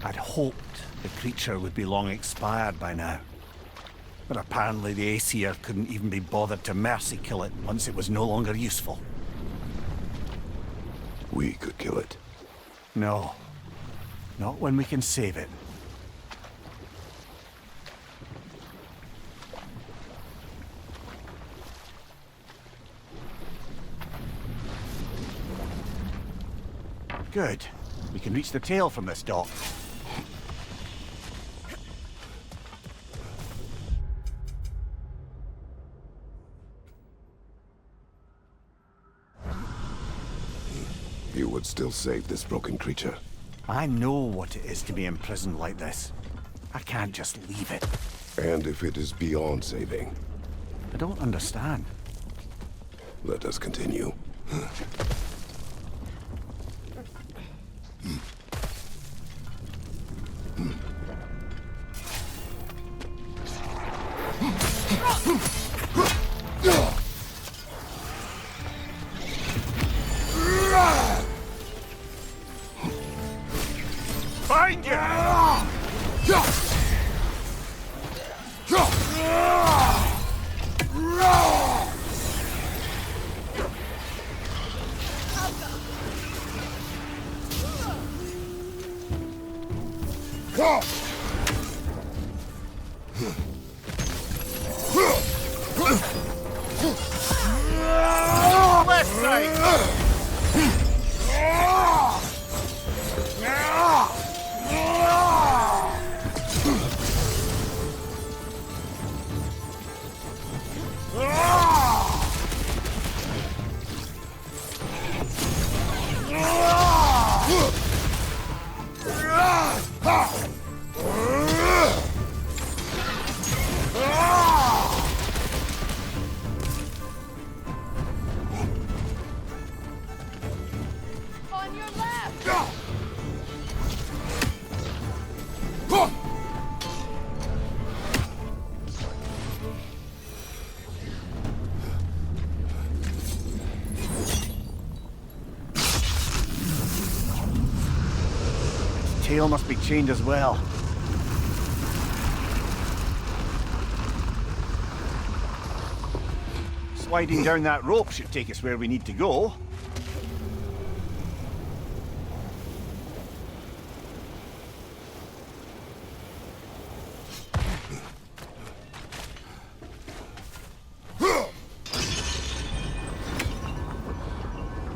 I'd hoped the creature would be long expired by now. But apparently the Aesir couldn't even be bothered to mercy kill it once it was no longer useful. We could kill it. No. Not when we can save it. Good. We can reach the tail from this dock. You would still save this broken creature? I know what it is to be imprisoned like this. I can't just leave it. And if it is beyond saving? I don't understand. Let us continue. Find you! Left side! On your left! Tail must be chained as well. Sliding down that rope should take us where we need to go.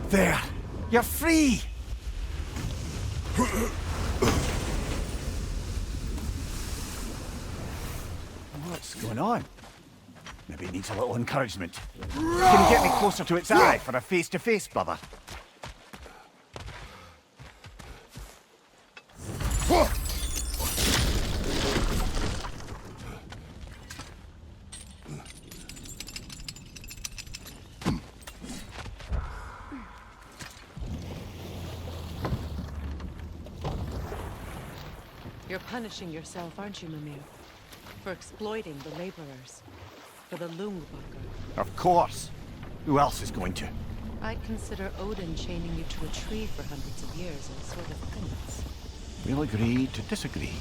There! You're free! What's going on? Maybe it needs a little encouragement. Can you get me closer to its eye for a face-to-face, brother? You're punishing yourself, aren't you, Mimir? For exploiting the laborers. For the Lungbakker. Of course. Who else is going to? I'd consider Odin chaining you to a tree for hundreds of years as sort of penance. We'll agree to disagree.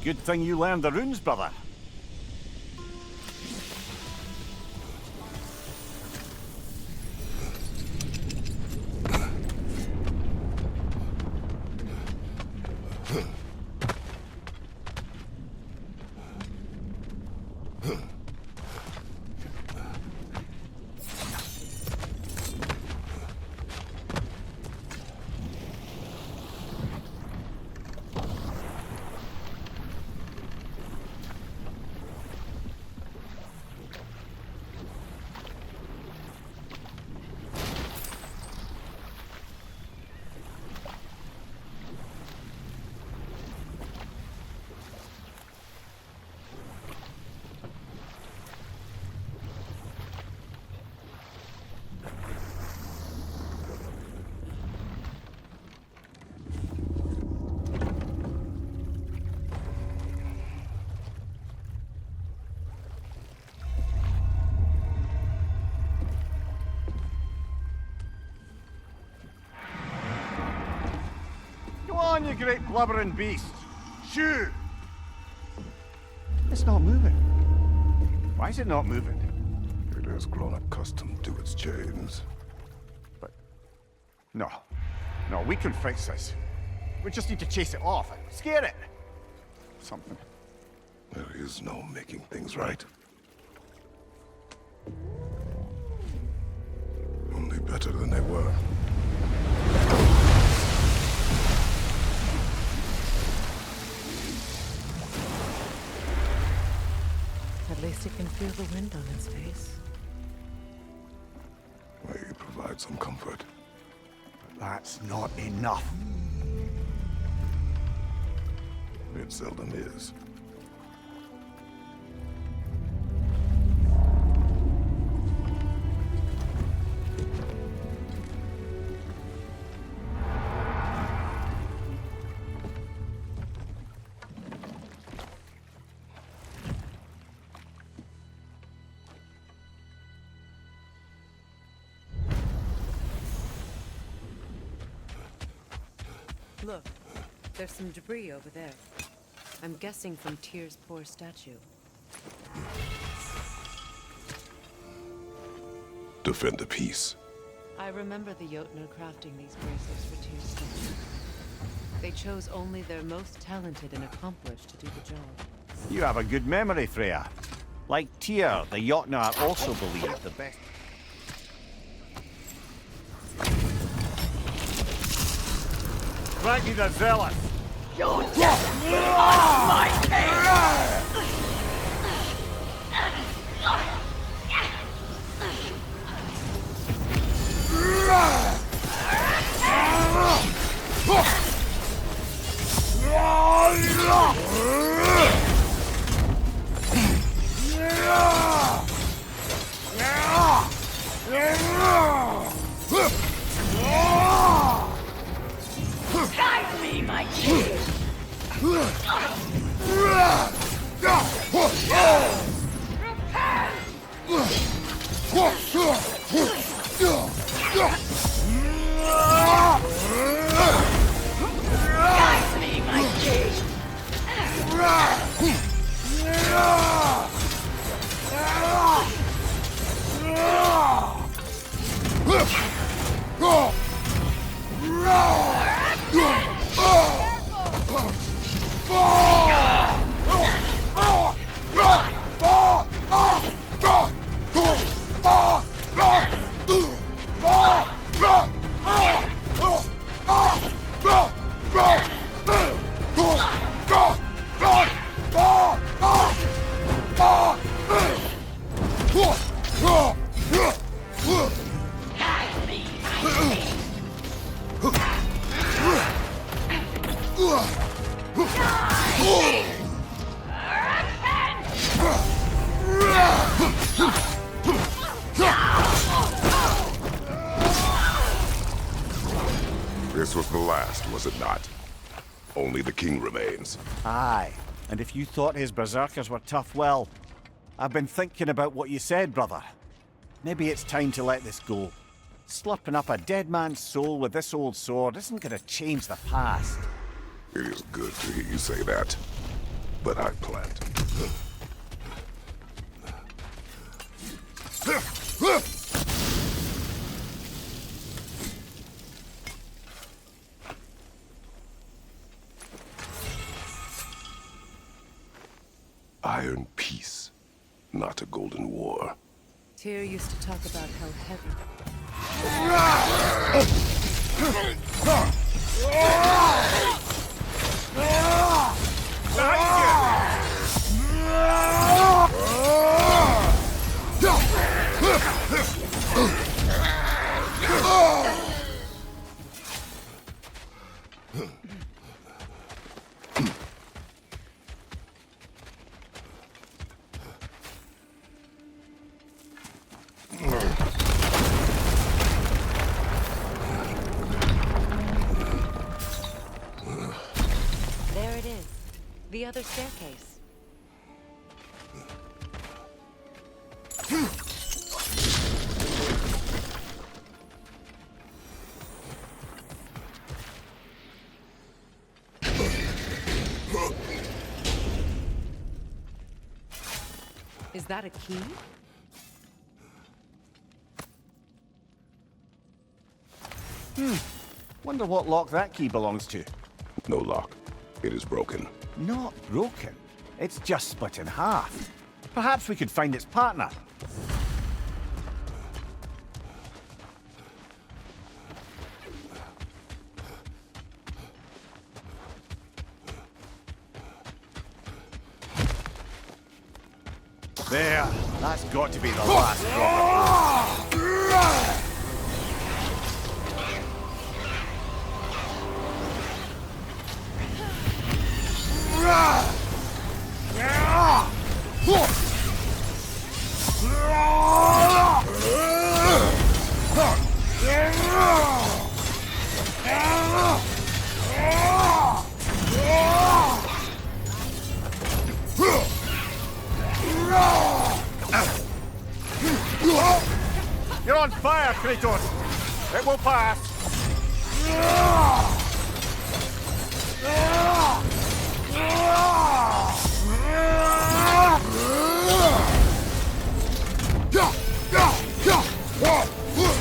Good thing you learned the runes, brother. Go on, you great blubbering beast. Shoo! It's not moving. Why is it not moving? It has grown accustomed to its chains. But... No. No, we can fix this. We just need to chase it off and scare it. Something. There is no making things right. Only better than they were. At least it can feel the wind on its face. May provide some comfort. That's not enough. It seldom is. Look, there's some debris over there. I'm guessing from Tyr's poor statue. Defend the peace. I remember the Jotnar crafting these bracelets for Tyr's statue. They chose only their most talented and accomplished to do the job. You have a good memory, Freya. Like Tyr, the Jotnar also believed the best. Ragnar the Zealous! You're definitely on my case! Guide me, my king! Guide me, my king! This was the last, was it not? Only the king remains. Aye, and if you thought his berserkers were tough, well, I've been thinking about what you said, brother. Maybe it's time to let this go. Slurping up a dead man's soul with this old sword isn't gonna change the past. It is good to hear you say that. but I plant. Iron peace, not a golden war. Tyr used to talk about how heavy. There it is. The other staircase. Is that a key? Wonder what lock that key belongs to. No lock. It is broken. Not broken. It's just split in half. Perhaps we could find its partner. There. That's got to be the last drop. You're on fire, Kratos! It will pass!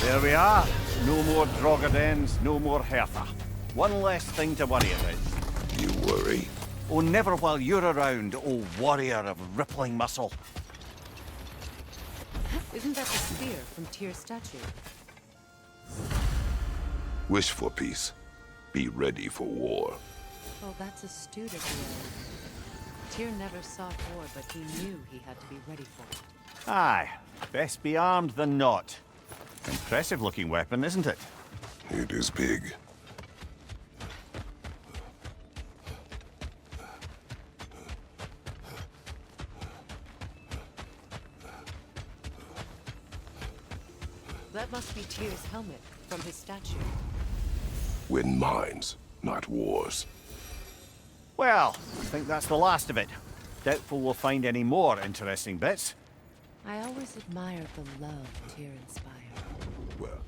There we are. No more Drogadens, no more Hertha. One less thing to worry about. You worry? Oh, never while you're around, oh warrior of rippling muscle. Isn't that the spear from Tyr's statue? Wish for peace. Be ready for war. Well, that's astute of you. Tyr never sought war, but he knew he had to be ready for it. Aye, best be armed than not. Impressive looking weapon, isn't it? It is big. That must be Tyr's helmet from his statue. Win mines, not wars. Well, I think that's the last of it. Doubtful we'll find any more interesting bits. I always admired the love Tyr inspired. Well...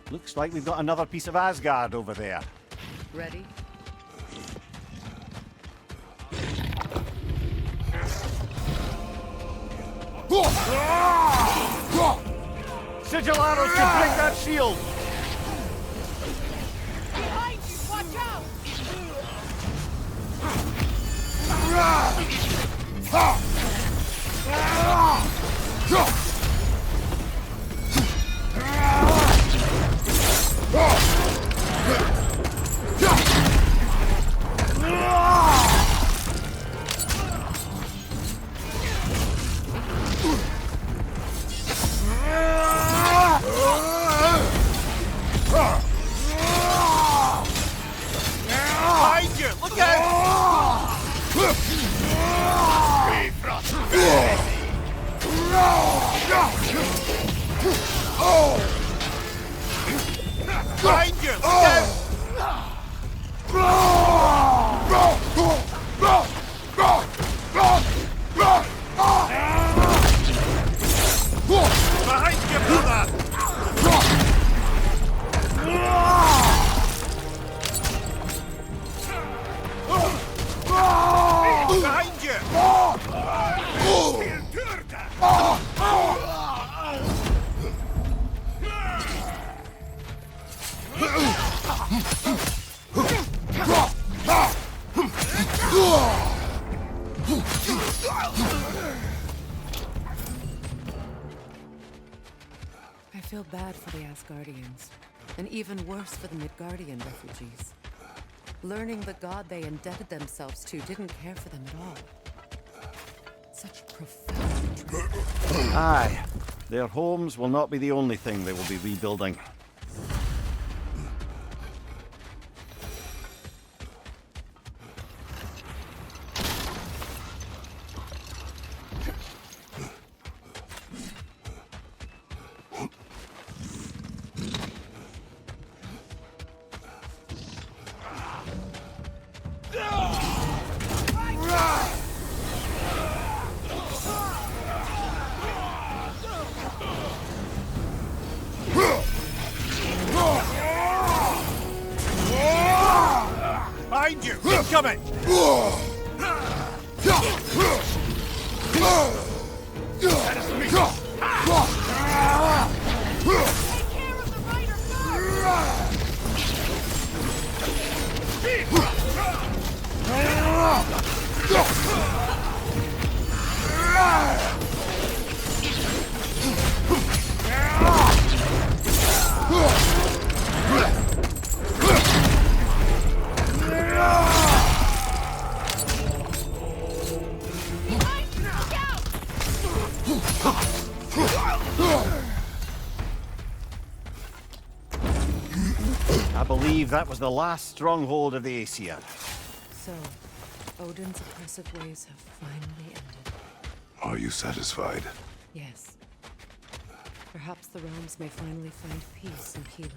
Looks like we've got another piece of Asgard over there. Ready? Sigil arrows can break that shield! Behind you! Watch out! Behind you! Look out! Behind you! Down! Behind you, brother! Behind you! I feel bad for the Asgardians, and even worse for the Midgardian refugees. Learning the god they indebted themselves to didn't care for them at all. Such profound trauma. Aye. Their homes will not be the only thing they will be rebuilding. Behind you! Incoming! That is me! I believe that was the last stronghold of the Aesir. So, Odin's oppressive ways have finally ended. Are you satisfied? Yes. Perhaps the realms may finally find peace and healing.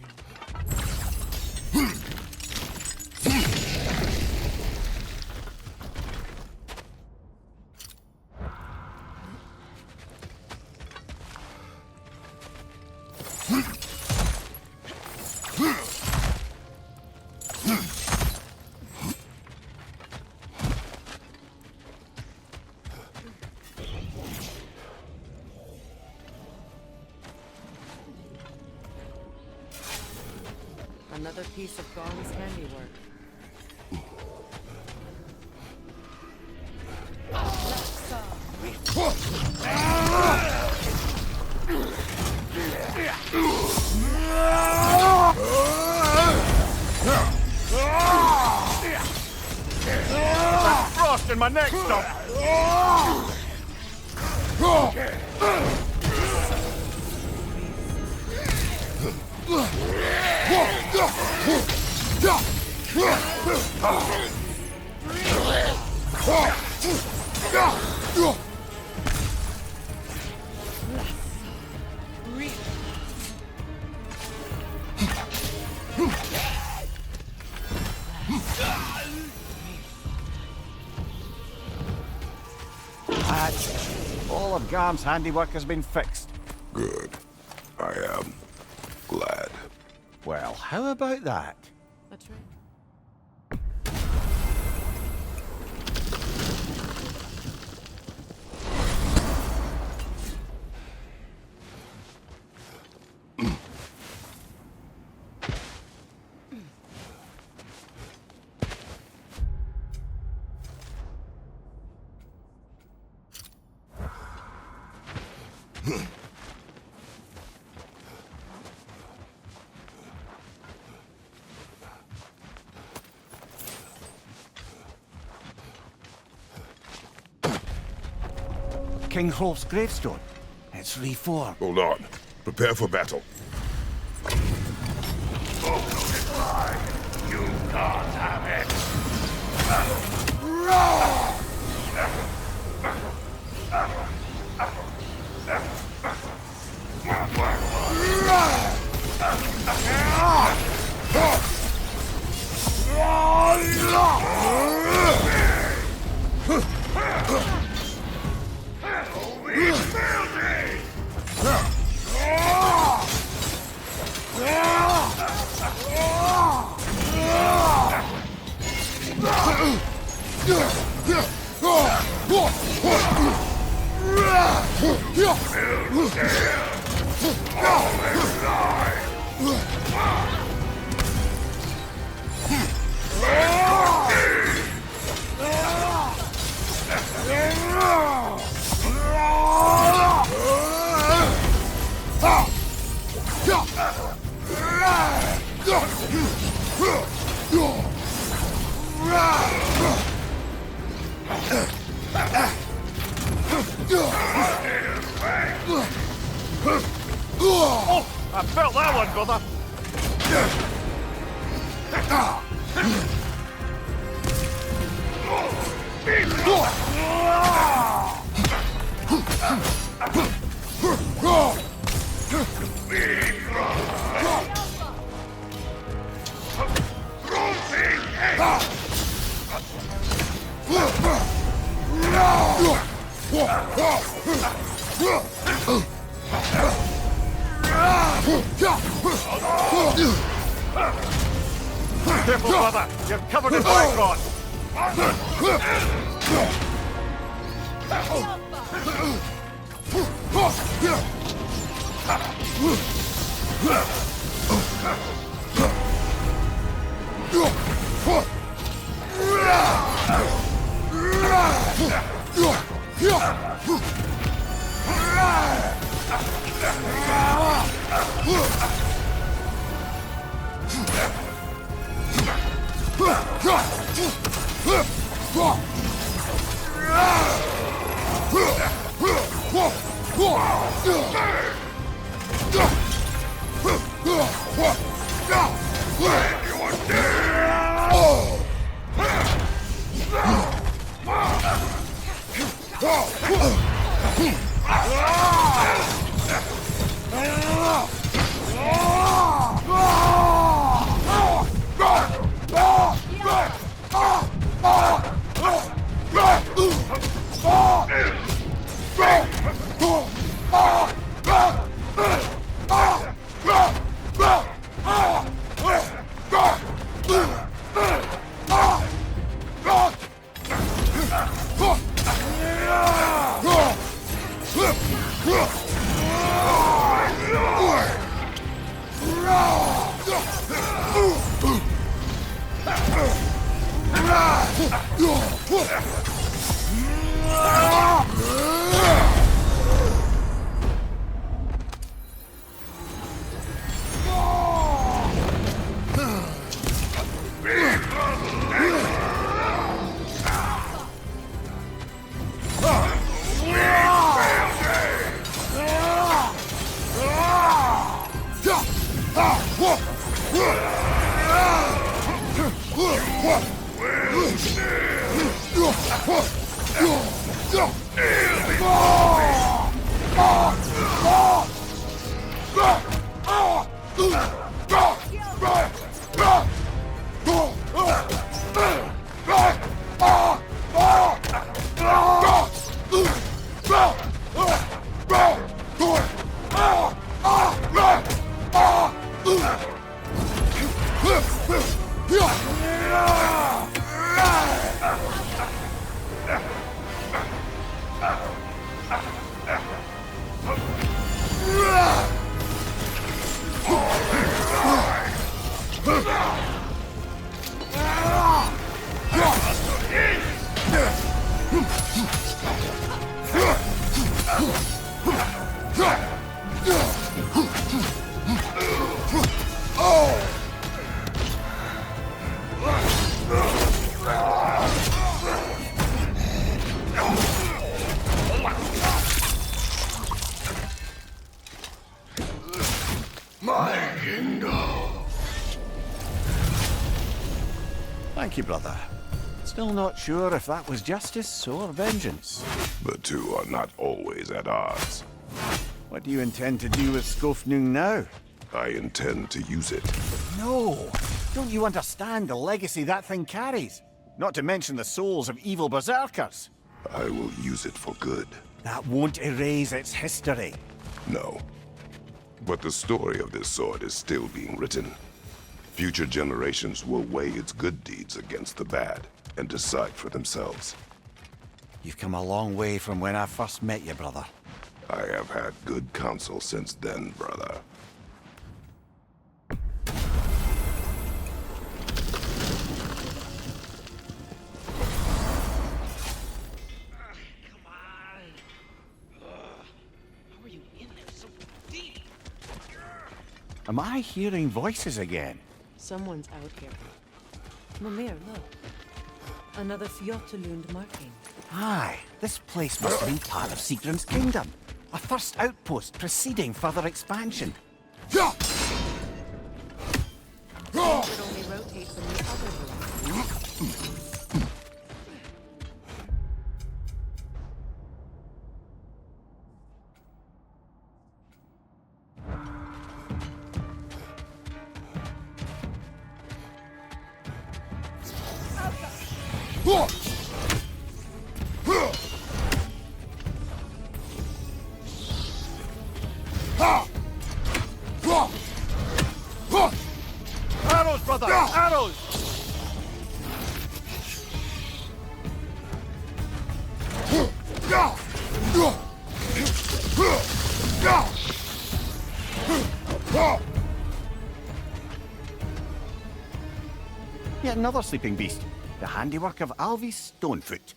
Another piece of Garn's handiwork. There's frost in my neck stump! All of Garm's handiwork has been fixed. Good. I am glad. Well, how about that? That's right. King Hrolf's gravestone. It's reformed. Hold on. Prepare for battle. You can't have it. Oh, I felt that one, brother. Careful, brother. You're covered in black rot. Thank you, brother. Still not sure if that was justice or vengeance. The two are not always at odds. What do you intend to do with Skofnung now? I intend to use it. No! Don't you understand the legacy that thing carries? Not to mention the souls of evil berserkers. I will use it for good. That won't erase its history. No. But the story of this sword is still being written. Future generations will weigh its good deeds against the bad and decide for themselves. You've come a long way from when I first met you, brother. I have had good counsel since then, brother. Am I hearing voices again? Someone's out here. Mimir, look. Another Fjotalund marking. Aye, this place must have been part of Sigrun's kingdom. A first outpost preceding further expansion. Things would only rotate from the other direction. Arrows, brother! Arrows! Yet another sleeping beast. The handiwork of Alvis Stonefoot.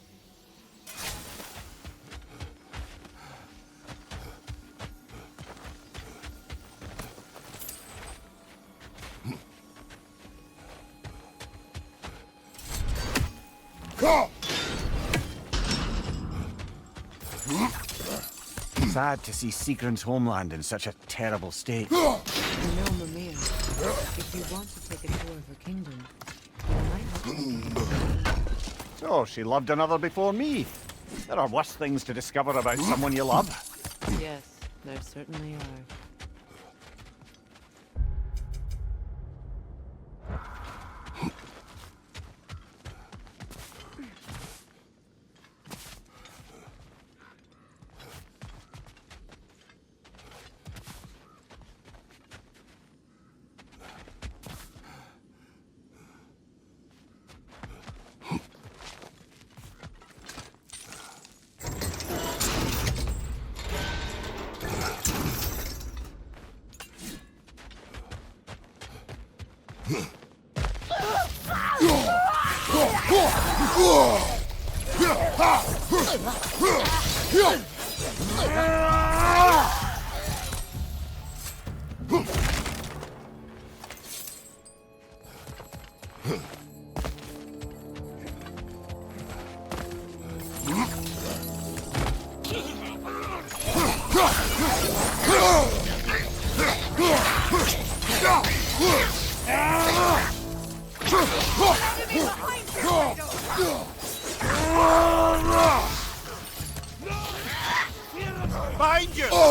Sad to see Sigrun's homeland in such a terrible state. You know, Mimir, if you want to take a tour of her kingdom, you might have to. So, she loved another before me. There are worse things to discover about someone you love. Yes, there certainly are. Behind you! Go!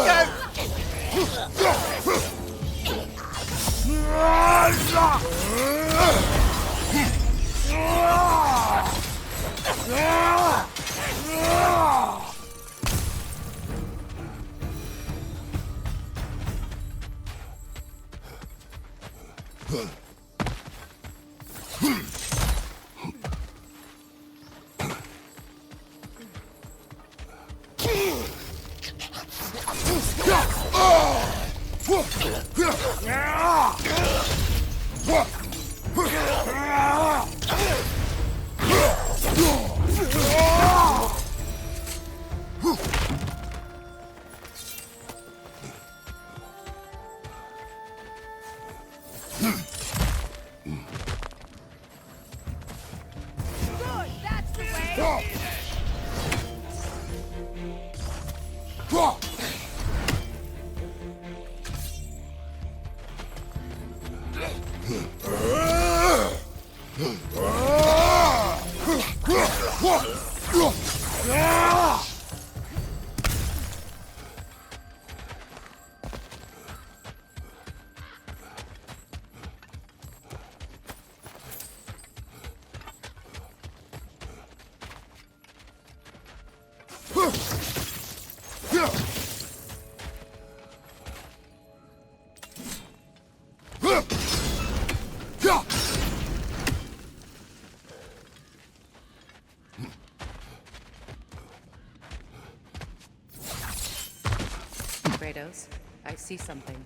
Kratos. I see something.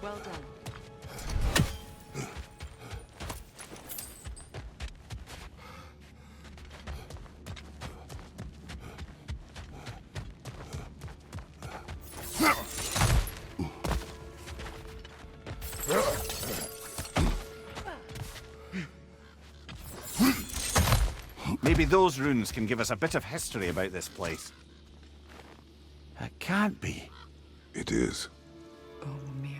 Well done. Maybe those runes can give us a bit of history about this place. It can't be. It is. Oh, Mimir.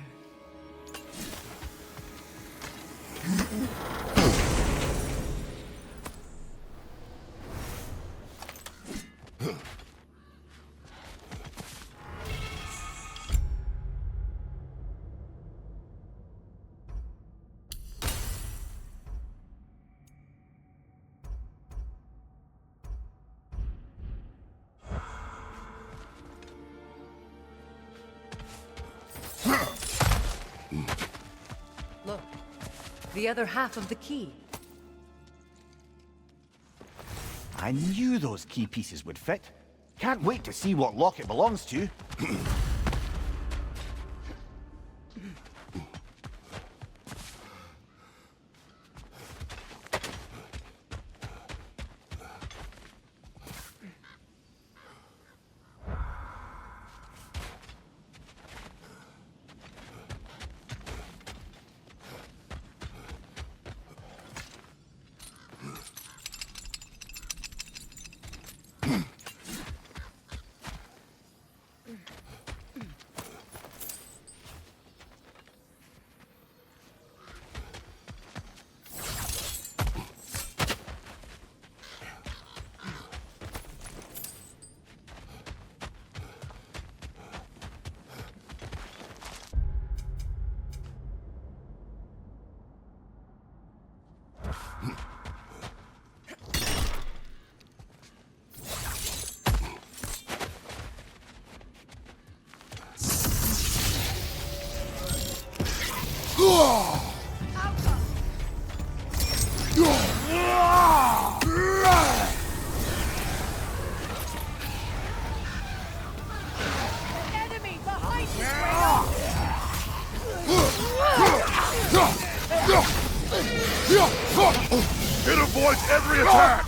Look, the other half of the key. I knew those key pieces would fit. Can't wait to see what lock it belongs to. Enemy behind you, It avoids every attack!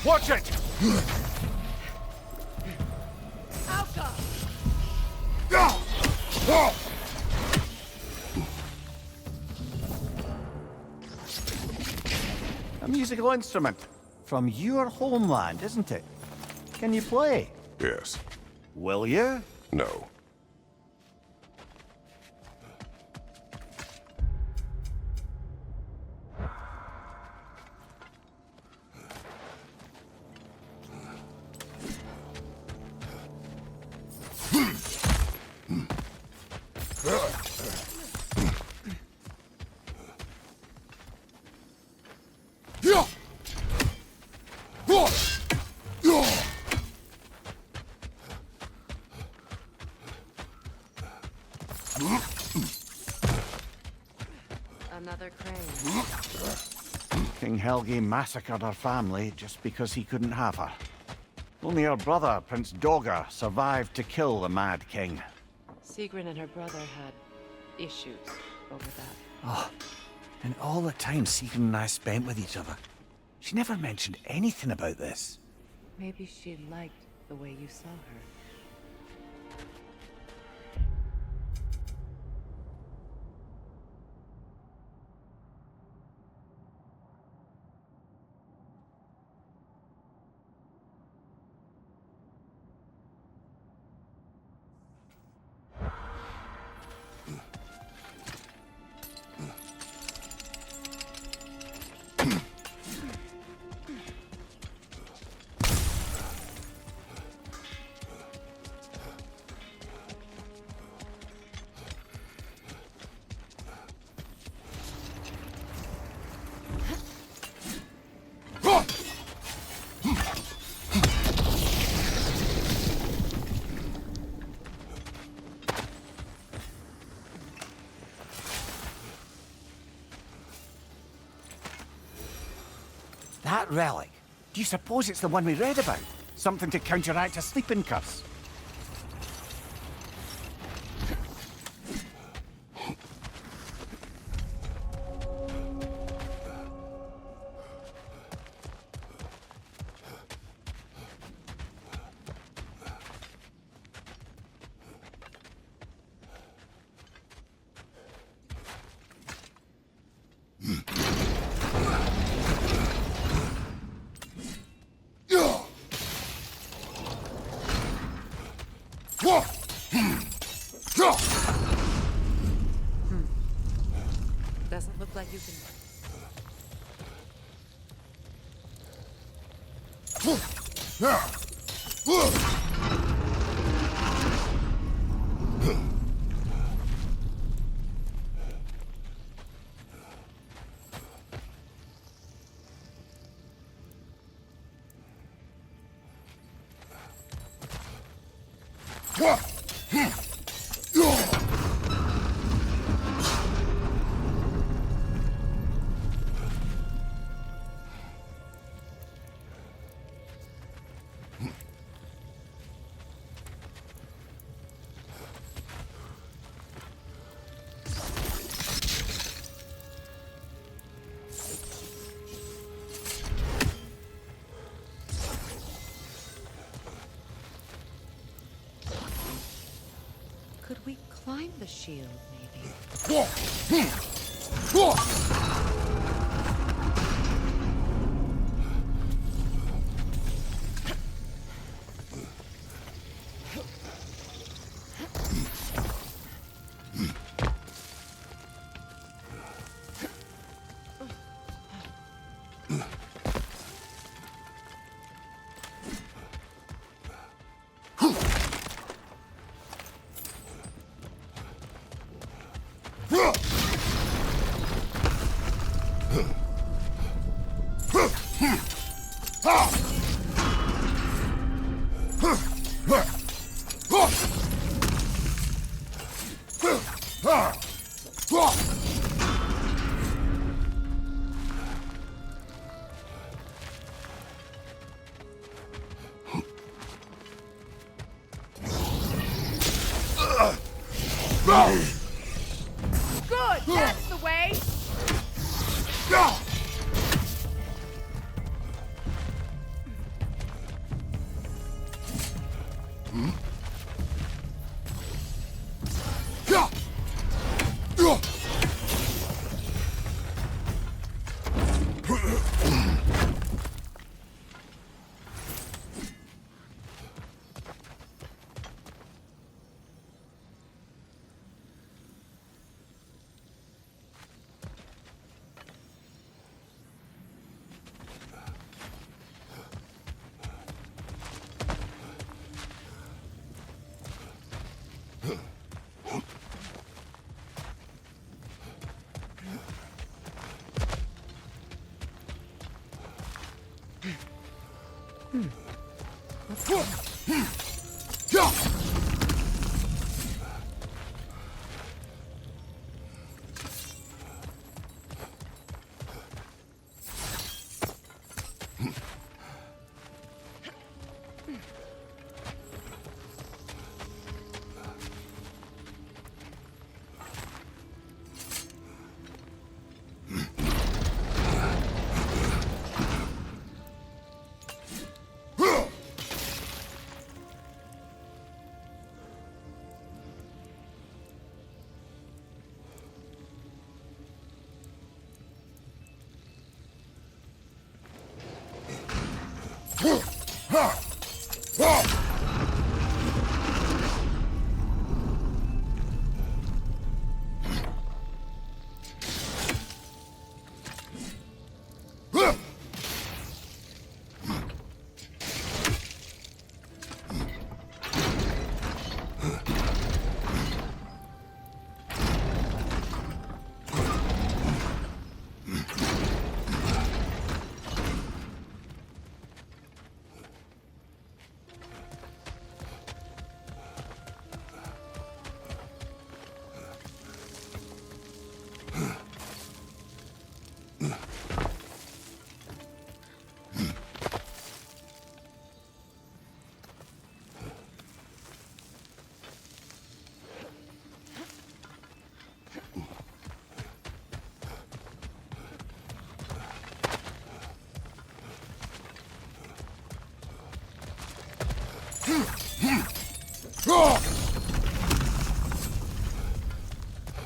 Watch it! Alka! A musical instrument. From your homeland, isn't it? Can you play? Yes. Will you? No. Another crane. King Helge massacred her family just because he couldn't have her. Only her brother, Prince Dogger, survived to kill the Mad King. Sigrun and her brother had issues over that. Oh, and all the time Sigrun and I spent with each other, she never mentioned anything about this. Maybe she liked the way you saw her. That relic, do you suppose it's the one we read about? Something to counteract a sleeping curse? Doesn't look like you can... Could we climb the shield, maybe? Good, that's the way!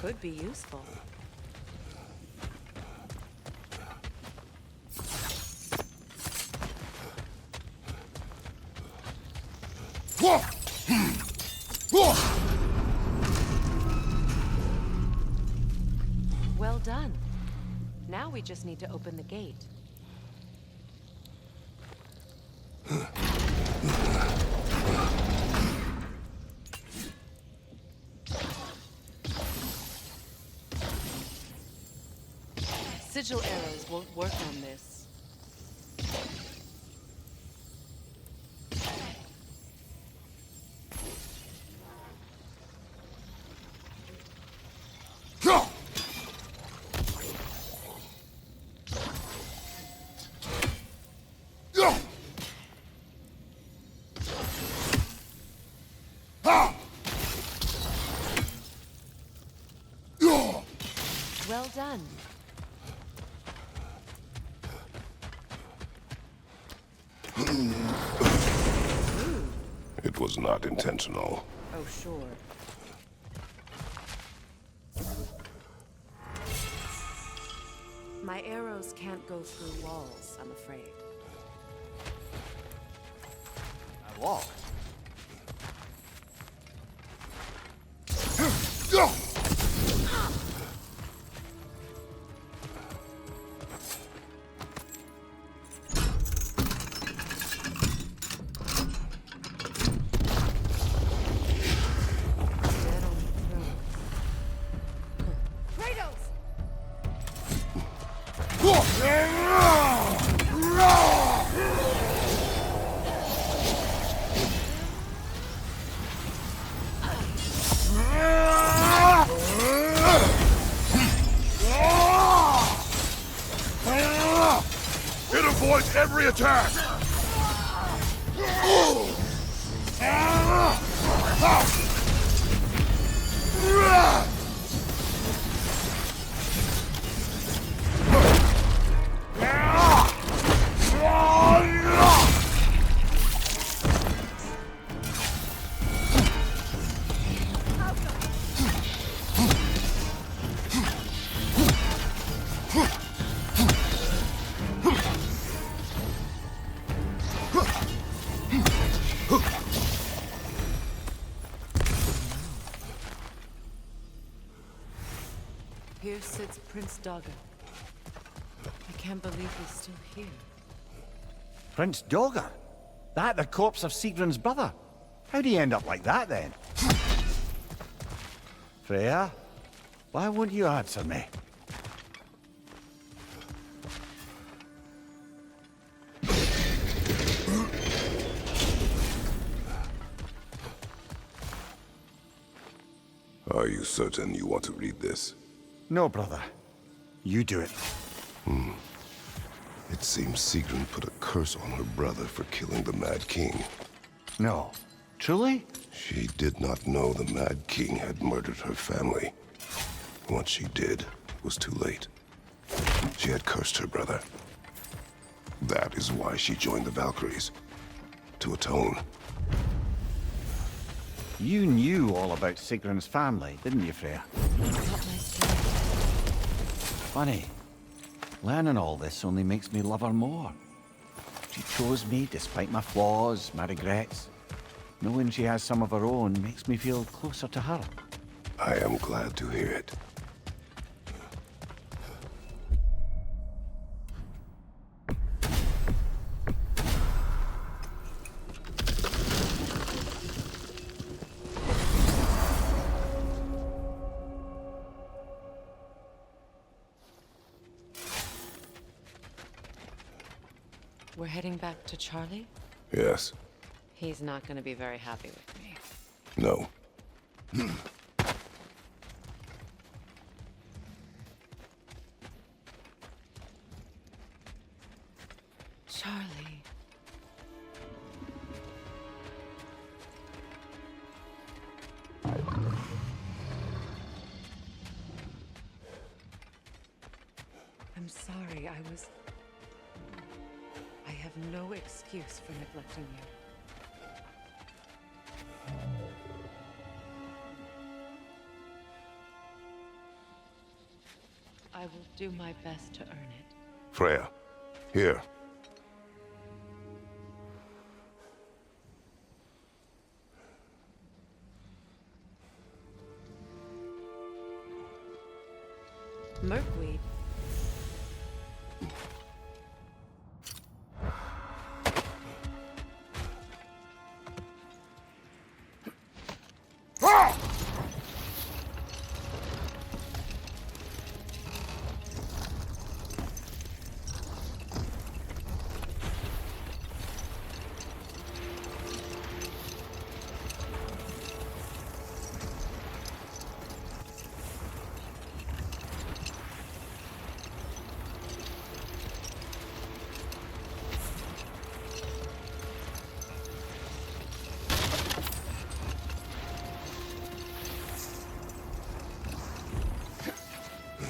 Could be useful. Well done. Now we just need to open the gate. Sigil arrows won't work on this. Well done. It was not intentional. Oh, sure. My arrows can't go through walls, I'm afraid. A wall? It avoids every attack! Here sits Prince Dagger. I can't believe he's still here. Prince Dagger? That the corpse of Sigrun's brother? How'd he end up like that, then? Freya, why won't you answer me? Are you certain you want to read this? No, brother. You do it. It seems Sigrun put a curse on her brother for killing the Mad King. No. Truly? She did not know the Mad King had murdered her family. Once she did, it was too late. She had cursed her brother. That is why she joined the Valkyries. To atone. You knew all about Sigrun's family, didn't you, Freya? Funny. Learning all this only makes me love her more. She chose me despite my flaws, my regrets. Knowing she has some of her own makes me feel closer to her. I am glad to hear it. We're heading back to Charlie? Yes. He's not going to be very happy with me. No. Charlie. I'm sorry, I have no excuse for neglecting you. I will do my best to earn it. Freya, here. Merkweed.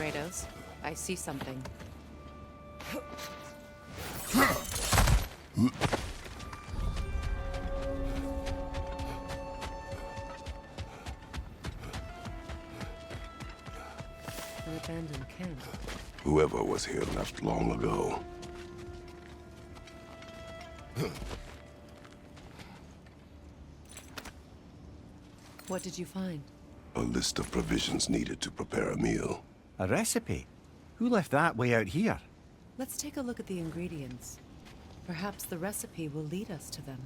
Kratos, I see something. An abandoned camp. Whoever was here left long ago. What did you find? A list of provisions needed to prepare a meal. A recipe? Who left that way out here? Let's take a look at the ingredients. Perhaps the recipe will lead us to them.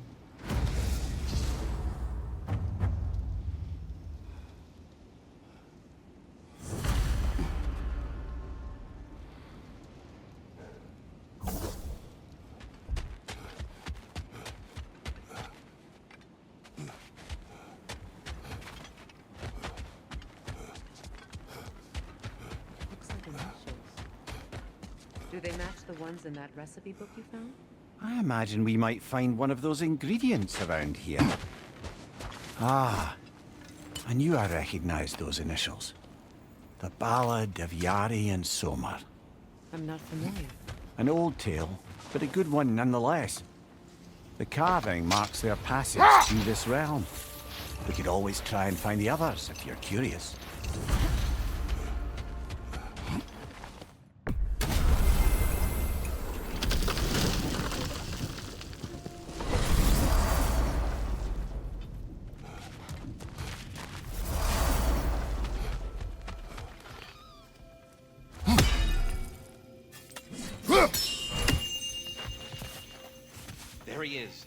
Do they match the ones in that recipe book you found? I imagine we might find one of those ingredients around here. Ah, I knew I recognized those initials. The Ballad of Yari and Somar. I'm not familiar. An old tale, but a good one nonetheless. The carving marks their passage through this realm. We could always try and find the others if you're curious.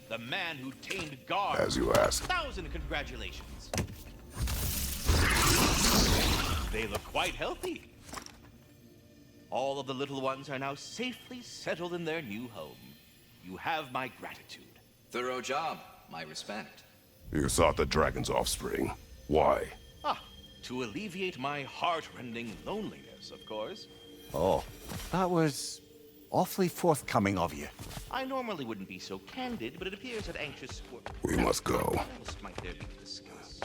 The man who tamed guards. As you ask. 1,000 congratulations. They look quite healthy. All of the little ones are now safely settled in their new home. You have my gratitude. Thorough job. My respect. You sought the dragon's offspring. Why? To alleviate my heart-rending loneliness, of course. Oh, that was awfully forthcoming of you. I normally wouldn't be so candid, but it appears that anxious... We must go. What else might there be to discuss?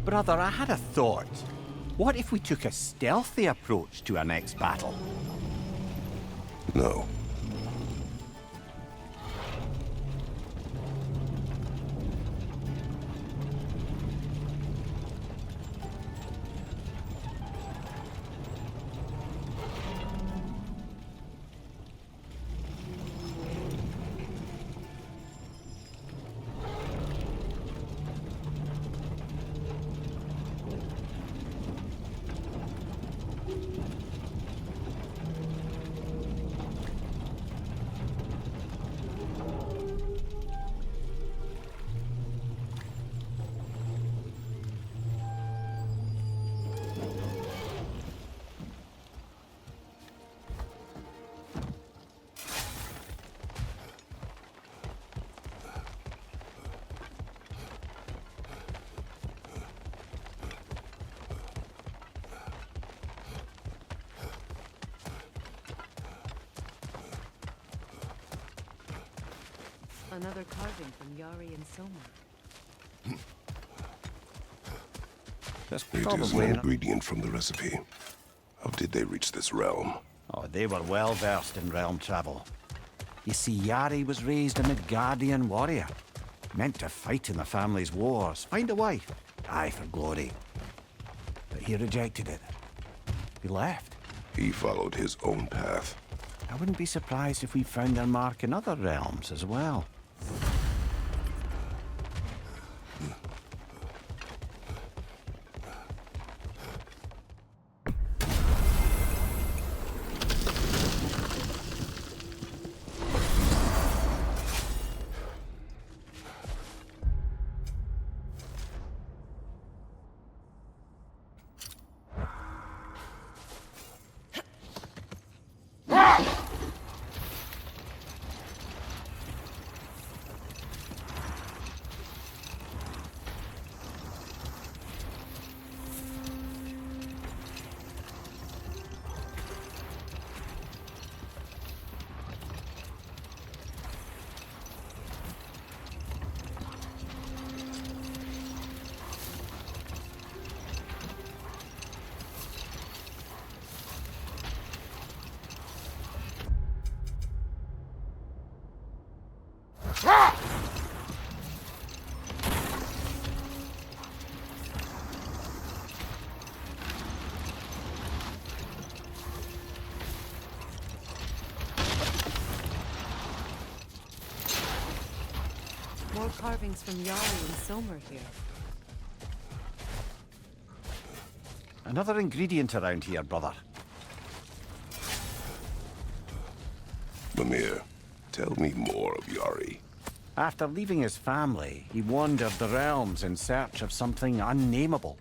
Brother, I had a thought. What if we took a stealthy approach to our next battle? No. Another carving from Yari and Soma. That's It is probably an ingredient from the recipe. How did they reach this realm? Oh, they were well versed in realm travel. You see, Yari was raised a Midgardian warrior. Meant to fight in the family's wars, find a wife, die for glory. But he rejected it. He left. He followed his own path. I wouldn't be surprised if we found their mark in other realms as well. More carvings from Yari and Soma here. Another ingredient around here, brother. Mimir, tell me more of Yari. After leaving his family, he wandered the realms in search of something unnameable.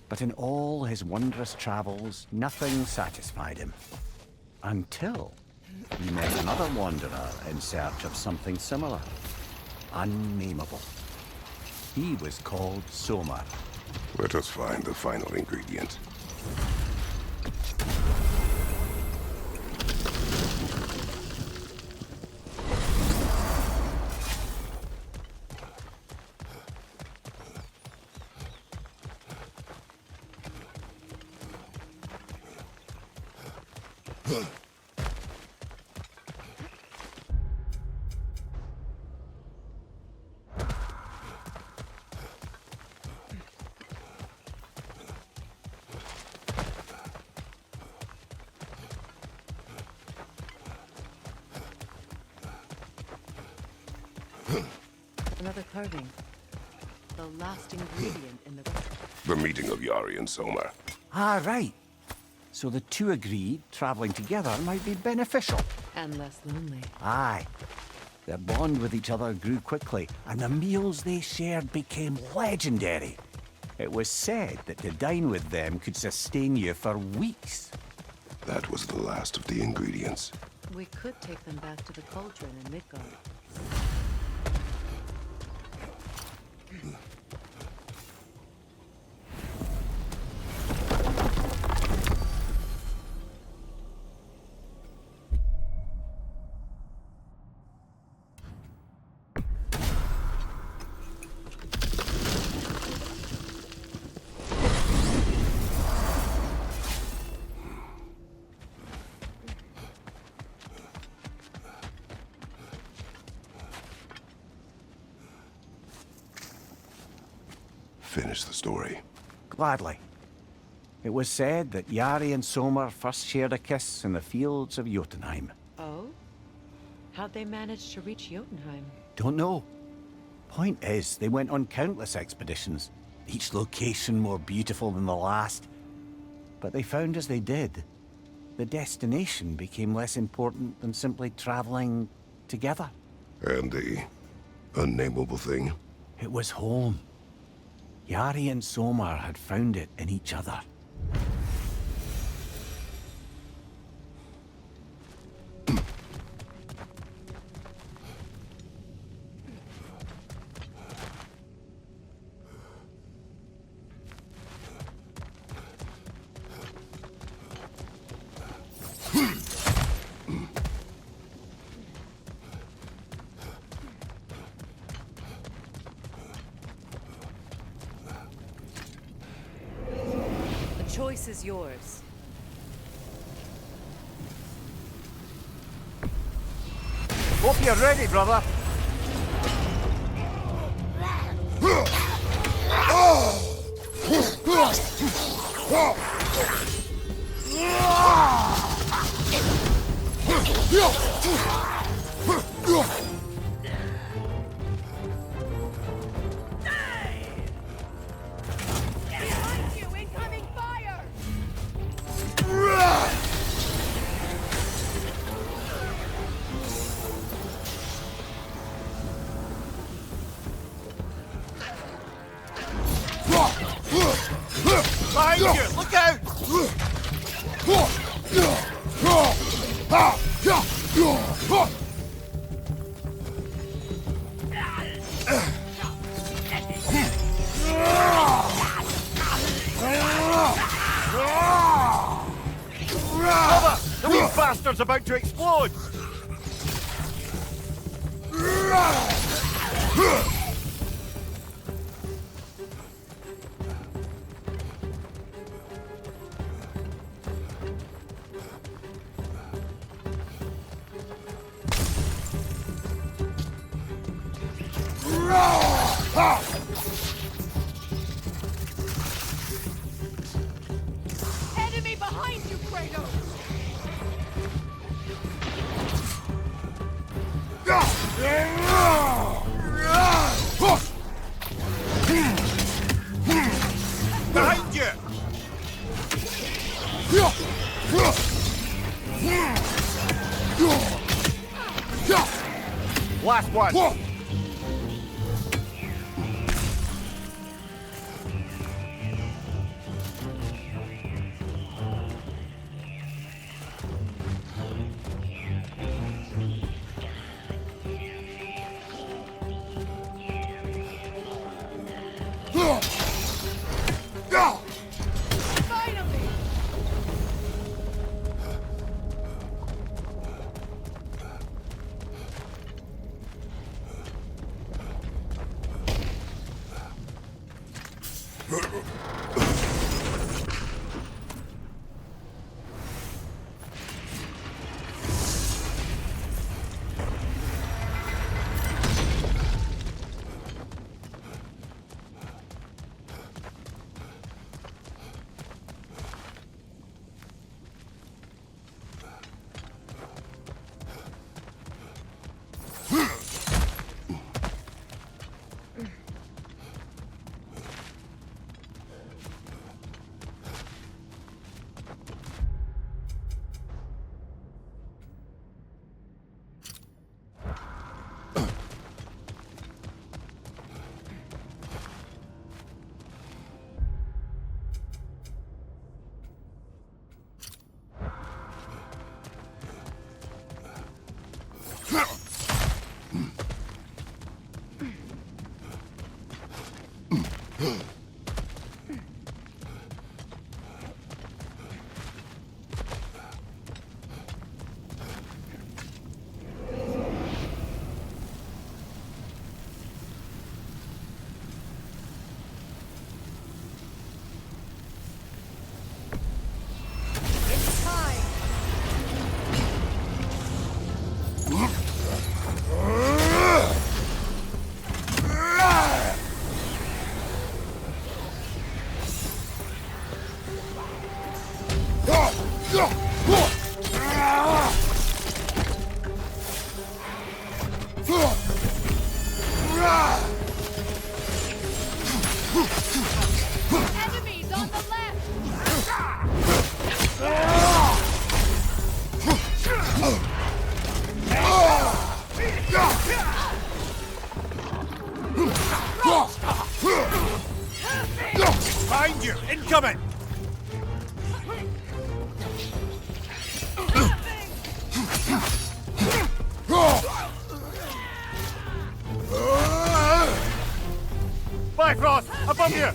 But in all his wondrous travels, nothing satisfied him. Until he met another wanderer in search of something similar. Unnameable. He was called Soma. Let us find the final ingredient. Another carving. The last ingredient in the... The meeting of Yari and Somar. Ah, right. So the two agreed traveling together might be beneficial. And less lonely. Aye. Their bond with each other grew quickly, and the meals they shared became legendary. It was said that to dine with them could sustain you for weeks. That was the last of the ingredients. We could take them back to the cauldron in Midgard. Finish the story. Gladly. It was said that Yari and Somar first shared a kiss in the fields of Jotunheim. Oh? How'd they manage to reach Jotunheim? Don't know. Point is, they went on countless expeditions, each location more beautiful than the last. But they found as they did, the destination became less important than simply traveling together. And the unnameable thing? It was home. Yari and Somar had found it in each other. Choice is yours. Hope you're ready, brother. Behind you! Look out! Cover! The wee bastard's about to explode! Enemy behind you, Kratos! Behind you! Last one! Enemies on the left! Behind you! Incoming! Bifrost! Above you!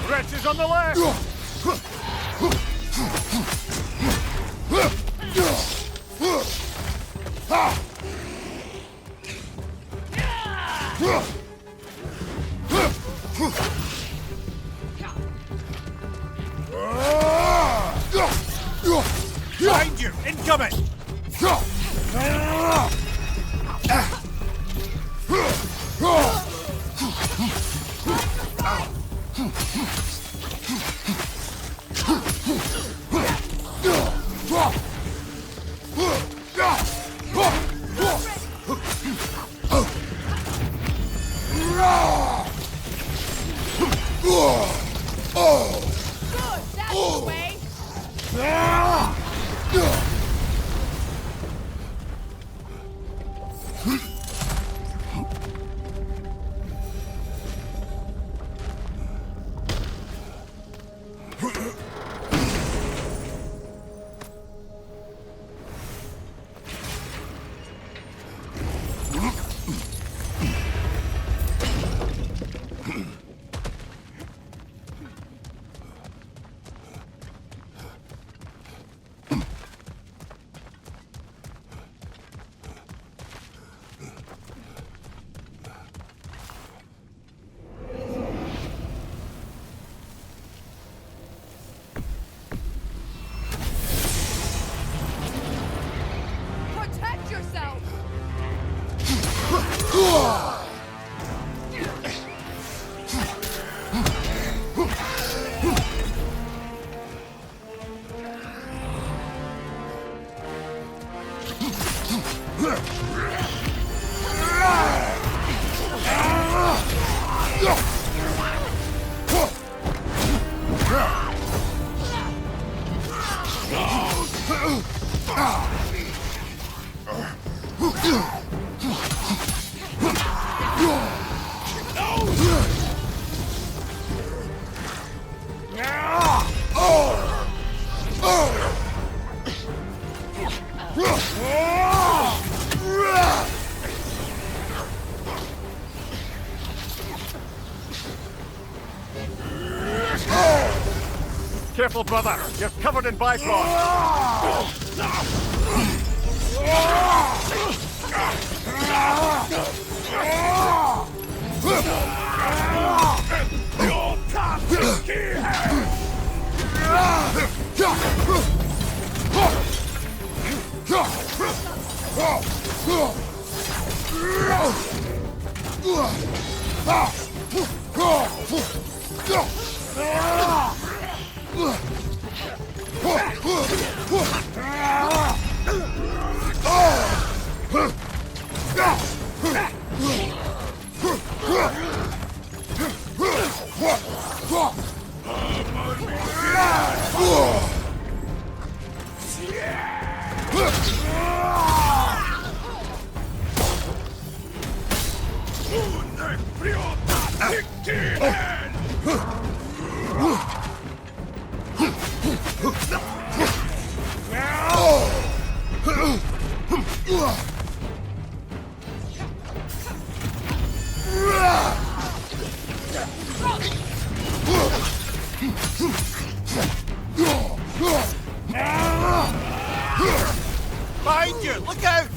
Wretches on the left! Behind you! Incoming! Good, that's the way! Protect yourself! Careful, brother! You're covered in Bifrost! Behind you! Look out!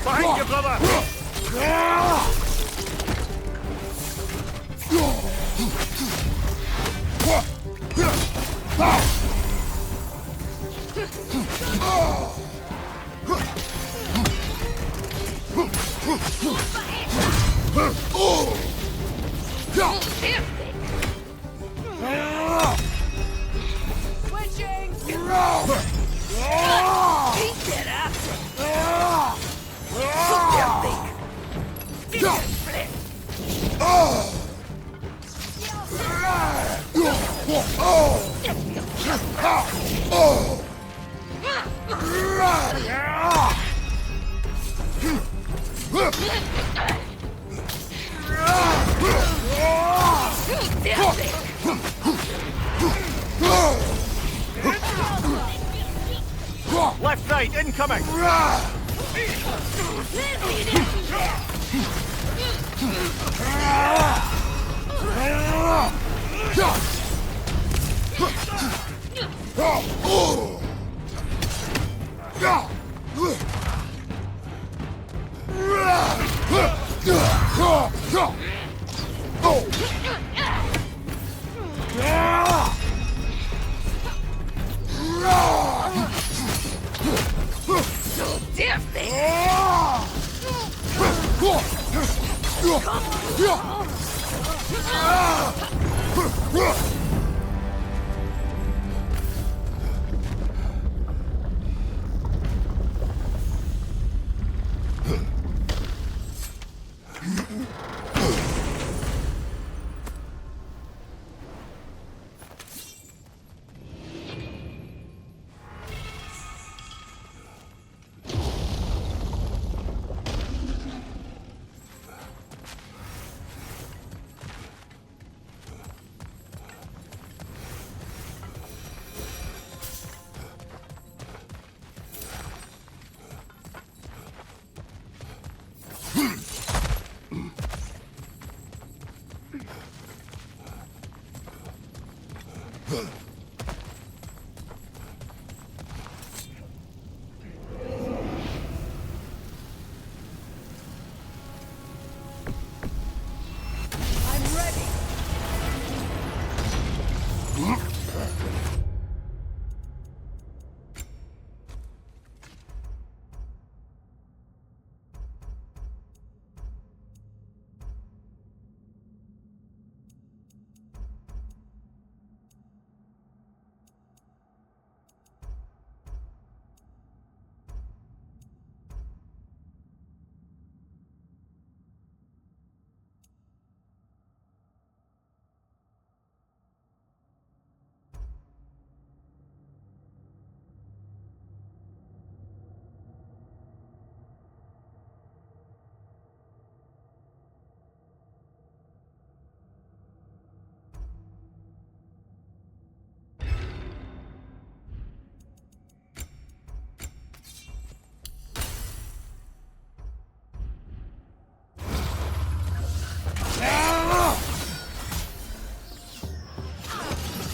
Behind you, brother! Switching! Get up! Left, right, incoming!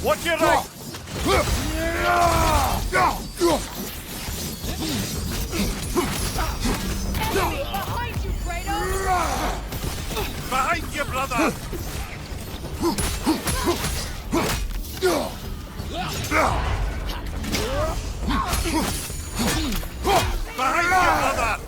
Watch your right! Enemy behind you, Kratos! Behind you, brother! Behind you, brother!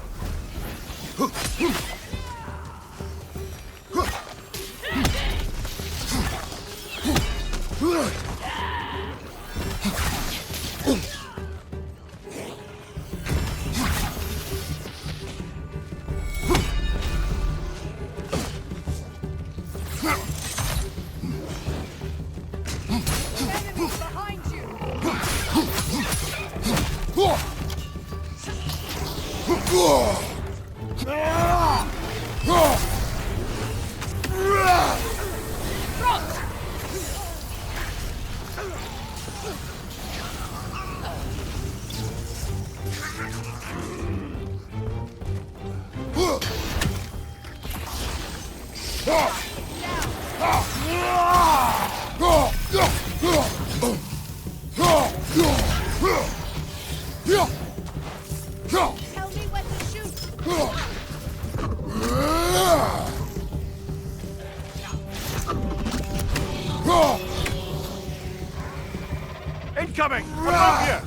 Tell me when to shoot. Incoming! Above here!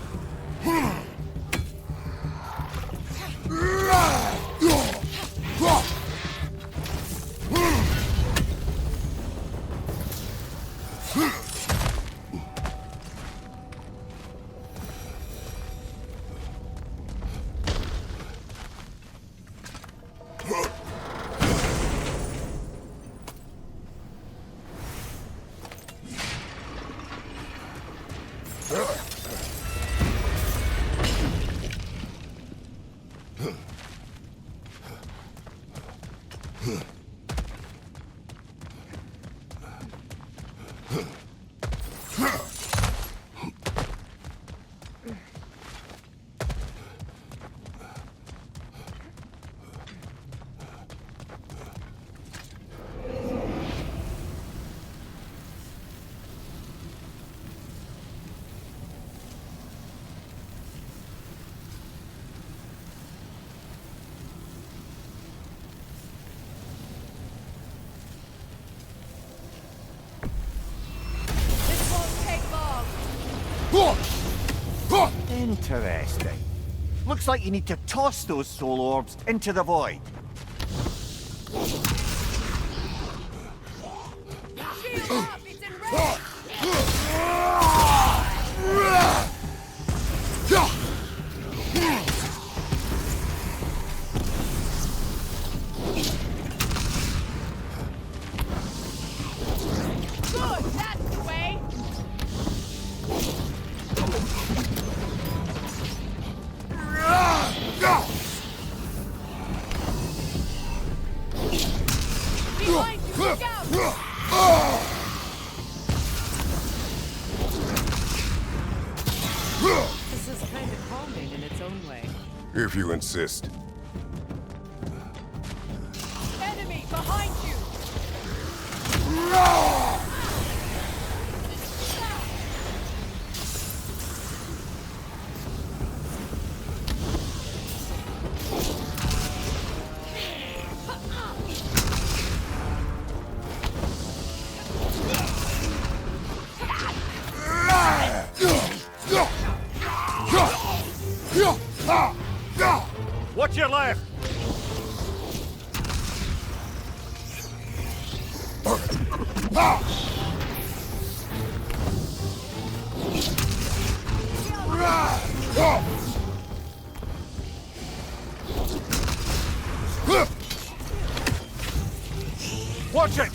Interesting. Looks like you need to toss those soul orbs into the void. Shield up! It's in range! Good! That's the way! Behind you! Look out! This is kind of calming in its own way. If you insist. Enemy behind you! Watch your left! Watch it!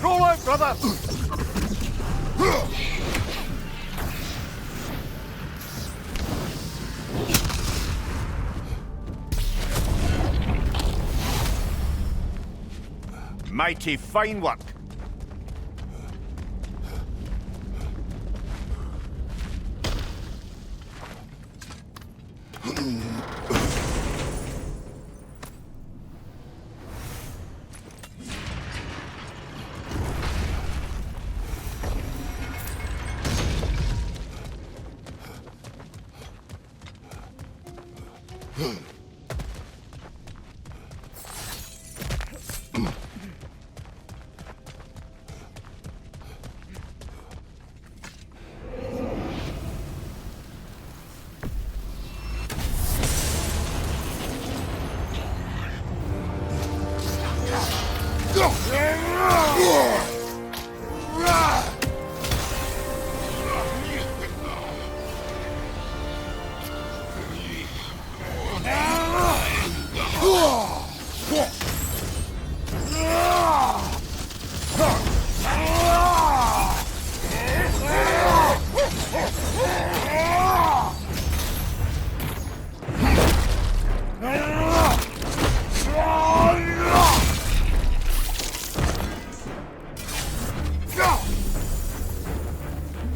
Roll out, brother! Mighty fine work.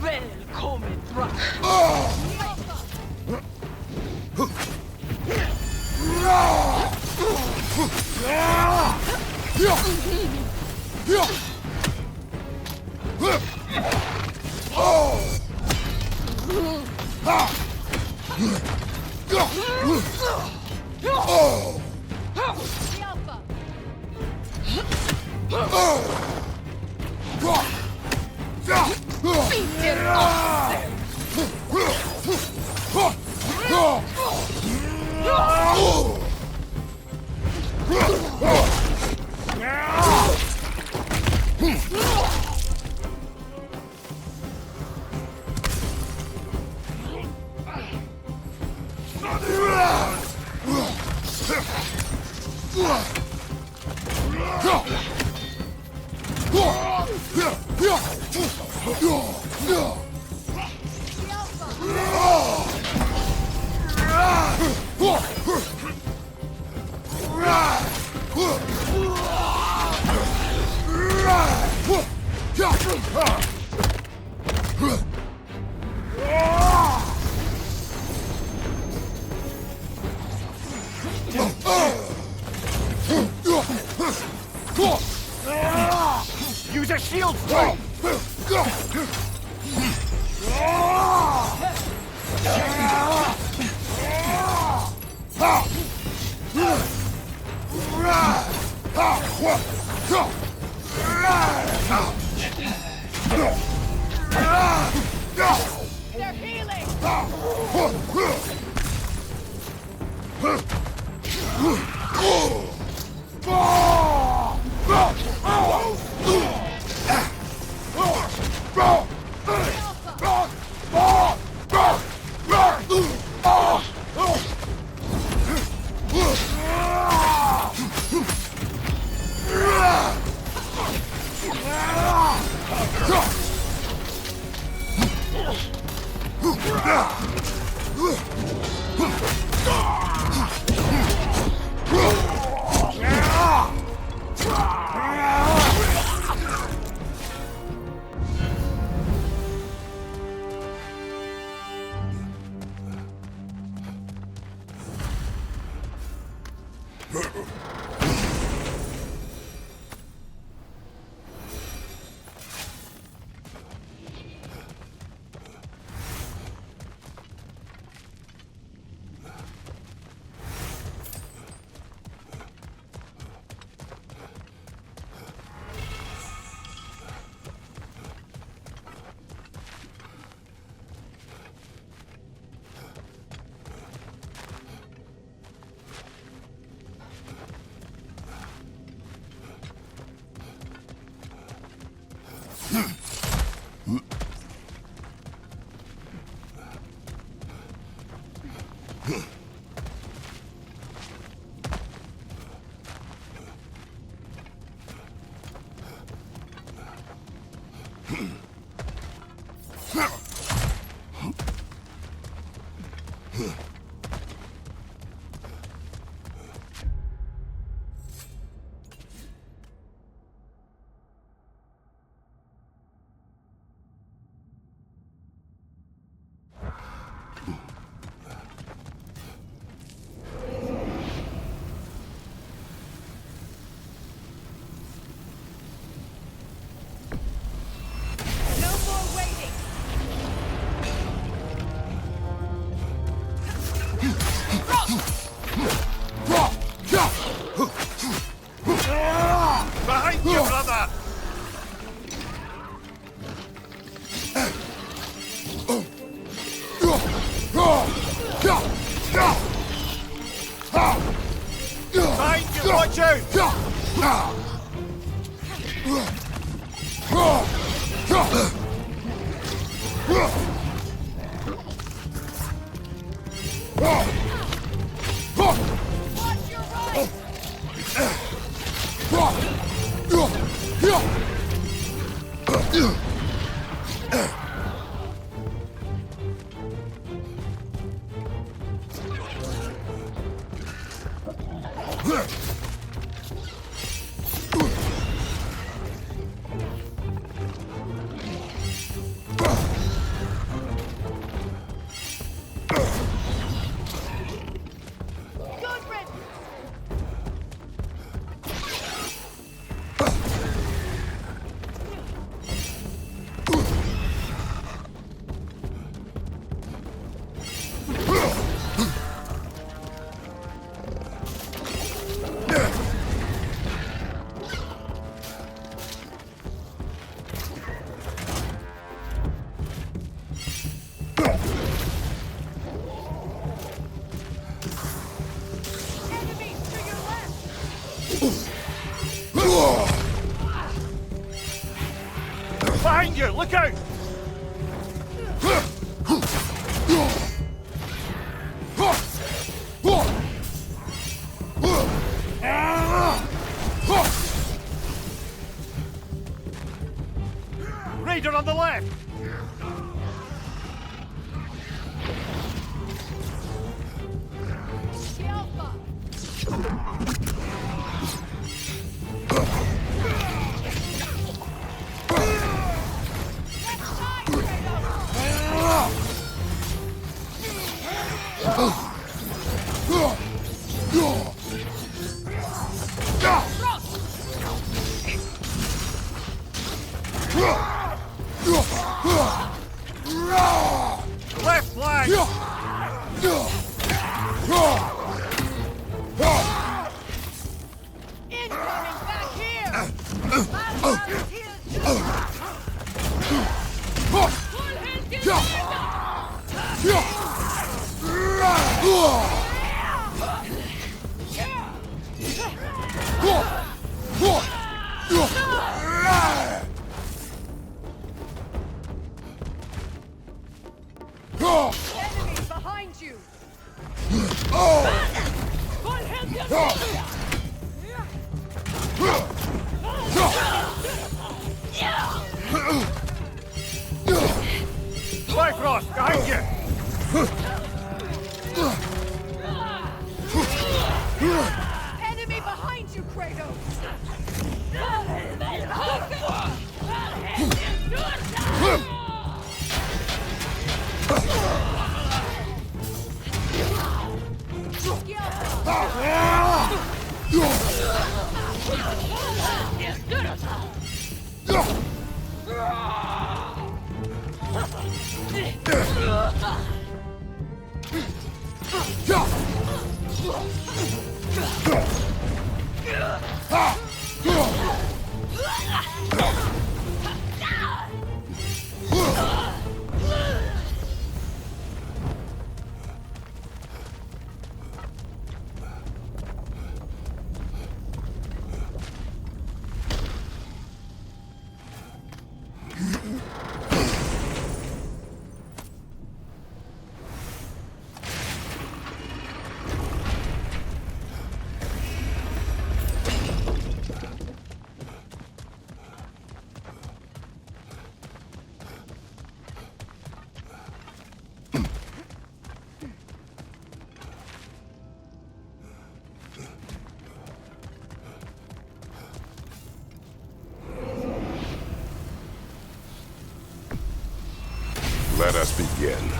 Välkommen, Brooch. Use a shield strike! They're healing! Behind you, brother! Behind you, watch out! Behind you! Look out! Raider on the left! Left flank! Incoming back here! Valor is here too! Full hand Enemies behind you! Full hand Bifrost, behind you! Enemy behind you, Kratos! Let us begin.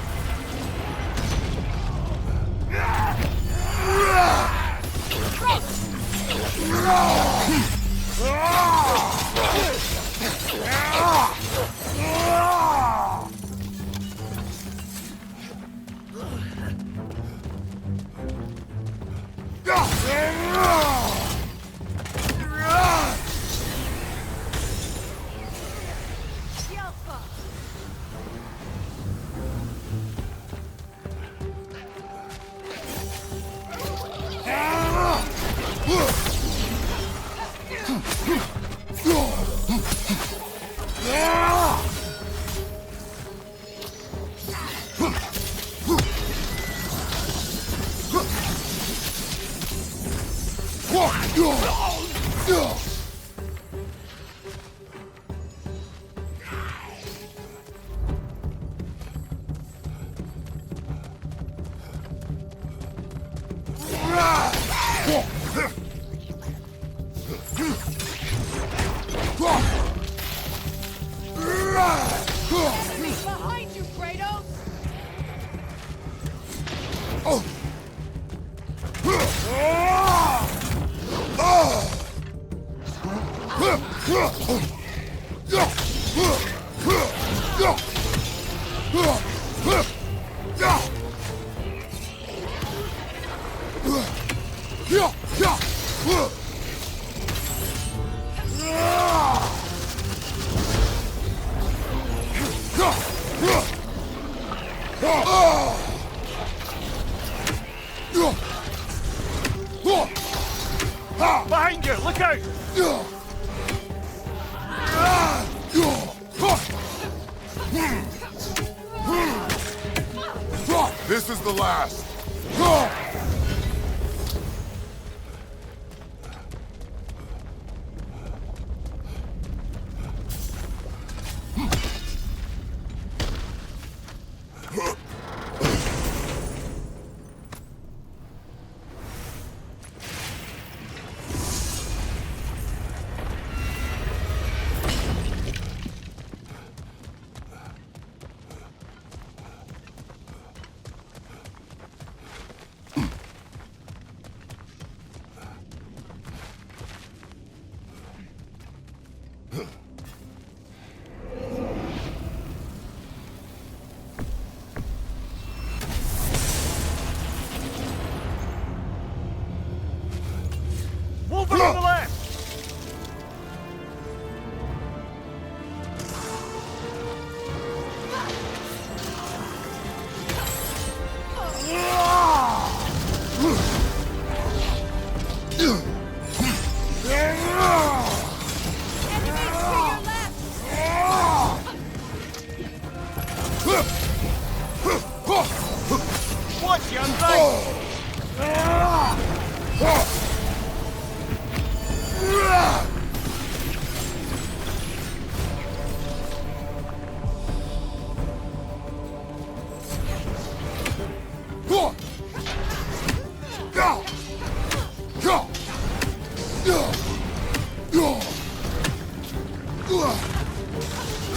Enemy behind you, Kratos! Behind you! Look out! This is the last. Over on the left! Watch you, Untamed!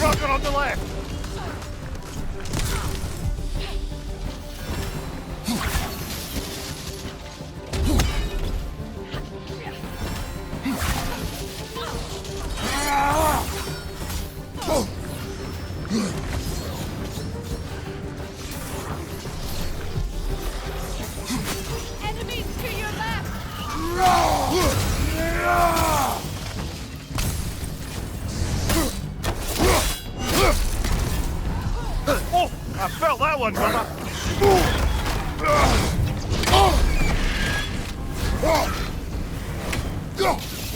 Rocket on the left! Enemies to your left! Oh! I felt that one, brother!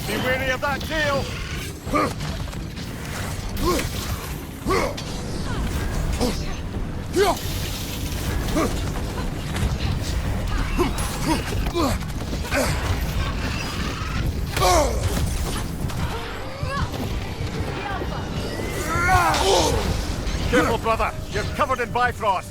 Be wary of that tail! Careful, brother! You're covered in Bifrost!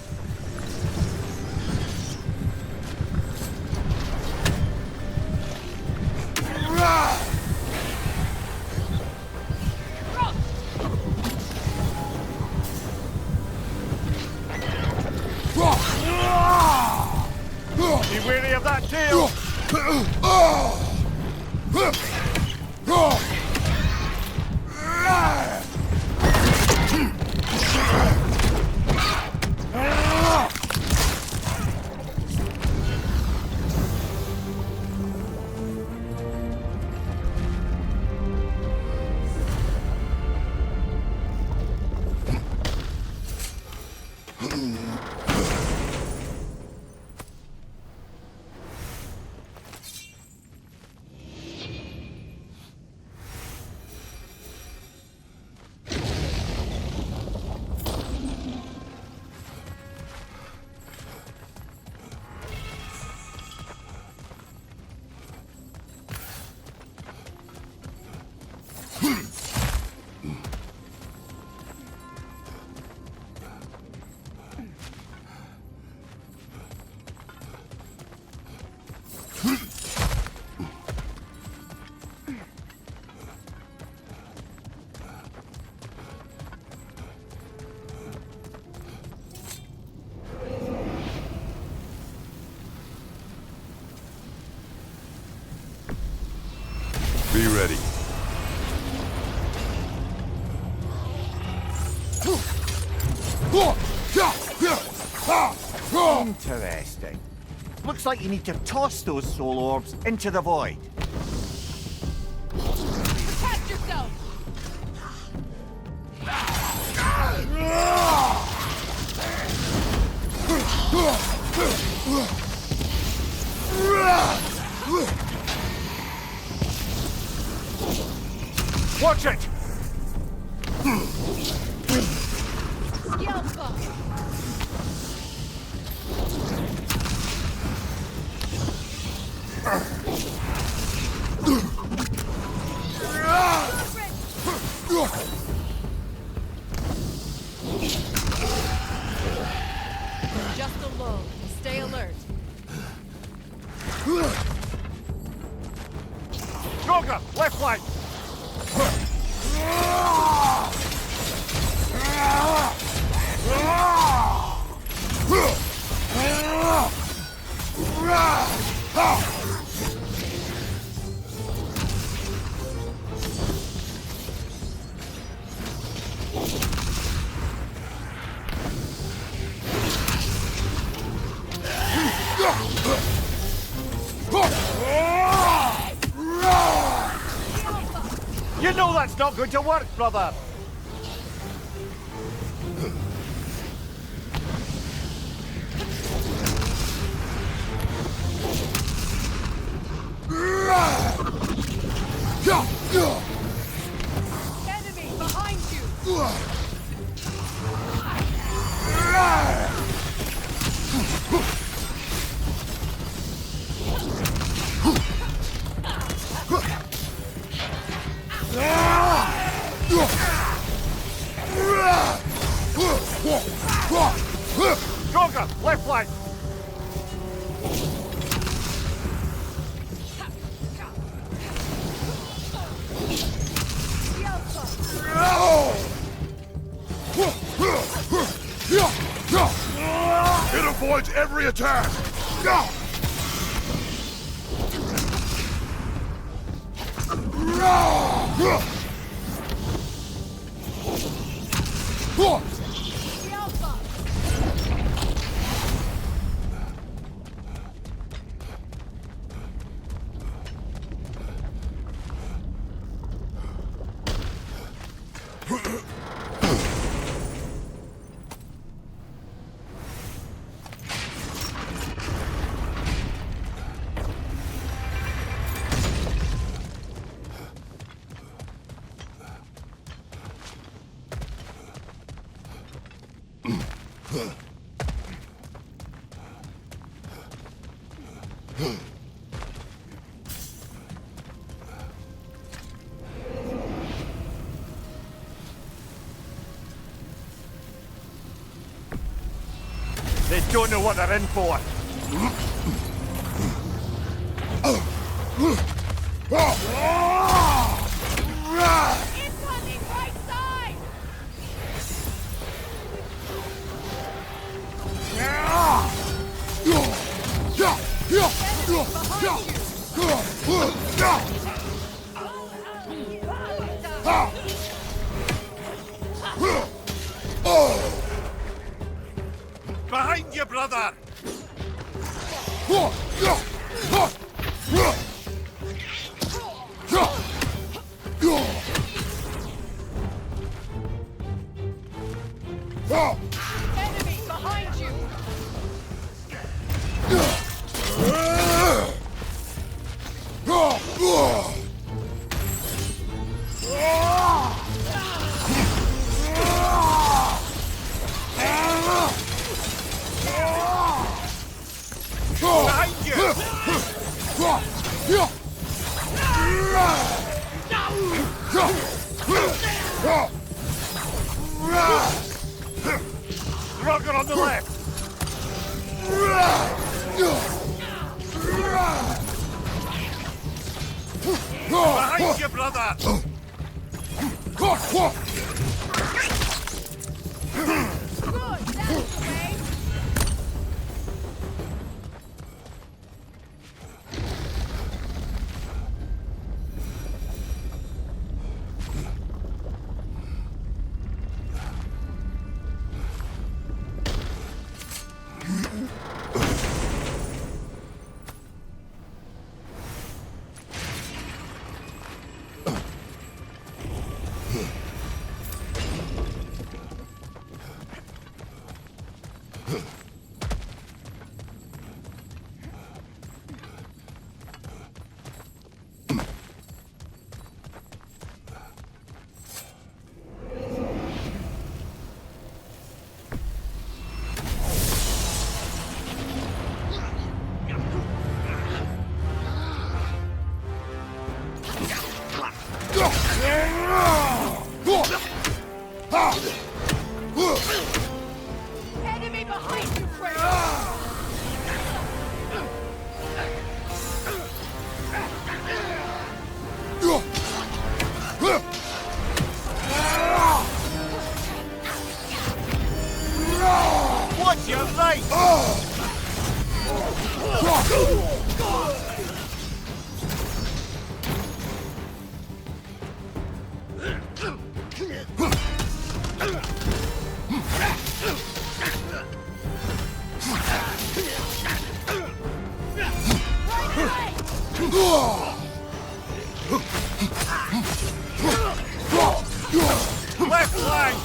Be wary of that tail! Be ready. Interesting. Looks like you need to toss those soul orbs into the void. Protect yourself! Watch it! Yelpa! Just alone. Stay alert. Stronger! Left flank! You know that's not going to work, brother! Enemy behind you! Stronger! Left flank! It avoids every attack! They don't know what they're in for. Incoming right side! Behind you, brother! Enemy behind you! Behind you! Rocker on the left! Behind you, brother! Good, that's the way! Enemy behind you, Freya! What's your right? Left flank!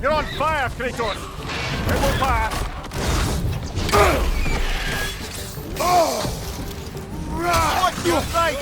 You're on fire, Kratos! It will pass! What's your sight?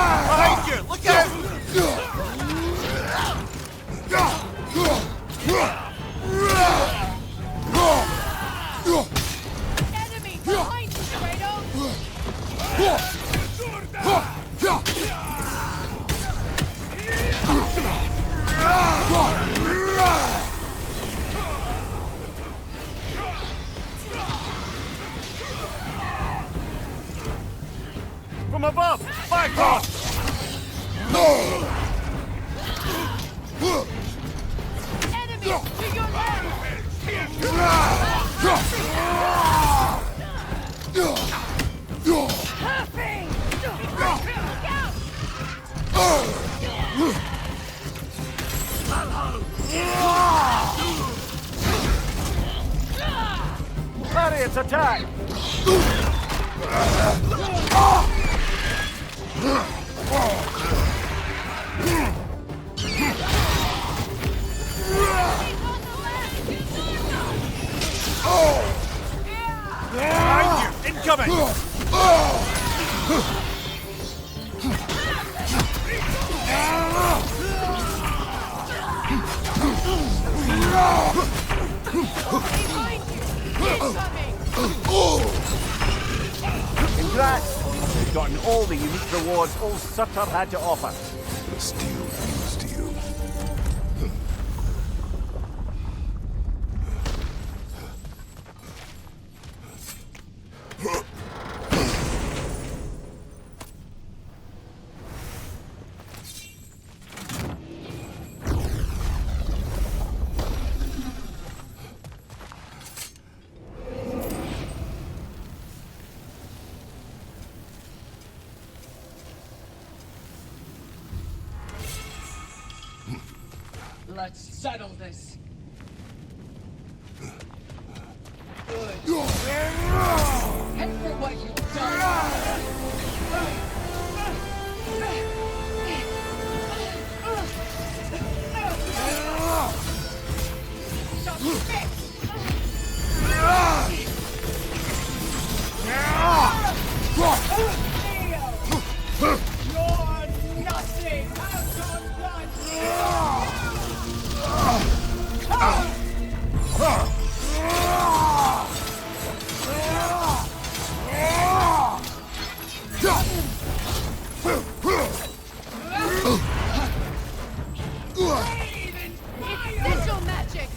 Behind you! Look out! Enemy behind you, Kratos! From above! Back off! Enemy to your left! Huffing! Look out! Lariat's attack! Behind you! Incoming! Congrats! You've gotten all the unique rewards old Sutter had to offer. The steel fused to you. Let's settle this. Good. And for what you've You're nothing! Sigil magic!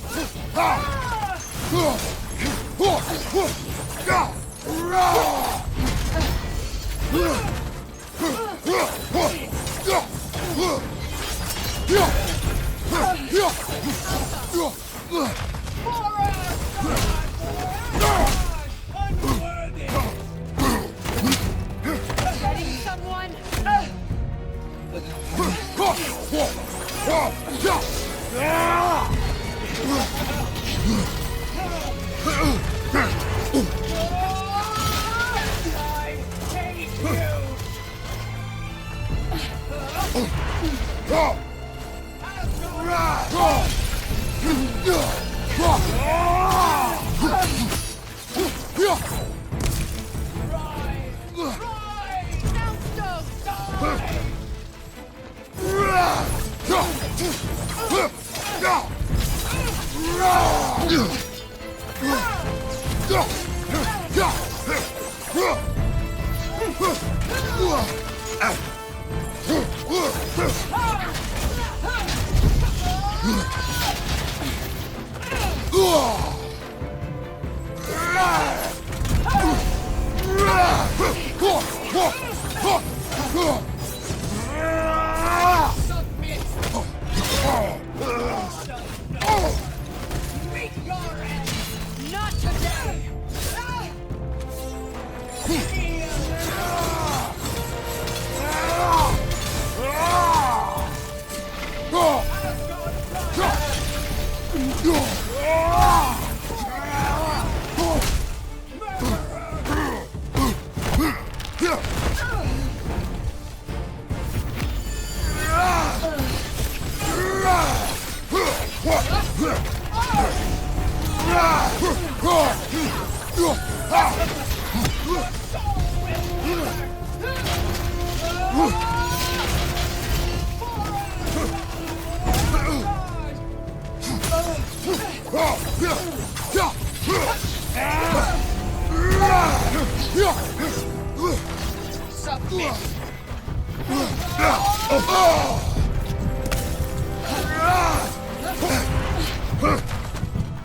Getting someone? Not today!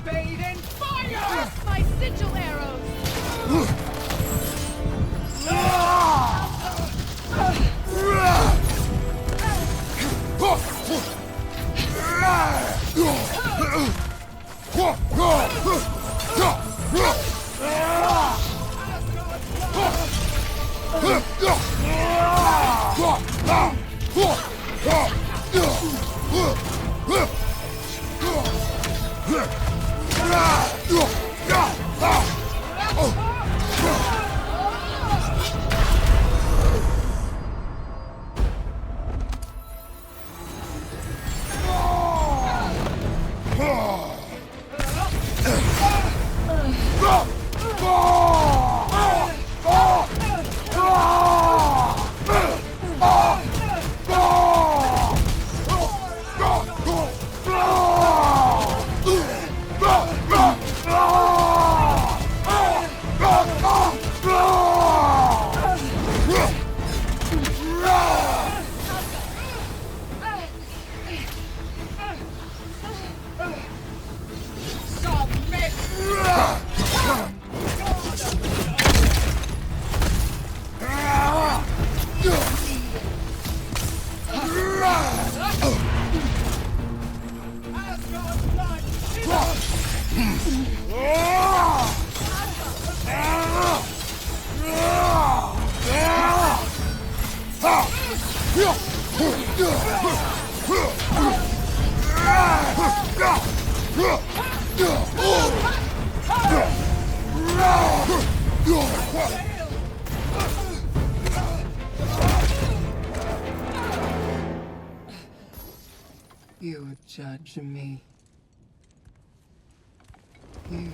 Bait and fire! My sigil arrows! You judge me. You,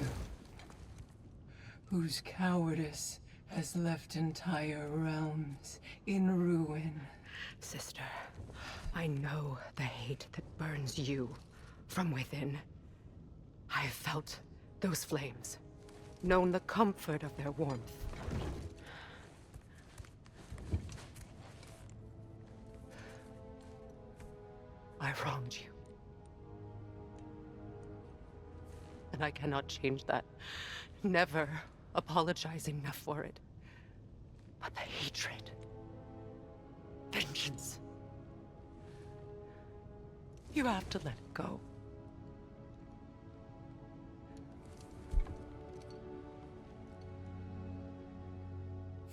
whose cowardice has left entire realms in ruin. Sister, I know the hate that burns you from within. I have felt those flames, known the comfort of their warmth. I wronged you. And I cannot change that. Never apologize enough for it. But the hatred, vengeance, you have to let it go.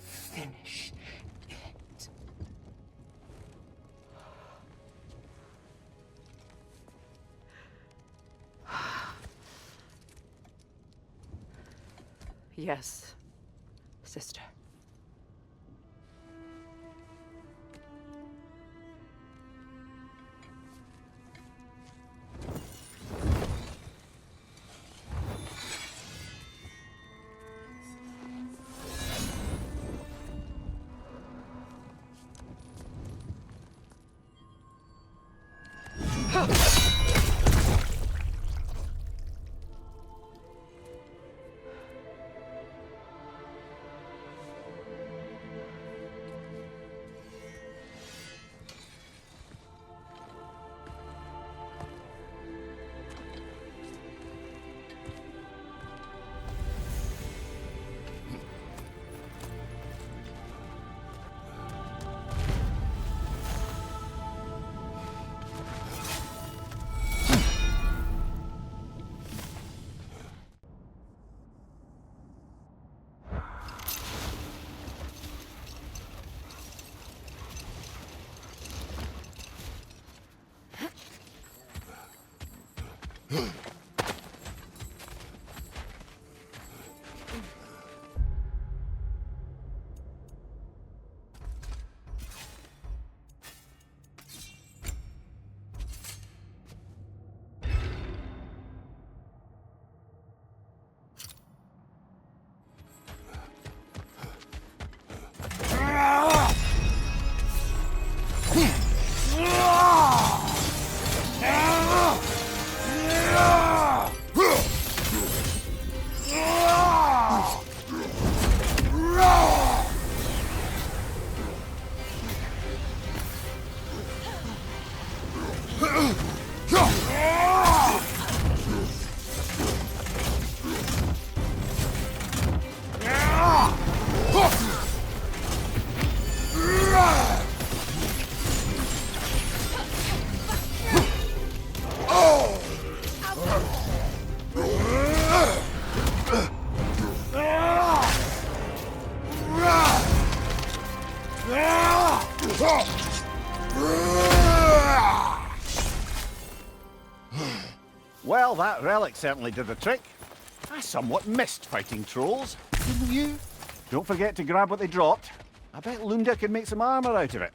Finish it. Yes, sister. Well, that relic certainly did the trick. I somewhat missed fighting trolls. Didn't you? Don't forget to grab what they dropped. I bet Lunda could make some armor out of it.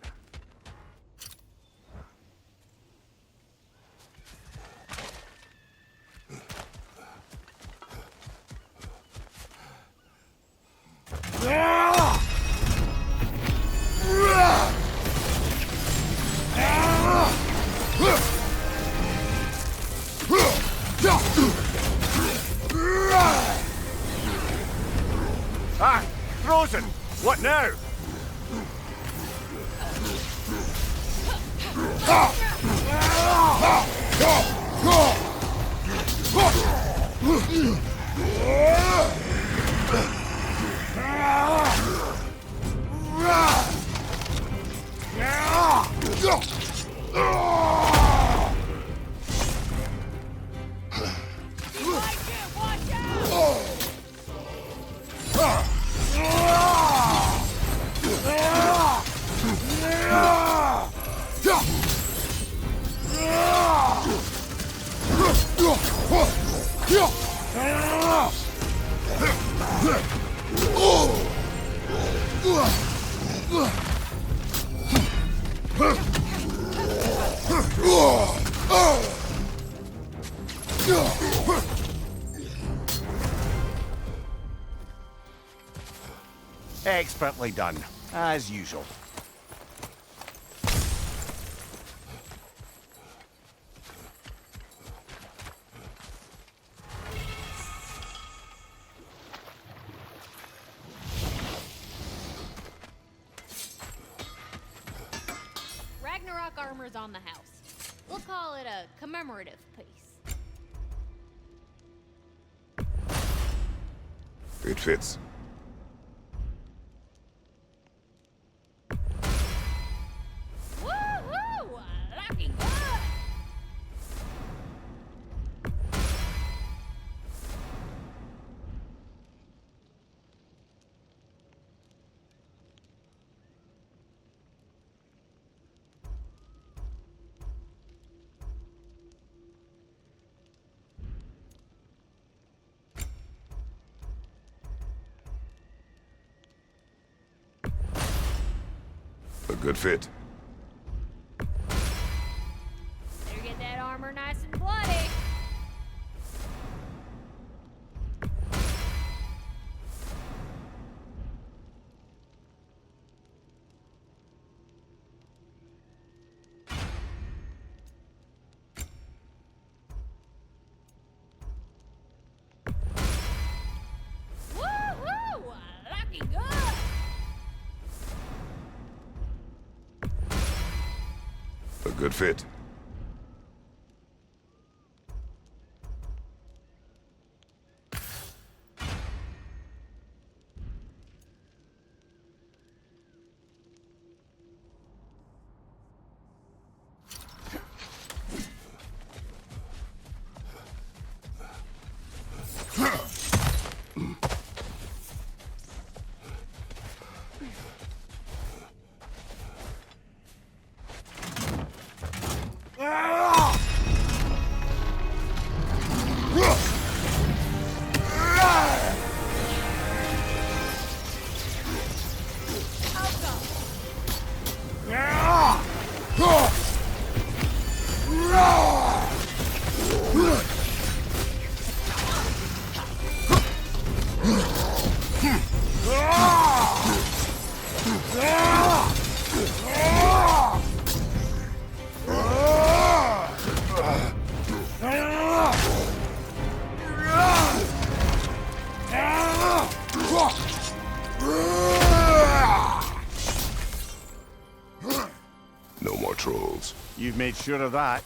Ah! Frozen! What now? Expertly done, as usual. Ragnarok armor's on the house. We'll call it a commemorative piece. It fits. Woohoo! Looking good! A good fit. Better get that armor nice and bloody. Woohoo! Looking good! A good fit. No more trolls. You've made sure of that.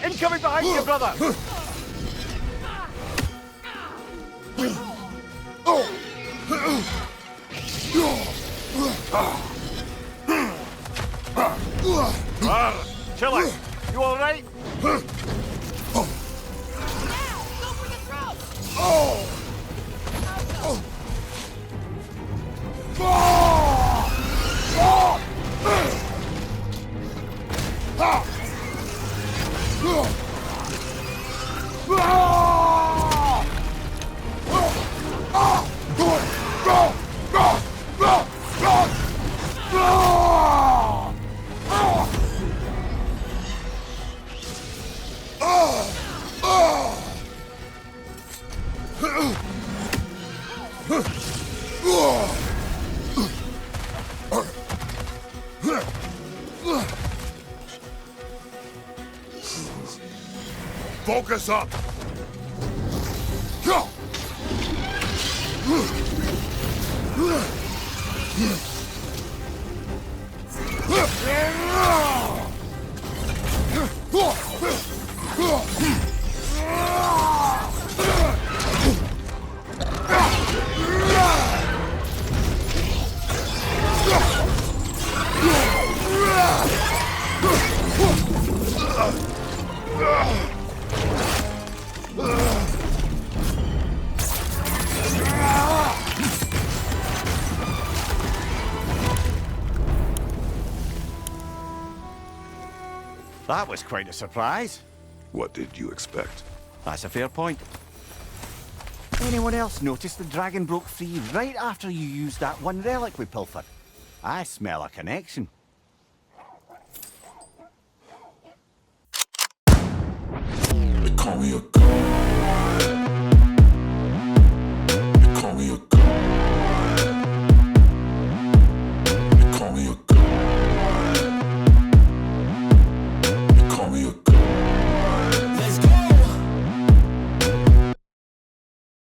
Incoming behind you, brother! Chill it! You alright? Focus up! Go! That was quite a surprise. What did you expect? That's a fair point. Anyone else notice the dragon broke free right after you used that one relic we pilfered? I smell a connection. They call me a